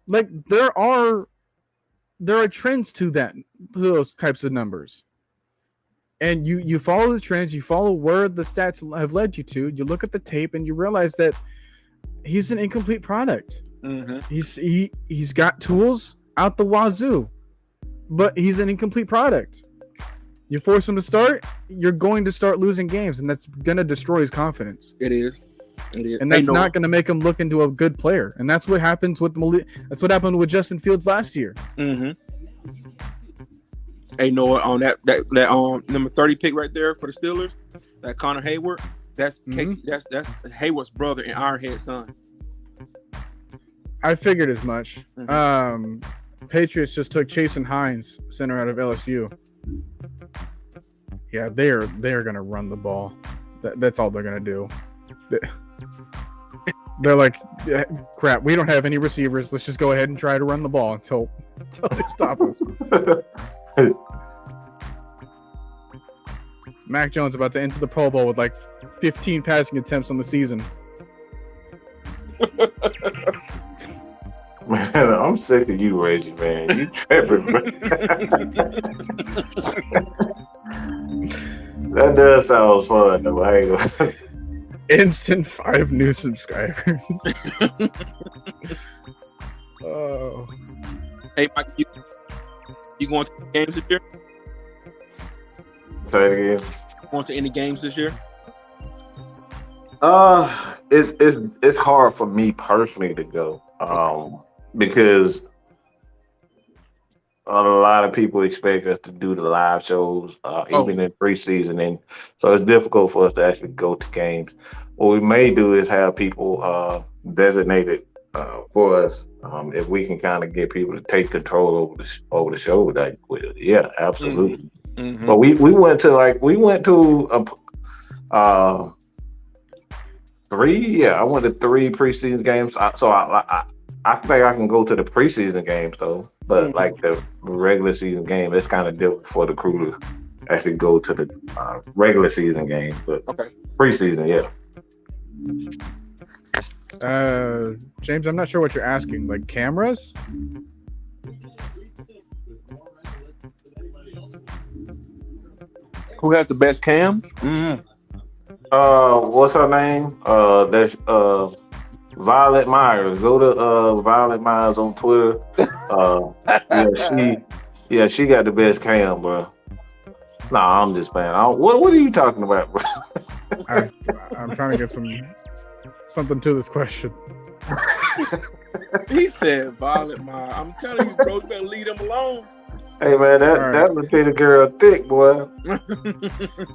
Like, there are trends to those types of numbers. And you follow the trends, you follow where the stats have led you to, you look at the tape and you realize that he's an incomplete product. Mm-hmm. He's got tools out the wazoo, but he's an incomplete product. You force him to start, you're going to start losing games, and that's going to destroy his confidence. It is. And that's not going to make him look into a good player. And that's what happens with that's what happened with Justin Fields last year. Mm-hmm. Hey, Noah, on that number 30 pick right there for the Steelers, that Connor Hayward, that's Casey, that's Hayward's brother and Ironhead's son. I figured as much. Mm-hmm. Patriots just took Chasen Hines, center out of LSU. Yeah, they're going to run the ball. That's all they're going to do. They're like, crap, we don't have any receivers. Let's just go ahead and try to run the ball until they stop us. Mac Jones about to enter the Pro Bowl with like 15 passing attempts on the season. Man, I'm sick of you, Reggie, man. You tripping, man. That does sound fun, though. Instant 5 new subscribers. Oh. Hey, Mike, you going to games this year? Say it again. Going to any games this year? It's hard for me personally to go. Because a lot of people expect us to do the live shows, even in preseason, and so it's difficult for us to actually go to games. What we may do is have people designated for us, if we can kind of get people to take control over the show. Like, yeah, absolutely. Mm-hmm. But we went to 3. Yeah, I went to 3 preseason games. I think I can go to the preseason games though, but like the regular season game, it's kind of difficult for the crew to actually go to the regular season game. But preseason, yeah. James, I'm not sure what you're asking. Like cameras? Who has the best cams? What's her name? That's Violet Myers. Go to Violet Myers on Twitter. She got the best cam, bro. Nah, I'm just playing. What are you talking about, bro? I'm trying to get something to this question. He said Violet Myers. I'm telling you, bro, you better leave them alone. Hey man, that Latina girl thick, boy.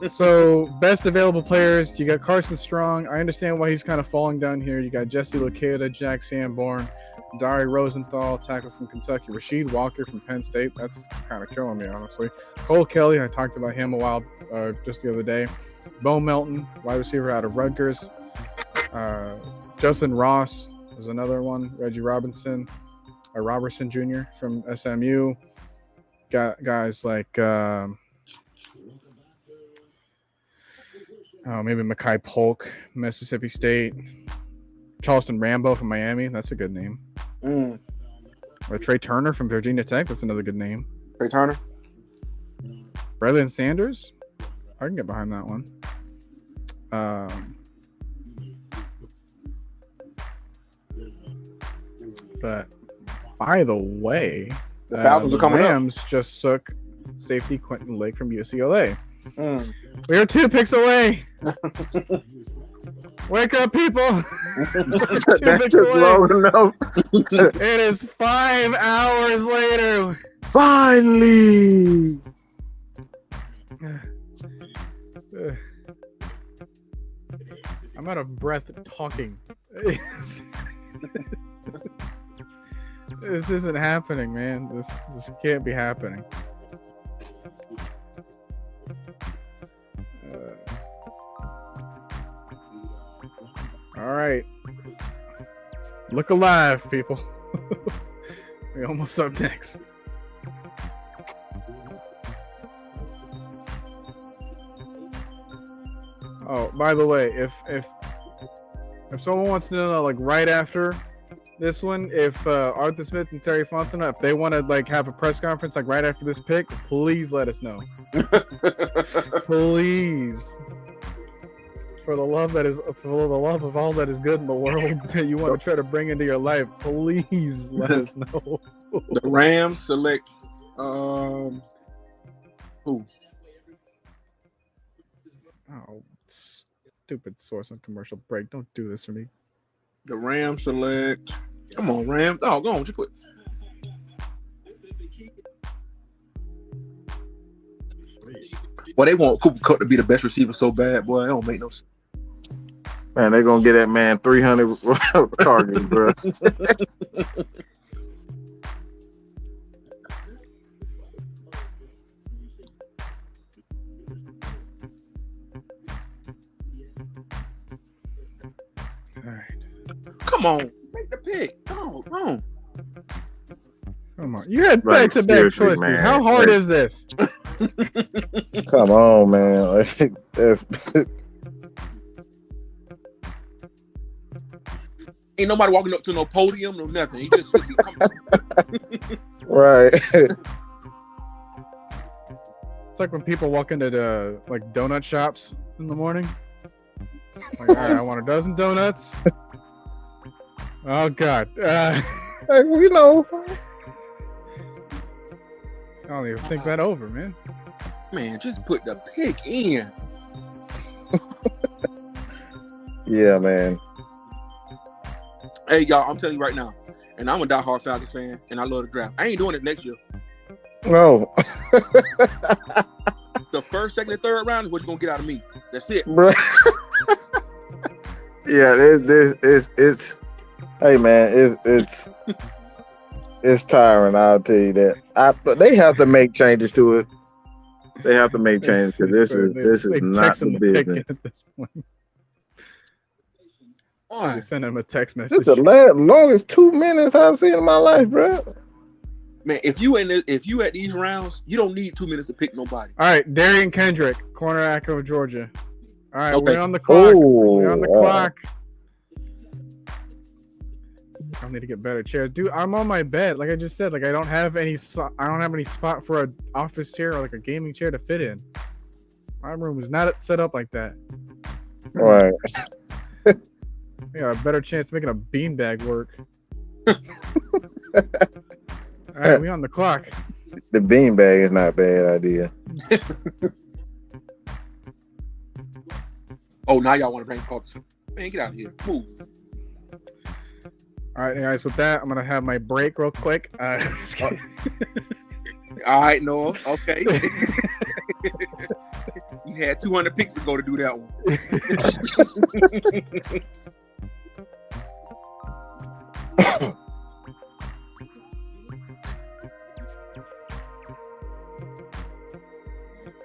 So best available players, you got Carson Strong. I understand why he's kind of falling down here. You got Jesse Luketa, Jack Sanborn, Dari Rosenthal, tackle from Kentucky, Rasheed Walker from Penn State. That's kind of killing me, honestly. Cole Kelly, I talked about him a while just the other day. Bo Melton, wide receiver out of Rutgers. Justin Ross was another one. Reggie Robertson Jr. from SMU. Got guys like maybe Mekhi Polk, Mississippi State. Charleston Rambo from Miami. That's a good name. Trey Turner from Virginia Tech. That's another good name. Trey Turner. Braylon Sanders. I can get behind that one. But by the way, the Falcons are coming Rams just took safety Quentin Lake from UCLA. We are 2 picks away. Wake up, people. 2 picks away. Long enough. It is 5 hours later. Finally. I'm out of breath talking. This isn't happening, man. This can't be happening. All right. Look alive, people. We're almost up next. Oh, by the way, if someone wants to know, like right after this one, if Arthur Smith and Terry Fontenot, if they want to like have a press conference like right after this pick, please let us know. Please, for the love of all that is good in the world that you want to try to bring into your life, please let us know. The Rams select who? Oh, stupid source on commercial break. Don't do this to me. The Rams select. Come on, Rams. Oh, go on. Just put. Well, they want Cooper Kupp to be the best receiver so bad, boy. It don't make no sense. Man, they're gonna get that man 300 targets, bro. All right. Come on, make the pick. Come on. Come on. You had back-to-back choices. Man. How hard is this? Come on, man. Ain't nobody walking up to no podium, no nothing. He just come on. Right. It's like when people walk into the like donut shops in the morning. Like, all right, I want a dozen donuts. Oh God. You know. I don't even think that over, man. Man, just put the pick in. Yeah, man. Hey, y'all, I'm telling you right now, and I'm a diehard Falcons fan, and I love the draft. I ain't doing it next year. No. The first, second, and third round is what you're gonna get out of me. That's it. Bro. Yeah, it's hey man, it's tiring, I'll tell you that. But they have to make changes to it. They have to make changes because this is not the business. At this point. Boy. They send him a text message. It's the longest 2 minutes I've seen in my life, bro. Man, if you at these rounds, you don't need 2 minutes to pick nobody. All right, Darian Kendrick, cornerback of Georgia. All right, Okay. we're on the clock. Oh, We're on the clock. I need to get better chairs, dude. I'm on my bed, like I just said. Like I don't have any spot for an office chair or like a gaming chair to fit in. My room is not set up like that. Right. I got a better chance of making a beanbag work. All right, we on the clock. The beanbag is not a bad idea. Oh, now y'all want to bring culture. Man, get out of here. Move. All right, guys. With that, I'm gonna have my break real quick. Just kidding. All right, Noah. Okay. You had 200 picks ago to do that one.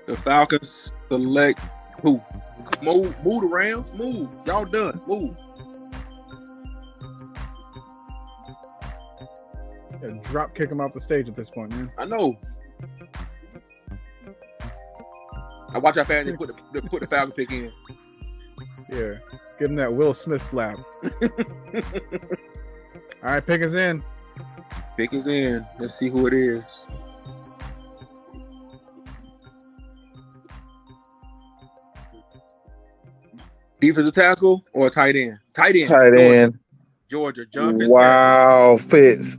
The Falcons select who? Move the Rams. Move. Y'all done. Move. Yeah, drop kick him off the stage at this point, man. I know. I watch how fast they put the Falcon pick in. Yeah, give him that Will Smith slap. All right, pick is in. Pick is in. Let's see who it is. Defensive tackle or tight end? Tight end. Tight end. Georgia. John Fitzpatrick. Wow, Fitz.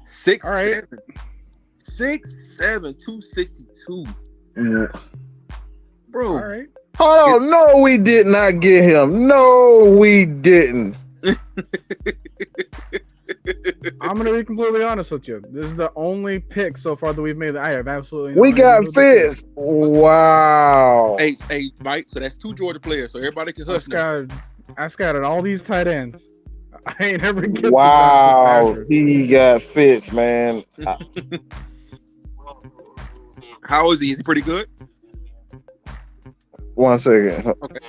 6'7". All right. 6'7", 262. Bro. All right. Hold on. No, we did not get him. No, we didn't. I'm gonna be completely honest with you. This is the only pick so far that we've made that I have absolutely. We got idea who this is. Fitz. Wow. Hey, Mike. So that's 2 Georgia players. So everybody can hush now. I scouted all these tight ends. I ain't ever get. Wow. He got Fitz, man. How is he? Is he pretty good? 1 second. Okay.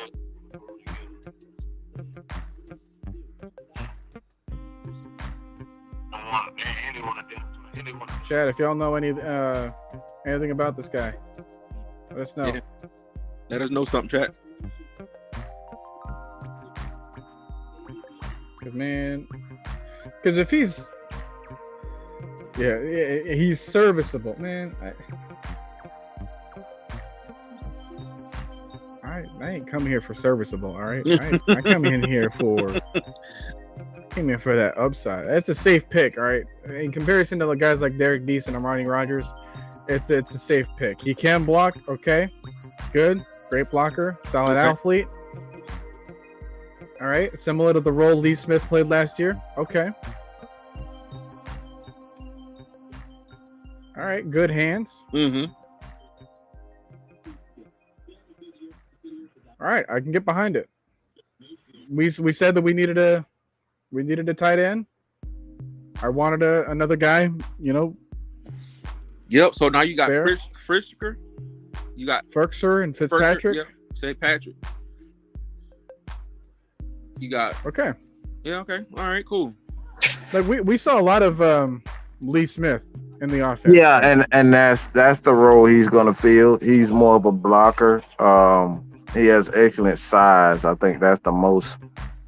Chad, if y'all know anything about this guy, let us know. Yeah. Let us know something, chat. Because if he's he's serviceable, man. I ain't come here for serviceable, all right? I come in here for that upside. That's a safe pick, all right? In comparison to the guys like Derek Deese and Armani Rogers, it's a safe pick. He can block, okay, good, great blocker, solid athlete. All right, similar to the role Lee Smith played last year. Okay. All right, good hands. Mm-hmm. All right, I can get behind it. We said that we needed a tight end. I wanted another guy, Yep. So now you got Fair. Frisker. You got Ferkser and Fitzpatrick. Yep. St. Patrick. You got Okay. Yeah. Okay. All right. Cool. Like we saw a lot of Lee Smith in the offense. Yeah, and that's the role he's gonna fill. He's more of a blocker. He has excellent size. I think that's the most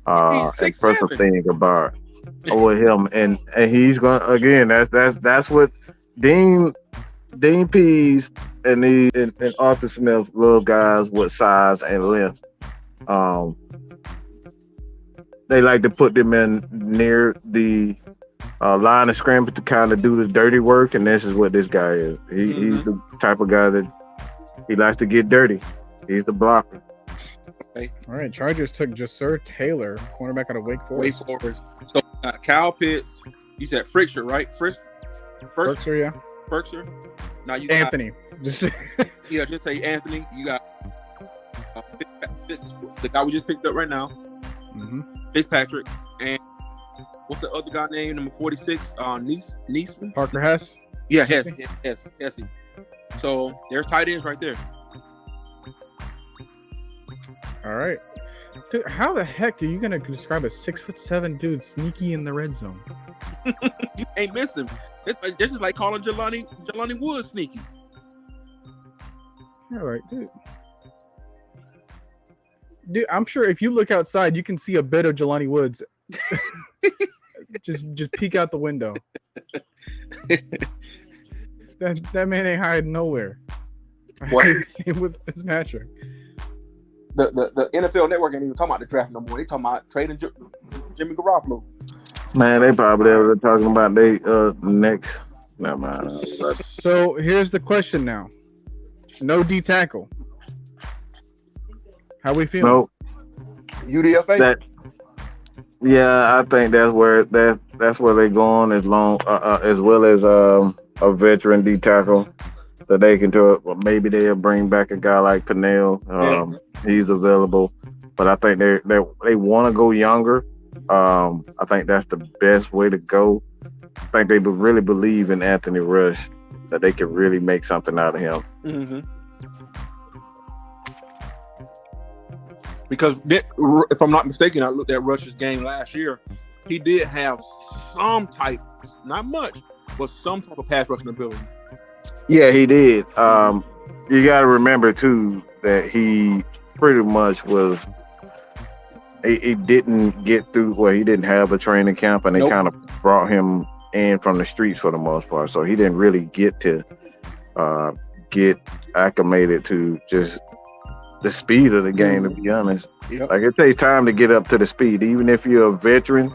impressive thing about him. And he's gonna again. That's what Dean Pease and Arthur Smith love guys with size and length. They like to put them in near the line of scrimmage to kind of do the dirty work, and this is what this guy is. He's the type of guy that he likes to get dirty. He's the blocker. Okay. All right, Chargers took Jasir Taylor, cornerback out of Wake Forest. So Kyle Pitts, you said Frisker, right? Ferkser, yeah. Ferkser. Now you Anthony. Just say Anthony. You got Fitz, the guy we just picked up right now. Mm-hmm. Fitzpatrick, and what's the other guy named number 46? Neesman? Parker Hess. Yeah, Hess. So there's tight ends right there. All right. Dude, how the heck are you gonna describe a 6'7" dude sneaky in the red zone? You ain't miss him. This is like calling Jelani Woods sneaky. All right, dude. Dude, I'm sure if you look outside, you can see a bit of Jelani Woods. just peek out the window. That man ain't hiding nowhere. What? Same with Fitzpatrick. The NFL Network ain't even talking about the draft no more. They talking about trading Jimmy Garoppolo. Man, they probably were talking about they next. Never mind. So here's the question now. No D tackle. How we feeling? Nope. UDFA. Yeah, I think that's where they're going as long as well as a veteran D tackle that they can do it. Well, maybe they'll bring back a guy like Pennell. He's available, but I think they want to go younger. I think that's the best way to go. I think they really believe in Anthony Rush, that they can really make something out of him. Mm-hmm. Because if I'm not mistaken, I looked at Rush's game last year. He did have some type, not much, but some type of pass rushing ability. Yeah, he did. You got to remember too that he pretty much was. He didn't get through. Well, he didn't have a training camp, and they kind of brought him in from the streets for the most part. So he didn't really get to get acclimated to just the speed of the game. To be honest, like it takes time to get up to the speed. Even if you're a veteran,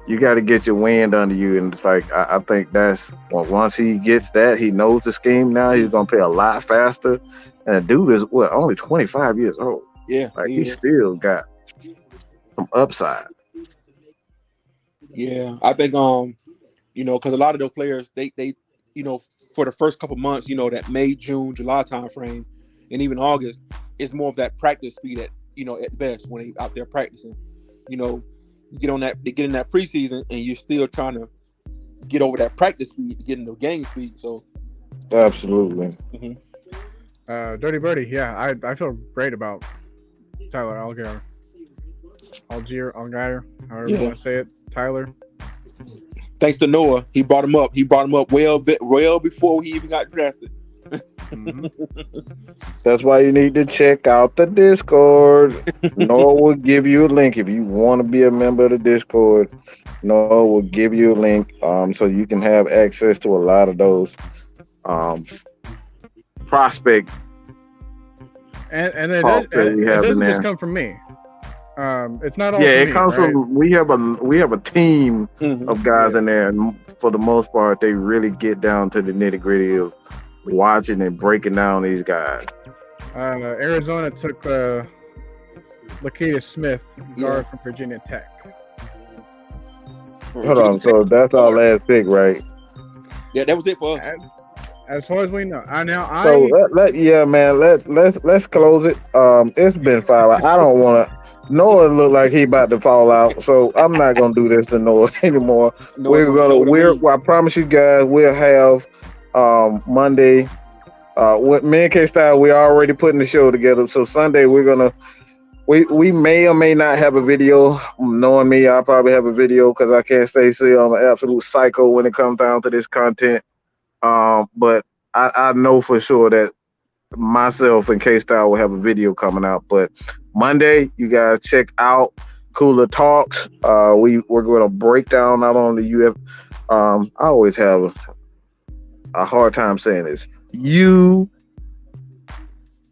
you got to get your wind under you. And it's like I think that's once he gets that, he knows the scheme. Now he's gonna play a lot faster. And the dude is only 25 years old. Yeah, like he still got some upside. Yeah, I think because a lot of those players they for the first couple months, that May, June, July time frame, and even August, it's more of that practice speed at best when they out there practicing. You get on that, they get in that preseason, and you're still trying to get over that practice speed to get into game speed. So absolutely. Mm-hmm. Dirty Birdie, yeah, I feel great about Tyler Algier, however you want to say it, Tyler. Thanks to Noah, he brought him up. He brought him up well before he even got drafted. Mm-hmm. That's why you need to check out the Discord. Noah will give you a link if you want to be a member of the Discord. Noah will give you a link, so you can have access to a lot of those prospect. And it doesn't just come from me. It's not all. Yeah, it me, comes right? from. We have a team of guys in there, and for the most part, they really get down to the nitty gritty of watching and breaking down these guys. Arizona took Lakeita Smith, guard from Virginia Tech. Hold on, so that's our last pick, right? Yeah, that was it for us. As far as we know, let's close it. It's been 5 hours. I don't want to. Noah look like he about to fall out, so I'm not gonna do this to Noah anymore. I promise you guys, we'll have Monday. With me and K-Style, we're already putting the show together. So Sunday we may or may not have a video. Knowing me, I'll probably have a video because I can't stay still. I'm an absolute psycho when it comes down to this content. But I know for sure that myself and K-Style will have a video coming out. But Monday, you guys check out Cooler Talks. We're going to break down not only UF. I always have a hard time saying this.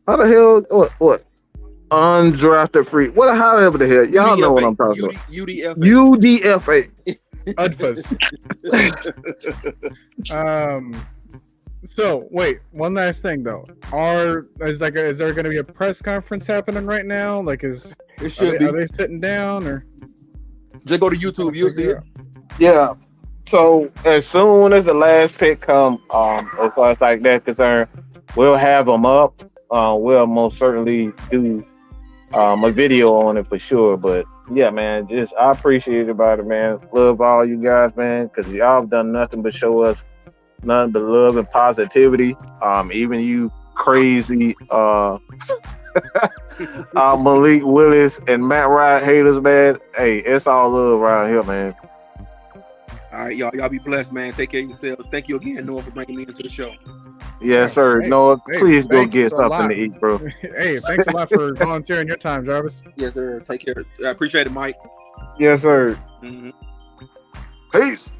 How the hell? What? Undrafted free. However the hell. Y'all know what I'm talking about. UDFA. UDFAs. So wait, one last thing though. Is there going to be a press conference happening right now? Like, are they sitting down or? Just go to YouTube. You'll see it. Yeah. So as soon as the last pick comes, as far as like that's concerned, we'll have them up. We'll most certainly do a video on it for sure. But yeah, man, I appreciate about it, man. Love all you guys, man, because y'all have done nothing but show us nothing but love and positivity. Even you crazy Malik Willis and Matt Ryan haters, man. Hey, it's all love around here, man. All right, y'all. Y'all be blessed, man. Take care of yourselves. Thank you again, Noah, for bringing me into the show. Yes, sir. Hey, Noah, please go thanks get a something lot. to eat, bro. Hey, thanks a lot for volunteering your time, Jarvis. Yes, sir. Take care. I appreciate it, Mike. Yes, sir. Mm-hmm. Peace.